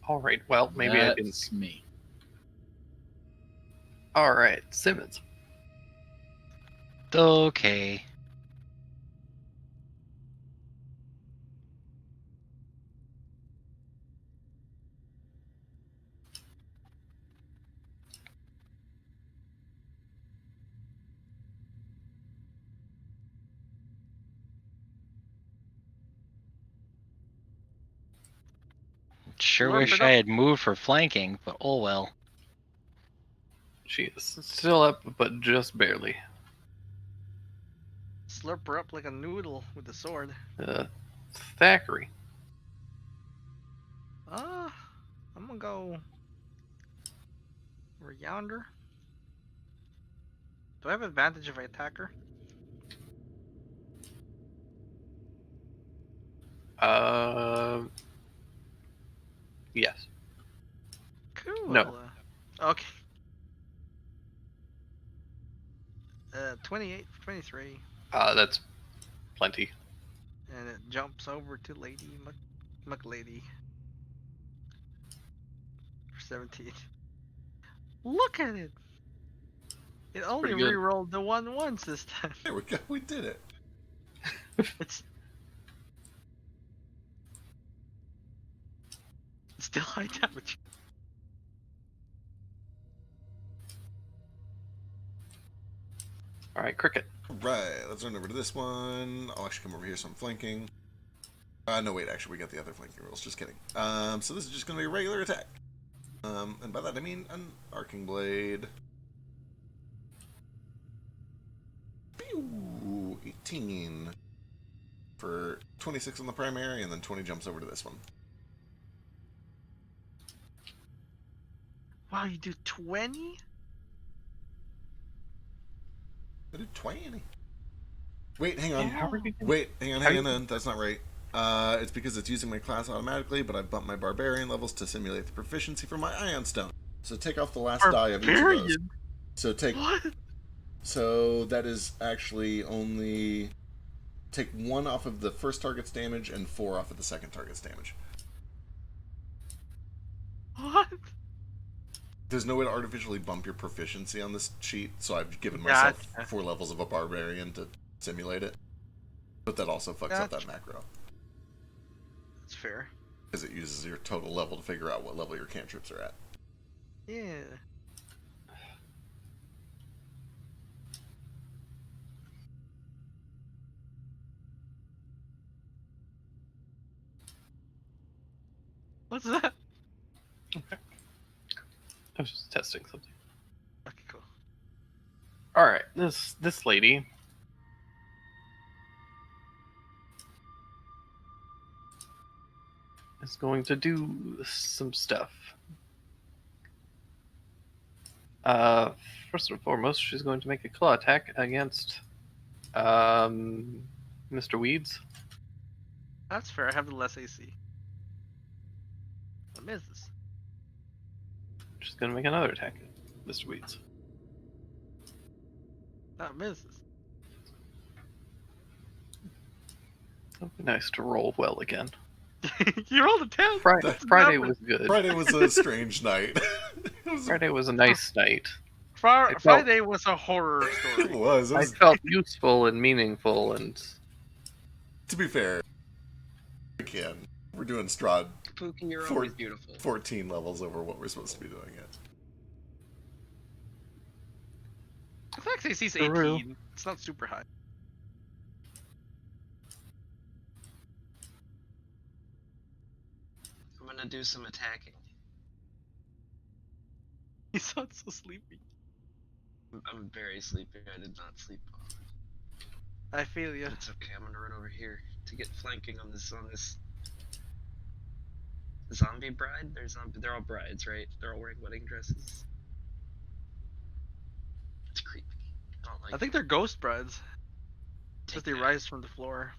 Alright, well, maybe I didn't. That's me. Alright, Simmons. Okay. Sure Slurp wish it I up. had moved for flanking, but oh well. She is still up, but just barely. Slurp her up like a noodle with the sword. Thackeray. I'm gonna go over yonder. Do I have advantage if I attack her? Yes. Cool. No. Okay. 28, 23. That's plenty. And it jumps over to Lady McLady. For 17. Look at it! It only Pretty good. re-rolled the one once this time. There we go. We did it. It's still high damage. All right, Cricket. Right. Let's run over to this one. I'll actually come over here so I'm flanking. No, wait. Actually, we got the other flanking rules. Just kidding. So this is just going to be a regular attack. And by that I mean an arcing blade. Pew! 18 for 26 on the primary, and then 20 jumps over to this one. Wow, you do 20? I did 20. Wait, hang on. Yeah, how are you gonna- Wait, hang on. That's not right. It's because it's using my class automatically, but I've bumped my barbarian levels to simulate the proficiency for my ion stone. So take off the last die of each of those. Barbarian? So take. What? So that is actually only take 1 off of the first target's damage and 4 off of the second target's damage. What? There's no way to artificially bump your proficiency on this sheet, so I've given myself Gotcha. 4 levels of a barbarian to simulate it. But that also fucks up that Gotcha. macro, That's fair. because it uses your total level to figure out what level your cantrips are at. Yeah. What's that? I was just testing something. Okay, cool. All right, this lady. Is going to do some stuff. First and foremost, she's going to make a claw attack against Mr. Weeds. That's fair. I have the less AC. What misses? She's going to make another attack at Mr. Weeds. That misses. It'd be nice to roll well again. You rolled a 10. Friday was good. Friday was a strange night. Friday was a nice night. Friday was a horror It story. was. It I was felt useful and meaningful, and to be fair, again, we're doing Strahd Pookie, you're For- always beautiful. 14 levels over what we're supposed to be doing it. I think AC's True. 18. It's not super high. I'm gonna do some attacking. He sounds so sleepy. I'm very sleepy. I did not sleep well. I feel you. But it's okay. I'm gonna run over here to get flanking on this zombie bride. They're all brides, right? They're all wearing wedding dresses. It's creepy. I don't like I think it. they're ghost brides. Take Because they that. rise from the floor.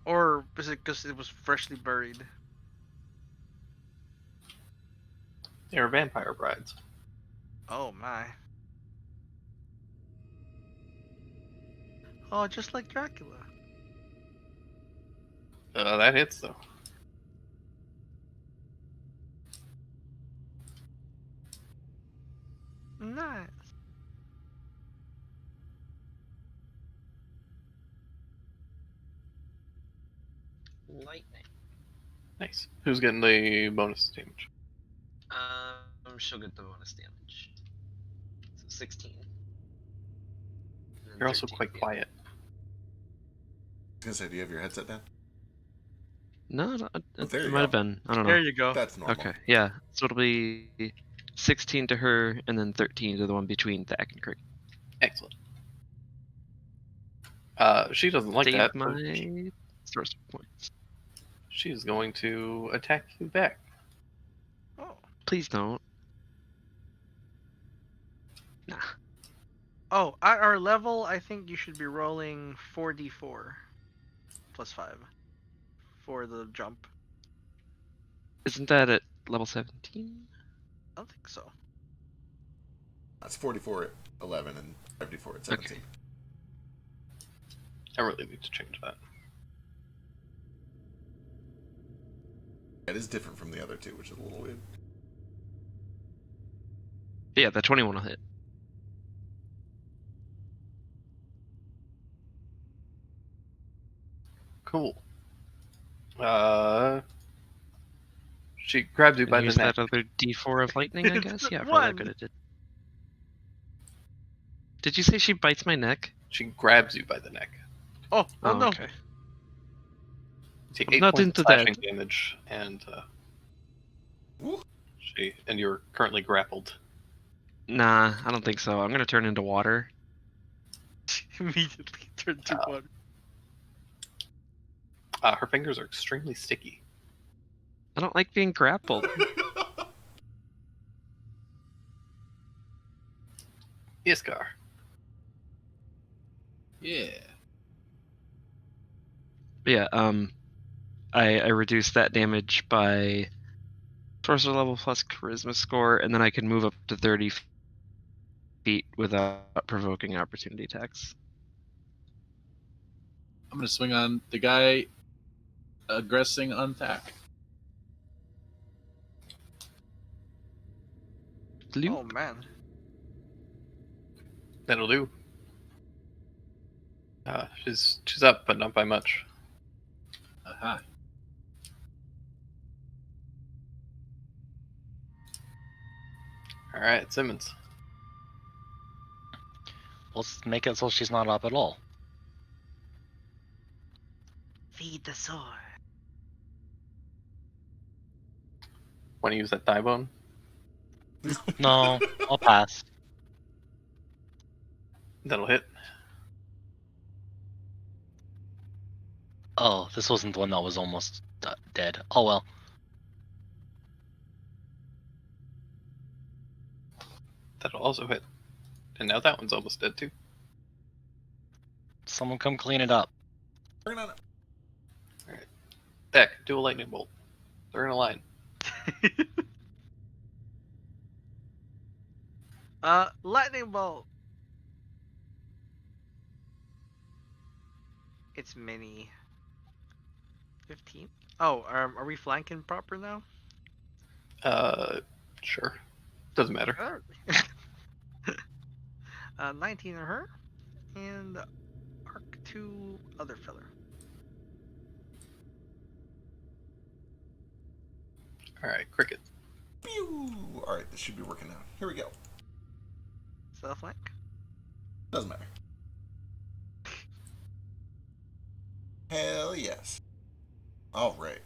Or is it because it was freshly buried? they're vampire brides. Oh my. Oh, just like Dracula. That hits though. Nice. Lightning. Nice. Who's getting the bonus damage? She'll get the bonus damage. So 16. And then You're also 13 quite for the quiet. I was gonna say, do you have your headset down? No, Oh, there it you might go. have been. I don't know. There you go. That's normal. Okay, yeah. So it'll be 16 to her, and then 13 to the one between Thak and Crick. Excellent. She doesn't like Save that. so my source points. she's going to attack you back. Oh. Please don't. Nah. Oh, at our level, I think you should be rolling 4d4. +5 for the jump. Isn't that at level 17? I don't think so. That's 44 at 11 and 54 at 17. Okay. I really need to change that. It is different from the other two, which is a little weird. Yeah, the 21 will hit. Cool. She grabs you And by the use neck. that other D4 of lightning, I It's guess? Yeah, for all one. that good it did. Did you say she bites my neck? She grabs you by the neck. Oh no! Okay. You take I'm 8 not points into of slashing that. damage, and Woo. you're currently grappled. Nah, I don't think so. I'm gonna turn into water. Immediately turned to water. Her fingers are extremely sticky. I don't like being grappled. Iskar. Yeah. Yeah, I reduce that damage by sorcerer level plus charisma score, and then I can move up to 30 feet without provoking opportunity attacks. I'm gonna swing on the guy aggressing on Thack. Oh man. That'll do. She's up, but not by much. Aha. All right, Simmons. Let's make it so she's not up at all. Feed the sword. Want to use that thigh bone? No, I'll pass. That'll hit. Oh, this wasn't the one that was almost dead. Oh well. That'll also hit. And now that one's almost dead too. Someone come clean it up. Turn on it. Deck, do a lightning bolt. They're in a line. Lightning bolt. It's mini. 15. Oh, are we flanking proper now? Sure. Doesn't matter. 19 on her, and arc to other filler. All right, cricket. Pew! Alright, this should be working now. Here we go. Self flank. Doesn't matter. Hell yes. Alright.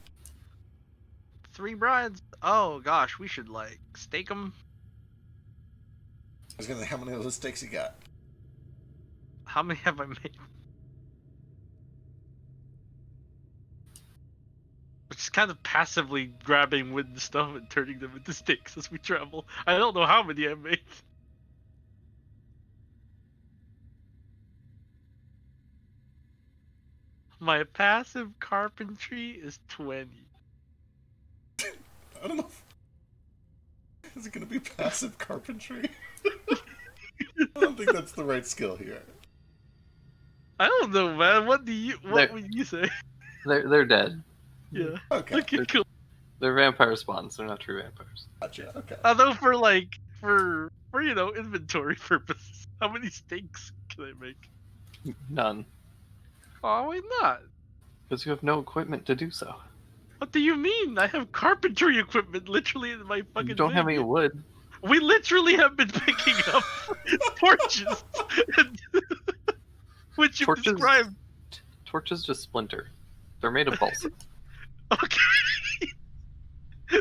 3 brides. Oh gosh, we should like stake them. I was gonna say, how many of those stakes you got? How many have I made? It's kind of passively grabbing wooden stuff and turning them into stakes as we travel. I don't know how many I made. My passive carpentry is 20. I don't know. Is it gonna be passive carpentry? I don't think that's the right skill here. I don't know, man. What would you say? They're dead. Yeah. Okay. Okay, cool. They're vampire spawns. They're not true vampires. Gotcha. Okay. Although for inventory purposes, how many stakes can I make? None. Oh, why not? Because you have no equipment to do so. What do you mean? I have carpentry equipment literally in my fucking. You don't have any menu. wood. We literally have been picking up torches, which you Torches? described. Torches just splinter. They're made of balsa. Okay.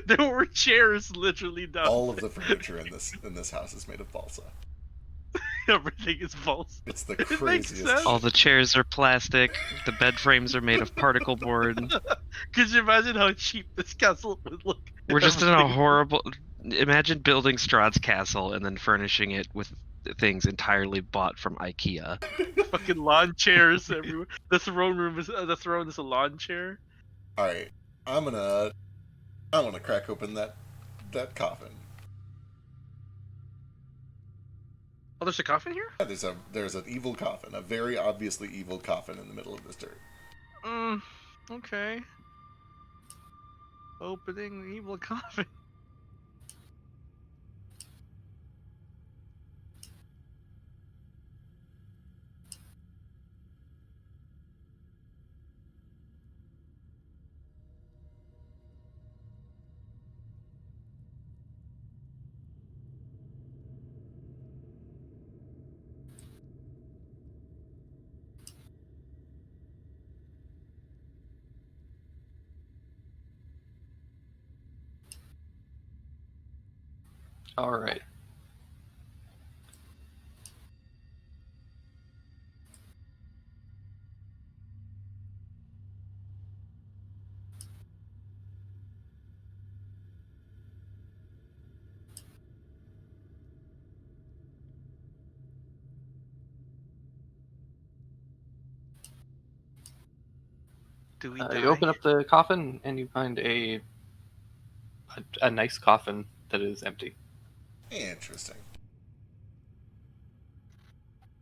There were chairs literally down. All of the furniture in this house is made of balsa. Everything is false. It's the It makes craziest. sense. All the chairs are plastic. The bed frames are made of particle board. Could you imagine how cheap this castle would look? We're if just in a everything- horrible. Imagine building Strahd's castle and then furnishing it with things entirely bought from IKEA. Fucking lawn chairs everywhere. The throne room is the throne is a lawn chair. All right, I'm gonna crack open that coffin. Oh, there's a coffin here? Yeah, there's an evil coffin, a very obviously evil coffin in the middle of this dirt. Okay. Opening the evil coffin. All right. Do we die? You open up the coffin and you find a nice coffin that is empty. Interesting.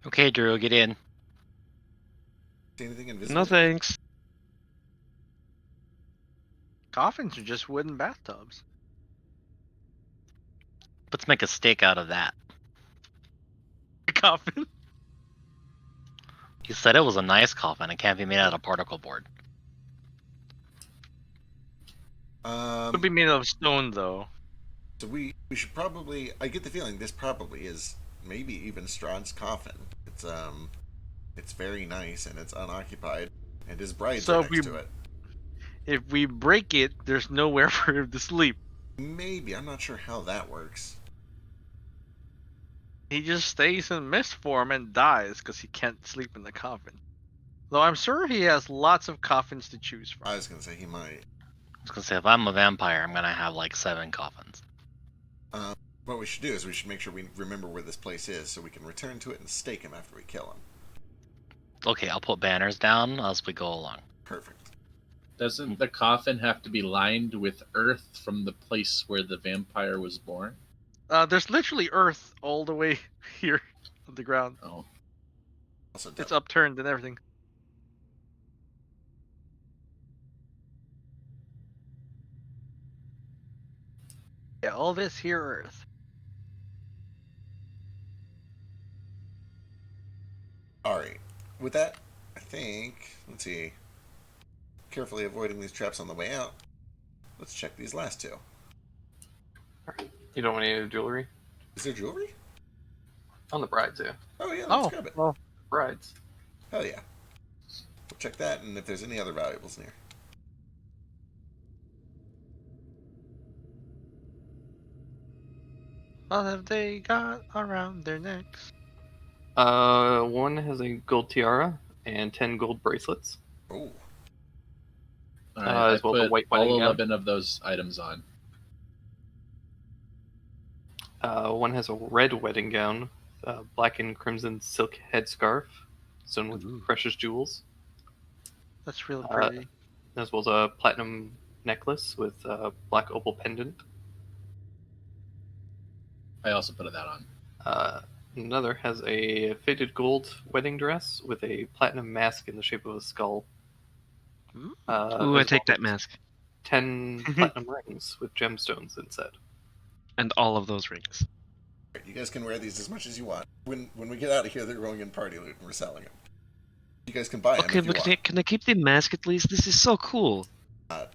Okay, Drew, get in. See anything invisible? No thanks. Coffins are just wooden bathtubs. Let's make a stake out of that. Coffin. You said it was a nice coffin. It can't be made out of particle board. Could be made of stone though. So we should probably. I get the feeling this probably is maybe even Strahd's coffin. It's very nice and it's unoccupied, and his brides So are if next we- to it. If we break it, there's nowhere for him to sleep. Maybe, I'm not sure how that works. He just stays in mist form and dies because he can't sleep in the coffin. Though I'm sure he has lots of coffins to choose from. I was gonna say he might. I was gonna say, if I'm a vampire, I'm gonna have like 7 coffins. What we should do is we should make sure we remember where this place is so we can return to it and stake him after we kill him. Okay, I'll put banners down as we go along. Perfect. Doesn't the coffin have to be lined with earth from the place where the vampire was born? There's literally earth all the way here on the ground. Oh, Also, It's upturned and everything. Yeah, all this here earth. Alright. With that, I think, let's see. Carefully avoiding these traps on the way out. Let's check these last two. You don't want any jewelry? Is there jewelry? On the brides, yeah. Oh yeah, let's Oh, grab it. well, Brides. Hell yeah. We'll check that and if there's any other valuables near. what have they got around their necks? One has a gold tiara and 10 gold bracelets. Oh. all right. As I well as a put white all wedding gown. 11 of those items on. One has a red wedding gown, black and crimson silk headscarf, sewn with precious jewels, That's really Uh, pretty. as well as a platinum necklace with a black opal pendant. I also put that on. Another has a faded gold wedding dress with a platinum mask in the shape of a skull. Ooh. Ooh, I as take well that mask. 10 platinum rings with gemstones inside. And all of those rings. You guys can wear these as much as you want. When we get out of here, they're going in party loot and we're selling them. You guys can buy them Okay, if you but want. can I keep the mask at least? This is so cool.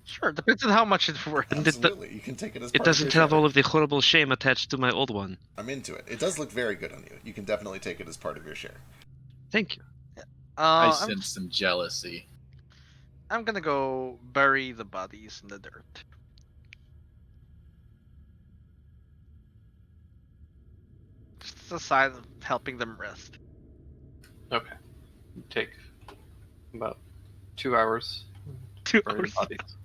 Sure, depends on how much it's worth. And Absolutely, you can take it as It part doesn't of your have share. all of the horrible shame attached to my old one. I'm into it. It does look very good on you. You can definitely take it as part of your share. Thank you. I I'm, sense some jealousy. I'm gonna go bury the bodies in the dirt. Just a sign of helping them rest. Okay. Take about 2 hours 2 for the hours. bodies.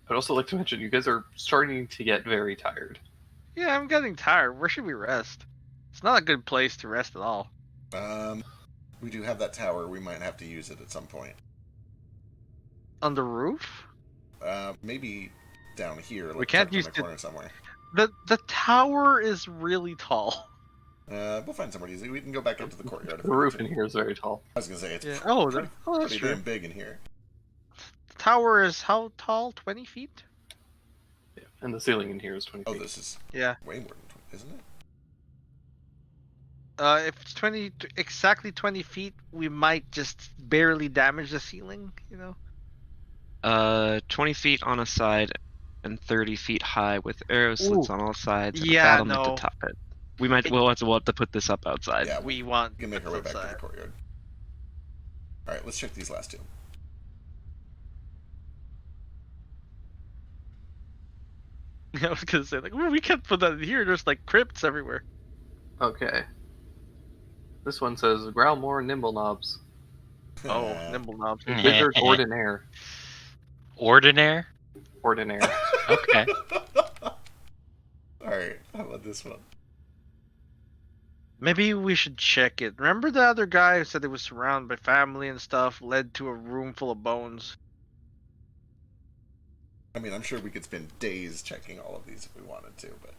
I'd also like to mention you guys are starting to get very tired. Yeah, I'm getting tired. Where should we rest? It's not a good place to rest at all. We do have that tower. We might have to use it at some point. On the roof? Maybe down here. Like We can't tucked in use the the- corner somewhere. The tower is really tall. We'll find somewhere easy. We can go back up to the courtyard. If The we roof want to. in here is very tall. I was gonna say it's Yeah. pretty, Oh, pretty, that's pretty true. damn big in here. The tower is how tall? 20 feet? Yeah. And the ceiling in here is 20 Oh, feet. this is Yeah. way more than 20, isn't it? If it's exactly 20 feet, we might just barely damage the ceiling, you know? 20 feet on a side and 30 feet high with arrow slits Ooh. on all sides and Yeah, a battlement no. to top it. We'll have to put this up outside. Yeah, We want we can make our way back to the outside. courtyard. All right, let's check these last two. I was gonna say, like, well, we can't put that in here. There's like crypts everywhere. Okay. This one says Growlmore Nimble Knobs. Oh, nimble knobs. Wizard Ordinaire. Ordinaire? Ordinaire. Okay. All right, how about this one? Maybe we should check it. Remember the other guy who said it was surrounded by family and stuff, led to a room full of bones? I mean, I'm sure we could spend days checking all of these if we wanted to, but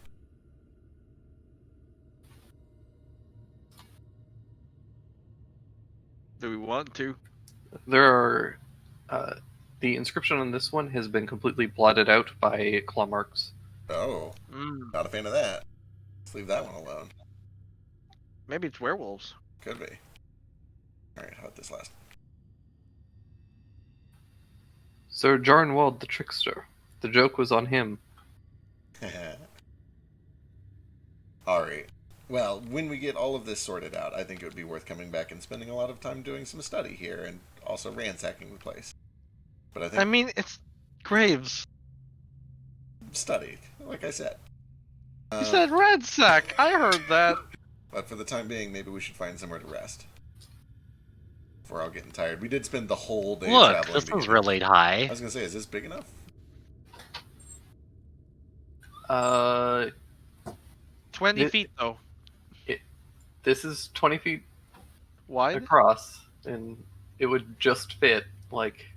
Do we want to? There are. The inscription on this one has been completely blotted out by claw marks. oh, Mm, not a fan of that. Let's leave that one alone. maybe it's werewolves. Could be. All right, how about this last? Sir Jarnwald the Trickster. The joke was on him. All right. Well, when we get all of this sorted out, I think it would be worth coming back and spending a lot of time doing some study here and also ransacking the place. But I think I mean, it's graves. study, like I said. You said ransack. I heard that. But for the time being, maybe we should find somewhere to rest. If we're all getting tired. We did spend the whole day Look, traveling. this to one's get- really I high. was gonna say, is this big enough? 20 It- feet though. This is 20 feet Wide? across, and it would just fit, like,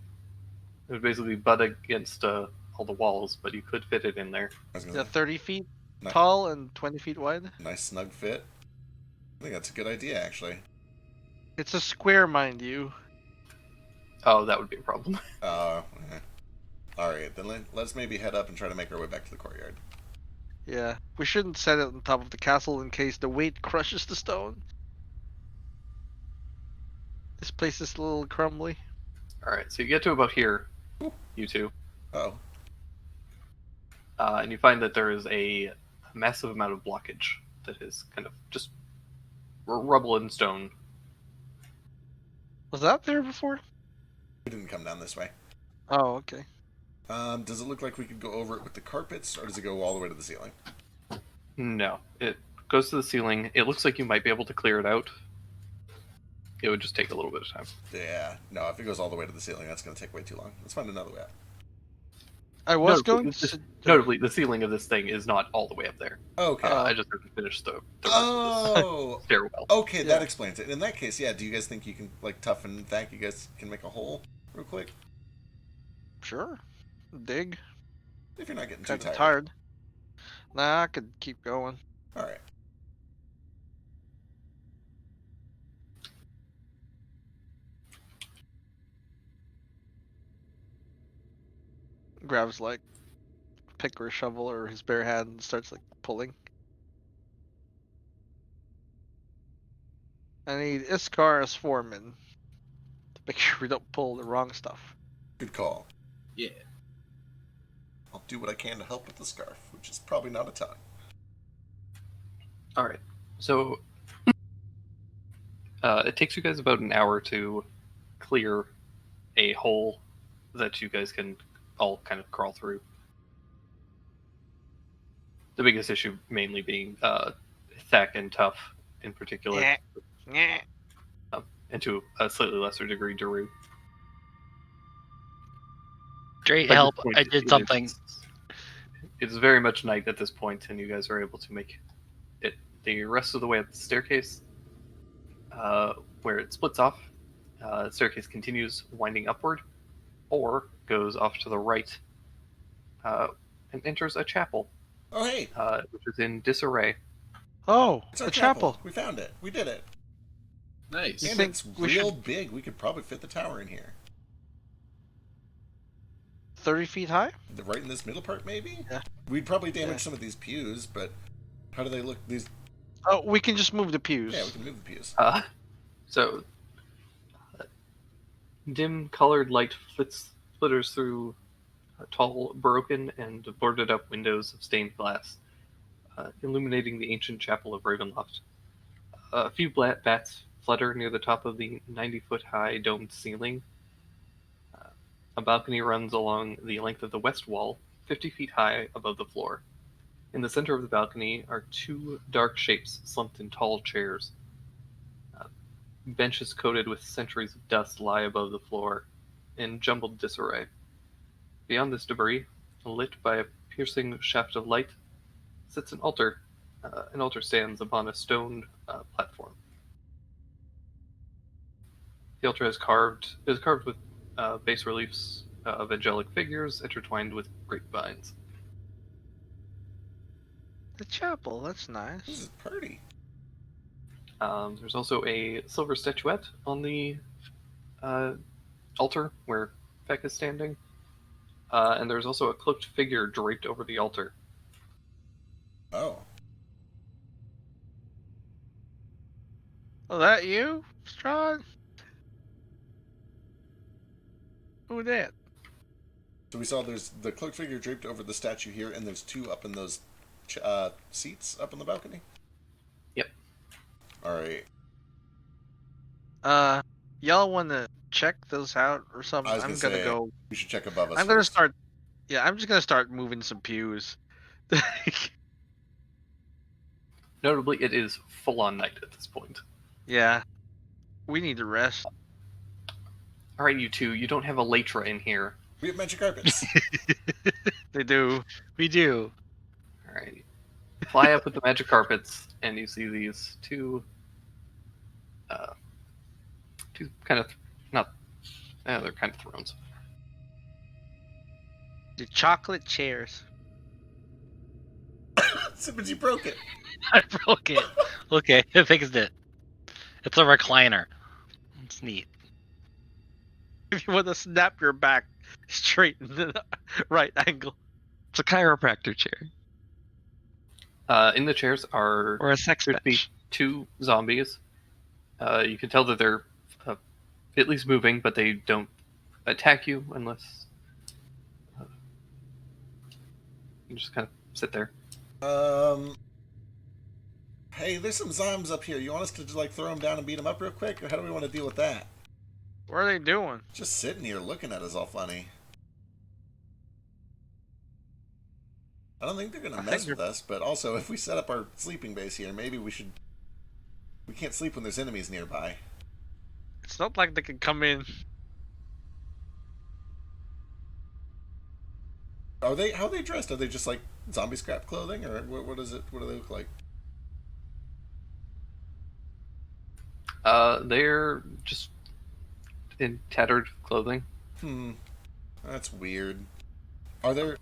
it would basically butt against all the walls, but you could fit it in there. I was gonna Yeah, say, 30 feet Nice. tall and 20 feet wide. nice snug fit. I think that's a good idea, actually. It's a square, mind you. Oh, that would be a problem. Eh. All right, then let's maybe head up and try to make our way back to the courtyard. Yeah, we shouldn't set it on top of the castle in case the weight crushes the stone. This place is a little crumbly. Alright, so you get to about here, you two, Oh, and you find that there is a massive amount of blockage that is kind of just rubble and stone. Was that there before? we didn't come down this way. Oh, okay. Does it look like we could go over it with the carpets, or does it go all the way to the ceiling? No, it goes to the ceiling. It looks like you might be able to clear it out. It would just take a little bit of time. Yeah, no, if it goes all the way to the ceiling, that's going to take way too long. Let's find another way out. I was No, going this- to. Notably, the ceiling of this thing is not all the way up there. Okay. I just have to finish the rest of this Oh, stairwell. okay, that Yeah. explains it. In that case, yeah, do you guys think you can, like, toughen that? You guys can make a hole real quick? Sure. Dig. If you're not getting too Kind of tired. tired. Nah, I could keep going. Alright. Grabs like pick or shovel or his bare hand and starts like pulling. I need Iskar as foreman to make sure we don't pull the wrong stuff. Good call. Yeah. I'll do what I can to help with the scarf, which is probably not a ton. All right. So it takes you guys about an hour to clear a hole that you guys can all kind of crawl through. The biggest issue mainly being Thack and Tough in particular, Yeah. and to a slightly lesser degree, Daru. Great By this help. point, I did something. It's very much night at this point, and you guys are able to make it the rest of the way up the staircase, where it splits off. The staircase continues winding upward, or goes off to the right, and enters a chapel, Oh, hey, which is in disarray. Oh, it's our the chapel. We found it. We did it. Nice. You And think it's we real should- big. We could probably fit the tower in here. 30 feet high? Right in this middle part, maybe? Yeah. We'd probably damage Yeah. some of these pews, but how do they look? These. Oh, we can just move the pews. Yeah, we can move the pews. So, dim colored light flitters through tall, broken, and boarded up windows of stained glass, illuminating the ancient chapel of Ravenloft. A few bats flutter near the top of the 90-foot high domed ceiling. A balcony runs along the length of the west wall, 50 feet high above the floor. In the center of the balcony are two dark shapes slumped in tall chairs. Benches coated with centuries of dust lie above the floor in jumbled disarray. Beyond this debris, lit by a piercing shaft of light, sits an altar. An altar stands upon a stone platform. The altar is carved with bas reliefs of angelic figures intertwined with grapevines. The chapel, that's nice. This is pretty. There's also a silver statuette on the altar where Feck is standing. And there's also a cloaked figure draped over the altar. Oh. Oh, that you, Strahd? Who that? So we saw there's the cloaked figure draped over the statue here, and there's two up in those seats up in the balcony? Yep. Alright. Y'all want to check those out or something? I was I'm gonna gonna say, go. We should check above us I'm gonna first. start. Yeah, I'm just gonna start moving some pews. Notably, it is full-on night at this point. Yeah, we need to rest. All right, you two, you don't have a Latra in here. We have magic carpets. They do. We do. All right. Fly up with the magic carpets, and you see these two kind of they're kind of thrones. The chocolate chairs. Simmons, you broke it. I broke it. Okay, I fixed it. It's a recliner. It's neat. If you want to snap your back straight in the right angle. It's a chiropractor chair In the chairs are or a sex appear to be bench. two zombies. You can tell that they're at least moving, but they don't attack you unless you just kind of sit there. Hey, there's some zombies up here. You want us to just, like, throw them down and beat them up real quick? Or how do we want to deal with that? What are they doing? Just sitting here looking at us all funny. I don't think they're going to mess with us, but also, if we set up our sleeping base here, maybe we should... We can't sleep when there's enemies nearby. It's not like they can come in. How are they dressed? Are they just, like, zombie scrap clothing? Or what is it? What do they look like? They're just in tattered clothing. That's weird. Are there...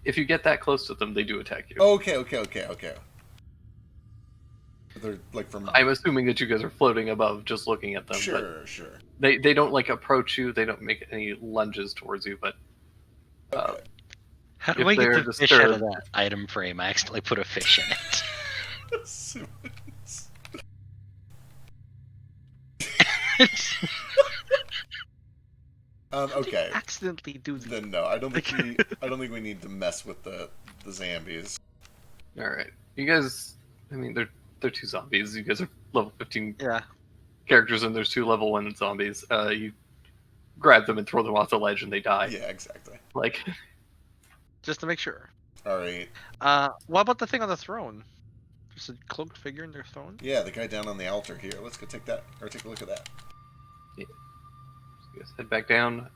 If you get that close to them, they do attack you. Okay. They're, like, from... I'm assuming that you guys are floating above, just looking at them. Sure. But they don't like approach you. They don't make any lunges towards you. But Okay. How do If I get they're the fish out of disturbed- that item frame? I accidentally put a fish in it. Simmons. Okay. Accidentally do the. Then no, I don't think we need to mess with the zombies. all right, you guys. I mean, they're two zombies. You guys are level 15 Yeah. characters, and there's two level 1 zombies. You grab them and throw them off the ledge, and they die. Yeah, exactly. Like, Just to make sure. All right. What about the thing on the throne? There's a cloaked figure in their throne? Yeah, the guy down on the altar here. Let's go take that, or take a look at that. you guys head back down.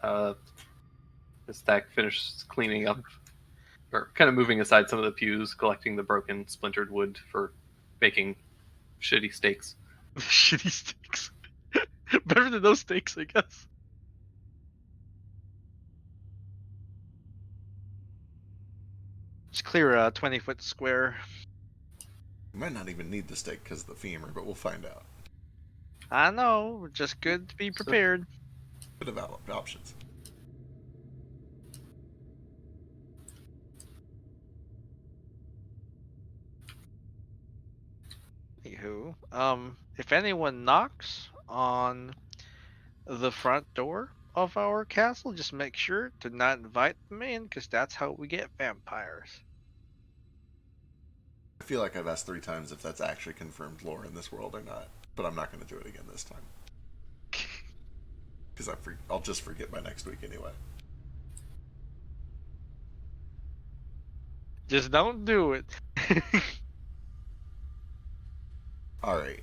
As Thack finishes cleaning up, or kind of moving aside some of the pews, collecting the broken, splintered wood for making shitty steaks. Shitty steaks. Better than those steaks, I guess. Just clear a 20-foot square. We might not even need the steak because of the femur, but we'll find out. I know, just good to be prepared. Bit of options. Anywho, if anyone knocks on the front door of our castle, just make sure to not invite them in, because that's how we get vampires. I feel like I've asked 3 times if that's actually confirmed lore in this world or not, but I'm not going to do it again this time. Because I'll just forget by next week anyway. Just don't do it. Alright.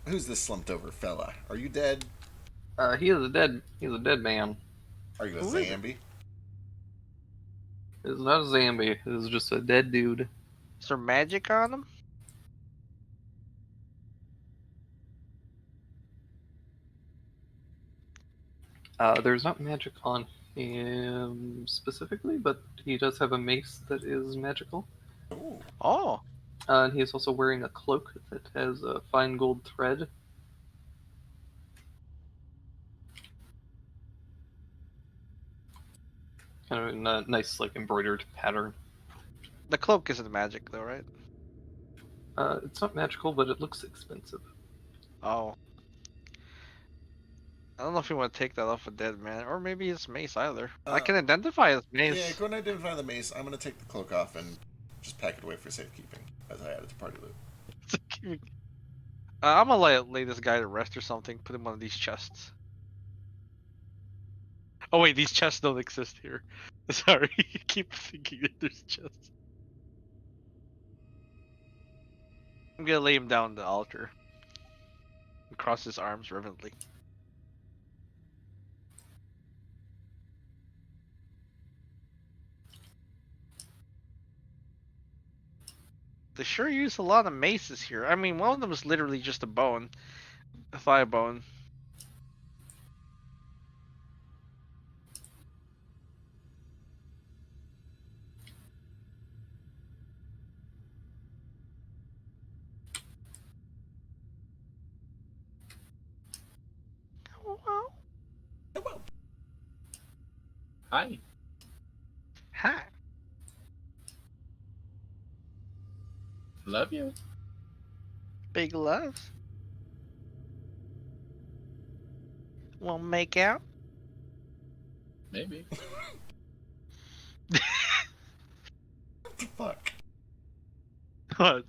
Who's this slumped over fella? Are you dead? He's a dead man. Are you a Who is it? zombie? It's not a zombie. It's just a dead dude. Is there magic on him? There's not magic on him specifically, but he does have a mace that is magical. Ooh. Oh, And he is also wearing a cloak that has a fine gold thread. Kind of in a nice, like, embroidered pattern. the cloak isn't magic though, right? It's not magical, but it looks expensive. Oh. I don't know if you want to take that off a dead man, or maybe it's mace either. I can identify as mace. Yeah, go and identify the mace. I'm going to take the cloak off and just pack it away for safekeeping as I add it to party loot. I'm gonna lay this guy to rest or something. Put him in one of these chests. Oh wait, these chests don't exist here. Sorry, I keep thinking that there's chests. I'm gonna lay him down on the altar and cross his arms reverently. They sure use a lot of maces here. I mean, one of them is literally just a bone, a thigh bone. Hello. Hi. Hi. Love you. Big loves. Wanna make out? Maybe. What the fuck? What?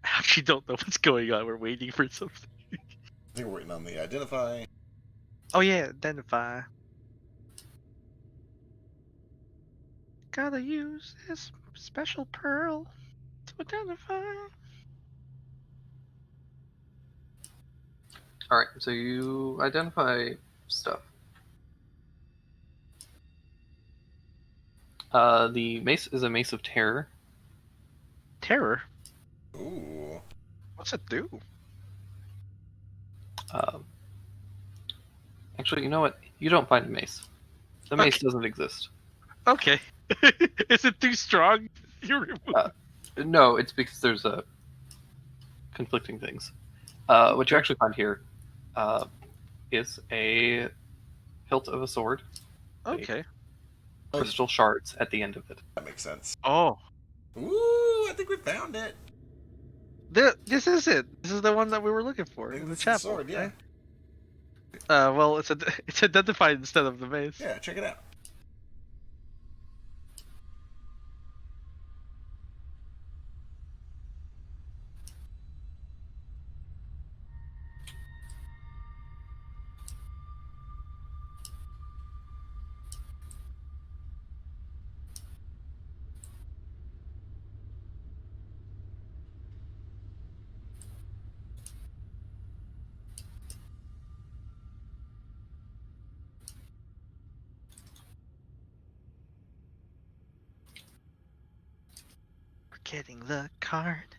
I actually don't know what's going on. We're waiting for something. I think we're waiting on the identify. Oh yeah, identify. Gotta use this special pearl to identify. Alright, so you identify stuff. The mace is a mace of terror. Terror? Ooh. What's it do? Actually, you know what? You don't find a mace. The mace doesn't exist. Okay. Is it too strong? You remove No, it's because there's conflicting things. What you actually find here is a hilt of a sword, Okay. crystal shards at the end of it. That makes sense. Oh. Ooh, I think we found it. This is it. This is the one that we were looking for I think in the this is the chapel. sword, yeah. right? Well, it's identified instead of the mace. Yeah, check it out. getting the card.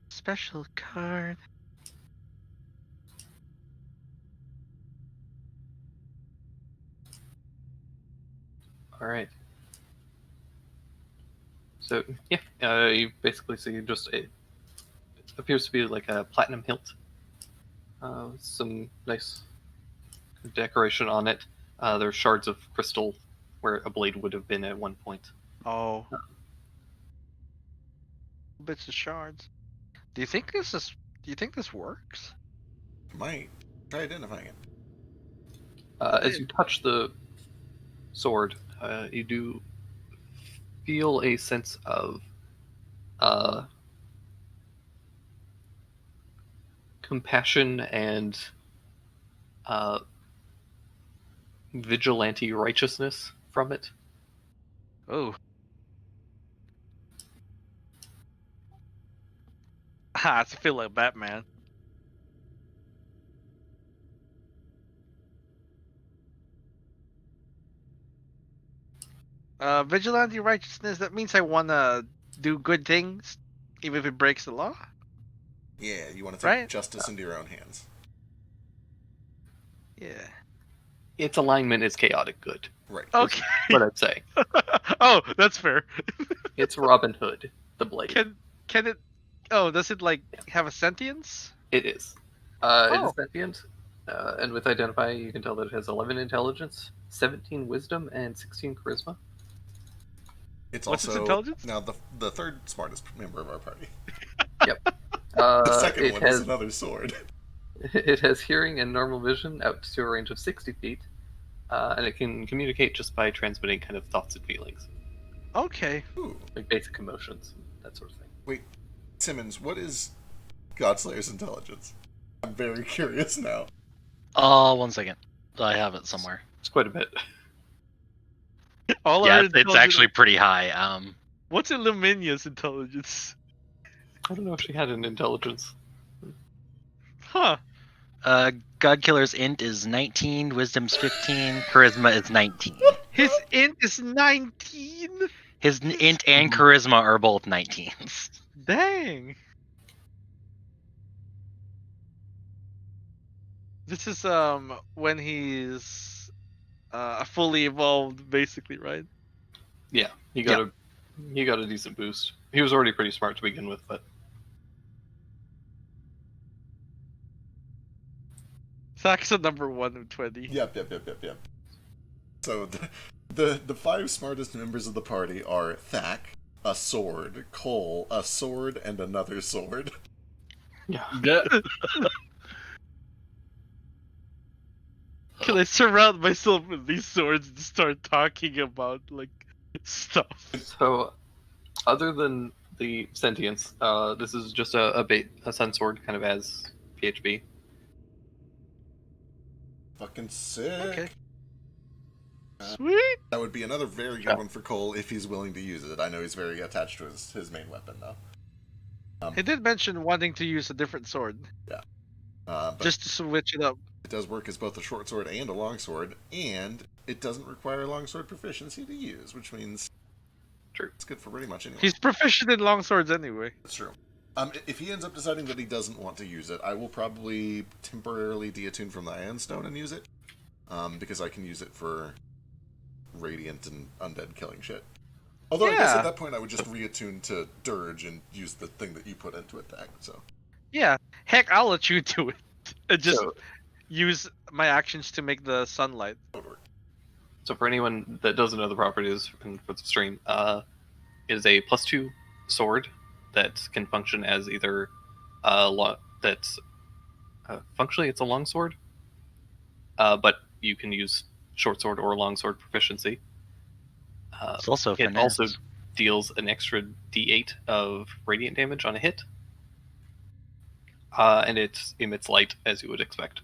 Special card. All right. So yeah, you basically see just it appears to be like a platinum hilt, some nice decoration on it. There's shards of crystal where a blade would have been at one point. Oh. Bits of shards. Do you think this works? Might try identifying it. As you touch the sword, you do feel a sense of compassion and vigilante righteousness from it. Oh. I feel like Batman. Vigilante righteousness, that means I wanna do good things, even if it breaks the law? Yeah, you want to take Right. justice into your own hands. Yeah. Its alignment is chaotic good. Right. Okay. What I'm saying. Oh, that's fair. It's Robin Hood, the blade. Can it... Oh, does it, like, have a sentience? It is. It Oh. is sentient, and with Identify, you can tell that it has 11 intelligence, 17 wisdom, and 16 charisma. It's What's its also intelligence? now the third smartest member of our party. The The second one is another sword. It has hearing and normal vision out to a range of 60 feet, and it can communicate just by transmitting kind of thoughts and feelings, Okay. Ooh. like basic emotions, that sort of thing. Wait, Simmons, what is Godslayer's intelligence? I'm very curious now. 1 second. I have it somewhere. It's quite a bit. All Yeah, our it's intelligence- actually pretty high. What's Illuminia's intelligence? I don't know if she had an intelligence. Huh. Godkiller's int is 19, wisdom's 15, charisma is 19. His int is 19? His int and charisma are both 19s. Dang. This is when he's fully evolved, basically, right? Yeah, he got a decent boost. He was already pretty smart to begin with, but Zach's a number 1 of 20. Yep. So the 5 smartest members of the party are Thack, a sword, Cole, a sword, and another sword. yeah. Can I surround myself with these swords and start talking about, like, stuff? So, other than the sentience, this is just a sun sword, kind of as PHB. Fucking sick. Okay. Sweet! That would be another very good one for Cole if he's willing to use it. I know he's very attached to his main weapon, though. He did mention wanting to use a different sword, But just to switch it up. it does work as both a short sword and a long sword, and it doesn't require long sword proficiency to use, which means True. it's good for pretty much anyone. He's proficient in long swords anyway. That's true. If he ends up deciding that he doesn't want to use it, I will probably temporarily deattune from the Ion Stone and use it, because I can use it for radiant and undead killing shit. Although I guess Yeah. at that point I would just reattune to Dirge and use the thing that you put into it back. So Yeah. Heck, I'll let you do it. And just So, use my actions to make the sunlight. that would work. so for anyone that doesn't know the properties for the stream, it is a +2 sword that can function as either functionally it's a long sword, but you can use short sword or long sword proficiency. It's also It finesse. also deals an extra d8 of radiant damage on a hit, and it emits light as you would expect.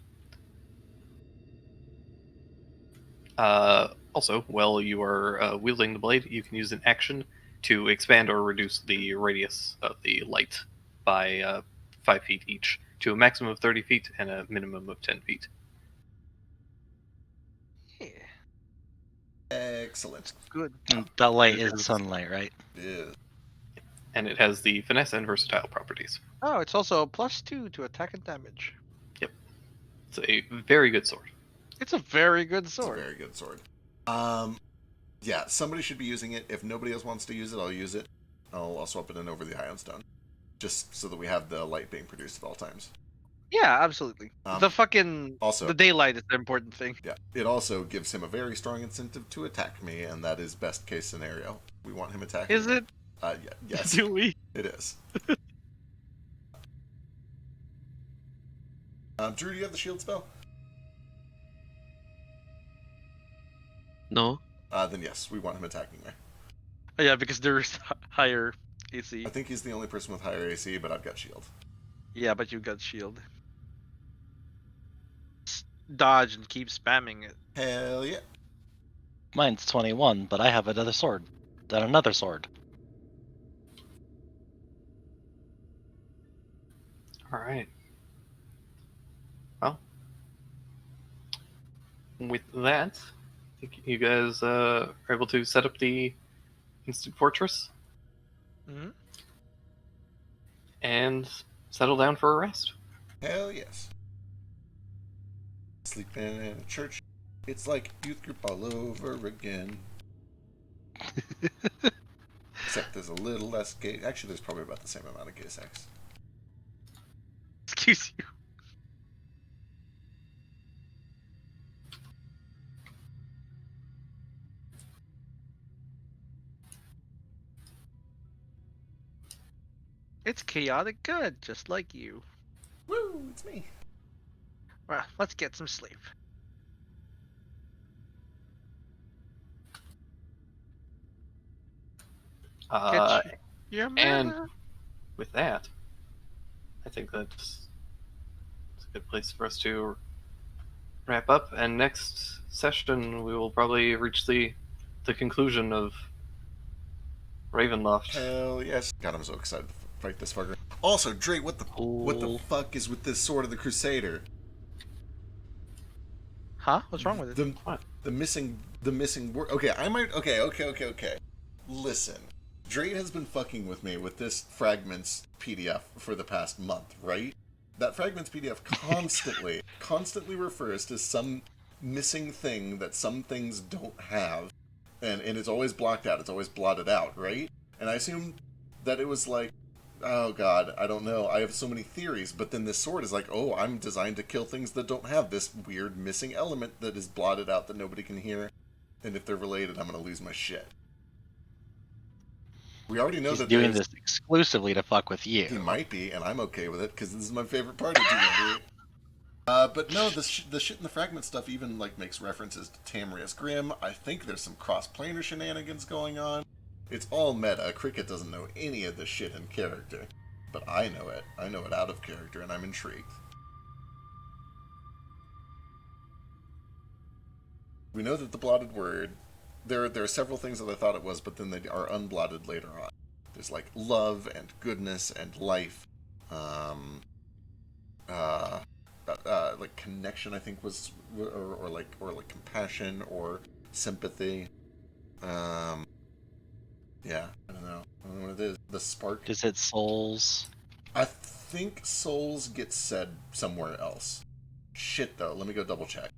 Also, while you are wielding the blade, you can use an action to expand or reduce the radius of the light by 5 feet each, to a maximum of 30 feet and a minimum of 10 feet. Yeah. Excellent. Good. That light is sunlight, right? Yeah. and it has the finesse and versatile properties. Oh, it's also a +2 to attack and damage. It's a very good sword. It's a very good It's a sword. very good sword. Yeah, somebody should be using it. If nobody else wants to use it, I'll use it. I'll swap it in over the Ion Stone, just so that we have the light being produced at all times. Yeah, absolutely. Also, the daylight is the important thing. yeah, it also gives him a very strong incentive to attack me, and that is best case scenario. We want him attacking. Is me. it? Yeah, yes, Do we? it is. Drew, do you have the shield spell? No. Then yes, we want him attacking me. Oh, yeah, because there's higher AC. I think he's the only person with higher AC, but I've got shield. Yeah, but you've got shield. Dodge and keep spamming it. Hell yeah. Mine's 21, but I have another sword. Then another sword. All right. Well, with that, I think you guys are able to set up the instant fortress Hmm? and settle down for a rest. Hell yes. Sleeping in a church. It's like youth group all over again. Except there's a little less gay. Actually, there's probably about the same amount of gay sex. Excuse you. It's chaotic good, just like you. Woo, it's me. Well, let's get some sleep. Get your and- mana. With that, I think that's a good place for us to wrap up. And next session, we will probably reach the conclusion of Ravenloft. Hell yes. God, I'm so excited to fight this fucker. Also, Drake, what the Cool. fuck is with this Sword of the Crusader? Huh? What's wrong with it? The missing word. Okay, I might. Okay. Listen, Drake has been fucking with me with this Fragments PDF for the past month, right? That Fragments PDF constantly refers to some missing thing that some things don't have, and it's always blocked out. It's always blotted out, right? And I assumed that it was like, oh god, I don't know. I have so many theories, but then this sword is like, oh, I'm designed to kill things that don't have this weird missing element that is blotted out that nobody can hear. And if they're related, I'm gonna lose my shit. We already know He's that doing there's- this exclusively to fuck with you. He might be, and I'm okay with it because this is my favorite part of D&D. But no, the shit in the fragment stuff even like makes references to Tamrius Grimm. I think there's some cross-planar shenanigans going on. It's all meta. Cricket doesn't know any of this shit in character, but I know it. I know it out of character, and I'm intrigued. We know that the blotted word. There are several things that I thought it was, but then they are unblotted later on. There's like love and goodness and life, like connection. I think was or like compassion or sympathy. Yeah, I don't know what it is. The spark. Is it souls? I think souls get said somewhere else. Shit though, let me go double check.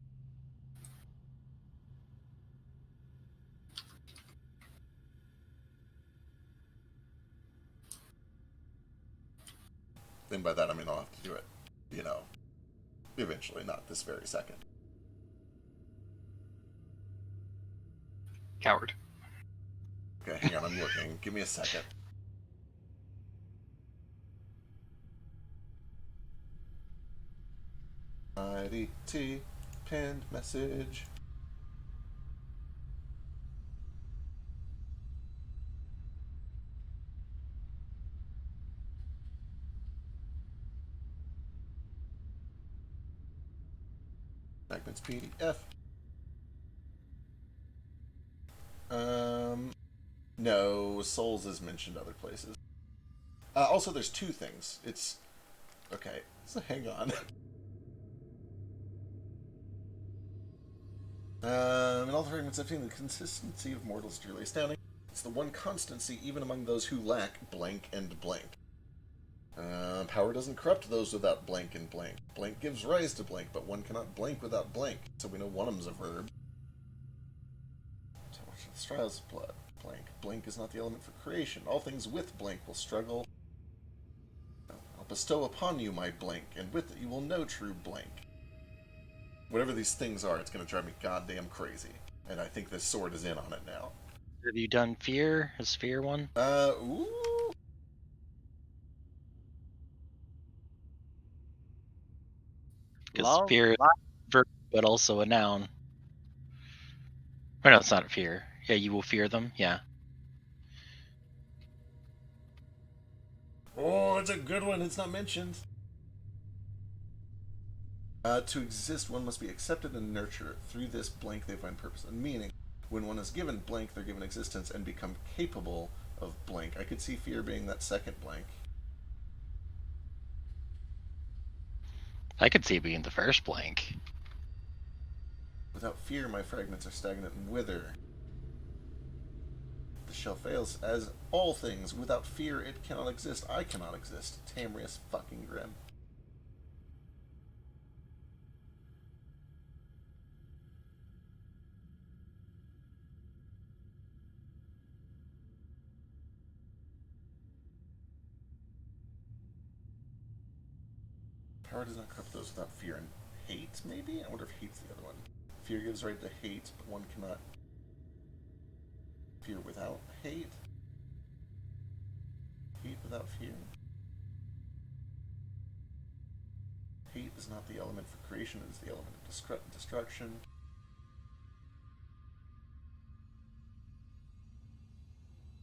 And by that I mean I'll have to do it, eventually, not this very second. Coward. Okay, hang on, I'm looking. Give me a second. IDT pinned message. Fragments PDF. No, souls is mentioned other places. Also, there's two things. It's okay. So hang on. In all the fragments, I've seen the consistency of mortals truly astounding. It's the one constancy even among those who lack blank and blank. Power doesn't corrupt those without blank and blank. Blank gives rise to blank, but one cannot blank without blank, so we know one of them's a verb. So much of the trials of blood. Blank. Blank is not the element for creation. All things with blank will struggle. I'll bestow upon you my blank, and with it you will know true blank. Whatever these things are, it's going to drive me goddamn crazy. And I think this sword is in on it now. Have you done fear? Is fear one? Ooh. Because fear is a verb, but also a noun. Or no, it's not fear. Yeah, you will fear them. Yeah. Oh, it's a good one. It's not mentioned. To exist, one must be accepted and nurtured. Through this blank, they find purpose and meaning. When one is given blank, they're given existence and become capable of blank. I could see fear being that second blank. I could see it being the first blank. Without fear, my fragments are stagnant and wither. The shell fails. As all things, without fear, it cannot exist. I cannot exist. Tamrius fucking Grim. Power does not corrupt those without fear and hate, maybe? I wonder if hate's the other one. Fear gives right to hate, but one cannot fear without hate? Hate without fear? Hate is not the element for creation, it is the element of destruction.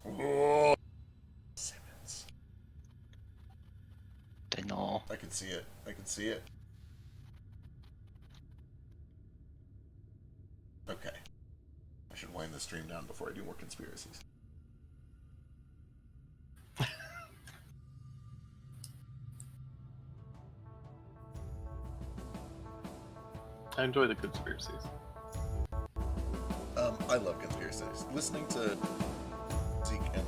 Oh. Simmons. I know. I can see it. I can see it. Okay. I should wind the stream down before I do more conspiracies. I enjoy the conspiracies. I love conspiracies. Listening to Zeke and